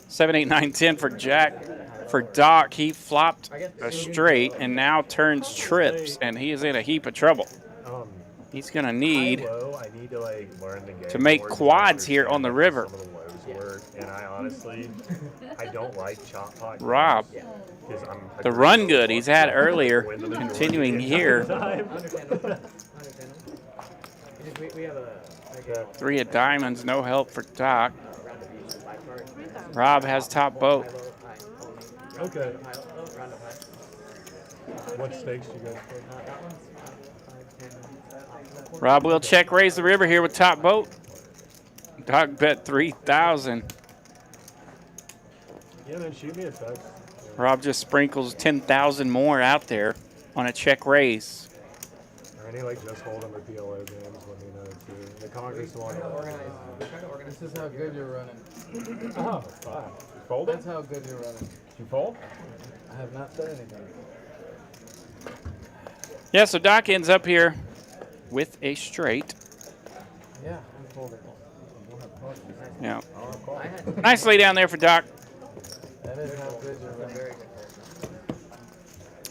7, 8, 9, 10 for Jack. For Doc, he flopped a straight and now turns trips, and he is in a heap of trouble. He's going to need to make quads here on the river. And I honestly, I don't like chop pot. Rob, the run good he's had earlier, continuing here. 3 of diamonds, no help for Doc. Rob has top boat. Okay. What stakes do you guys play? Rob will check raise the river here with top boat. Doc bet 3,000. Yeah, man, shoot me a text. Rob just sprinkles 10,000 more out there on a check raise. Or any like just hold them or PLO games, let me know too. The Congress one. This is how good you're running. Oh, fine. Fold it? That's how good you're running. You fold? I have not said anything. Yeah, so Doc ends up here with a straight. Yeah, I'm folding. Yeah. Nice lay down there for Doc. That is how good you're running.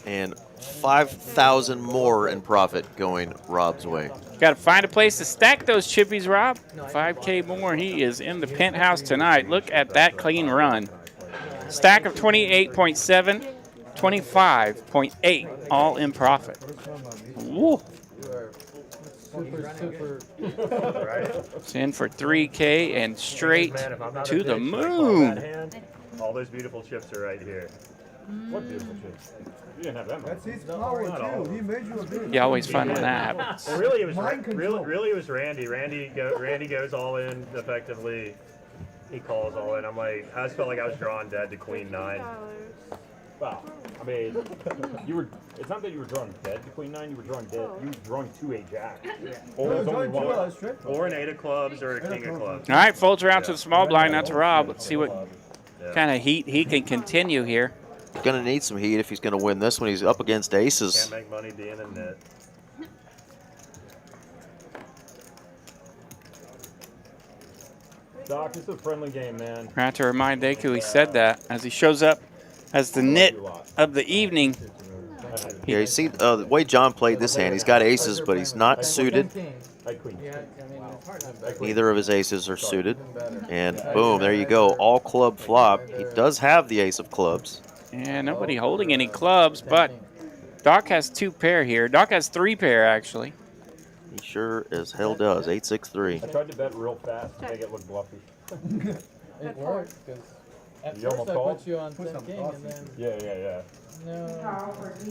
And 5,000 more in profit going Rob's way. Got to find a place to stack those chippies, Rob. 5K more. He is in the penthouse tonight. Look at that clean run. Stack of 28.7, 25.8, all in profit. Woo. It's in for 3K and straight to the moon. All those beautiful chips are right here. What beautiful chips? You didn't have that much. That's his power, too. He made you a big. Yeah, always fun when that happens. Well, really, it was Mind control. really it was Randy. Randy goes all in effectively. He calls all in. I'm like, I just felt like I was drawing dead to Queen 9. Well, I mean, you were. It's not that you were drawing dead to queen 9. You were drawing dead. You were drawing to a jack. Or there's only one. Or an 8 of clubs or a king of clubs. All right, folds around to the small blind. That's Rob. Let's see what kind of heat he can continue here. Going to need some heat if he's going to win this one. He's up against aces. Can't make money being in net. Doc, it's a friendly game, man. I have to remind Deku he said that as he shows up as the nit of the evening. Yeah, you see the way John played this hand. He's got aces, but he's not suited. Neither of his aces are suited. And boom, there you go. All club flop. He does have the ace of clubs. Yeah, nobody holding any clubs, but Doc has 2 pair here. Doc has 3 pair, actually. He sure as hell does. 8-6-3. I tried to bet real fast to make it look bluffy. It worked, because at You first almost I called? put you on 10 king, and then... Yeah. No.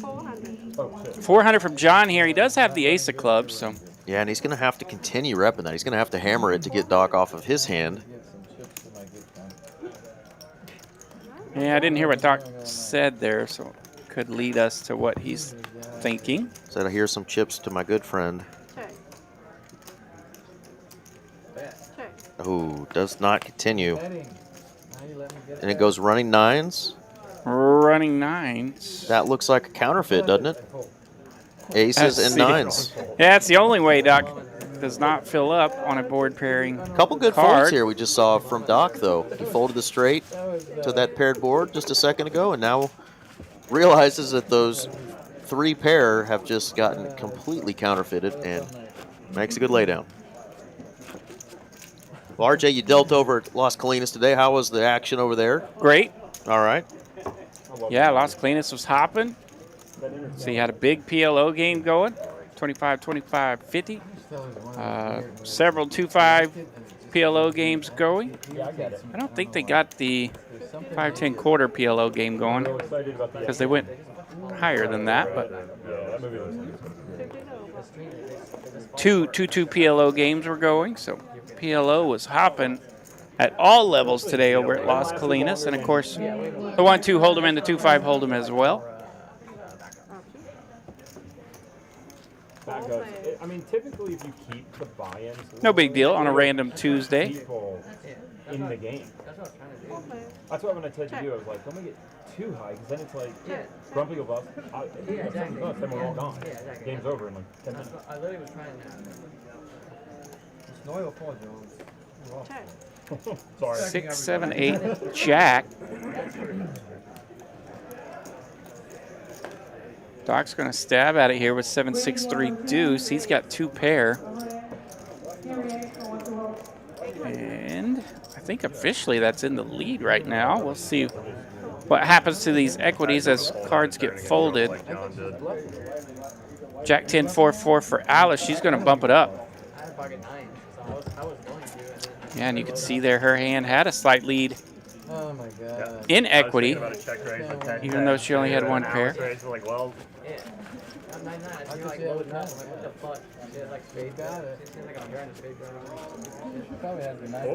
400. Oh, shit. 400 from John here. He does have the ace of clubs, so... Yeah, and he's going to have to continue repping that. He's going to have to hammer it to get Doc off of his hand. Yeah, I didn't hear what Doc said there, so it could lead us to what he's thinking. Said I hear some chips to my good friend. Oh, does not continue. And it goes running 9s. Running 9s. That looks like a counterfeit, doesn't it? Aces and 9s. Yeah, that's the only way Doc does not fill up on a board pairing Couple good card. folds here we just saw from Doc, though. He folded the straight to that paired board just a second ago, and now realizes that those 3 pair have just gotten completely counterfeited and makes a good laydown. Well, RJ, you dealt over at Las Colinas today. How was the action over there? Great. All right. Yeah, Las Colinas was hopping. So he had a big PLO game going, 25, 25, 50. Several 2-5 PLO games going. I don't think they got the 5-10 quarter PLO game going because they went higher than that. But 2 PLO games were going, so PLO was hopping at all levels today over at Las Colinas, and of course the 1-2 hold'em and the 2-5 hold'em as well. I mean, typically, if you keep the buy-ins, No big deal on a random Tuesday. people in the game. That's why when I tried to do, I was like, don't make it too high, because then it's like grumpy will bust. Then we're all gone. Game's over in like 10 minutes. I literally was trying to. Sorry. 6, 7, 8, Jack. Doc's going to stab at it here with 7, 6, 3 deuce. He's got 2 pair. And I think officially that's in the lead right now. We'll see what happens to these equities as cards get folded. Jack 10, 4, 4 for Alice. She's going to bump it up. Yeah, and you can see there her hand had a slight lead Oh my god. in equity, even though she only had 1 pair.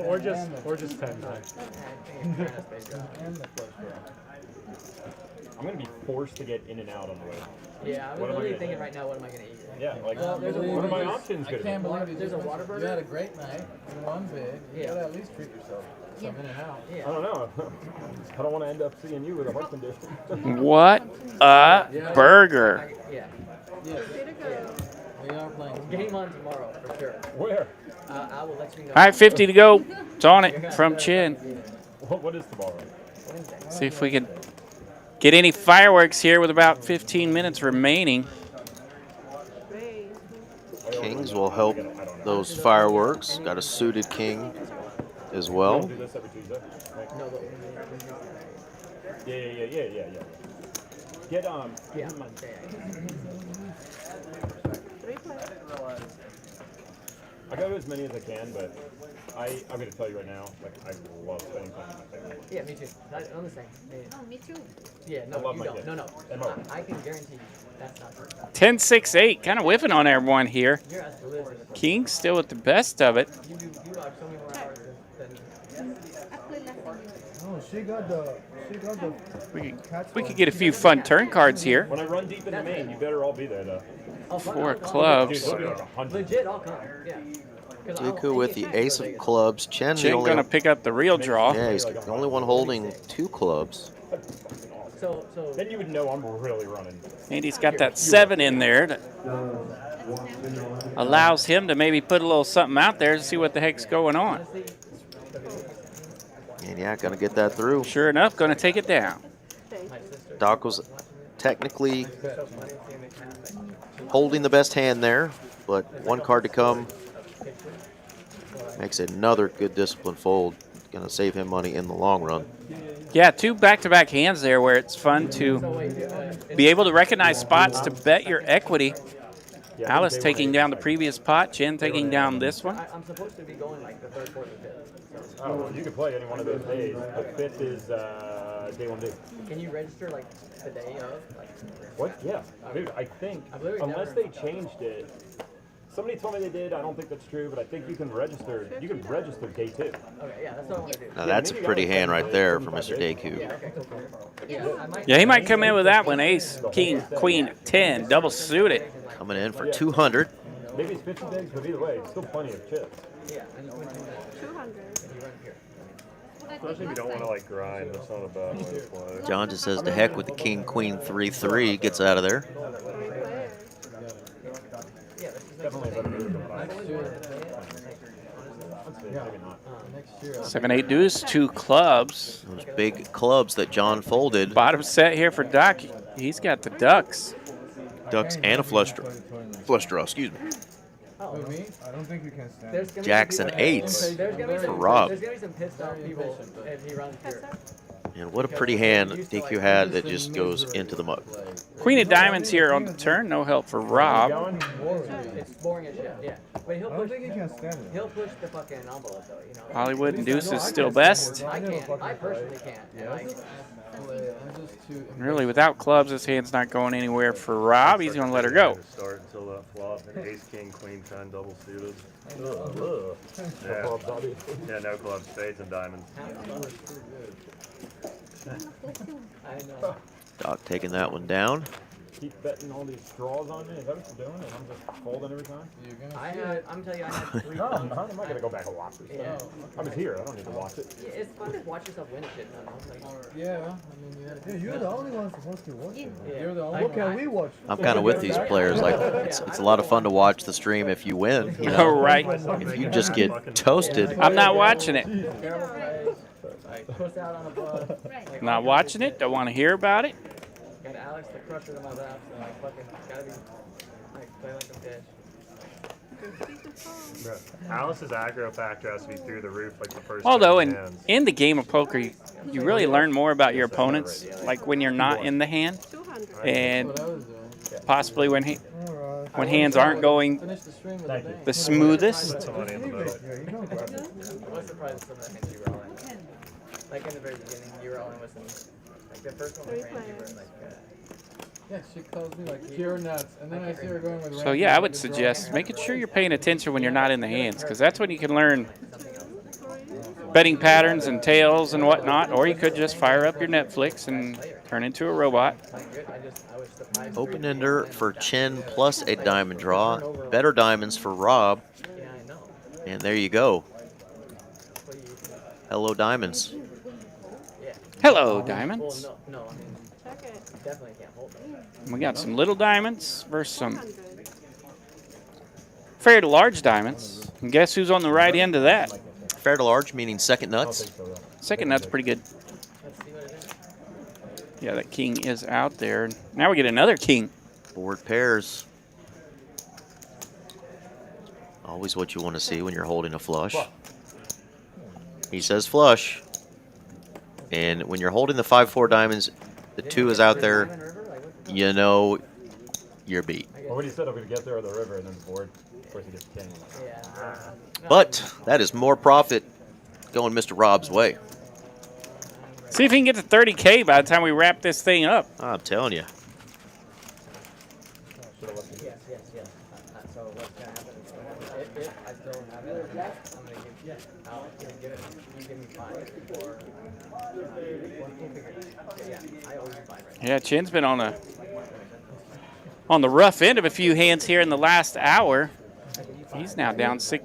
Or just 10. I'm gonna be forced to get in and out on the way. Yeah, I'm literally thinking right now, what am I gonna eat? Yeah, like Well, what are my options I gonna can't be? believe you There's a just- water burger? You had a great night. You won big. You Yeah. gotta at least treat yourself. Some in and out. I don't know. I don't want to end up seeing you with a heart condition. What a burger. Yeah. Yeah. We are playing. Game on tomorrow, for sure. Where? I will let you know. All right, 50 to go. It's on it from Chin. What is tomorrow? See if we can get any fireworks here with about 15 minutes remaining. Kings will help those fireworks. Got a suited king as well. Do this every Tuesday. Right? Yeah. Get Yeah. I go to as many as I can, but I'm gonna tell you right now, like I love spending time with my family. Yeah, me too. I'm the same. Oh, me too. Yeah, no, I love you my don't. kids. No. And more. I can guarantee you that's not true. 10, 6, 8. Kind of whiffing on everyone here. You're as delicious. King still with the best of it. You watch so many more hours than I played less than you. Oh, We could get a few fun turn cards here. When I run deep in the main, you better all be there, though. 4 clubs. Legit, I'll come. Yeah. Deku with the ace of clubs. Chen going to pick up the real draw. Yeah, he's the only one holding 2 clubs. So then you would know I'm really running. Andy's got that 7 in there that allows him to maybe put a little something out there to see what the heck's going on. And yeah, gonna get that through. Sure enough, going to take it down. Doc was technically holding the best hand there, but 1 card to come makes another good discipline fold. Gonna save him money in the long run. Yeah, 2 back-to-back hands there where it's fun to be able to recognize spots to bet your equity. Alice taking down the previous pot, Jen taking down this one. I'm supposed to be going like the 3rd, 4th, and 5th. Oh, well, you can play any one of those days. The 5th is day 1D. Can you register like the day of? Like, what? Yeah, dude. I think unless they changed it. Somebody told me they did. I don't think that's true, but I think you can register. You can register day 2. Okay, yeah, that's what I want to do. Now that's a pretty hand right there for Mr. Deku. Yeah, okay, cool. Yeah, he might come in with that one. Ace, king, queen, 10, double suited. Coming in for 200. Maybe it's 50 days, but either way, it's still plenty of chips. Yeah, I just went to 200. Especially if you don't want to like grind, that's not a bad way to play. John just says, "To heck with the king, queen, 3-3." Gets out of there. Definitely better move. 7-8 deuce, 2 clubs. Those big clubs that John folded. Bottom set here for Doc. He's got the ducks. Ducks and a flush draw, excuse me. I don't think you can stand. Jackson 8s for Rob. There's going to be some pissed off people if he runs here. And what a pretty hand DQ had that just goes into the mug. Queen of diamonds here on the turn. No help for Rob. It's boring as shit, yeah. But he'll push the fucking envelope, though, you know. Hollywood and deuce is still best. I can't. I personally can't. And like, Really, without clubs, this hand's not going anywhere for Rob. He's going to let her go. Start until that flop. And ace, king, queen, 10, double suited. Yeah, no clubs, spades, and diamonds. Doc taking that one down. Keep betting all these draws on me. Is that what you're doing? And I'm just folding every time? I'm telling you, I had 3 No, I'm not going to go back and watch this. Yeah. I was here. I don't need to watch it. Yeah, it's fun to watch yourself win shit. Yeah, I mean, you're the only one supposed to watch it. Yeah. You're the only What can we watch? I'm kind of with these players. Like it's a lot of fun to watch the stream if you win. You know? Oh, right. If you just get toasted. I'm not watching it. Push out on a bluff. Not watching it. Don't want to hear about it. Got Alex the crusher to my left, so I fucking gotta be like play like a bitch. Alice's aggro factor has to be through the roof like the first Although 10 in hands. the game of poker, you really learn more about your opponents, like when you're not in the hand, and possibly when hands aren't going the smoothest. I was surprised at some of the hands you were all in. Like in the very beginning, you were all in with some. Like the first one was Randy, you were like. yeah, she calls me like pure nuts, and then I see her going with. So yeah, I would suggest making sure you're paying attention when you're not in the hands, because that's when you can learn betting patterns and tails and whatnot, or you could just fire up your Netflix and turn into a robot. Open ender for Chen plus a diamond draw. Better diamonds for Rob. And there you go. Hello, diamonds. Hello, diamonds. Well, no, I mean, definitely can't hold them. We got some little diamonds versus some fair to large diamonds. And guess who's on the right end of that? Fair to large, meaning second nuts. Second nut's pretty good. Yeah, that king is out there. Now we get another king. Board pairs. Always what you want to see when you're holding a flush. He says flush. And when you're holding the 5-4 diamonds, the 2 is out there, you know you're beat. Well, when he said I'm going to get there on the river and then the board, of course he gets king. But that is more profit going Mr. Rob's way. See if he can get to 30K by the time we wrap this thing up. I'm telling you. Yes. So what's gonna happen is If I still have it, I'm gonna give it. You give me 5 or we'll figure it out. Yeah, I always 5 right now. Yeah, Chin's been on the rough end of a few hands here in the last hour. He's now down a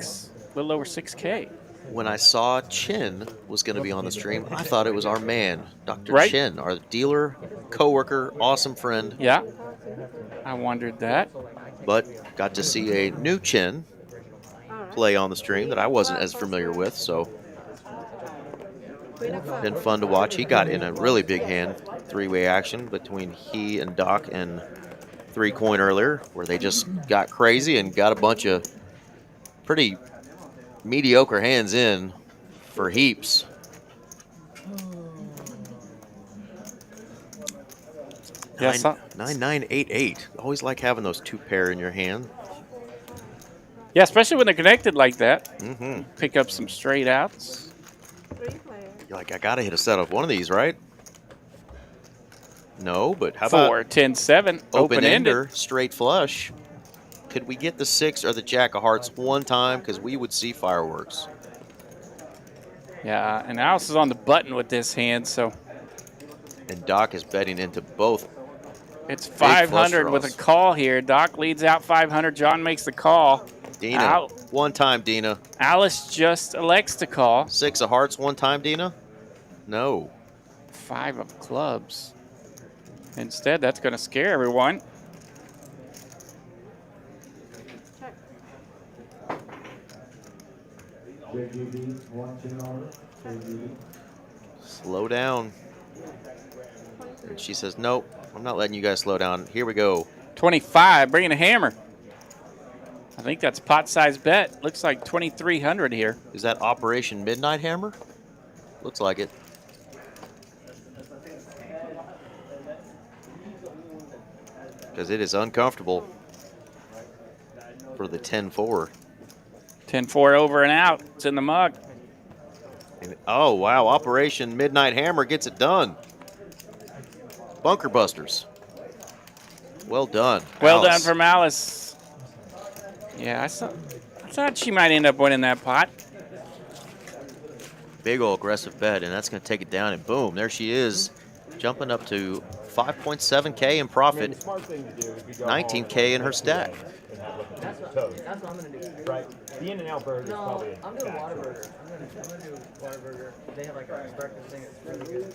little over 6K. When I saw Chin was going to be on the stream, I thought it was our man, Dr. Right. Chin, our dealer, coworker, awesome friend. Yeah, I wondered that. But got to see a new Chin play on the stream that I wasn't as familiar with, so been fun to watch. He got in a really big hand, 3-way action between he and Doc and 3-coin earlier, where they just got crazy and got a bunch of pretty mediocre hands in for heaps. Yeah, 9988. Always like having those 2 pair in your hand. Yeah, especially when they're connected like that. Mm-hmm. Pick up some straight outs. You're like, I gotta hit a set of one of these, right? No, but how 4, about 10, 7, open-ender, straight flush? Could we get the 6 or the Jack of Hearts one time? Because we would see fireworks. Yeah, and Alice is on the button with this hand, so. And Doc is betting into both. It's 500 with a call here. Doc leads out 500. John makes the call. Dina, one time, Dina. Alice just elects to call. 6 of hearts one time, Dina? No. 5 of clubs. Instead, that's going to scare everyone. Slow down. And she says, nope, I'm not letting you guys slow down. Here we go. 25, bringing a hammer. I think that's pot-sized bet. Looks like 2,300 here. Is that Operation Midnight Hammer? Looks like it. Because it is uncomfortable for the 10-4. 10-4 over and out. It's in the mug. And, oh, wow. Operation Midnight Hammer gets it done. Bunker Busters. Well done. Well Alice. done from Alice. Yeah, I thought she might end up winning that pot. Big old aggressive bet, and that's going to take it down, and boom, there she is, jumping up to 5.7K in profit, 19K in her stack. That's what I'm gonna do. Right. The In-N-Out burger is probably I'm doing Whataburger. I'm gonna do Whataburger. They have like a breakfast thing that's really good.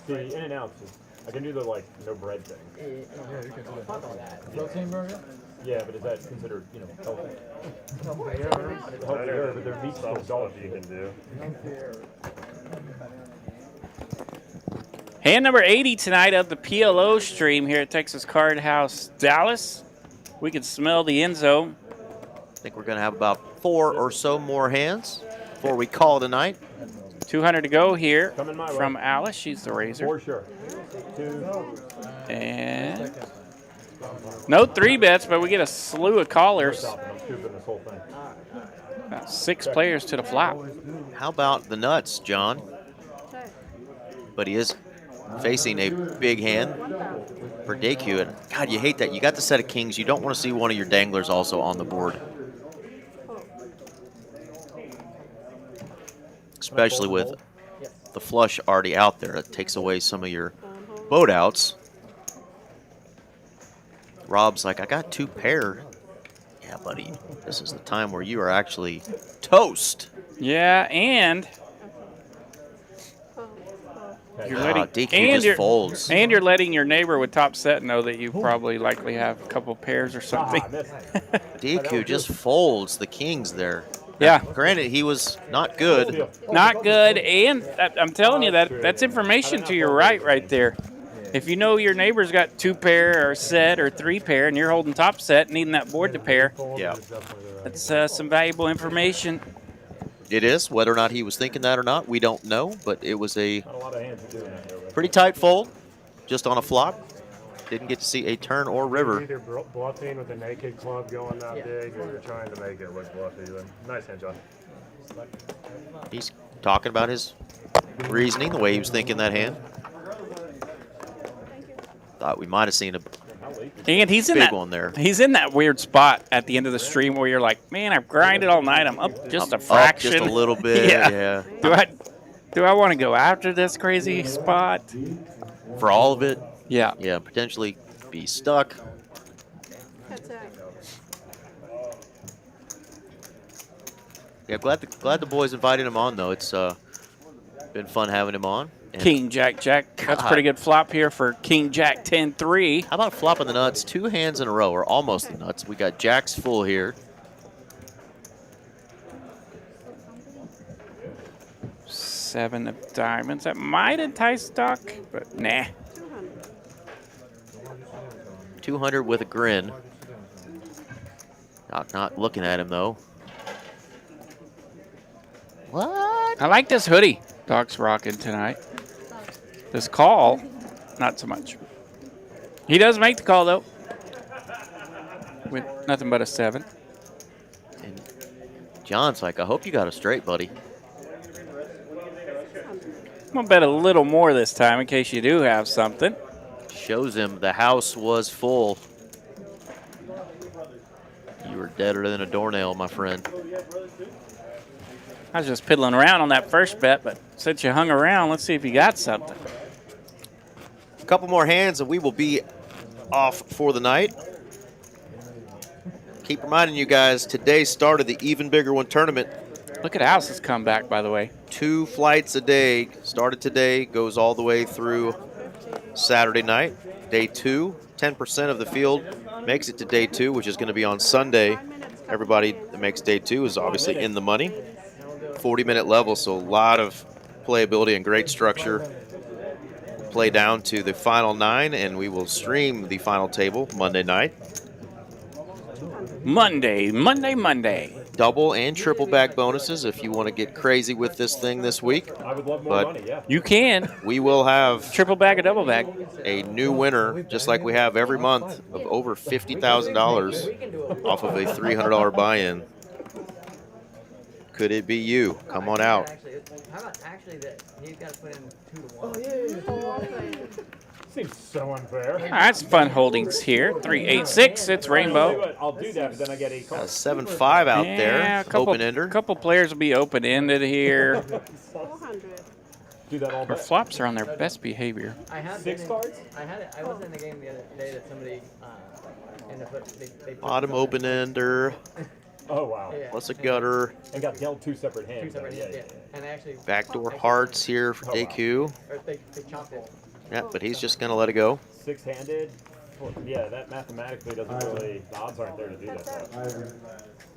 The In-N-Outs is, I can do the like no bread thing. Yeah, you can do Fuck all that. Protein burger? Yeah, but is that considered, you know, healthy? Healthier. Healthier, but their meat's still Stuff dog you can do. Hand number 80 tonight of the PLO stream here at Texas Card House, Dallas. We can smell the end zone. I think we're going to have about 4 or so more hands before we call tonight. 200 to go here Coming my way. from Alice. She's the raiser. For sure. 2. And no 3 bets, but we get a slew of callers. I'm scooping this whole thing. About 6 players to the flop. How about the nuts, John? But he is facing a big hand for DQ. And God, you hate that. You got the set of kings. You don't want to see one of your danglers also on the board. Especially with the flush already out there. It takes away some of your boat outs. Rob's like, I got 2 pair. Yeah, buddy. This is the time where you are actually toast. Yeah, and you're letting DQ just folds. And you're letting your neighbor with top set know that you probably likely have a couple pairs or something. DQ just folds the kings there. Yeah. Now, granted, he was not good. Not good, and I'm telling you that's information to your right there. If you know your neighbor's got 2 pair or set or 3 pair, and you're holding top set, needing that board to pair, Yeah. that's some valuable information. It is. Whether or not he was thinking that or not, we don't know. But it was a Not a lot of hands are doing that, though, right? pretty tight fold, just on a flop. Didn't get to see a turn or river. Either bluffing with a naked club going that big, or you're trying to make it look bluffy. Nice hand, John. He's talking about his reasoning, the way he was thinking that hand. Thought we might have seen a And he's in Big that one there. He's in that weird spot at the end of the stream where you're like, man, I've grinded all night. I'm up just a fraction. Up just a little bit. yeah. Do I want to go after this crazy spot? For all of it? Yeah. Yeah, potentially be stuck. Yeah, glad the boys invited him on, though. It's been fun having him on. And King, Jack, Jack. That's a pretty good flop here for King, Jack, 10-3. How about flopping the nuts? 2 hands in a row, or almost the nuts. We got Jacks full here. 7 of diamonds. That might entice Doc, but nah. 200 with a grin. Doc not looking at him, though. What? I like this hoodie Doc's rocking tonight. This call, not so much. He does make the call, though, with nothing but a 7. And John's like, I hope you got a straight, buddy. I'm going to bet a little more this time in case you do have something. Shows him the house was full. You were deader than a doornail, my friend. I was just piddling around on that first bet, but since you hung around, let's see if you got something. A couple more hands and we will be off for the night. Keep reminding you guys, today started the Even Bigger One tournament. Look at House's comeback, by the way. 2 flights a day. Started today, goes all the way through Saturday night. Day 2, 10% of the field makes it to day 2, which is going to be on Sunday. Everybody that makes day 2 is obviously in the money. 40-minute level, so a lot of playability and great structure. Play down to the final 9, and we will stream the final table Monday night. Monday. Double and triple back bonuses if you want to get crazy with this thing this week. I would love more money, yeah. You can. We will have triple bag or double bag. A new winner, just like we have every month, of over $50,000 off of a $300 buy-in. Could it be you? Come on out. How about actually that he's got to put in 2 to 1? Oh, yeah. Seems so unfair. All right, that's fun holdings here. 3-8-6. It's rainbow. I'll do that, but then I get 8 calls. 7-5 out there. Open-ender. A couple players will be open-ended here. 400. Do that all Our flops are on their best behavior. I had 6 cards? I was in the game the other day that somebody ended up they Bottom open-ender. Oh, wow. Yeah. Plus a gutter. And got dealt 2 separate hands. 2 separate hands, yeah. And actually Backdoor hearts here for DQ. Or they chopped it. Yeah, but he's just going to let it go. 6-handed. Yeah, that mathematically doesn't really, the odds aren't there to do that.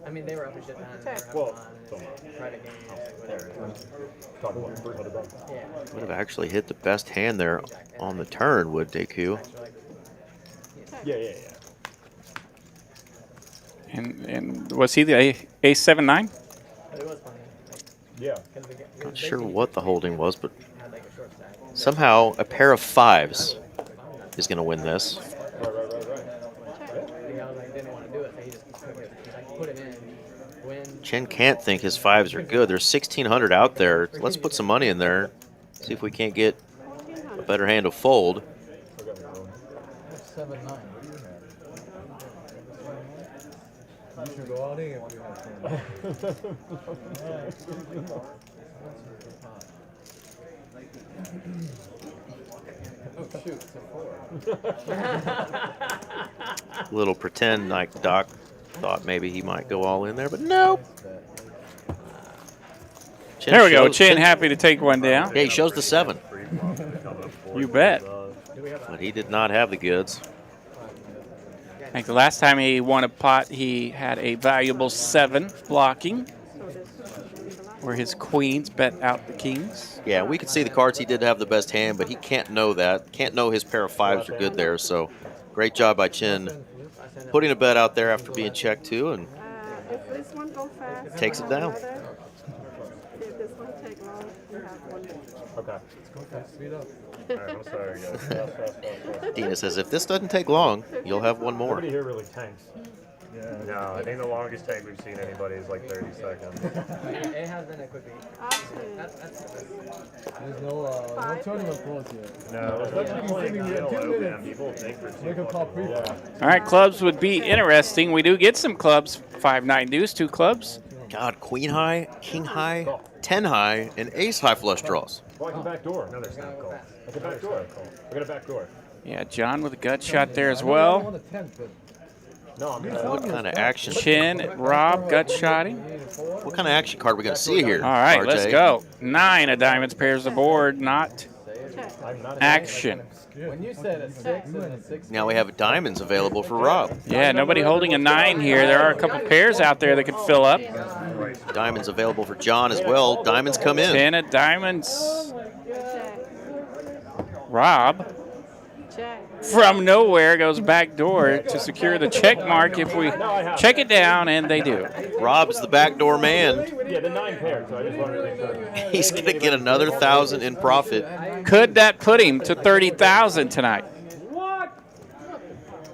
I mean, they were up a shit ton. They were having Well, fun and private games, whatever. Talk about 300 bucks. Yeah. Would have actually hit the best hand there on the turn, would DQ. Yeah. And was he the ace-7-9? It was funny. Yeah. Not sure what the holding was, but somehow a pair of 5s is going to win this. Chen can't think his 5s are good. There's 1,600 out there. Let's put some money in there. See if we can't get a better hand to fold. 7-9. You should go all in if you have Oh shoot, it's a 4. Little pretend like Doc thought maybe he might go all in there, but nope. There we go. Chin happy to take one down. Yeah, he shows the 7. You bet. But he did not have the goods. I think the last time he won a pot, he had a valuable 7 blocking, where his queens bet out the kings. Yeah, we could see the cards. He did have the best hand, but he can't know that. Can't know his pair of 5s are good there. So great job by Chin putting a bet out there after being checked too, and If this one go fast, takes it down. If this one take long, you have one more. Okay. Speed up. All right, I'm sorry, guys. Fast. Dina says, if this doesn't take long, you'll have one more. Nobody here really tanks. No, I think the longest take we've seen anybody is like 30 seconds. It has been a quick beat. There's no tournament pros yet. No, especially playing PLO, people think for Make a call pre. All right, clubs would be interesting. We do get some clubs. 5-9 deuce, 2 clubs. God, queen high, king high, 10 high, and ace high flush draws. Like a back door. Another snap call. Like a back door. We got a back door. Yeah, John with a gut shot there as well. No, I mean, What kind of action? Chin, Rob, gut shotting. What kind of action card are we going to see here? All right, RJ? let's go. 9 of diamonds pairs the board, not action. When you said a 6 and a 6. Now we have diamonds available for Rob. Yeah, nobody holding a 9 here. There are a couple pairs out there that could fill up. Diamonds available for John as well. Diamonds come in. 10 of diamonds. Rob, from nowhere, goes back door to secure the check mark if we check it down, and they do. Rob's the backdoor man. yeah, the 9 pairs, so I just wanted to make sure. He's going to get another 1,000 in profit. Could that put him to 30,000 tonight? What?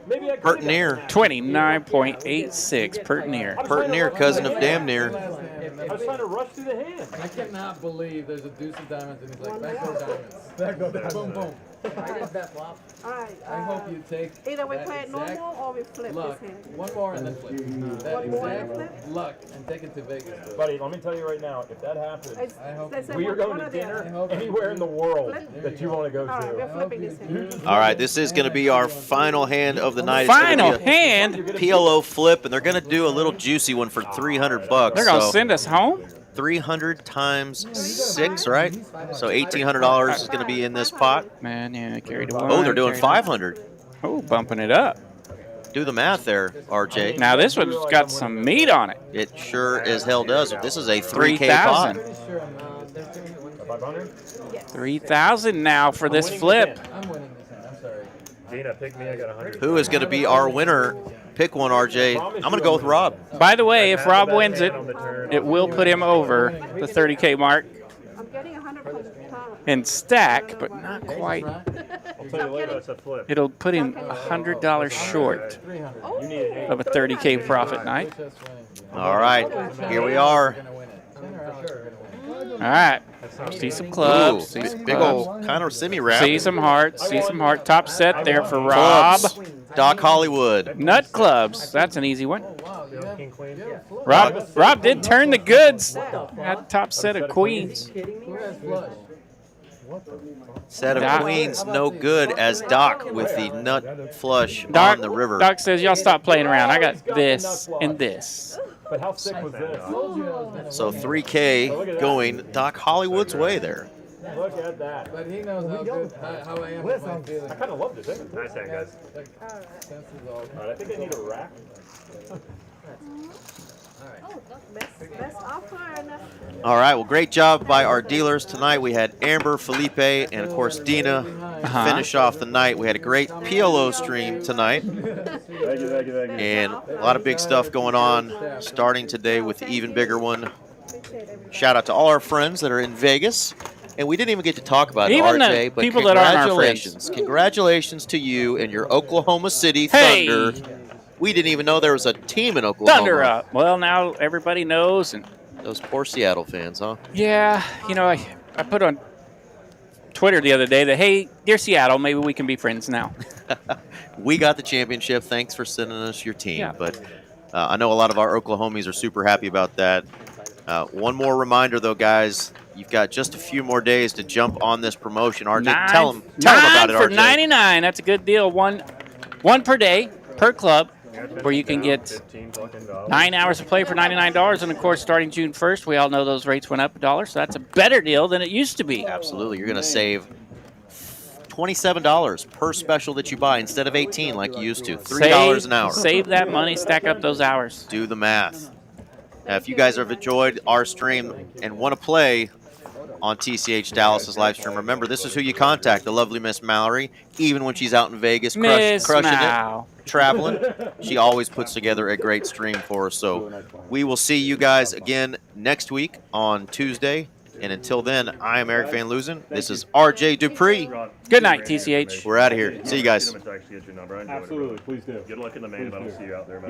Maybe I could. Pertinier. 29.86 Pertinier. Pertinier, cousin of damn near. I was trying to rush through the hand. I cannot believe there's a deuce of diamonds and he's like, backdoor diamonds. Backdoor diamonds. Boom, boom. I just bet flop. Alright. I hope you take Either we that play it exact normal or we flip luck. this hand. One more and then flip. That One more and exact luck and take it to Vegas. Buddy, let me tell you right now, if that happens, we are one going or to the dinner other. anywhere in the world Flip? that you want to go Alright, we're to. flipping this hand. All right, this is going to be our final hand of the night. Final it's gonna be hand? a PLO flip, and they're going to do a little juicy one for $300. They're going to send us home? 300 times 6, right? So $1,800 is going to be in this pot. Man, yeah, carried one. Oh, they're doing carried 500. Oh, bumping it up. Do the math there, RJ. Now this one's got some meat on it. It sure as hell does. This is a 3K 3,000. pot. 500? 3,000 now for this flip. I'm winning this hand. I'm sorry. Dina, pick me. I got 100. Who is going to be our winner? Pick one, RJ. I'm going to go with Rob. By the way, if Rob wins it, it will put him over the 30K mark I'm getting 100 from the top. in stack, but not quite. I'll tell you later, it's a flip. It'll put him $100 short of a 30K profit night. All right, here we are. All right. See some clubs. See some Big clubs. old kind of semi-wrap. See some hearts. See some heart. Top set there for Rob. Clubs. Doc Hollywood. Nut clubs. That's an easy one. Rob did turn the goods. Had top set of queens. Set of queens, no good as Doc with the nut flush Doc, on the river. Doc says, y'all stop playing around. I got this and this. But how sick was this? So 3K going Doc Hollywood's way there. Look at that. But he knows how I am with my feelings. I kind of loved it, didn't Nice hand, guys. All right, I think I need a rack. Best offer. All right, well, great job by our dealers tonight. We had Amber, Felipe, and of course Dina finish off the night. We had a great PLO stream tonight. Thank you. And a lot of big stuff going on starting today with the even bigger one. Shout out to all our friends that are in Vegas. And we didn't even get to talk about it, Even the RJ, but people that aren't our friends. congratulations. Congratulations to you and your Oklahoma City Hey! Thunder. We didn't even know there was a team in Oklahoma. Thunder up. Well, now everybody knows. And Those poor Seattle fans, huh? yeah, you know, I put on Twitter the other day that, hey, dear Seattle, maybe we can be friends now. We got the championship. Thanks for sending us your team. Yeah. But I know a lot of our Oklahomies are super happy about that. One more reminder, though, guys. You've got just a few more days to jump on this promotion. RJ, tell them about it, for RJ. $99. That's a good deal. One per day, per club, where you can get 9 hours of play for $99. And, of course, starting June 1st, we all know those rates went up $1. So that's a better deal than it used to be. Absolutely. You're going to save $27 per special that you buy instead of $18 like you used to. $3 an hour. Save that money, stack up those hours. Do the math. Now, if you guys have enjoyed our stream and want to play on TCH Dallas's live stream, remember, this is who you contact, the lovely Miss Mallory. Even when she's out in Vegas crushing it, traveling, she always puts together a great stream for us. So we will see you guys again next week on Tuesday. And until then, I am Eric Van Loosen. This is RJ Dupree. Good night, TCH. We're out of here. See you guys. Absolutely, Absolutely, please do. Good luck in the main. I don't see you out there, man.